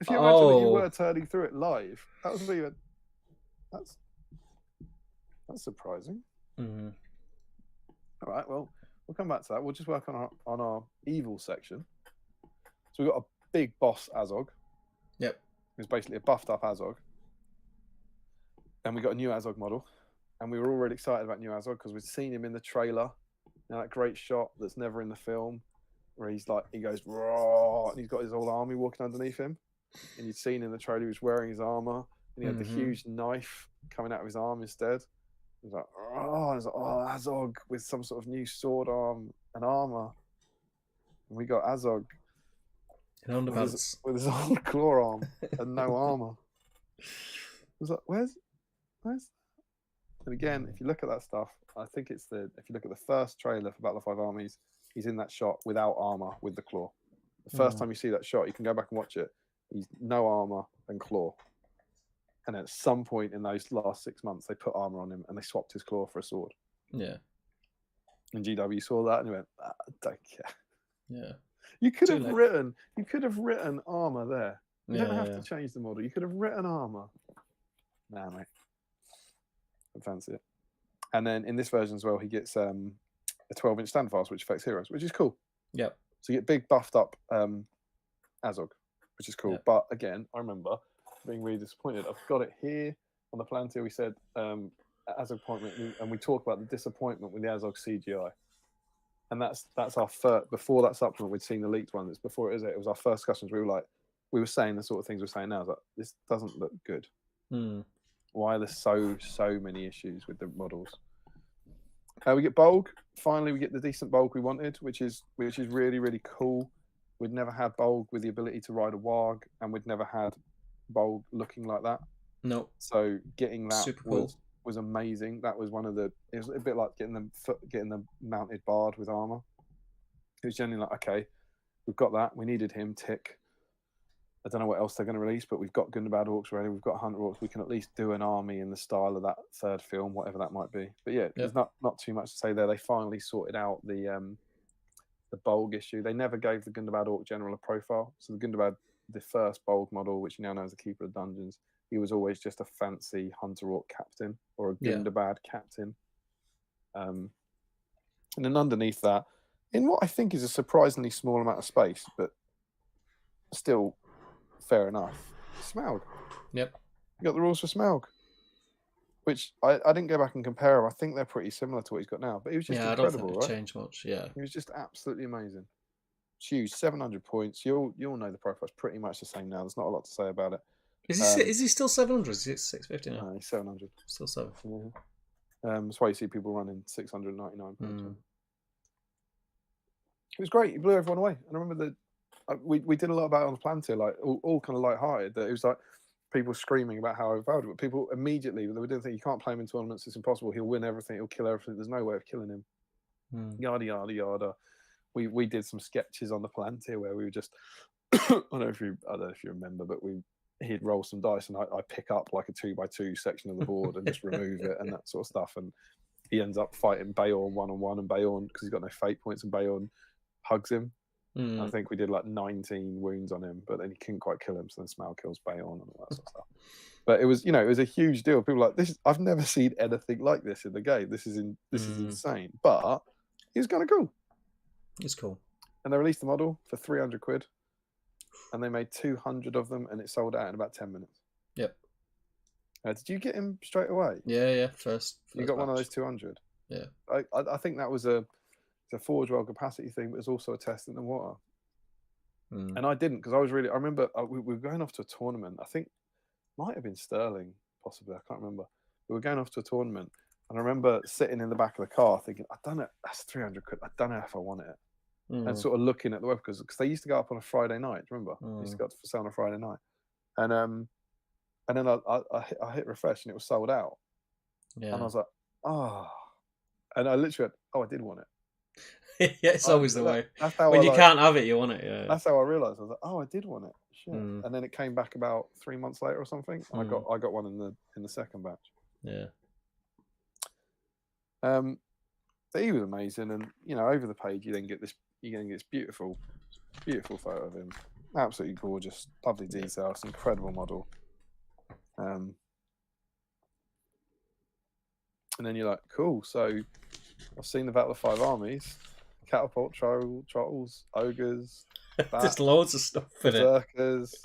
If you imagine that you were turning through it live, that was really that's surprising. Mm-hmm. All right, well, we'll come back to that. We'll just work on our evil section. So we've got a big boss Azog. Yep. Who's basically a buffed up Azog. And we got a new Azog model. And we were all really excited about new Azog because we'd seen him in the trailer. You know, that great shot that's never in the film where he goes raw and he's got his whole army walking underneath him. And you'd seen in the trailer he was wearing his armor and he had the huge knife coming out of his arm instead. It was like, Azog with some sort of new sword arm and armor. And we got Azog with his old claw arm and no armor. It was like, where's? And again, if you look at that stuff, I think if you look at the first trailer for Battle of Five Armies, he's in that shot without armor with the claw. The first time you see that shot, you can go back and watch it. He's no armor and claw. And at some point in those last 6 months, they put armor on him and they swapped his claw for a sword. Yeah. And GW saw that and he went, I don't care. Yeah. You could have written armor there. You don't have to change the model. You could have written armor. Nah, mate. I fancy it. And then in this version as well, he gets a 12-inch standfast, which affects heroes, which is cool. Yep. So you get big buffed up Azog, which is cool. Yep. But again, I remember being really disappointed. I've got it here on the Palantir. We said Azog appointment, and we talk about the disappointment with the Azog CGI. And that's our first, before that supplement, we'd seen the leaked one. It's before it was our first discussions. We were saying the sort of things we're saying now. I was like, this doesn't look good. Why are there so many issues with the models? We get Bolg. Finally, we get the decent Bolg we wanted, which is really, really cool. We'd never had Bolg with the ability to ride a warg, and we'd never had Bolg looking like that. No. So getting that super cool. was amazing. That was it was a bit like getting the mounted bard with armor. It was generally like, okay, we've got that. We needed him, tick. I don't know what else they're going to release, but we've got Gundabad Orcs ready. We've got Hunter Orcs. We can at least do an army in the style of that third film, whatever that might be. But yeah, there's not too much to say there. They finally sorted out the Bolg issue. They never gave the Gundabad Orc general a profile. So the Gundabad, the first Bolg model, which you now know as the Keeper of Dungeons, he was always just a fancy Hunter Orc captain or a Gundabad captain. And then underneath that, in what I think is a surprisingly small amount of space, but still fair enough, Smaug. Yep. You got the rules for Smaug, which I didn't go back and compare them. I think they're pretty similar to what he's got now, but he was just incredible, I don't think right? Changed much. Yeah, he was just absolutely amazing. It's huge, 700 points. You'll know the profile's pretty much the same now. There's not a lot to say about it. Is he still 700? Is it 650 now? No, he's 700. Still 7. Yeah. That's why you see people running 699 points. It was great. He blew everyone away. And I remember we did a lot about it on the Palantir, like all kind of light-hearted. That it was like people screaming about how overpowered, but people immediately, they didn't think you can't play him in tournaments. It's impossible. He'll win everything. He'll kill everything. There's no way of killing him. Yada yada yada. We did some sketches on the Palantir where we were just I don't know if you remember, but he'd roll some dice and I pick up like a 2x2 section of the board and just remove it and that sort of stuff. And he ends up fighting Bayorn one-on-one, and Bayorn, because he's got no fate points, and Bayorn hugs him. I think we did like 19 wounds on him, but then he couldn't quite kill him, so then Smaug kills Bayorn and all that sort of stuff. But it was, it was a huge deal. People were like, this, I've never seen anything like this in the game. This is insane. But it was kind of cool. It's cool. And they released the model for 300 quid, and they made 200 of them, and it sold out in about 10 minutes. Yep. Did you get him straight away? Yeah. First You got one of batch. those 200. Yeah. I think that was a Forge World capacity thing, but it's also a test in the water. Mm. And I didn't because I was really. I remember we were going off to a tournament. I think might have been Sterling, possibly. I can't remember. We were going off to a tournament, and I remember sitting in the back of the car thinking, I don't know, that's 300 quid. I don't know if I want it. And sort of looking at the web because they used to go up on a Friday night. Remember, they used to go for sale on a Friday night, and then I hit refresh and it was sold out. Yeah. And I was like, oh, and I literally went, oh, I did want it. Yeah, it's always the way. That's how when you can't have it, you want it. Yeah. That's how I realised. I was like, oh, I did want it. Shit. And then it came back about 3 months later or something, and I got one in the second batch. Yeah. But he was amazing, and over the page you then get this beautiful photo of him. Absolutely gorgeous, lovely details, incredible model. And then you're like, cool. So I've seen the Battle of Five Armies, catapult trolls, ogres, There's loads of stuff in it. berserkers,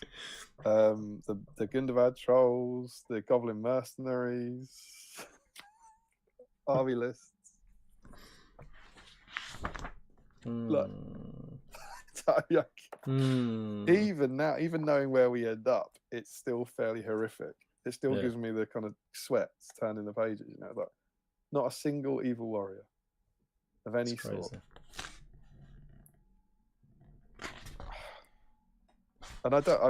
the Gundabad trolls, the Goblin mercenaries, army lists. Look, even now, even knowing where we end up, it's still fairly horrific. It still gives me the kind of sweats turning the pages. It's like not a single evil warrior of any sort. And I don't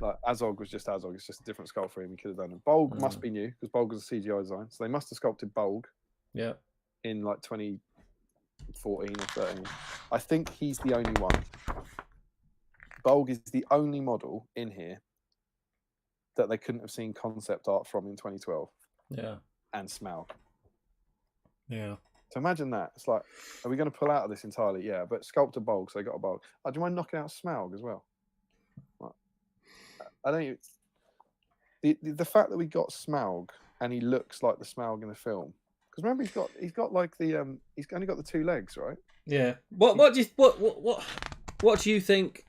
like Azog was just Azog. It's just a different sculpt for him. He could have done it. Bolg must be new because Bolg was a CGI design, so they must have sculpted Bolg. Yeah. In like 2014 or 13. I think he's the only one. Bolg is the only model in here that they couldn't have seen concept art from in 2012. Yeah. And Smaug. Yeah. So imagine that. It's like, are we going to pull out of this entirely? Yeah, but sculpt a Bolg, so they got a Bolg. Oh, do you mind knocking out Smaug as well? Like, I don't even... The fact that we got Smaug and he looks like the Smaug in the film. Because remember, he's got like the he's only got the 2 legs, right? Yeah. What do you think?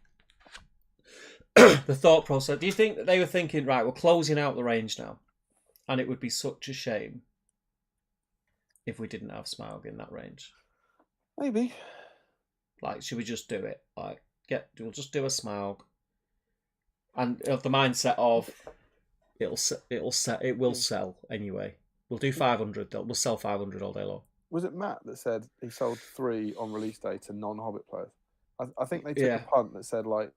The thought process. Do you think that they were thinking, right, we're closing out the range now, and it would be such a shame if we didn't have Smaug in that range? Maybe. Like, should we just do it? Like, we'll just do a Smaug, and of the mindset of it will sell anyway. We'll do 500. We'll sell 500 all day long. Was it Matt that said he sold 3 on release day to non-Hobbit players? I think they took a punt that said like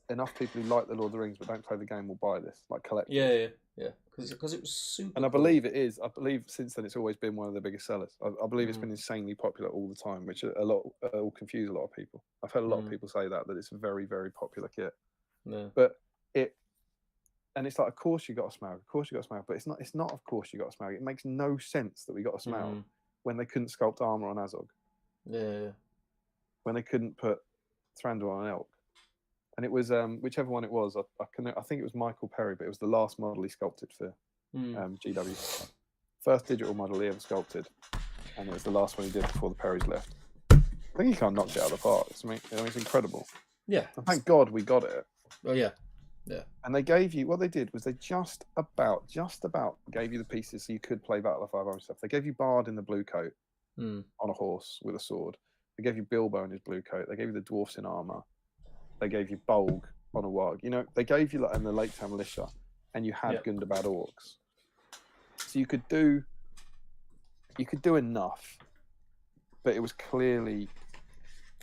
enough people who like the Lord of the Rings but don't play the game will buy this, like collectors. Yeah. Because it was super. And I believe it is. I believe since then it's always been one of the biggest sellers. I believe it's been insanely popular all the time, which will confuse a lot of people. I've heard a lot of people say that it's a very, very popular kit. Yeah. But and it's like, of course you got a Smaug, but it's not of course you got a Smaug. It makes no sense that we got a Smaug when they couldn't sculpt armor on Azog. Yeah. When they couldn't put Thranduil on an elk. And it was whichever one it was, I think it was Michael Perry, but it was the last model he sculpted for GW. First digital model he ever sculpted, and it was the last one he did before the Perrys left. I think he can't knock it out of the park. It's incredible. Yeah. And thank God we got it. Oh yeah. And they gave you, what they did was they just about gave you the pieces so you could play Battle of Five Armies stuff. They gave you Bard in the blue coat on a horse with a sword. They gave you Bilbo in his blue coat. They gave you the dwarfs in armor. They gave you Bolg on a warg. They gave you in the Lake Town Militia, and you had Gundabad orcs. So you could do enough, but it was clearly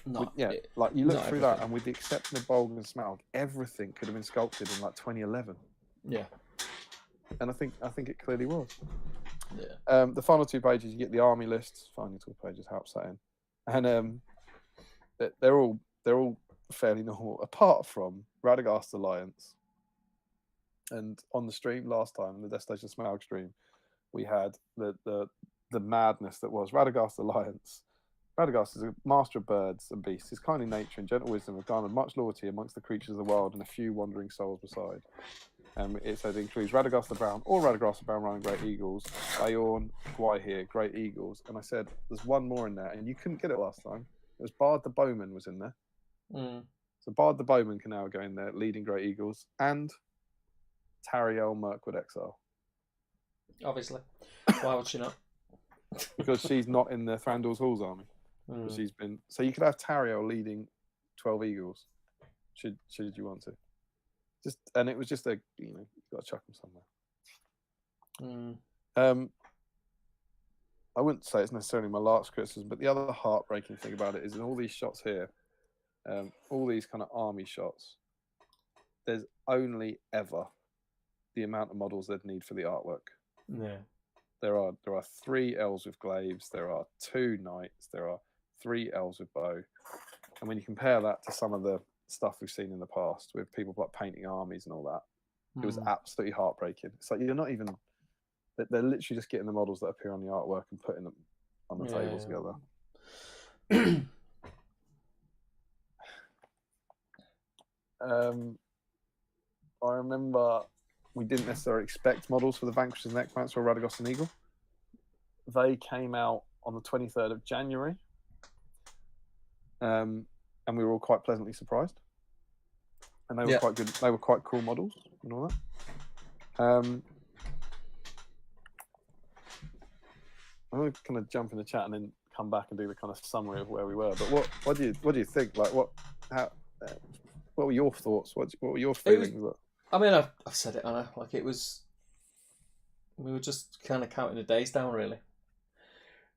you look through that, and with the exception of Bolg and Smaug, everything could have been sculpted in like 2011. Yeah. And I think it clearly was. Yeah. The final 2 pages, you get the army lists. Final 2 pages, how upsetting. And they're all fairly normal, apart from Radagast Alliance. And on the stream last time, the Destination Smaug stream, we had the madness that was Radagast Alliance. Radagast is a master of birds and beasts. His kindly nature and gentle wisdom have garnered much loyalty amongst the creatures of the wild and a few wandering souls beside. It said it includes Radagast the Brown, or Radagast the Brown running great eagles, Aorn, Gwaihir, great eagles. And I said, there's one more in there, and you couldn't get it last time. It was Bard the Bowman was in there. So Bard the Bowman can now go in there, leading great eagles, and Tariel Mirkwood Exile. Obviously. Why would she not? Because she's not in the Thranduil's Halls army. Mm. She's been. So you could have Tariel leading 12 Eagles. Should you want to? And it was just you've got to chuck them somewhere. Mm. I wouldn't say it's necessarily my last criticism, but the other heartbreaking thing about it is in all these shots here, all these kind of army shots, there's only ever the amount of models they'd need for the artwork. Yeah. There are 3 elves with glaives, there are 2 knights, there are 3 elves with bow. And when you compare that to some of the stuff we've seen in the past with people like painting armies and all that, it was absolutely heartbreaking. It's like you're not even... They're literally just getting the models that appear on the artwork and putting them on the table together. I remember we didn't necessarily expect models for the Vanquishers, Necromancer, or Radagast and Eagle. They came out on the 23rd of January, and we were all quite pleasantly surprised. And they were quite good. They were quite cool models and all that. I'm going to kind of jump in the chat and then come back and do the kind of summary of where we were. But what do you think? Like what were your thoughts? What were your feelings? I mean, I've said it, Anna. Like it was, we were just kind of counting the days down, really.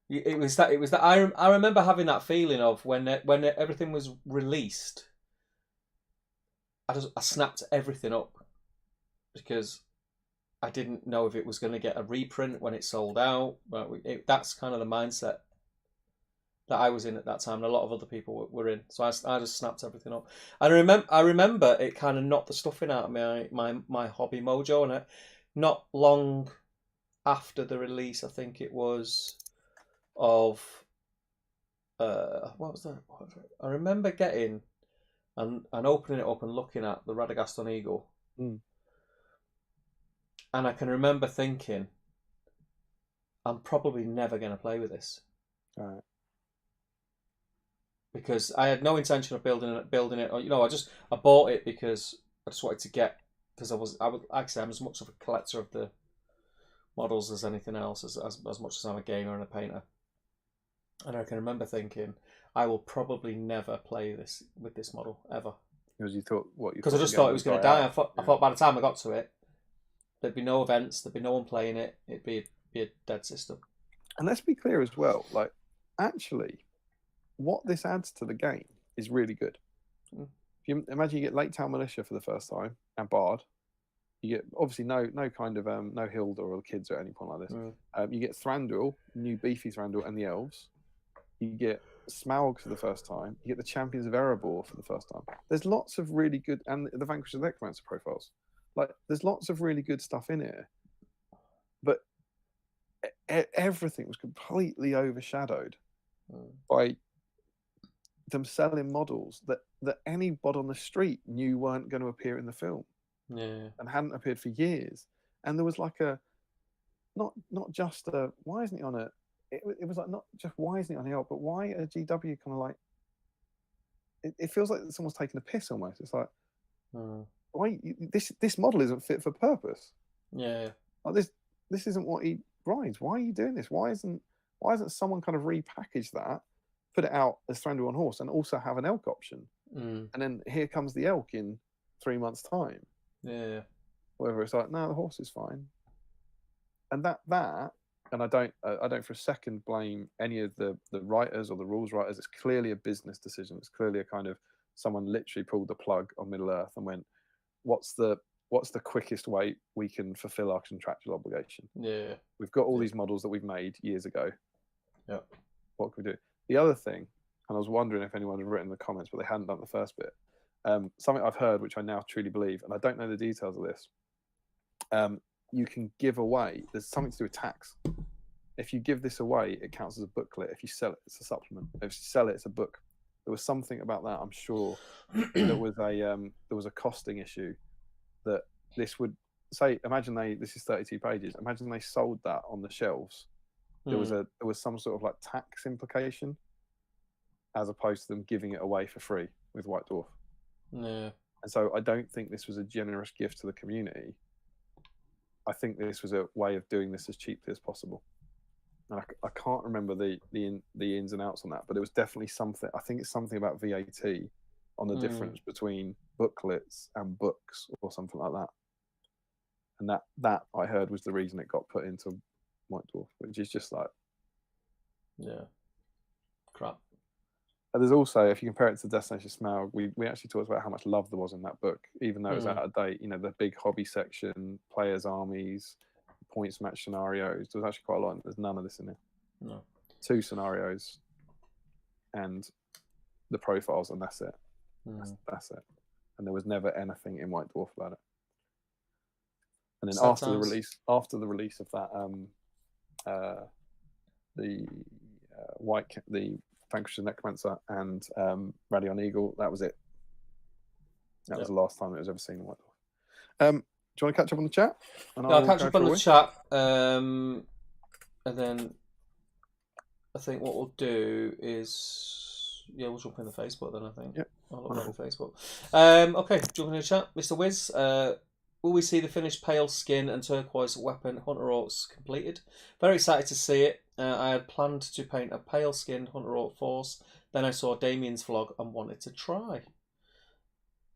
It was that. I remember having that feeling of when everything was released. I snapped everything up because I didn't know if it was going to get a reprint when it sold out. But that's kind of the mindset that I was in at that time, and a lot of other people were in. So I just snapped everything up. And I remember it kind of knocked the stuffing out of my hobby mojo. And not long after the release, I think it was of what was that? I remember getting and opening it up and looking at the Radagast on Eagle. And I can remember thinking, I'm probably never going to play with this. All right. Because I had no intention of building it. Or, I bought it because I just wanted to get, because I'm as much of a collector of the models as anything else, as much as I'm a gamer and a painter. And I can remember thinking, I will probably never play with this model ever. Because you thought Because I just thought it was going to die. I thought by the time I got to it, there'd be no events, there'd be no one playing it, it'd be a dead system. And let's be clear as well, like, actually, what this adds to the game is really good. If you imagine you get Lake Town Militia for the first time, and Bard, you get, obviously, no kind of, no Hilda or kids at any point like this. You get Thranduil, new beefy Thranduil, and the Elves. You get Smaug for the first time. You get the Champions of Erebor for the first time. There's lots of really good, and the Vanquishers Necromancer profiles. Like, there's lots of really good stuff in here, but everything was completely overshadowed by them selling models that anybody on the street knew weren't going to appear in the film, and hadn't appeared for years. And there was like not just a why isn't he on it? It was like not just why isn't he on the Elk, but why a GW kind of like it feels like someone's taking a piss almost. It's like why this model isn't fit for purpose. Yeah, like this isn't what he rides. Why are you doing this? Why isn't someone kind of repackaged that, put it out as Thranduil on horse, and also have an elk option? And then here comes the elk in 3 months' time. Yeah, Whether it's like, no, the horse is fine. And that and I don't for a second blame any of the writers or the rules writers. It's clearly a business decision. It's clearly a kind of someone literally pulled the plug on Middle Earth and went, what's the quickest way we can fulfill our contractual obligation? Yeah, we've got all these models that we've made years ago. Yeah, what can we do? The other thing, and I was wondering if anyone had written in the comments, but they hadn't done the first bit. Something I've heard, which I now truly believe, and I don't know the details of this. You can give away. There's something to do with tax. If you give this away, it counts as a booklet. If you sell it, it's a supplement. If you sell it, it's a book. There was something about that. I'm sure there was a costing issue that this would say. Imagine this is 32 pages. Imagine they sold that on the shelves. There was some sort of like tax implication, as opposed to them giving it away for free with White Dwarf. Yeah. And so I don't think this was a generous gift to the community. I think this was a way of doing this as cheaply as possible. And I can't remember the ins and outs on that, but it was definitely something. I think it's something about VAT on the difference between booklets and books or something like that. And that I heard was the reason it got put into White Dwarf, which is just like, yeah, crap. And there's also, if you compare it to Destination Smaug, we actually talked about how much love there was in that book, even though it was out of date. You know, the big hobby section, players' armies, points match scenarios. There was actually quite a lot. There's none of this in it. No. 2 scenarios and the profiles, and that's it. That's it. And there was never anything in White Dwarf about it. And then after the release of that, the Vanquisher Necromancer and Radion Eagle, that was it. That was the last time it was ever seen in White Dwarf. Do you want to catch up on the chat? And I'll catch up on the chat, and then I think what we'll do is, we'll jump in the Facebook then, I think. Yep. I'll look at the Facebook. Okay, jumping in the chat. Mr. Wiz, will we see the finished pale skin and turquoise weapon Hunter Orcs completed? Very excited to see it. I had planned to paint a pale skinned Hunter Orc force. Then I saw Damien's vlog and wanted to try.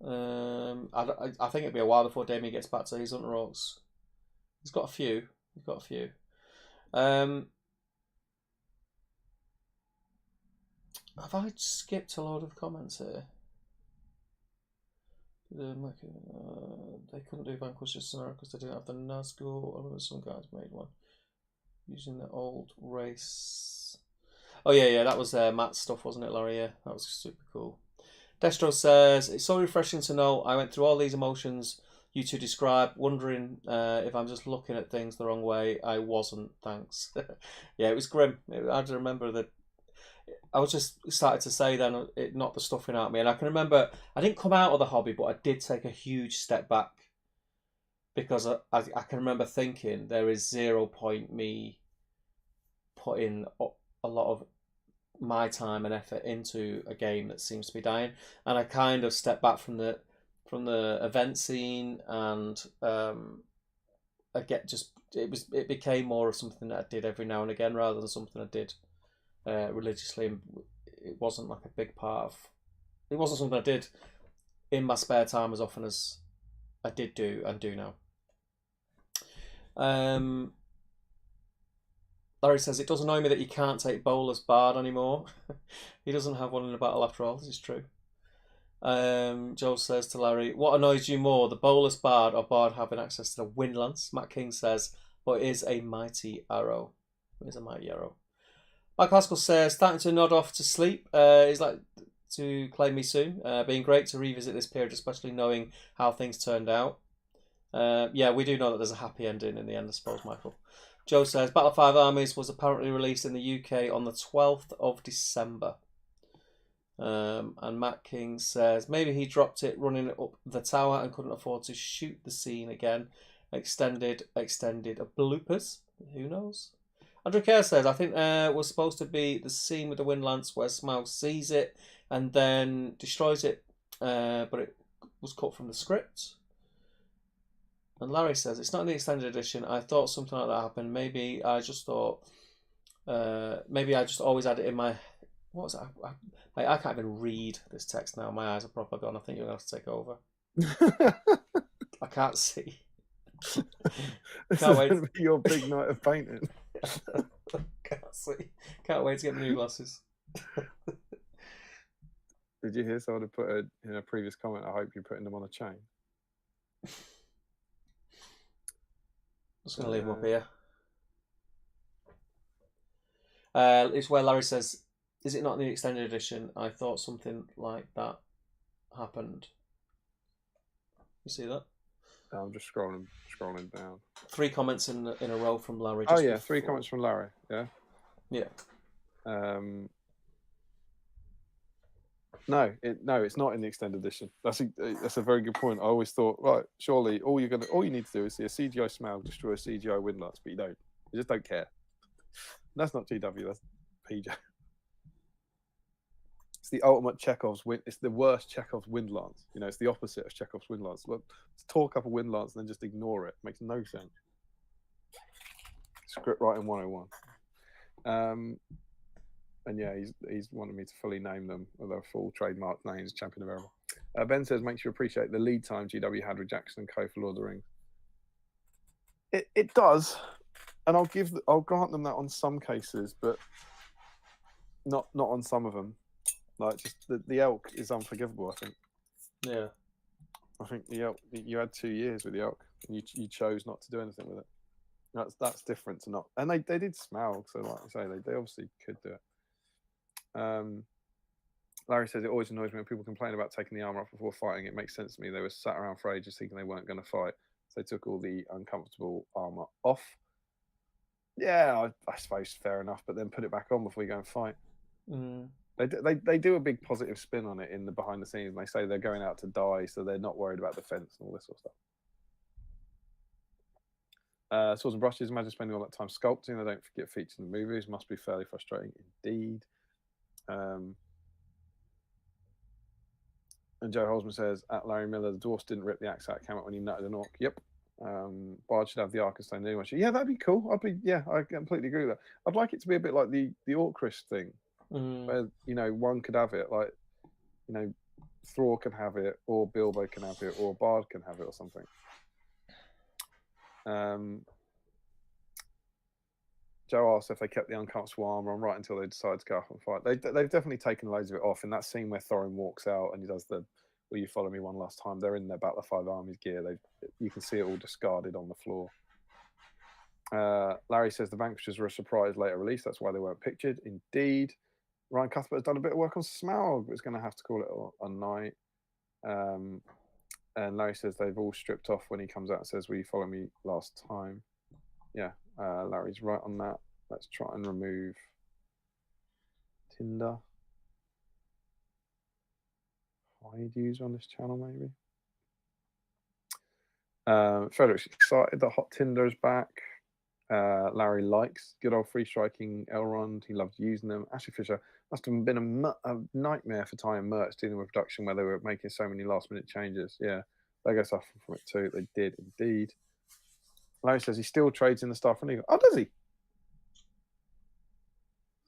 I think it'll be a while before Damien gets back to his Hunter Orcs. He's got a few. Have I skipped a load of comments here? They couldn't do Vanquisher scenario because they didn't have the Nazgul. I remember some guys made one using the old race. Oh yeah, that was Matt's stuff, wasn't it, Larry? Yeah, that was super cool. Destro says, it's so refreshing to know I went through all these emotions you two described, wondering if I'm just looking at things the wrong way. I wasn't, thanks. Yeah, it was grim. I had to remember that I was just started to say then it knocked the stuffing out of me. And I can remember I didn't come out of the hobby, but I did take a huge step back because I can remember thinking there is 0 point me putting a lot of my time and effort into a game that seems to be dying, and I kind of stepped back from the event scene, and it became more of something that I did every now and again rather than something I did religiously. And it wasn't like a big part of it. Wasn't something I did in my spare time as often as I did do and do now. Larry says, it does annoy me that you can't take Bowler's Bard anymore. He doesn't have one in the battle after all. This is true. Joe says to Larry, what annoys you more, the Bowler's Bard or Bard having access to the Wind Lance? Matt King says, but it is a mighty arrow. It is a mighty arrow. Mike Haskell says, starting to nod off to sleep. He's like to claim me soon. Being great to revisit this period, especially knowing how things turned out. Yeah, we do know that there's a happy ending in the end, I suppose, Michael. Joe says, Battle 5 Armies was apparently released in the UK on the 12th of December. And Matt King says, maybe he dropped it running up the tower and couldn't afford to shoot the scene again. Extended bloopers. Who knows? Andrew Kerr says, I think was supposed to be the scene with the Wind Lance where Smaug sees it and then destroys it, but it was cut from the script. And Larry says, it's not in the extended edition. I thought something like that happened. Maybe I just thought, maybe I just always had it in my, what was it? I can't even read this text now. My eyes are proper gone. I think you're going to have to take over. I can't see. Can't wait. It's be your big night of painting. Can't see. Can't wait to get the new glasses. Did you hear someone put in a previous comment, I hope you're putting them on a chain? Just going to leave them up here. It's where Larry says, is it not in the extended edition? I thought something like that happened. You see that? I'm just scrolling down. 3 comments in a row from Larry. Oh yeah, 3 comments from Larry. Yeah. Yeah. No, it's not in the extended edition. That's a very good point. I always thought, right, surely all you need to do is see a CGI Smaug destroy a CGI Wind Lance, but you don't. You just don't care. That's not GW. That's PJ. It's the ultimate Chekhov's wind. It's the worst Chekhov's Wind Lance. You know, it's the opposite of Chekhov's Wind Lance. Look, let's talk up a Wind Lance and then just ignore it. Makes no sense. Script writing 101. And yeah, he's wanted me to fully name them with their full trademark names, Champion of Erebor. Ben says, makes you appreciate the lead time GW had with Jackson and Co for Lord of the Rings. It does, and I'll grant them that on some cases, but not on some of them. Like just the elk is unforgivable. I think. Yeah. I think the elk. You had 2 years with the elk, and you chose not to do anything with it. That's different to not. And they did smell. So like I say, they obviously could do it. Larry says, it always annoys me when people complain about taking the armor off before fighting. It makes sense to me. They were sat around for ages thinking they weren't going to fight. So they took all the uncomfortable armor off. Yeah, I suppose fair enough, but then put it back on before you go and fight. They do a big positive spin on it in the behind the scenes. And they say they're going out to die, so they're not worried about defense and all this sort of stuff. Swords and brushes, imagine spending all that time sculpting. They don't get featured in the movies. Must be fairly frustrating indeed. And Joe Holzman says, at Larry Miller, the dwarfs didn't rip the axe out, came out when he nutted an orc. Yep. Bard should have the Arkenstone anyway. Yeah, that'd be cool. I completely agree with that. I'd like it to be a bit like the Orcrist thing, where one could have it, like Thror can have it, or Bilbo can have it, or Bard can have it, or something. Joe asked if they kept the uncomfortable armor on right until they decided to go off and fight. They've definitely taken loads of it off. In that scene where Thorin walks out and he does the "Will you follow me" one last time, they're in their Battle of Five Armies gear. You can see it all discarded on the floor. Larry says the Vanquishers were a surprise later release. That's why they weren't pictured. Indeed. Ryan Cuthbert has done a bit of work on Smaug, but is going to have to call it a night. And Larry says they've all stripped off when he comes out and says, "Will you follow me" last time? Yeah, Larry's right on that. Let's try and remove Tinder. Hide user on this channel, maybe. Frederick's excited that Hot Tinder is back. Larry likes good old free striking Elrond. He loved using them. Ashley Fisher must have been a nightmare for Ty and Merch dealing with production where they were making so many last minute changes. Yeah, they go suffering from it too. They did indeed. Larry says he still trades in the Star from Eagle. Oh, does he?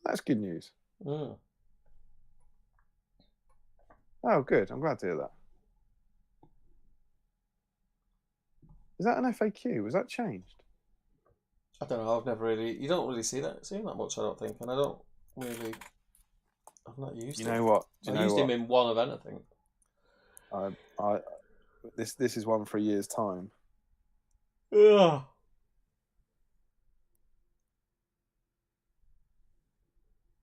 That's good news. Oh, good. I'm glad to hear that. Is that an FAQ? Was that changed? I don't know. I've never really. You don't really see that much, I don't think, and I don't really. I've not used it. You know what? I used him in one event, I think. This is one for a year's time. Ugh.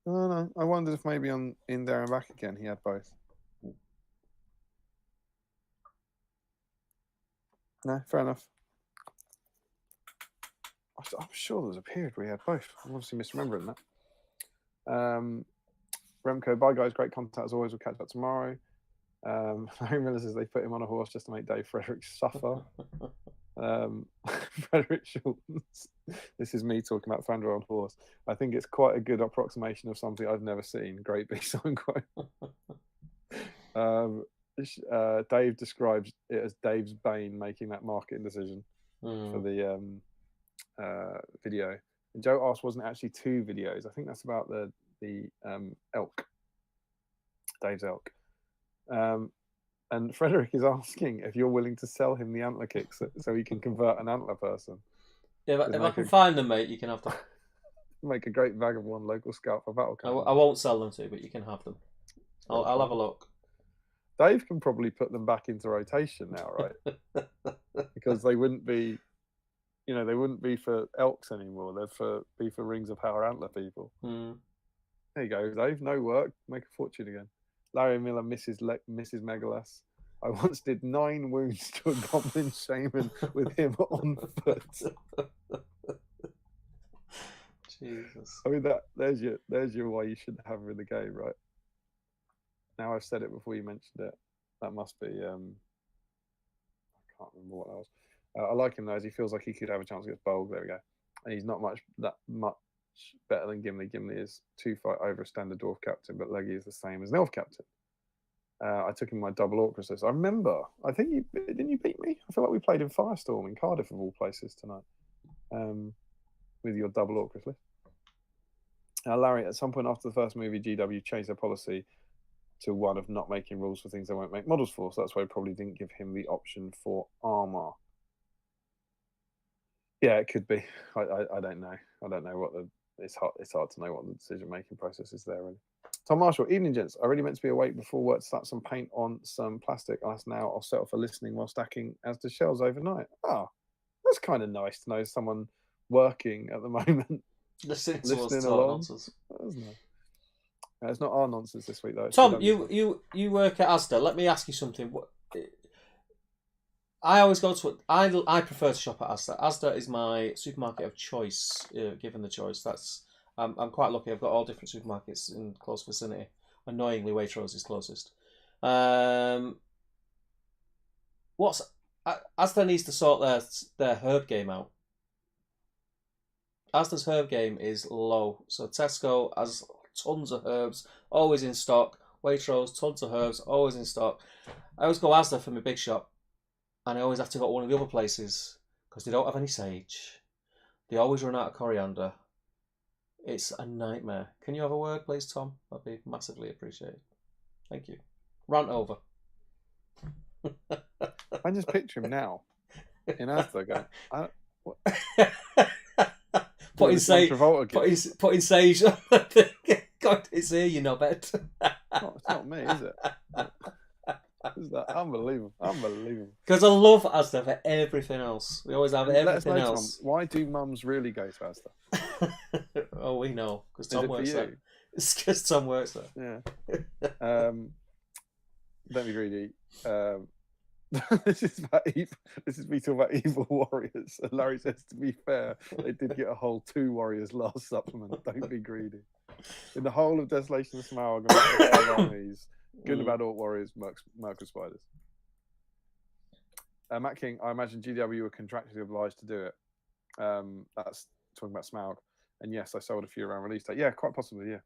No. I wondered if maybe in there and back again he had both. No, fair enough. I'm sure there was a period where he had both. I'm obviously misremembering that. Remco, bye guys, great contact as always. We'll catch up tomorrow. Larry Miller says they put him on a horse just to make Dave Frederick suffer. Frederick Schultz. This is me talking about Thranduil on horse. I think it's quite a good approximation of something I've never seen. Great beast unquote. Dave describes it as Dave's bane making that marketing decision for the video. And Joe asked, wasn't it actually 2 videos? I think that's about the elk, Dave's elk. And Frederick is asking if you're willing to sell him the antler kicks so he can convert an antler person. Yeah, if I can find them, mate, you can have them. Make a great vagabond local scout for battle camp. I won't sell them to you, but you can have them. I'll have a look. Dave can probably put them back into rotation now, right? Because they wouldn't be, they wouldn't be for elks anymore. They'd be for Rings of Power antler people. There you go, Dave. No work, make a fortune again. Larry Miller misses Megalas. I once did 9 wounds to a goblin shaman with him on foot. Jesus. I mean there's your why you shouldn't have him in the game, right? Now I've said it before you mentioned it. That must be I can't remember what else. I like him though, as he feels like he could have a chance against Bolg. There we go. And he's not much better than Gimli. Gimli is 2 fight over a standard dwarf captain, but Leggy is the same as an elf captain. I took him my double Orcus list. I remember. I think didn't you beat me? I feel like we played in Firestorm in Cardiff of all places tonight. with your double orc list. Larry, at some point after the first movie, GW changed their policy to one of not making rules for things they won't make models for. So that's why they probably didn't give him the option for armor. Yeah, it could be. I don't know. I don't know what it's hard to know what the decision making process is there. Really. Tom Marshall, evening gents. I really meant to be awake before work to start some paint on some plastic. As now, I'll settle for listening while stacking as the shells overnight. Oh, that's kind of nice to know someone working at the moment. Listening along. nonsense. That's nice. It's not our nonsense this week though. It's Tom, GW's you work at Asda. Let me ask you something. I always go to I prefer to shop at Asda. Asda is my supermarket of choice. Given the choice, I'm quite lucky. I've got all different supermarkets in close vicinity. Annoyingly, Waitrose is closest. Asda needs to sort their herb game out. Asda's herb game is low. So Tesco has tons of herbs, always in stock. Waitrose, tons of herbs, always in stock. I always go Asda for my big shop, and I always have to go to one of the other places because they don't have any sage. They always run out of coriander. It's a nightmare. Can you have a word, please, Tom? That'd be massively appreciated. Thank you. Rant over. I just picture him now in Asda going, Putting sage on the thing. God, it's here, you knobhead. It's not me, is it? Is that unbelievable? Unbelievable. Because I love Asda for everything else. We always have everything else. Tom, why do mums really go to Asda? Oh, we know. Because Tom works there. It's because Tom works there. Yeah. Don't be greedy. This is me talking about evil warriors. And Larry says, to be fair, they did get a whole 2 warriors last supplement. Don't be greedy. In the whole of Desolation of Smaug and 5 armies, good and bad orc warriors, Merc with spiders. Matt King, I imagine GW were contractually obliged to do it. That's talking about Smaug. And yes, I sold a few around release date. Yeah, quite possibly, yeah.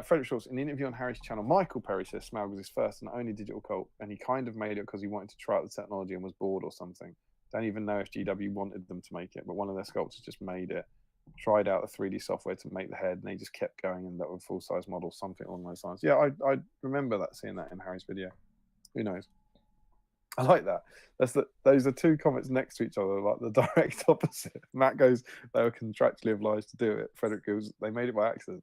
Frederick Schultz, in the interview on Harry's channel, Michael Perry says Smaug was his first and only digital cult, and he kind of made it because he wanted to try out the technology and was bored or something. Don't even know if GW wanted them to make it, but one of their sculptors just made it, tried out the 3D software to make the head, and they just kept going and that with full-size models, something along those lines. Yeah, I remember seeing that in Harry's video. Who knows? I like that. Those are 2 comments next to each other, like the direct opposite. Matt goes, they were contractually obliged to do it. Frederick goes, they made it by accident.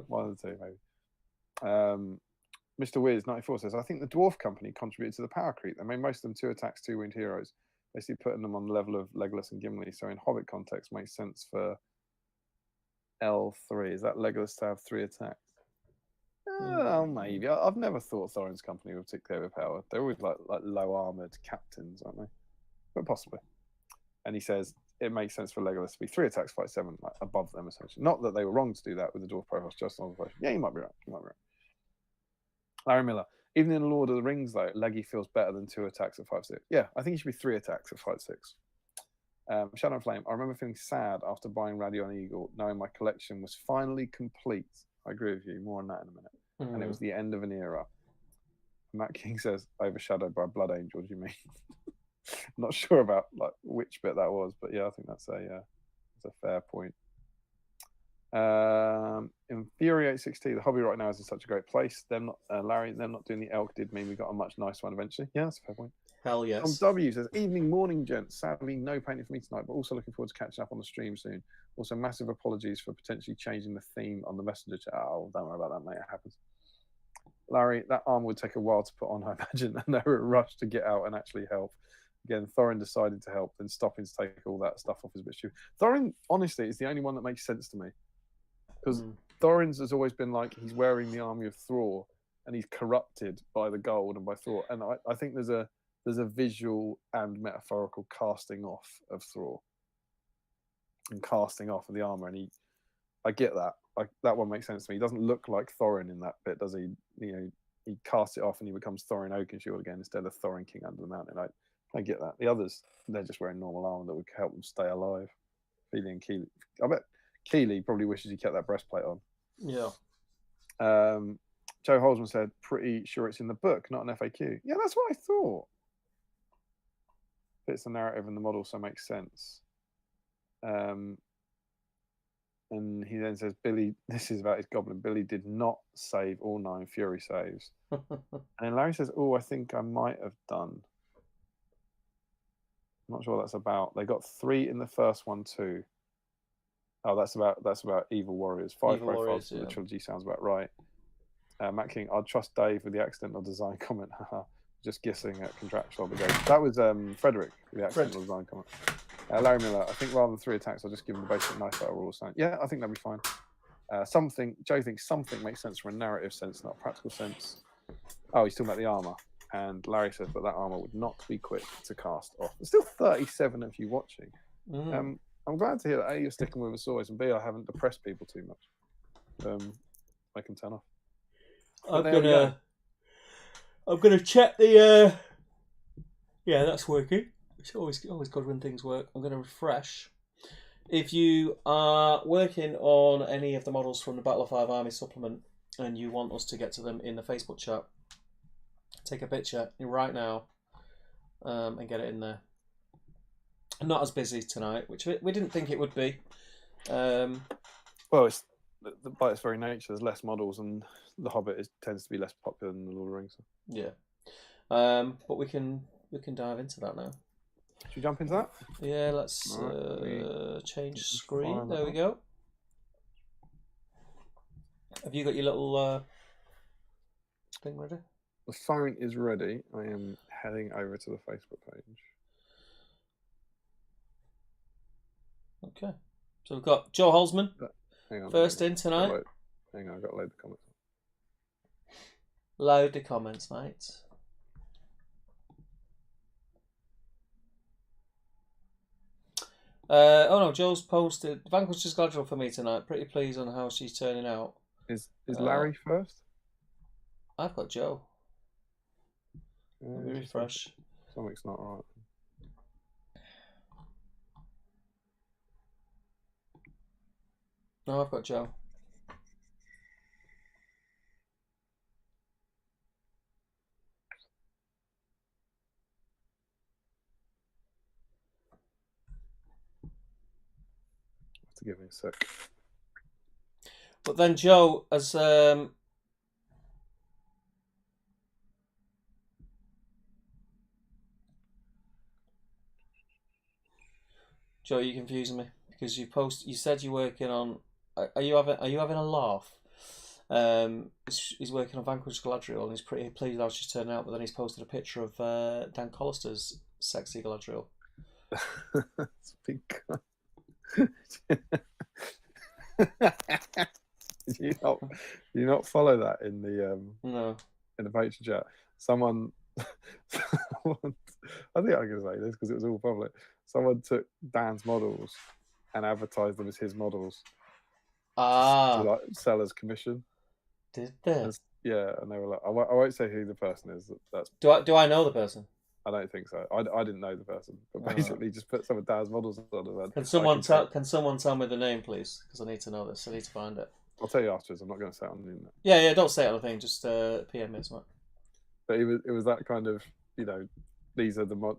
One of the 2, maybe. Mr. Wiz 94 says, I think the Dwarf Company contributed to the power creep. They made most of them 2 attacks, 2 wound heroes, basically putting them on the level of Legolas and Gimli. So in Hobbit context, makes sense for L3. Is that Legolas to have 3 attacks? Oh, maybe. I've never thought Thorin's company were particularly overpowered. They're always like low armored captains, aren't they? But possibly. And he says it makes sense for Legolas to be 3 attacks, fight 7, like above them essentially. Not that they were wrong to do that with the dwarf profiles, just on the question. Yeah, you might be right. Larry Miller. Even in the Lord of the Rings, though, Leggy feels better than 2 attacks at 5/6. Yeah, I think he should be 3 attacks at 5/6. Shadow and Flame. I remember feeling sad after buying Radion Eagle, knowing my collection was finally complete. I agree with you. More on that in a minute. And it was the end of an era. Matt King says, overshadowed by Blood Angels, you mean? Not sure about which bit that was, but yeah, I think that's a fair point. Infuriate 60, the hobby right now is in such a great place. Larry, them not doing the elk did mean we got a much nicer one eventually. Yeah, that's a fair point. Hell yes. Tom W says, evening, morning, gents. Sadly, no painting for me tonight, but also looking forward to catching up on the stream soon. Also, massive apologies for potentially changing the theme on the messenger chat. Oh, don't worry about that, mate. It happens. Larry, that arm would take a while to put on, I imagine, and they were a rush to get out and actually help. Again, Thorin decided to help, then stopping to take all that stuff off is a bit stupid. Thorin, honestly, is the only one that makes sense to me. Because Thorin's has always been like he's wearing the army of Thror, and he's corrupted by the gold and by Thror. And I think there's a visual and metaphorical casting off of Thror and casting off of the armor, and I get that. That one makes sense to me. He doesn't look like Thorin in that bit, does he? He casts it off and he becomes Thorin Oakenshield again instead of Thorin King Under the Mountain. I get that. The others, they're just wearing normal armor that would help them stay alive. Feely and Keely. I bet Keely probably wishes he kept that breastplate on. Yeah. Joe Holzman said, pretty sure it's in the book, not an FAQ. Yeah, that's what I thought. Fits the narrative and the model, so makes sense. And he then says, Billy, this is about his goblin. Billy did not save all 9 Fury saves. And then Larry says, oh, I think I might have done. I'm not sure what that's about. They got 3 in the first one too. Oh, that's about Evil Warriors. 5 Evil profiles Warriors, for yeah. the trilogy sounds about right. Matt King, I'd trust Dave with the accidental design comment. Just guessing at contractual obligation. That was Frederick with the accidental design comment. Larry Miller, I think rather than 3 attacks, I'll just give him the basic knife battle rule sign. Yeah, I think that'd be fine. Joe thinks something makes sense from a narrative sense, not a practical sense. Oh, he's talking about the armor. And Larry says, but that armor would not be quick to cast off. There's still 37 of you watching. I'm glad to hear that A, you're sticking with us always, and B, I haven't depressed people too much. I can turn off. I'm gonna check the. Yeah, that's working. It's always good when things work. I'm gonna refresh. If you are working on any of the models from the Battle of 5 Army supplement and you want us to get to them in the Facebook chat, take a picture right now and get it in there. Not as busy tonight, which we didn't think it would be. Well, it's by its very nature, there's less models, and The Hobbit tends to be less popular than The Lord of the Rings. Yeah, but we can dive into that now. Should we jump into that? Yeah, let's change screen. There we go. Have you got your little thing ready? The phone is ready. I am heading over to the Facebook page. Okay. So we've got Joe Holzman Hang on, first in tonight. Hang on, I've got to load the comments. Load the comments, mate. Oh no, Joe's posted Vanquish's Galadriel for me tonight. Pretty pleased on how she's turning out. Is Larry first? I've got Joe. Let me refresh. Something's not right. No, I've got Joe. To give me a sec. But then Joe has Joe, you're confusing me because you said you're working on. Are you having a laugh? He's working on Vanquish Galadriel and he's pretty pleased how she's turning out. But then he's posted a picture of Dan Collister's sexy Galadriel. That's big. Did you not follow that in the No. in the Patreon chat? Someone I think I'm gonna say this because it was all public. Someone took Dan's models and advertised them as his models. To like seller's commission. Did they? Yeah, and they were like, I won't say who the person is. That's do I know the person? I don't think so. I didn't know the person, but basically just put some of Dan's models on. Can someone tell me the name, please? Because I need to know this. I need to find it. I'll tell you afterwards. I'm not going to say it on the internet. Yeah. Don't say it on the thing. Just PM me, something. But it was that kind of, these are the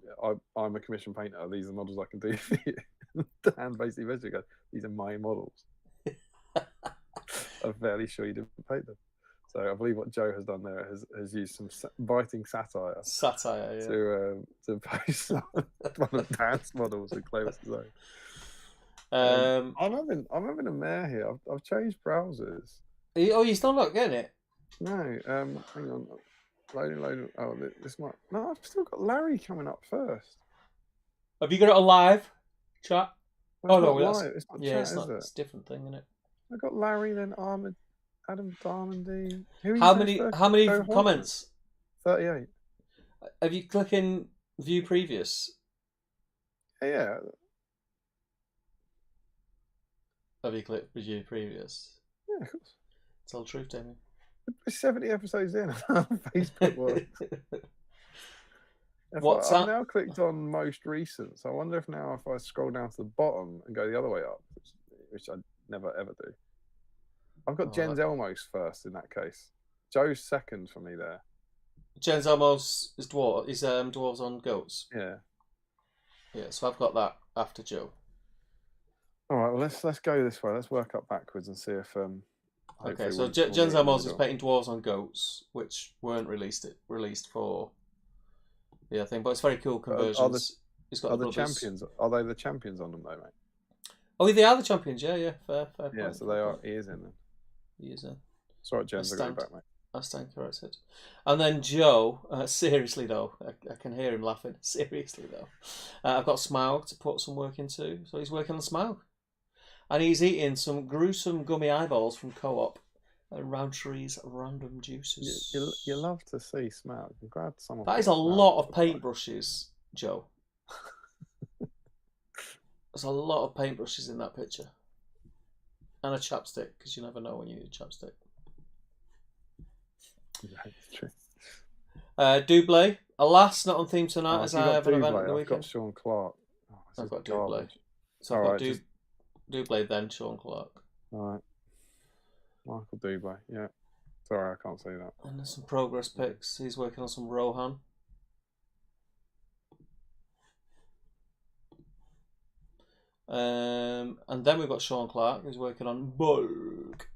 I'm a commission painter. These are the models I can do for you. Dan basically goes, these are my models. I'm fairly sure you didn't paint them. So I believe what Joe has done there has used some biting satire. Yeah. To post one of Dan's models and claim it's his own. I'm having a mare here. I've changed browsers. You still not getting it? No. Hang on. Loading. Oh, this might. No, I've still got Larry coming up first. Have you got it on live chat? Well, no, it's not chat, it's not. is it? It's a different thing, isn't it? I got Larry, then Adam Darmondy. How many comments? 38. Have you clicked in view previous? Yeah. Have you clicked view previous? Yeah, of course. Tell the truth, Damien. We're 70 episodes in. Facebook works. I've now clicked on most recent, so I wonder if I scroll down to the bottom and go the other way up, which I never ever do. I've got Jens Elmos first in that case. Joe's second for me there. Jens Elmos is dwarves on goats. Yeah. Yeah, so I've got that after Joe. All right, well let's go this way. Let's work up backwards and see if Okay, hopefully so we'll Jens meet in the Amos is middle. painting dwarves on goats, which weren't released for the thing, but it's very cool conversions. He's got Are the the brothers. champions? Are they the champions on them though, mate? Oh, they are the champions. Yeah, fair Yeah, point, so fair they are. point. He is in them. He is in. It's all right, Jens. I got you back, mate. I stand corrected. And then Joe, seriously though, I can hear him laughing. Seriously though, I've got Smaug to put some work into, so he's working on Smaug. And he's eating some gruesome gummy eyeballs from Co-op and Roundtree's random juices. You love to see Smaug. I'm glad someone. That is a lot of paintbrushes, Joe. There's a lot of paintbrushes in that picture. And a chapstick, because you never know when you need a chapstick. Yeah, it's true. Doublé. Alas, not on theme tonight, as I have an event on the I've weekend. got Sean Clark. Oh, this I've is got Doublé. garbage. So I've got Alright, Doublé, then Sean Clark. All right. Michael Doublé. Yeah. Sorry, I can't see that. And there's some progress pics. He's working on some Rohan. And then we've got Sean Clark, who's working on Bulk.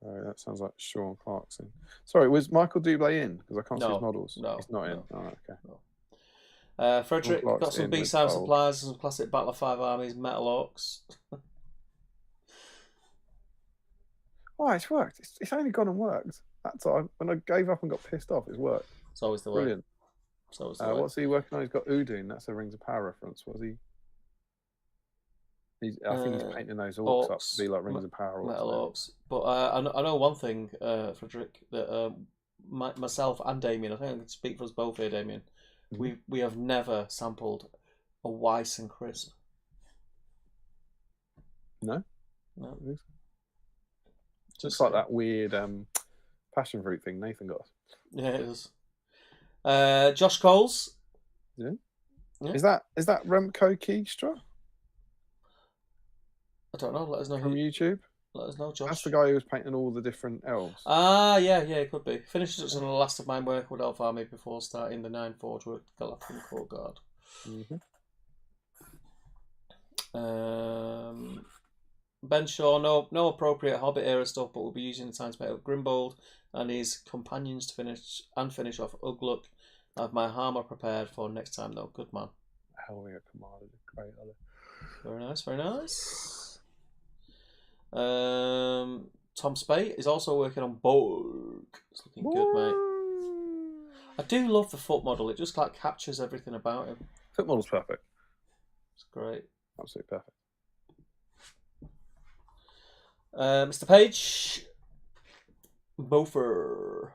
Oh, that sounds like Sean Clarkson. Sorry, was Michael Doublé in? Because I can't see his models. No, he's not in. no. Oh, okay. No. Frederick Clark's got some in with BSIME Bold. supplies and some classic Battle of Five Armies Metal Orcs. Oh, it's worked. It's only gone and worked. That time, when I gave up and got pissed off, it's worked. It's always the way. Brilliant. It's always the way. What's he working on? He's got Udun. That's a Rings of Power reference. What's he? I think he's painting those orcs up to be like Rings of Power orcs. Metal Orcs. But I know one thing, Frederick, that myself and Damien, I think I can speak for us both here, Damien. Mm-hmm. We have never sampled a Weiss and Crisp. No? No. Just like that weird passion fruit thing Nathan got. Yeah, it is. Josh Coles. Yeah. Yeah. Is that Remco Keegstra I don't know. Let us know from YouTube? Let us know, Josh. That's the guy who was painting all the different elves. Yeah, it could be. Finishes us on the last of my work with Elf Army before starting the 9 Forge with Galactic Court Guard. Ben Shaw, no appropriate Hobbit era stuff, but we'll be using the time to make up Grimbold and his companions to finish off Ugluk. I have my hammer prepared for next time though. Good man. Hell yeah, Commander. Great, Ollie. Very nice, very nice. Tom Spate is also working on Bulk. It's looking good, mate. I do love the foot model. It just like captures everything about him. Foot model's perfect. It's great. Absolutely perfect. Mr. Page. Bofer.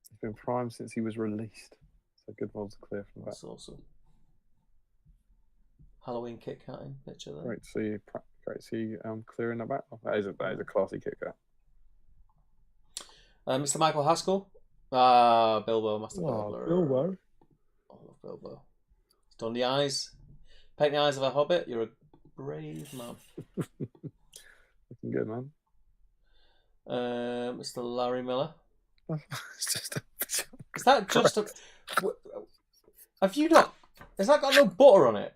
He's been primed since he was released. So good model to clear from that. That's awesome. Halloween Kit Cutting picture there. Great to see you. Great to see you clearing that back. That is a classy Kit Kat. Mr. Michael Haskell. Bilbo, Master Babbler. Bilbo. I love Bilbo. He's done the eyes. Paint the eyes of a hobbit. You're a brave man. Looking good, man. Mr. Larry Miller. It's just Is that just a... Have you not... Has that got no butter on it?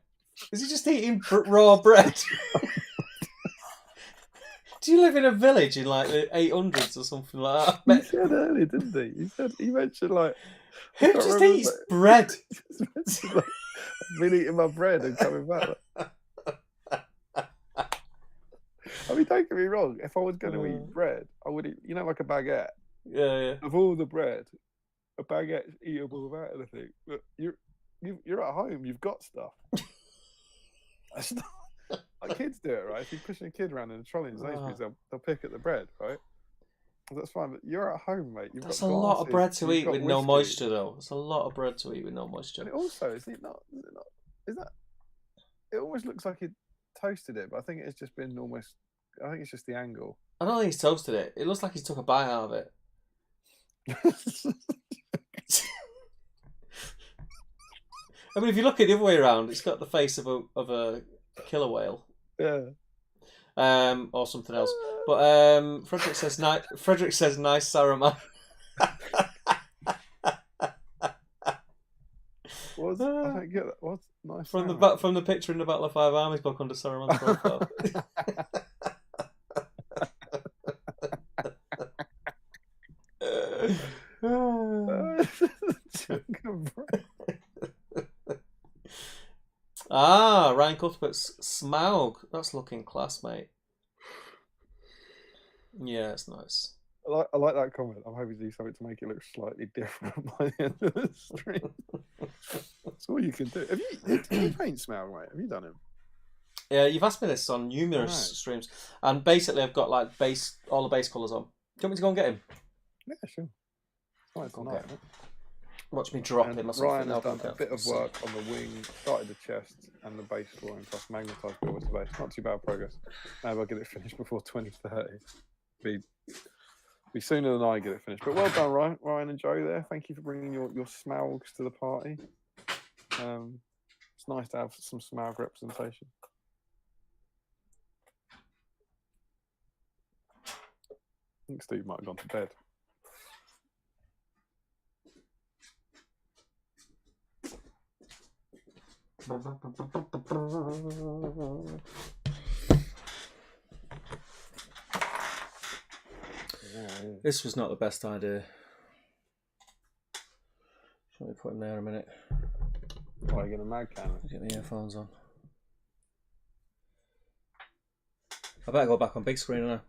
Is he just eating raw bread? Do you live in a village in like the 800s or something like that? He said earlier, didn't he? He mentioned like... Who just eats bread? I've been eating my bread and coming back. I mean, don't get me wrong. If I was going to eat bread, I would eat, like a baguette. Yeah. Of all the bread, a baguette's eatable without anything. But you're at home. You've got stuff. That's not, like kids do it, right? If you're pushing a kid around in a trolley in Sainsbury's, they'll pick at the bread, right? That's fine. But you're at home, mate. That's a lot of bread to eat with no moisture, though. It's a lot of bread to eat with no moisture. And also, is it not? Is that? It almost looks like he toasted it, but I think it's just been almost. I think it's just the angle. I don't think he's toasted it. It looks like he's took a bite out of it. I mean, if you look at the other way around, it's got the face of a killer whale. Yeah. Or something else. But Frederick says nice Saruman. I don't get that. What's nice From sound? from the picture in the Battle of Five Armies book under Saruman's profile. Ryan Cuthbert's Smaug. That's looking class, mate. Yeah, it's nice. I like that comment. I'm hoping to do something to make it look slightly different by the end of the stream. That's all you can do. Have you paint Smaug, mate? Have you done him? Yeah, you've asked me this on numerous streams, and basically I've got like all the base colours on. Do you want me to go and get him? Yeah, sure. Nice Okay. tonight, isn't it? Watch me drop him. Ryan has done a bit of work on the wing, started the chest and the base flooring, plus magnetised build with the base. Not too bad progress. Maybe I'll get it finished before 2030. Be sooner than I get it finished. But well done, Ryan. Ryan and Joe there. Thank you for bringing your Smaugs to the party. It's nice to have some Smaug representation. I think Steve might have gone to bed. This was not the best idea. Let me put him there in a minute. Oh, you're going to mag cannon? Get the earphones on. I better go back on big screen now.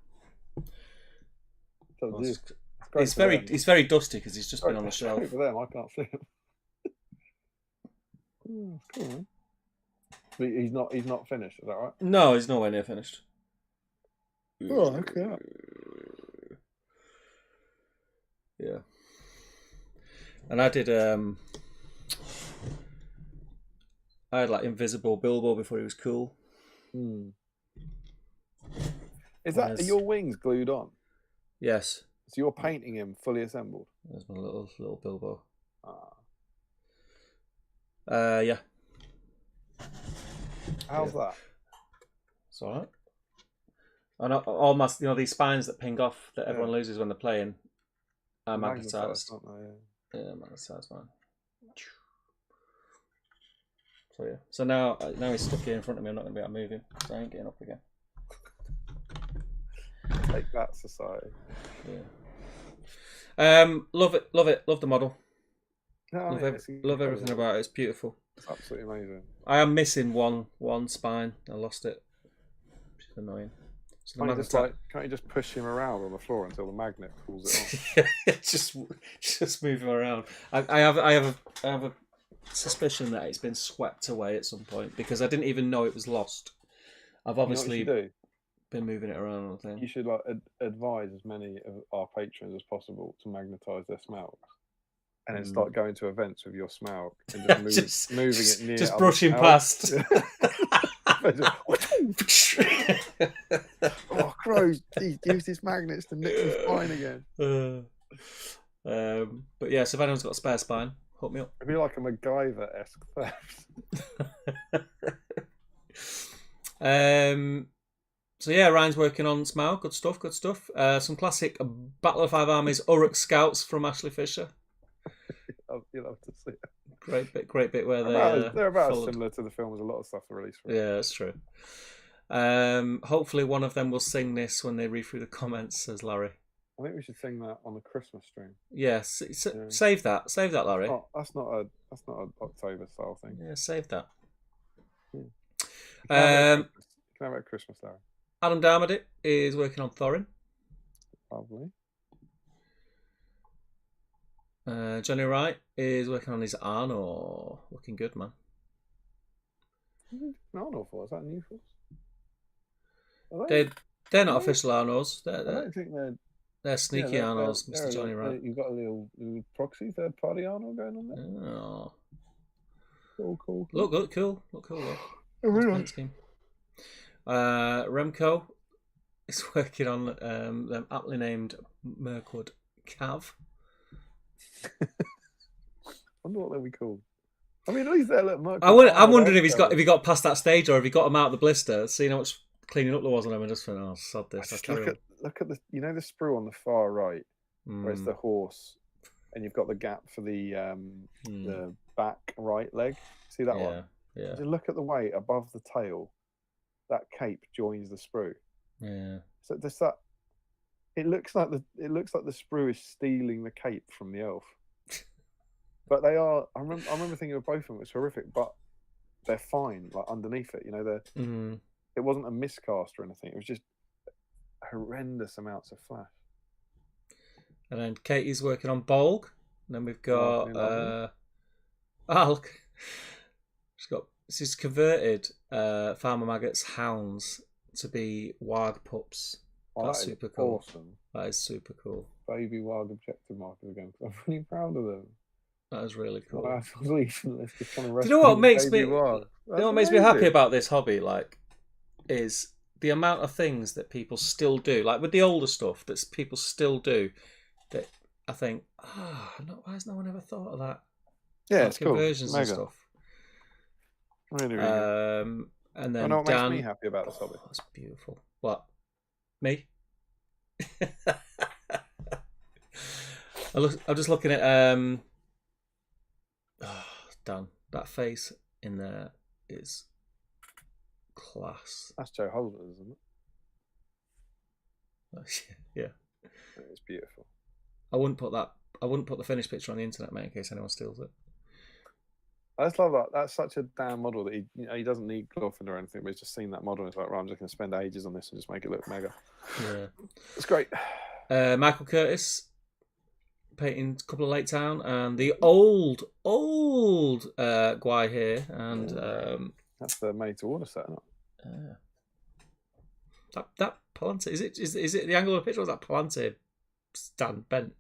It's very dusty because he's just been on the shelf. For them, I can't see him. Cool, man. But he's not finished. Is that right? No, he's nowhere near finished. Oh, okay. Yeah. And I did I had like invisible Bilbo before he was cool. Is that are your wings glued on? Yes. So you're painting him fully assembled? There's my little Bilbo. Ah. Yeah. How's that? It's alright. And all my, these spines that ping off that everyone loses when they're playing are magnetised. Yeah, magnetised, man. So yeah. So now he's stuck here in front of me. I'm not going to be able to move him. So I ain't getting up again. Take that, society. Yeah. Love it. Love the model. No, love everything about it. It's beautiful. It's absolutely amazing. I am missing one spine. I lost it. Which is annoying. So can't you just push him around on the floor until the magnet pulls it off? just move him around. I have a suspicion that it's been swept away at some point because I didn't even know it was lost. I've obviously been moving it around. I think you should advise as many of our patrons as possible to magnetise their Smaugs, and then start going to events with your Smaug and just moving it near. Just brushing past. Oh, crows! Use these magnets to nick the spine again. But yeah, so if anyone's got a spare spine, hook me up. It'd be like a MacGyver-esque theft. So yeah, Ryan's working on Smaug. Good stuff. Some classic Battle of Five Armies Uruk Scouts from Ashley Fisher. You'll have to see it. Great bit where they're about as similar to the film as a lot of stuff they released. Yeah, that's true. Hopefully one of them will sing this when they read through the comments, says Larry. I think we should sing that on the Christmas stream. Yes, save that, Larry. Oh, that's not an October style thing. Yeah, save that. You can have it at Christmas, Larry. Adam Darmody is working on Thorin. Lovely. Johnny Wright is working on his Arnor. Looking good, man. Arnor for? Is that new for us? They're not official Arnors. I don't think they're sneaky Arnors, Mr. Johnny Wright. You've got a little proxy third party Arnor going on there. Oh. Cool. Look good, cool. Scheme. Remco is working on them aptly named Mirkwood Cav. I wonder what they'll be called. I mean, at least they're I'm wondering if he got past that stage or if he got them out of the blister, seeing how much cleaning up there was on them and just went, oh, sod this. Look at the the sprue on the far right, where it's the horse, and you've got the gap for the back right leg. See that one? Yeah. Just look at the way above the tail that cape joins the sprue. Yeah. So there's that. It looks like the sprue is stealing the cape from the elf. But they are. I remember thinking of both of them. It's horrific, but they're fine. Like underneath it, they're. It wasn't a miscast or anything. It was just horrendous amounts of flash. And then Katie's working on Bolg. And then we've got Alk. This is converted Farmer Maggot's hounds to be Warg pups. That's super cool. Awesome. That is super cool. Baby Warg objective markers again. I'm really proud of them. That is really cool. Do you know what makes me? Makes me happy about this hobby? Like, is the amount of things that people still do. Like with the older stuff that people still do. That I think, why has no one ever thought of that? Yeah, like it's cool. Conversions and stuff. Really, really and then what Dan, makes me happy about this hobby? That's beautiful. What? Me? I'm just looking at Dan. That face in there is class. That's Joe Holder, isn't it? Yeah. It's beautiful. I wouldn't put the finished picture on the internet, mate, in case anyone steals it. I just love that. That's such a damn model that he doesn't need clothing or anything, but he's just seen that model and it's like, right, I'm just going to spend ages on this and just make it look mega. Yeah. It's great. Michael Curtis painting a couple of Lake Town and the old Guy here. And that's the made to order set, isn't it? That Palante, is it the angle of the picture or is that Palante stand bent?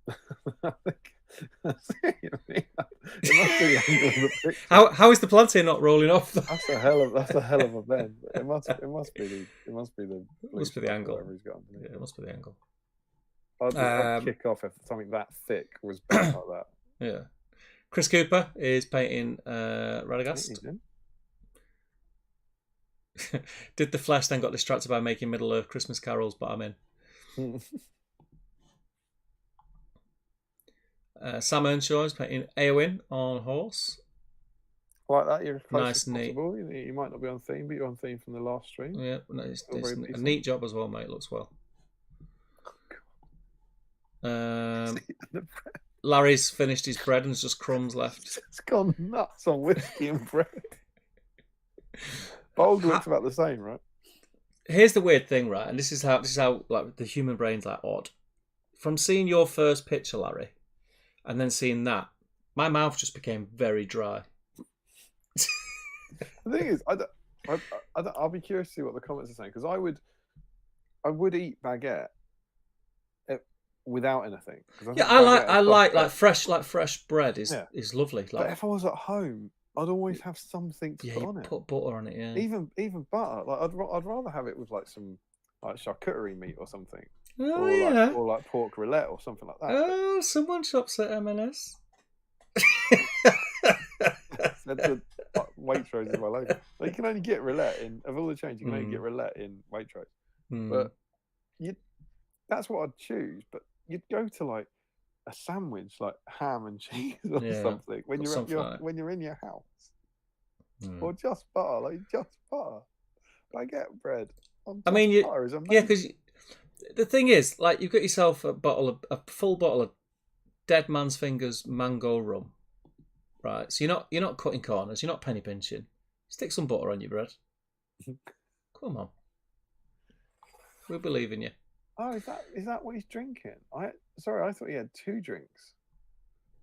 It must be the angle of the picture. How is the Palante not rolling off? That's a hell of a bend. It must be the angle. He's got yeah, it must be the angle. I'd kick off if something that thick was bent like that. Yeah. Chris Cooper is painting Radagast. Did the flesh, then got distracted by making Middle Earth Christmas carols, but I'm in. Sam Earnshaw is painting Eowyn on horse. Like that, you're close nice, as neat. Possible. You might not be on theme, but you're on theme from the last stream. Yeah, it's a neat job as well, mate. Looks well. Larry's finished his bread and there's just crumbs left. It's gone nuts on whiskey and bread. Bolg looks about the same, right? Here's the weird thing, right? And this is how like the human brain's like odd. From seeing your first picture, Larry, and then seeing that, my mouth just became very dry. The thing is, I'll be curious to see what the comments are saying because I would eat baguette without anything. Yeah, I like fresh bread is lovely. Like, but if I was at home, I'd always have something to put on it. Put butter on it, yeah. Even butter. Like I'd rather have it with like some like charcuterie meat or something. Oh, or like pork roulette or something like that. Oh, someone shops at M&S. Waitrose is my logo. Like, you can only get roulette in of all the chains. You can only get roulette in Waitrose. But that's what I'd choose. But you'd go to like a sandwich, like ham and cheese or something when you're in your house, or just butter, baguette bread. Butter is amazing. Yeah, because the thing is, like, you've got yourself a full bottle of Dead Man's Fingers mango rum, right? So you're not cutting corners, you're not penny pinching. Stick some butter on your bread. Come on, we believe in you. Oh, is that what he's drinking? I thought he had 2 drinks.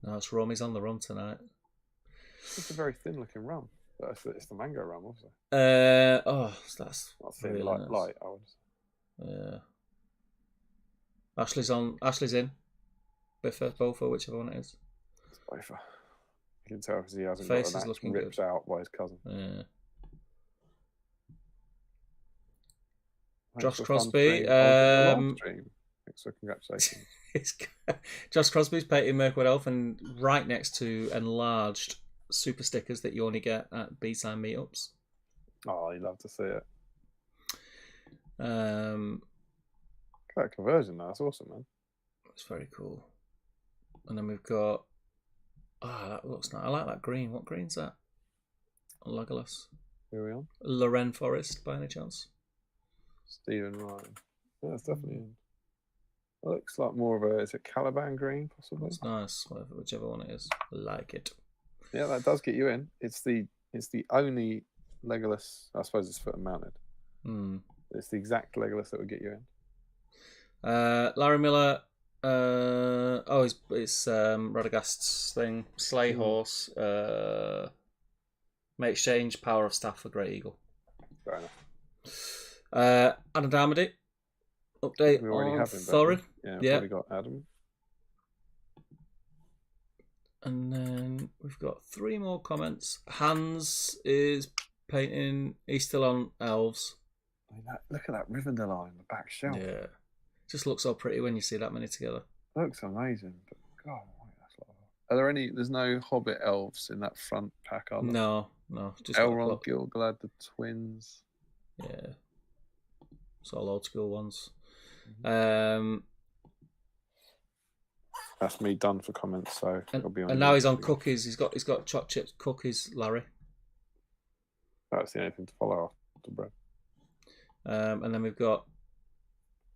No, it's rum. He's on the rum tonight. It's a very thin looking rum. But it's the mango rum, also. That's not thin, really light. I would say. Yeah. Ashley's in. BOTFA, whichever one it is. It's BOTFA. You can tell because he hasn't Face got an axe ripped out by his cousin. Yeah. Josh Crosby. Thanks for congratulations. Josh Crosby's painting Mirkwood Elf and right next to enlarged super stickers that you only get at BSIME meetups. Oh, you'd love to see it. That conversion, that's awesome, man. It's very cool. And then we've got... Ah, that looks nice. I like that green. What green's that? Legolas. Here we are. Loren Forest, by any chance? Stephen Ryan. Yeah, it's definitely in. It looks like more of a, is it Caliban green, possibly? It's nice, whichever one it is. I like it. Yeah, that does get you in. It's the only Legolas, I suppose it's foot and mounted. It's the exact Legolas that would get you in. Larry Miller. It's Radagast's thing. Slay Horse. May exchange Power of Staff for Grey Eagle. Fair enough. Adam Darmody. Update We already on have him. Thorin. We've already got Adam. And then we've got 3 more comments. Hans is painting. He's still on elves. I mean, look at that Rivendell on the back shelf. Yeah. Just looks so pretty when you see that many together. Looks amazing. But God, that's a lot. Are there any? There's no Hobbit elves in that front pack, are there? No. Just Elrond, Gil-galad, the twins. Yeah. It's all old school ones. That's me done for comments. So it'll be on. And now he's on cookies. He's got chocolate chips cookies, Larry. That's the only thing to follow after bread. And then we've got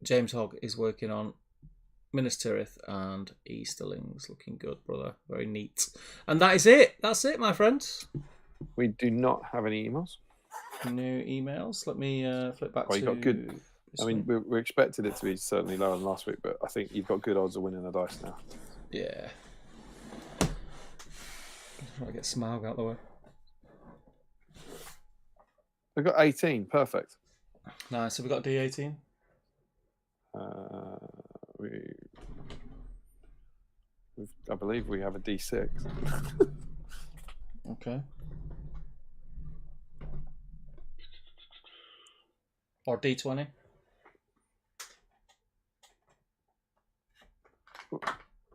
James Hogg is working on Minas Tirith and Easterlings. Looking good, brother. Very neat. And that is it. That's it, my friends. We do not have any emails. New emails. Let me flip back to... You got good. I mean, we expected it to be certainly lower than last week, but I think you've got good odds of winning the dice now. Yeah. I'll get Smaug out the way. We've got 18. Perfect. Nice. Have we got D18? I believe we have a D6. Okay. Or D20?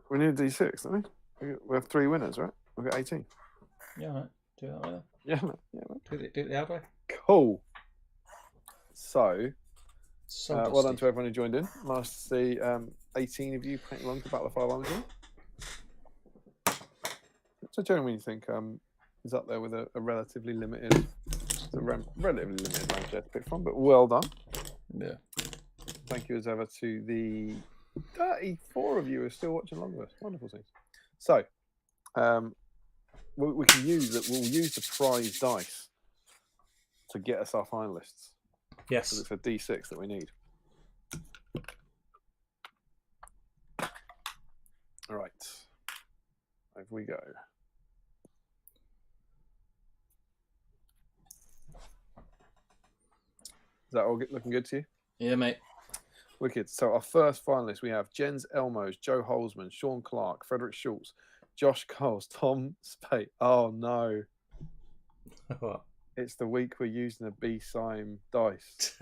We need a D6, don't we? We have 3 winners, right? We've got 18. Yeah, right. Do that way then. Yeah, mate. Yeah, mate. Do it the other way. Cool. So So well done to everyone who joined in. Nice to see 18 of you playing along to Battle of Fire Island. So generally, you think is up there with a relatively limited, relatively limited range there to pick from, but well done. Yeah. Thank you as ever to the 34 of you who are still watching along with us. Wonderful things. So we can use that. We'll use the prize dice to get us our finalists. Yes. Because it's a D6 that we need. All right. Over we go. Is that all looking good to you? Yeah, mate. Wicked. So our first finalists, we have Jens Elmos, Joe Holzman, Sean Clark, Frederick Schultz, Josh Coles, Tom Spate. Oh, no. What? It's the week we're using a BSIME dice.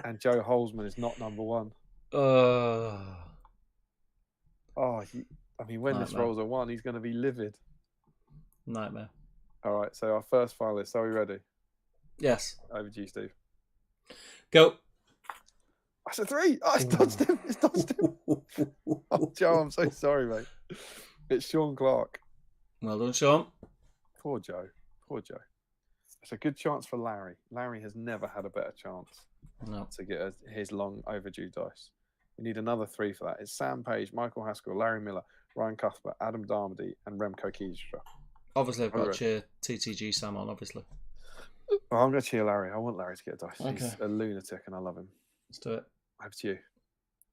And Joe Holzman is not number 1. Oh, I mean, when this Nightmare. rolls a 1, he's going to be livid. Nightmare. All right, so our first finalist, are we ready? Yes. Over to you, Steve. Go. That's a 3. Oh, it's dodged him. It's dodged him. Oh, Joe, I'm so sorry, mate. It's Sean Clark. Well done, Sean. Poor Joe. Poor Joe. It's a good chance for Larry. Larry has never had a better chance to get his long overdue dice. We need another 3 for that. It's Sam Page, Michael Haskell, Larry Miller, Ryan Cuthbert, Adam Darmody, and Remco Kiestra. Obviously, I've got to cheer TTG Sam on, obviously. Oh, I'm going to cheer Larry. I want Larry to get a dice. Okay. He's a lunatic and I love him. Let's do it. Over to you.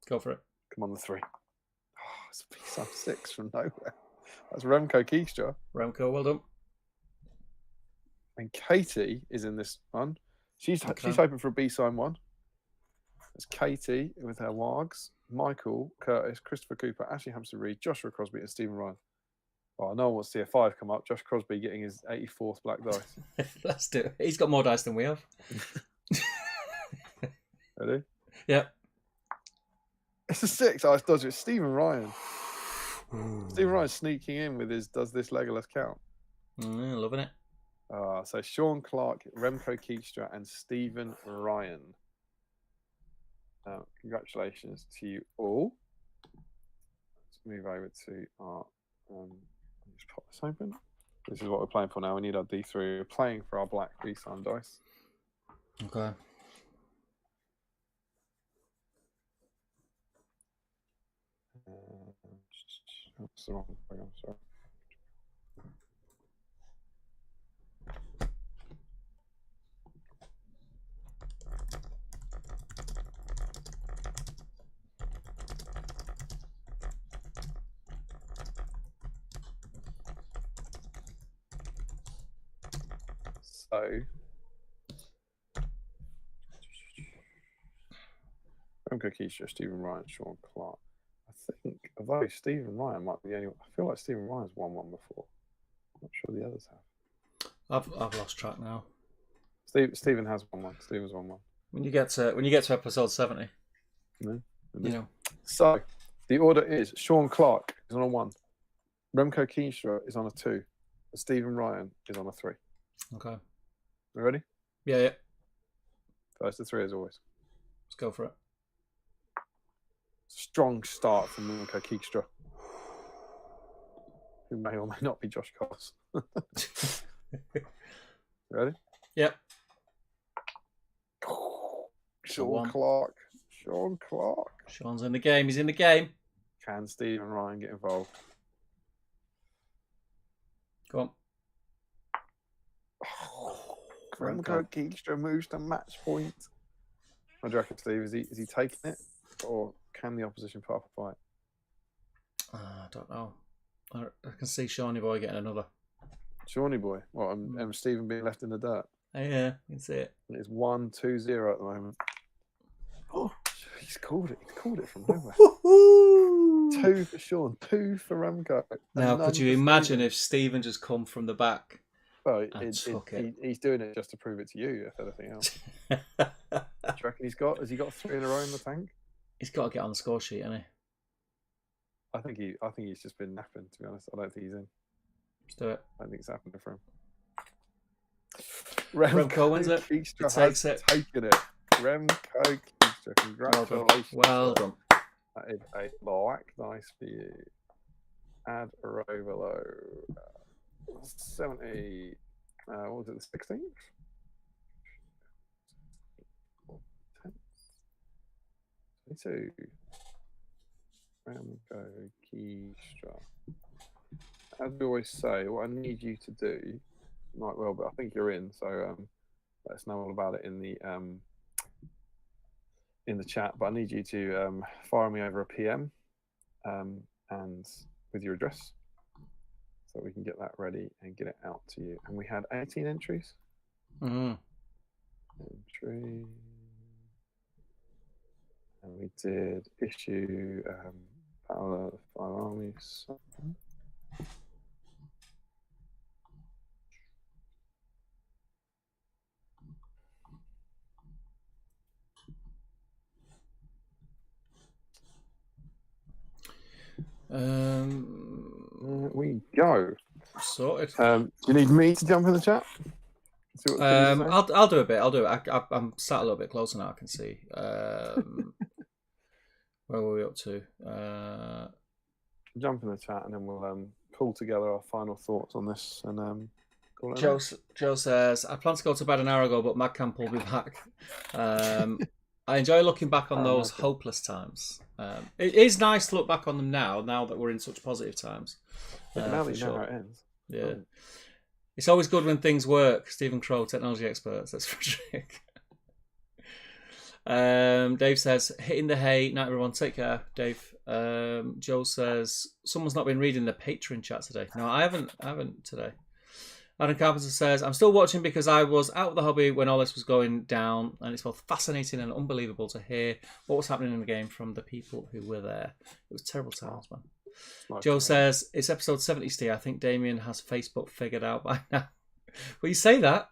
Go for it. Come on, the 3. Oh, it's a piece of 6 from nowhere. That's Remco Kiestra. Remco, well done. And Katie is in this one. She's hoping for a B-sign 1. It's Katie with her Wargs, Michael, Curtis, Christopher Cooper, Ashley Hampson-Reed, Joshua Crosby, and Stephen Ryan. Oh, no one wants to see a 5 come up. Josh Crosby getting his 84th black dice. Let's do it. He's got more dice than we have. Ready? Yep. It's a 6. Oh, it's dodgy. It's Stephen Ryan. Stephen Ryan sneaking in with his does this Legolas count? Loving it. So Sean Clark, Remco Kiestra, and Stephen Ryan. Congratulations to you all. move over to our. Just pop this open. This is what we're playing for now. We need our D3. We're playing for our black BSIME dice. Okay. That's the wrong program, sorry. So, Remco Keisha, Stephen Ryan, Sean Clark. I think, although Stephen Ryan might be the only one, I feel like Stephen Ryan's won one before. I'm not sure the others have. I've lost track now. Stephen has won one. Stephen's won one. When you get to episode 70, No, you know. So the order is Sean Clark is on a 1, Remco Keisha is on a 2, and Stephen Ryan is on a 3. Okay. You ready? Yeah. First to 3 as always. Let's go for it. Strong start from Remco Keisha, who may or may not be Josh Coles. Ready? Yep. Sean Clark. Sean's in the game. He's in the game. Can Stephen Ryan get involved? Go on. Remco Keisha moves to match point. What do you reckon, Steve? Is he taking it, or can the opposition put up a fight? I don't know. I can see Shawnee Boy getting another. Shawnee Boy. What? And Stephen being left in the dirt. Yeah, you can see it. It's 1-2-0 at the moment. Oh, he's called it. He's called it from nowhere. 2 for Sean, 2 for Remco. Now, could you imagine if Stephen just come from the back? Well, he's doing it just to prove it to you, if anything else. Do you reckon has he got 3 in a row in the tank? He's got to get on the score sheet, hasn't he? I think he's just been napping, to be honest. I don't think he's in. Let's do it. I don't think it's happened for him. Remco wins it. He takes it. Taken it. Remco Keisha, congratulations. Well done. That is a black dice for you. Add Rovelo. 70. What was it, the 16th? 22. Remco Keisha. As we always say, what I need you to do, might well, but I think you're in, so let us know all about it in the chat. But I need you to fire me over a PM and with your address, so we can get that ready and get it out to you. And we had 18 entries. Mm-hmm. Entry. And we did issue Paolo Firearmies. We go. Sorted. Do you need me to jump in the chat? I'll do a bit. I'll do it. I'm sat a little bit closer now. I can see. Where were we up to? Jump in the chat and then we'll pull together our final thoughts on this. And Joe says, I planned to go to bed an hour ago, but Madcamp will be back. I enjoy looking back on those hopeless times. It is nice to look back on them now that we're in such positive times. Now that you know how it ends. Yeah. It's always good when things work. Stephen Crow, technology experts. That's Frederick. Dave says, hitting the hay. Night, everyone. Take care, Dave. Joe says, someone's not been reading the Patreon chat today. No, I haven't today. Adam Carpenter says, I'm still watching because I was out of the hobby when all this was going down, and it's both fascinating and unbelievable to hear what was happening in the game from the people who were there. It was terrible times, man. Joe says, it's episode 70, Steve. I think Damien has Facebook figured out by now. Well, you say that.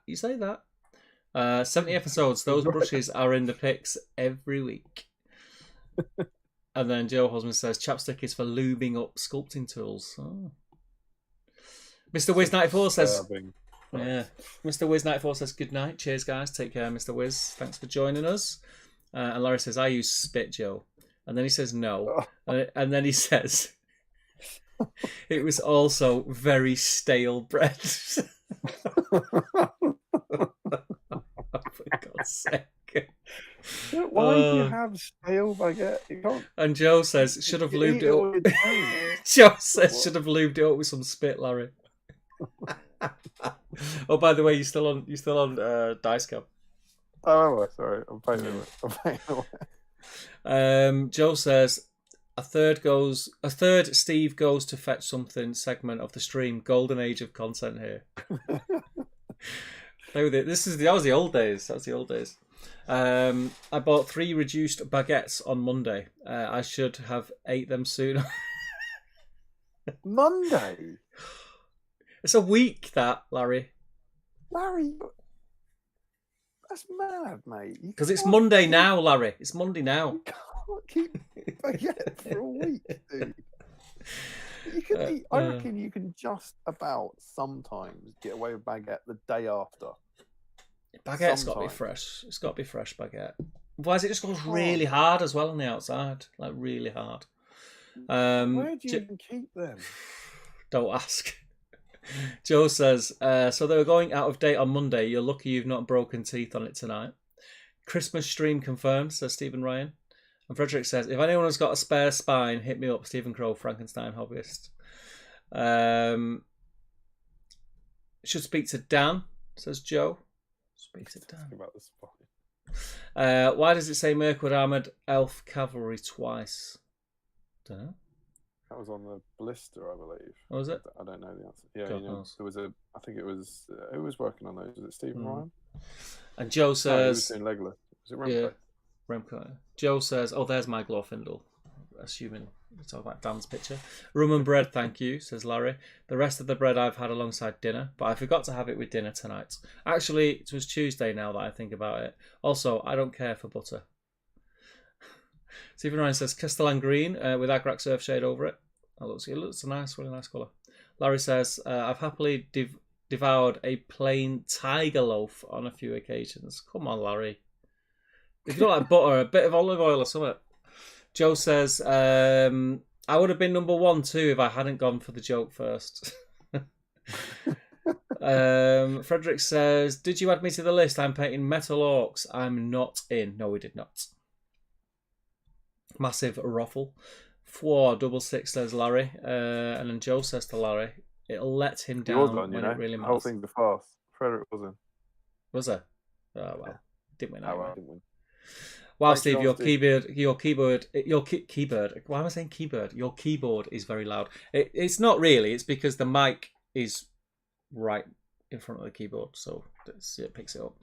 70 episodes. Those brushes are in the pics every week. And then Joe Hosman says, chapstick is for lubing up sculpting tools. Oh. Mr. Wiz94 says, yeah. Mr. Wiz94 says, good night. Cheers, guys. Take care, Mr. Wiz. Thanks for joining us. And Larry says, I use spit, Joe. And then he says, no. And then he says, It was also very stale bread. For God's sake. Why do you have stale baguette? You can't. And Joe says, should have you lubed eat it all your up. days. Joe says, should have lubed it up with some spit, Larry. Oh, by the way, you still on Dice Cup. Oh, sorry. I'm paying away. Joe says, a third Steve goes to fetch something segment of the stream. Golden age of content here. That was the old days. That was the old days. I bought 3 reduced baguettes on Monday. I should have ate them sooner. Monday? It's a week, that, Larry. Larry, that's mad, mate. Because it's Monday now, Larry. It's Monday now. You can't keep baguette for a week, dude. You can eat. I reckon you can just about sometimes get away with baguette the day after. Baguette's got to be fresh. It's got to be fresh baguette. Otherwise, it just goes really hard as well on the outside, like really hard. Where do you even keep them? Don't ask. Joe says, so they were going out of date on Monday. You're lucky you've not broken teeth on it tonight. Christmas stream confirmed, says Stephen Ryan. And Frederick says, if anyone has got a spare spine, hit me up, Stephen Crow, Frankenstein hobbyist. Should speak to Dan, says Joe. Speak to Dan. About the spine. Why does it say Mirkwood Armoured Elf Cavalry twice? Don't know. That was on the blister, I believe. What was it? I don't know the answer. Yeah, God you know, knows. there was I think it was. Who was working on those? Was it Stephen Ryan? And Joe No, he was says, doing Legolas. Was it Remco? yeah, Remco. Joe says, oh, there's my Glorfindel. Assuming we talk about Dan's picture. Rum and bread, thank you, says Larry. The rest of the bread I've had alongside dinner, but I forgot to have it with dinner tonight. Actually, it was Tuesday now that I think about it. Also, I don't care for butter. Stephen Ryan says Castellan Green with Agrax Surfshade over it. It looks a nice, really nice colour. Larry says, I've happily devoured a plain tiger loaf on a few occasions. Come on, Larry. If you don't like butter, a bit of olive oil or something. Joe says, I would have been number 1 too if I hadn't gone for the joke first. Frederick says, did you add me to the list? I'm painting Metal Orcs. I'm not in. No, we did not. Massive ruffle. 466 says Larry. And then Joe says to Larry, it'll let him down when it really matters. The whole thing was fast. Frederick wasn't. Was there? Oh, well. Yeah. Didn't win. Oh, well, didn't win. Wow, Thanks, Steve, your keyboard. Why am I saying keyboard? Your keyboard is very loud. It's not really. It's because the mic is right in front of the keyboard, so it picks it up.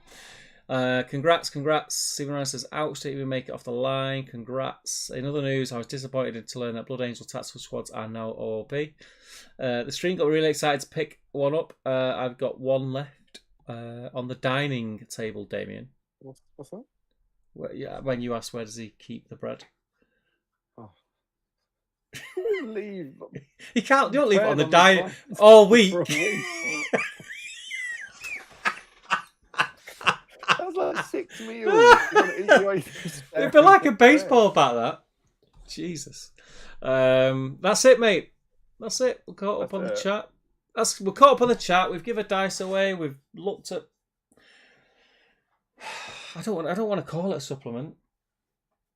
Congrats. Stephen Ryan says, ouch, didn't even make it off the line. Congrats. In other news, I was disappointed to learn that Blood Angel Tactical Squads are now OOP. The stream got really excited to pick one up. I've got one left on the dining table, Damien. What's that? When you asked where does he keep the bread? Oh. Leave. You can't. You don't leave it on the dining all week. That's like 6 meals. It'd be like a baseball bat, that. Jesus. That's it, mate. That's it. We're caught up on the chat. We're caught up on the chat. We've given dice away. We've looked at. I don't want to call it a supplement.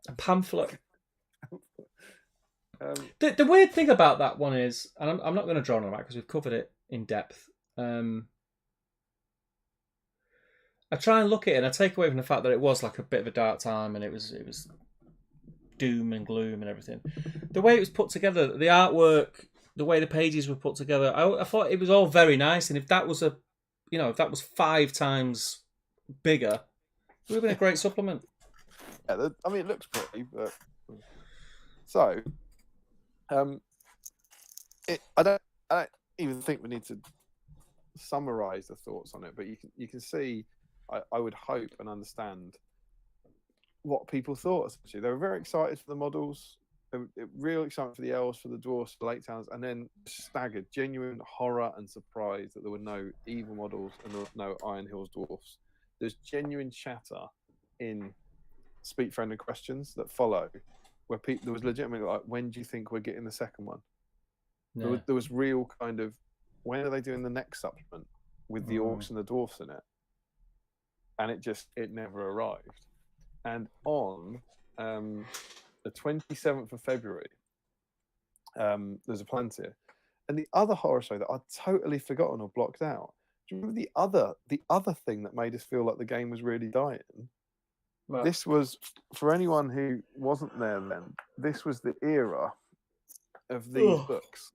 A pamphlet. The weird thing about that one is, and I'm not going to draw on that because we've covered it in depth. I try and look at it and I take away from the fact that it was like a bit of a dark time and it was doom and gloom and everything. The way it was put together, the artwork, the way the pages were put together, I thought it was all very nice. And if that was 5 times bigger, it would have been a great supplement. Yeah, I mean, it looks pretty, but so I don't even think we need to summarize the thoughts on it, but you can see. I would hope and understand what people thought. Essentially, they were very excited for the models. They were real excited for the elves, for the dwarves, for the lake towns, and then staggered, genuine horror and surprise that there were no evil models and there were no Iron Hills dwarfs. There's genuine chatter in Speak Friendly questions that follow, where there was legitimately like, when do you think we're getting the second one? Yeah. There was real kind of, when are they doing the next supplement with the orcs and the dwarfs in it? And it never arrived. And on the 27th of February, there's a Palantir. And the other horror show that I'd totally forgotten or blocked out. Do you remember the other thing that made us feel like the game was really dying? Right. This was, for anyone who wasn't there then, this was the era of these books.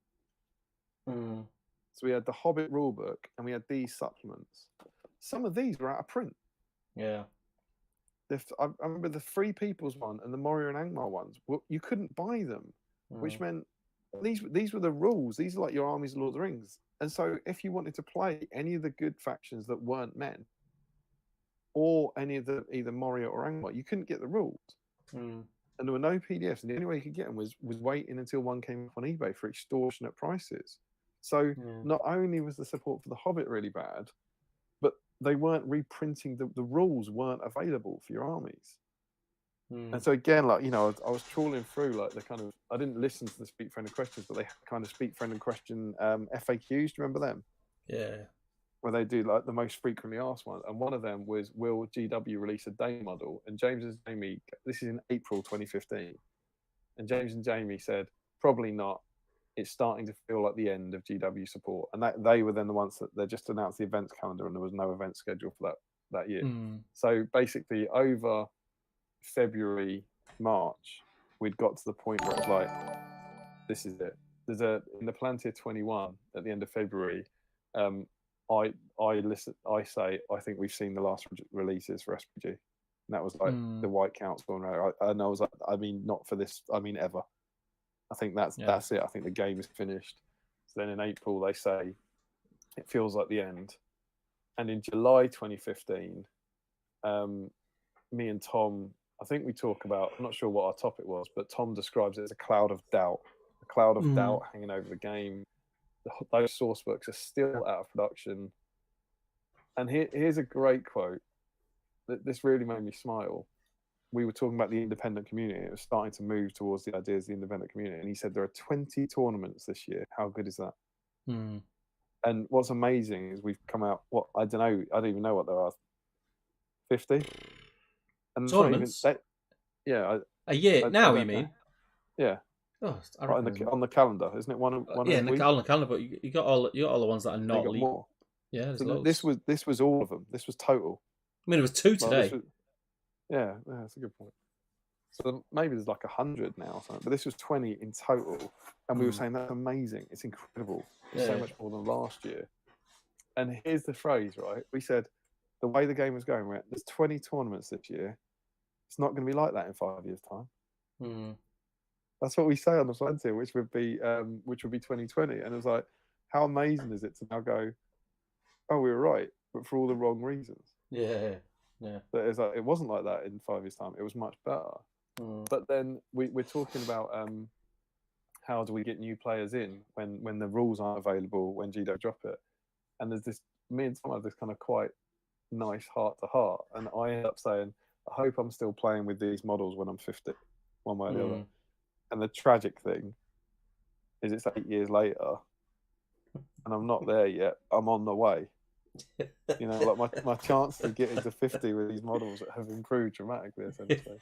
Mm. So we had the Hobbit rulebook and we had these supplements. Some of these were out of print. Yeah. I remember the Free People's one and the Moria and Angmar ones. Well, you couldn't buy them, which meant these were the rules. These are like your armies of Lord of the Rings. And so if you wanted to play any of the good factions that weren't men, or any of the either Moria or Angmar, you couldn't get the rules. And there were no PDFs. And the only way you could get them was waiting until one came up on eBay for extortionate prices. So not only was the support for the Hobbit really bad, but they weren't reprinting, the rules weren't available for your armies. And so again, like, you know, I was trawling through like the kind of, I didn't listen to the Speak Friend and Questions, but they had kind of Speak Friend and Question FAQs. Do you remember them? Yeah. Where they do like the most frequently asked one. And one of them was, will GW release a day model? And James and Jamie, this is in April 2015. And James and Jamie said, probably not. It's starting to feel like the end of GW support. And that they were then the ones that they just announced the events calendar and there was no event schedule for that year. So basically over February, March, we'd got to the point where it was like, this is it. In the Palantir 21 at the end of February, I say I think we've seen the last releases for SBG. And that was like the white counts going around. And I was like, I mean, not for this, I mean ever. I think that's it. I think the game is finished. So then in April they say it feels like the end. And in July 2015, me and Tom, I think we talk about, I'm not sure what our topic was, but Tom describes it as a cloud of doubt hanging over the game. Those source books are still out of production. And here's a great quote. This really made me smile. We were talking about the independent community. It was starting to move towards the ideas of the independent community. And he said, there are 20 tournaments this year. How good is that? And what's amazing is we've come out, I don't even know what there are. 50? And tournaments? Yeah. A year now, you mean? Yeah. Oh, on the calendar, isn't it? One on the calendar, but you got all the ones that are not legal. More. Yeah, there's so loads. This was all of them. This was total. I mean, it was 2 today. Yeah, that's a good point. So maybe there's like 100 now or something, but this was 20 in total. And we were saying that's amazing. It's incredible. It's so much more than last year. And here's the phrase, right? We said the way the game was going, there's 20 tournaments this year. It's not going to be like that in 5 years' time. That's what we say on the Palantir, which would be 2020. And it was like, how amazing is it to now go, oh, we were right, but for all the wrong reasons. Yeah. But it's like, it wasn't like that in 5 years' time. It was much better. But then we're talking about how do we get new players in when the rules aren't available, when GW drop it. And there's this, me and Tom have this kind of quite nice heart to heart. And I end up saying, I hope I'm still playing with these models when I'm 50, one way or the other. And the tragic thing is it's 8 years later and I'm not there yet. I'm on the way. You know, like my chance to get into 50 with these models have improved dramatically, essentially.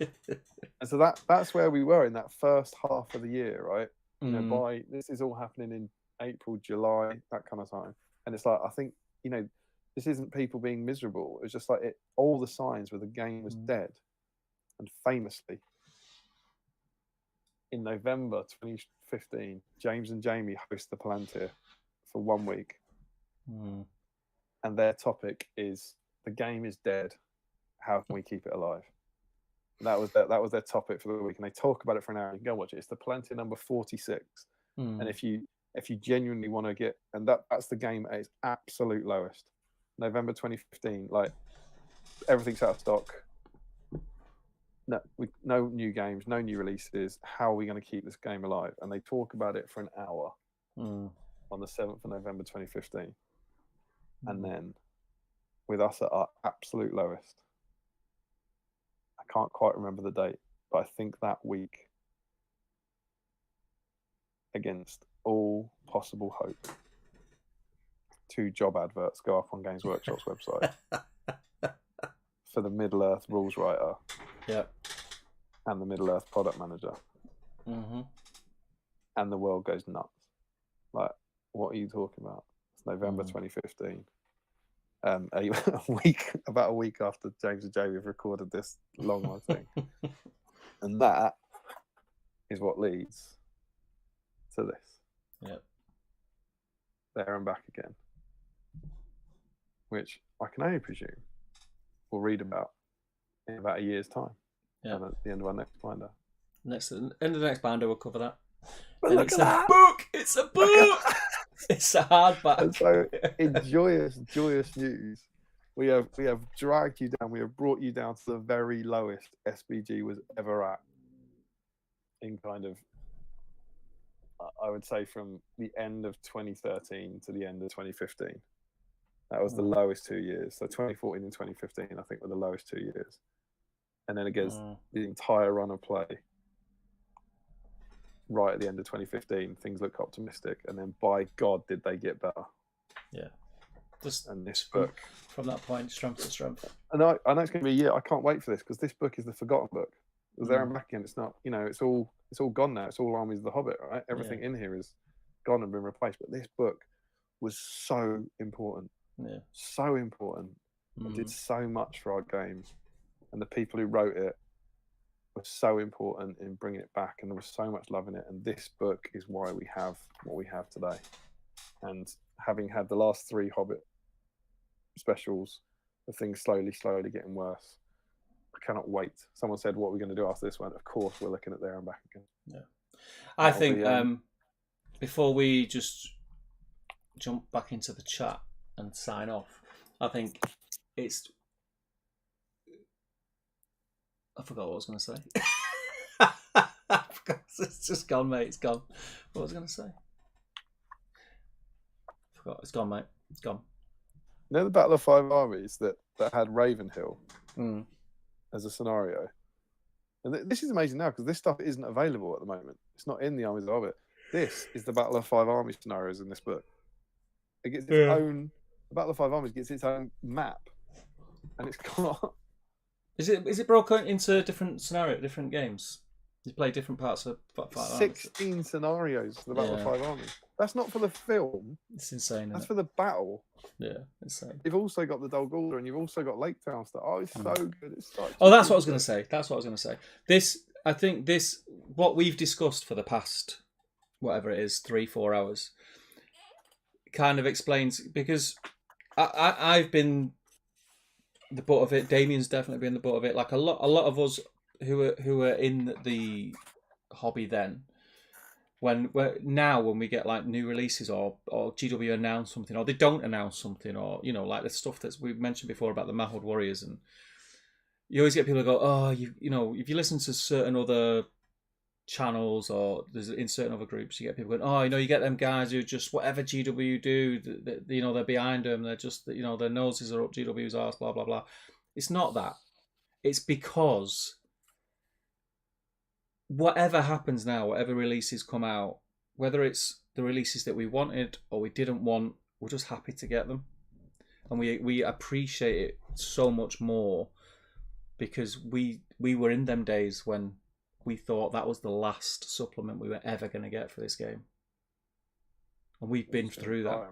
And so that's where we were in that first half of the year, right? You know, this is all happening in April, July, that kind of time. And it's like, I think, you know, this isn't people being miserable. It's just like all the signs where the game was dead. And famously, in November 2015, James and Jamie host the Palantir for 1 week. And their topic is, the game is dead. How can we keep it alive? And that was their topic for the week. And they talk about it for an hour. You can go watch it. It's the Palantir number 46. And if you genuinely want to get, and that's the game at its absolute lowest. November 2015, like everything's out of stock. No new games, no new releases. How are we going to keep this game alive? And they talk about it for an hour on the 7th of November 2015. And then, with us at our absolute lowest, I can't quite remember the date, but I think that week, against all possible hope, 2 job adverts go up on Games Workshop's website for the Middle-earth rules writer Yep. and the Middle-earth product manager. Mm-hmm. And the world goes nuts. Like, what are you talking about? It's November 2015. About a week after James and Jamie have recorded this long thing. And that is what leads to this. Yep. There and back again. Which I can only presume we'll read about in about a year's time. Yeah. And at the end of our next binder. End of the next binder, we'll cover that. But And look it's at a that! book! It's a book! It's a hardback. And so, in joyous news, we have dragged you down. We have brought you down to the very lowest SBG was ever at. In kind of, I would say, from the end of 2013 to the end of 2015. That was the lowest 2 years. So 2014 and 2015, I think, were the lowest 2 years. And then against the entire run of play, right at the end of 2015, things look optimistic. And then, by God, did they get better. Yeah. And this book. From that point, strength to strength. And I know it's going to be a year. I can't wait for this because this book is the forgotten book. It was there and back again. It's not, it's all gone now. It's all Armies of the Hobbit, right? Everything in here is gone and been replaced. But this book was so important. Yeah. So important. It did so much for our game. And the people who wrote it were so important in bringing it back. And there was so much love in it. And this book is why we have what we have today. And having had the last 3 Hobbit specials of things slowly getting worse, I cannot wait. Someone said, what are we going to do after this one? Of course, we're looking at There and Back again. Yeah. I think before we just jump back into the chat and sign off, I think it's... I forgot what I was going to say. I forgot. It's just gone, mate. It's gone. What was I going to say? I forgot. It's gone, mate. It's gone. You know the Battle of 5 Armies that had Ravenhill as a scenario? And this is amazing now because this stuff isn't available at the moment. It's not in the Armies of Hobbit. This is the Battle of 5 Armies scenarios in this book. It gets its own... The Battle of 5 Armies gets its own map. And it's got... Is it broken into different different games? You play different parts of 5 Armies? 16 scenarios for the Battle of 5 Armies. That's not for the film. It's insane. That's for the battle. Yeah, insane. You've also got the Dol Guldur and you've also got Lake Town stuff. Oh, it's so good. It's such that's what I was going to say. That's what I was going to say. I think what we've discussed for the past, whatever it is, 3-4 hours, kind of explains, because I've been the butt of it. Damien's definitely been the butt of it. Like a lot of us who were in the hobby then, when we get like new releases or GW announce something or they don't announce something, or like the stuff that we've mentioned before about the Mahud Warriors, and you always get people who go, oh, if you listen to certain other channels or there's in certain other groups, you get people going, oh, you get them guys who just whatever GW do, they're behind them, they're just their noses are up GW's arse, blah blah blah. It's not that. It's because whatever happens now, whatever releases come out, whether it's the releases that we wanted or we didn't want, we're just happy to get them, and we appreciate it so much more because we were in them days when we thought that was the last supplement we were ever going to get for this game, and we've been through that.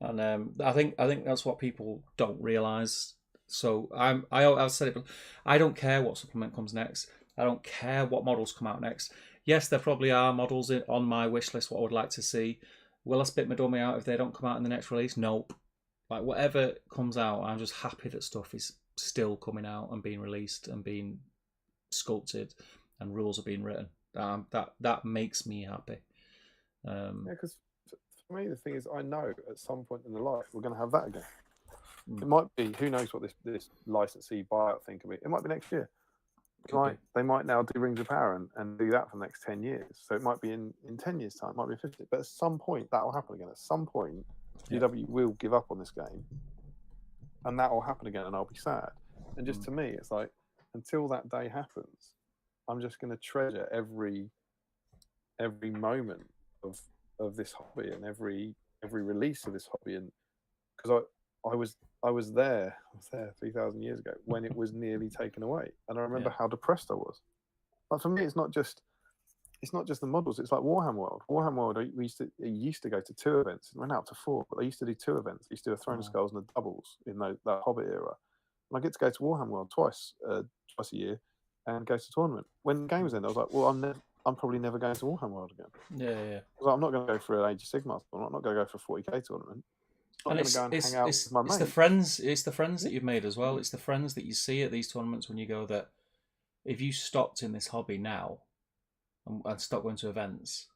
And I think that's what people don't realise. So I've said it, but I don't care what supplement comes next. I don't care what models come out next. Yes, there probably are models on my wish list what I would like to see. Will I spit my dummy out if they don't come out in the next release? Nope. Like whatever comes out, I'm just happy that stuff is still coming out and being released and being sculpted and rules are being written. That makes me happy. Yeah, because for me the thing is, I know at some point in the life we're going to have that again. It might be, who knows what this licensee buyout thing could be. It might be next year. They might now do Rings of Power and do that for the next 10 years. So it might be in 10 years' time, it might be 50. But at some point, that will happen again. At some point, GW will give up on this game. And that will happen again, and I'll be sad. And just to me, it's like, until that day happens, I'm just going to treasure every moment of this hobby and every release of this hobby, and because I was there 3,000 years ago when it was nearly taken away, and I remember how depressed I was. Like for me, it's not just the models. It's like Warhammer World. Warhammer World, it used to go to 2 events. It went out to 4, but they used to do 2 events. They used to do a Throne of Skulls and a doubles in that Hobbit era. And I get to go to Warhammer World twice a year and go to tournament. When games end, I was like, well, I'm probably never going to Warhammer World again. Yeah. Like, I'm not going to go for an Age of Sigmar tournament. I'm not going to go for a 40k tournament. I'm not going to go and hang out with my mates. It's the friends that you've made as well. It's the friends that you see at these tournaments when you go that if you stopped in this hobby now and stop going to events,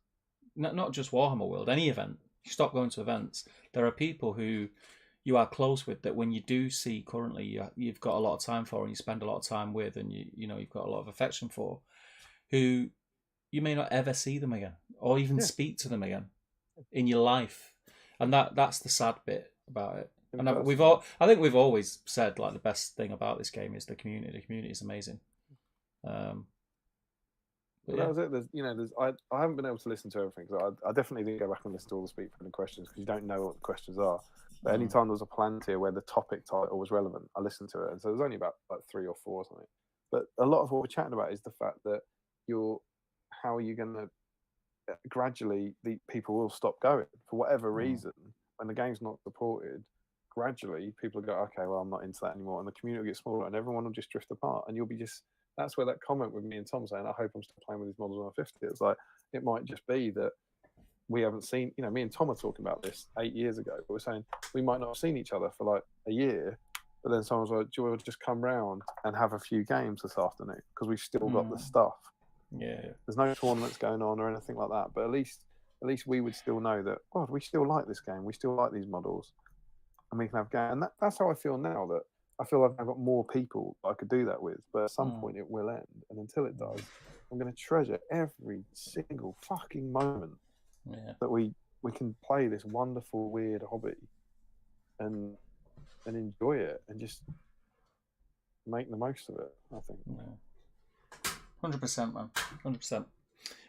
not just Warhammer World, any event, you stop going to events, there are people who you are close with that when you do see currently you've got a lot of time for and you spend a lot of time with and you've got a lot of affection for, who you may not ever see them again or even speak to them again in your life. And that's the sad bit about it. And I think we've always said like the best thing about this game is the community. The community is amazing. That was it. I haven't been able to listen to everything, so I definitely didn't go back and listen to all the speak friendly questions because you don't know what the questions are. But anytime there was a Palantir where the topic title was relevant, I listened to it, and so there's only about like 3 or 4 or something. But a lot of what we're chatting about is the fact that how are you going to gradually the people will stop going for whatever reason when the game's not supported. Gradually, people will go, okay, well, I'm not into that anymore, and the community will get smaller, and everyone will just drift apart, and you'll be just. That's where that comment with me and Tom saying, I hope I'm still playing with these models when I'm 50. It's like, it might just be that we haven't seen, me and Tom are talking about this 8 years ago, but we're saying we might not have seen each other for like a year, but then someone's like, do you want to just come round and have a few games this afternoon? Because we've still got the stuff. Yeah. There's no tournaments going on or anything like that, but at least we would still know that, God, we still like this game. We still like these models. And we can have games. And that's how I feel now, that I feel like I've got more people I could do that with, but at some point it will end. And until it does, I'm going to treasure every single fucking moment that we can play this wonderful, weird hobby and enjoy it and just make the most of it, I think. 100%, man. 100%.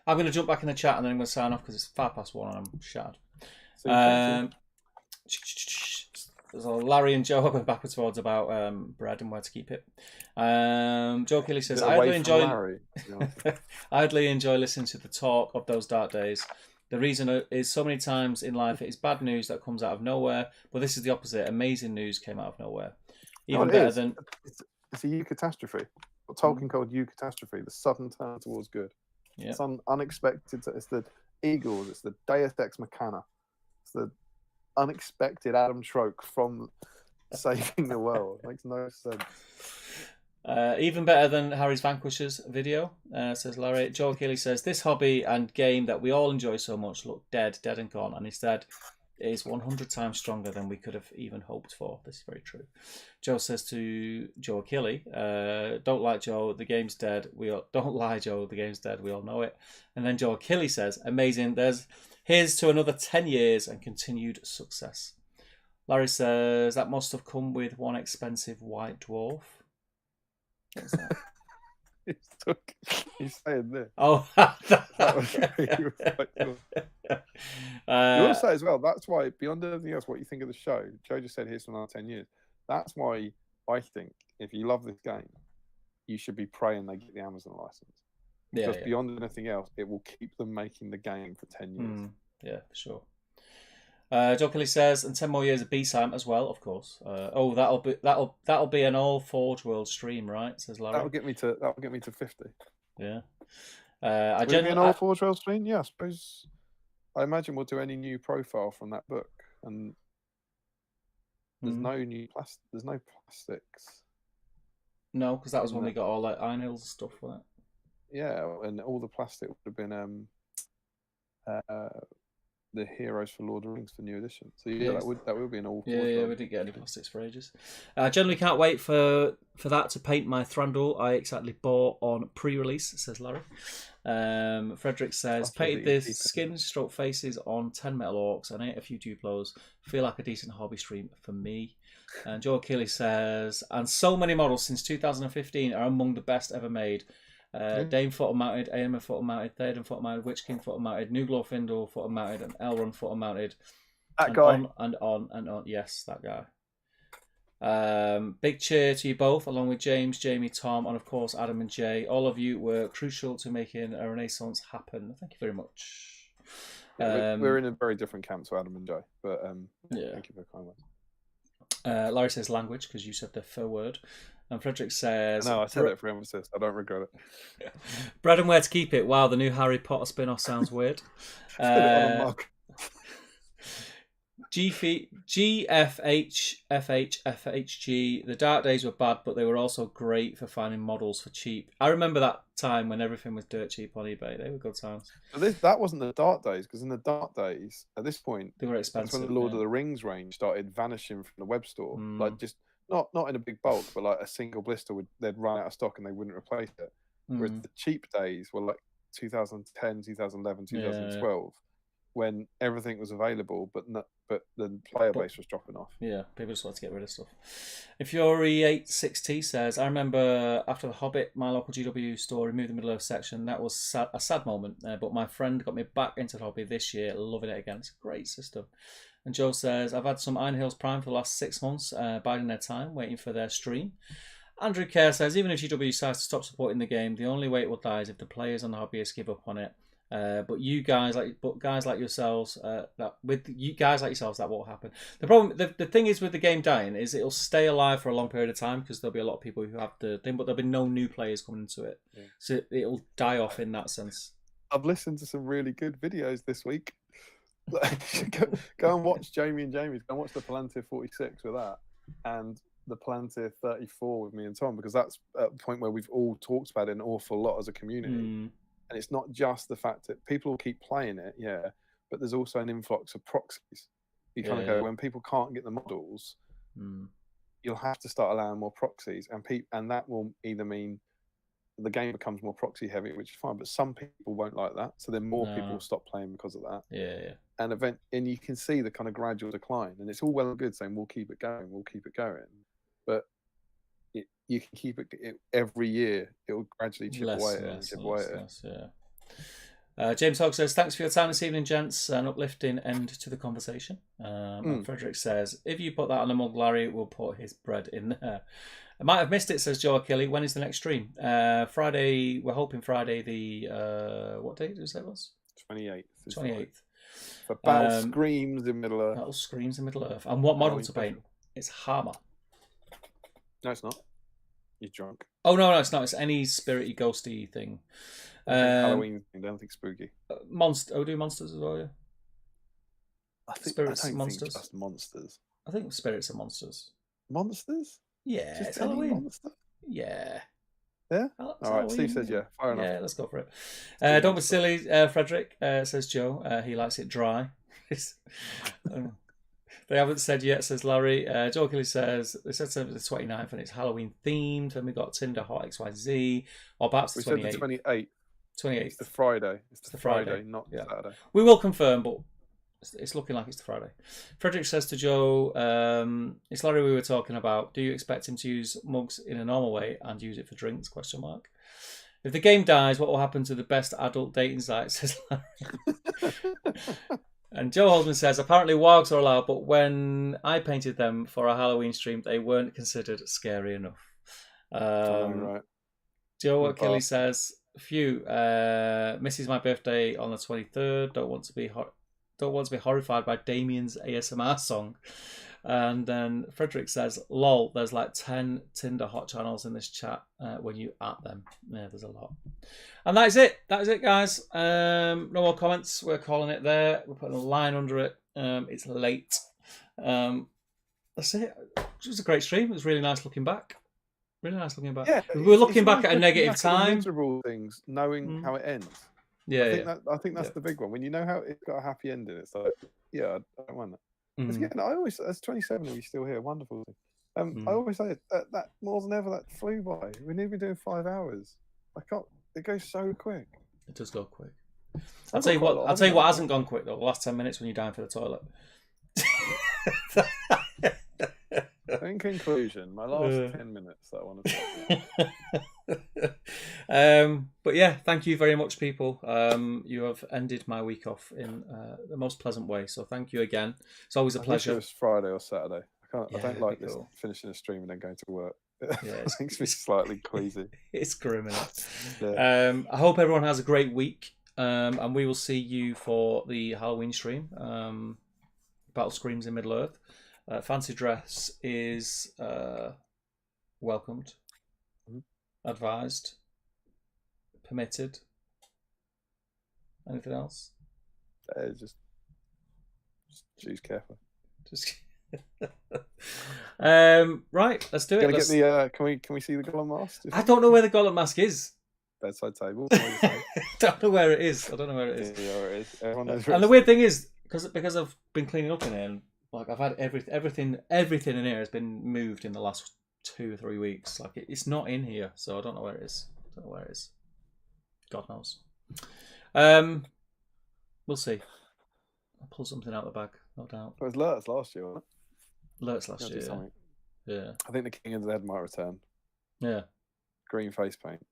I'm going to jump back in the chat and then I'm going to sign off because it's 1:05 and I'm shattered. There's Larry and Joe going backwards forwards about bread and where to keep it. Joe Kelly says, I idly enjoy listening to the talk of those dark days. The reason is so many times in life it is bad news that comes out of nowhere, but this is the opposite. Amazing news came out of nowhere. Even better than... It's a eucatastrophe. What Tolkien called eucatastrophe, the sudden turn towards good. Yeah. It's unexpected. It's the Eagles. It's the Deus Ex Machina. It's the unexpected Adam Troke from saving the world. Makes no sense. Even better than Harry's Vanquishers video, says Larry. Joe Keeley says, this hobby and game that we all enjoy so much look dead and gone, and instead it is 100 times stronger than we could have even hoped for. This is very true. Joe says to Joe Keeley, don't lie, Joe, the game's dead. Don't lie, Joe, the game's dead. We all know it. And then Joe Keeley says, amazing. Here's to another 10 years and continued success. Larry says, that must have come with one expensive white dwarf. What's that? He's saying this. Oh, that was really cool. You also as well, that's why, beyond anything else, what you think of the show, Joe just said here's for another 10 years. That's why I think if you love this game, you should be praying they get the Amazon license. Because beyond anything else, it will keep them making the game for 10 years. Yeah, for sure. Joe Kelly says, and 10 more years of BSIME as well, of course. That'll be an all Forge World stream, right? Says Larry. That'll get me to 50. Yeah. Will it be an all Forge World stream? Yeah, I suppose. I imagine we'll do any new profile from that book, and there's no new There's no plastics. No, because that was when we got all that Iron Hills stuff, wasn't it? Yeah, and all the plastic would have been the Heroes for Lord of the Rings for new edition. So that would be an all. Yeah, we didn't get any plastics for ages. Generally can't wait for that to paint my Thranduil I exactly bought on pre-release, says Larry. Frederick says, painted the skin stroke faces on 10 metal orcs and ate a few Duplos. Feel like a decent hobby stream for me. And Joe Keeley says, and so many models since 2015 are among the best ever made. Dane photo mounted, AMA photo mounted, Theoden photo mounted, Witch King photo mounted, Nuglo Findle photo mounted, and Elrond photo mounted. That and guy. on and on and on. Yes, that guy. Big cheer to you both, along with James, Jamie, Tom, and of course Adam and Jay. All of you were crucial to making a renaissance happen. Thank you very much. We're in a very different camp to Adam and Jay, but yeah. Thank you for the kind words. Larry says language because you said the fur word. And Frederick says... No, I said it for emphasis. I don't regret it. Bread and where to keep it. Wow, the new Harry Potter spin-off sounds weird. Put it on a mug. GFHFHFHG. The dark days were bad, but they were also great for finding models for cheap. I remember that time when everything was dirt cheap on eBay. They were good times. But that wasn't the dark days, because in the dark days, at this point, they were expensive. That's when the Lord of the Rings range started vanishing from the web store. Like just not in a big bulk, but like a single blister they'd run out of stock and they wouldn't replace it. Whereas the cheap days were like 2010, 2011, 2012. When everything was available, but the player base was dropping off. Yeah, people just wanted to get rid of stuff. If Fury860 says, I remember after The Hobbit, my local GW store removed the Middle-earth section. That was a sad moment, but my friend got me back into the hobby this year, loving it again. It's a great system. And Joe says, I've had some Iron Hills Prime for the last 6 months, biding their time, waiting for their stream. Andrew Kerr says, even if GW decides to stop supporting the game, the only way it will die is if the players and the hobbyists give up on it. But guys like yourselves, that won't happen. The problem, the thing is with the game dying is it'll stay alive for a long period of time because there'll be a lot of people who have the thing, but there'll be no new players coming into it, so it'll die off in that sense. I've listened to some really good videos this week. Go and watch Jamie and Jamie's. Go and watch the Palantir 46 with that, and the Palantir 34 with me and Tom, because that's at the point where we've all talked about it an awful lot as a community. And it's not just the fact that people will keep playing it, but there's also an influx of proxies. You kind of go, when people can't get the models, you'll have to start allowing more proxies, and that will either mean the game becomes more proxy heavy, which is fine, but some people won't like that, so then more people will stop playing because of that. And you can see the kind of gradual decline, and it's all well and good saying we'll keep it going, but you can keep it every year. It will gradually chip away at it. James Hogg says, thanks for your time this evening, gents. An uplifting end to the conversation. And Frederick says, if you put that on a mug, Larry will put his bread in there. I might have missed it, says Joe Achille. When is the next stream? Friday. We're hoping Friday the... what date did you say it was? 28th. 28th. For Battle Screams in Middle-earth. Battle Screams in Middle-earth. And what model to paint? It's Hammer. No, it's not. You're drunk. Oh, no, it's not. It's any spirity, ghosty thing. Halloween thing. I don't think spooky. Do monsters as well, yeah? I think monsters. Just monsters. I think spirits are monsters. Monsters? Yeah, just it's Halloween. Monster? Yeah. Yeah? All right, Steve says yeah. Fire enough. Yeah, let's go for it. Don't be silly, Frederick, says Joe. He likes it dry. They haven't said yet, says Larry. Joe Kelly says, they said the 29th and it's Halloween themed, and we got Tinder Hot XYZ, or perhaps the 28th. We said the 28th. 28th. It's the Friday. It's the Friday, not Saturday. We will confirm, but it's looking like it's the Friday. Frederick says to Joe, it's Larry we were talking about. Do you expect him to use mugs in a normal way and use it for drinks? ? If the game dies, what will happen to the best adult dating site? Says Larry. And Joe Holzman says, apparently wargs are allowed, but when I painted them for a Halloween stream, they weren't considered scary enough. Right. Joe Kelly says, phew, misses my birthday on the 23rd. Don't want to be horrified by Damien's ASMR song. And then Frederick says, lol, there's like 10 Tinder hot channels in this chat when you at them. Yeah, there's a lot. And that is it. That is it, guys. No more comments. We're calling it there. We're putting a line under it. It's late. That's it. It was a great stream. It was really nice looking back. Yeah, we were looking back at a negative time. Miserable things, knowing how it ends. I think that's the big one. When you know how it's got a happy ending, it's like, I don't want that. Again, I always, as 27 of you still here, wonderful. I always say that more than ever that flew by. We need to be doing 5 hours. It goes so quick. It does go quick. I'll tell you what hasn't gone quick though. The last 10 minutes when you're down for the toilet. In conclusion, my last 10 minutes that I want to talk about. But yeah, thank you very much, people. You have ended my week off in the most pleasant way. So thank you again. It's always a I wish pleasure. it was Friday or Saturday. I Yeah, don't it'd like be this cool. finishing a stream and then going to work. Yeah, It makes me slightly queasy. It's grim, isn't it? Yeah. I hope everyone has a great week. And we will see you for the Halloween stream. Battle Screams in Middle Earth. Fancy dress is welcomed, advised, permitted. Anything else? Just choose carefully. Just right, let's do it. Gonna get the can we see the golem mask? I don't know where the golem mask is. Bedside table. Don't know where it is. I don't know where it is. Yeah, it is. Everyone knows where And it the is. weird thing is, because I've been cleaning up in here, and like I've had everything in here has been moved in the last 2 or 3 weeks. Like it's not in here, so I don't know where it is. Don't know where it is. God knows. We'll see. I'll pull something out of the bag, no doubt. It was Lurtz last year, wasn't it? Lurtz last year. Something. Yeah. I think the King of the Dead might return. Yeah. Green face paint.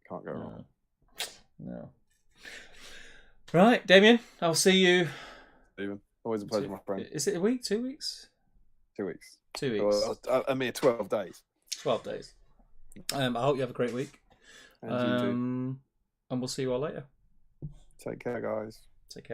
Can't go wrong. No. Right, Damien, I'll see you. Stephen, always a pleasure, my friend. Is it a week? 2 weeks? 2 weeks. 2 weeks. Well, I mean, 12 days. 12 days. I hope you have a great week. And you too. And we'll see you all later. Take care, guys. Take care.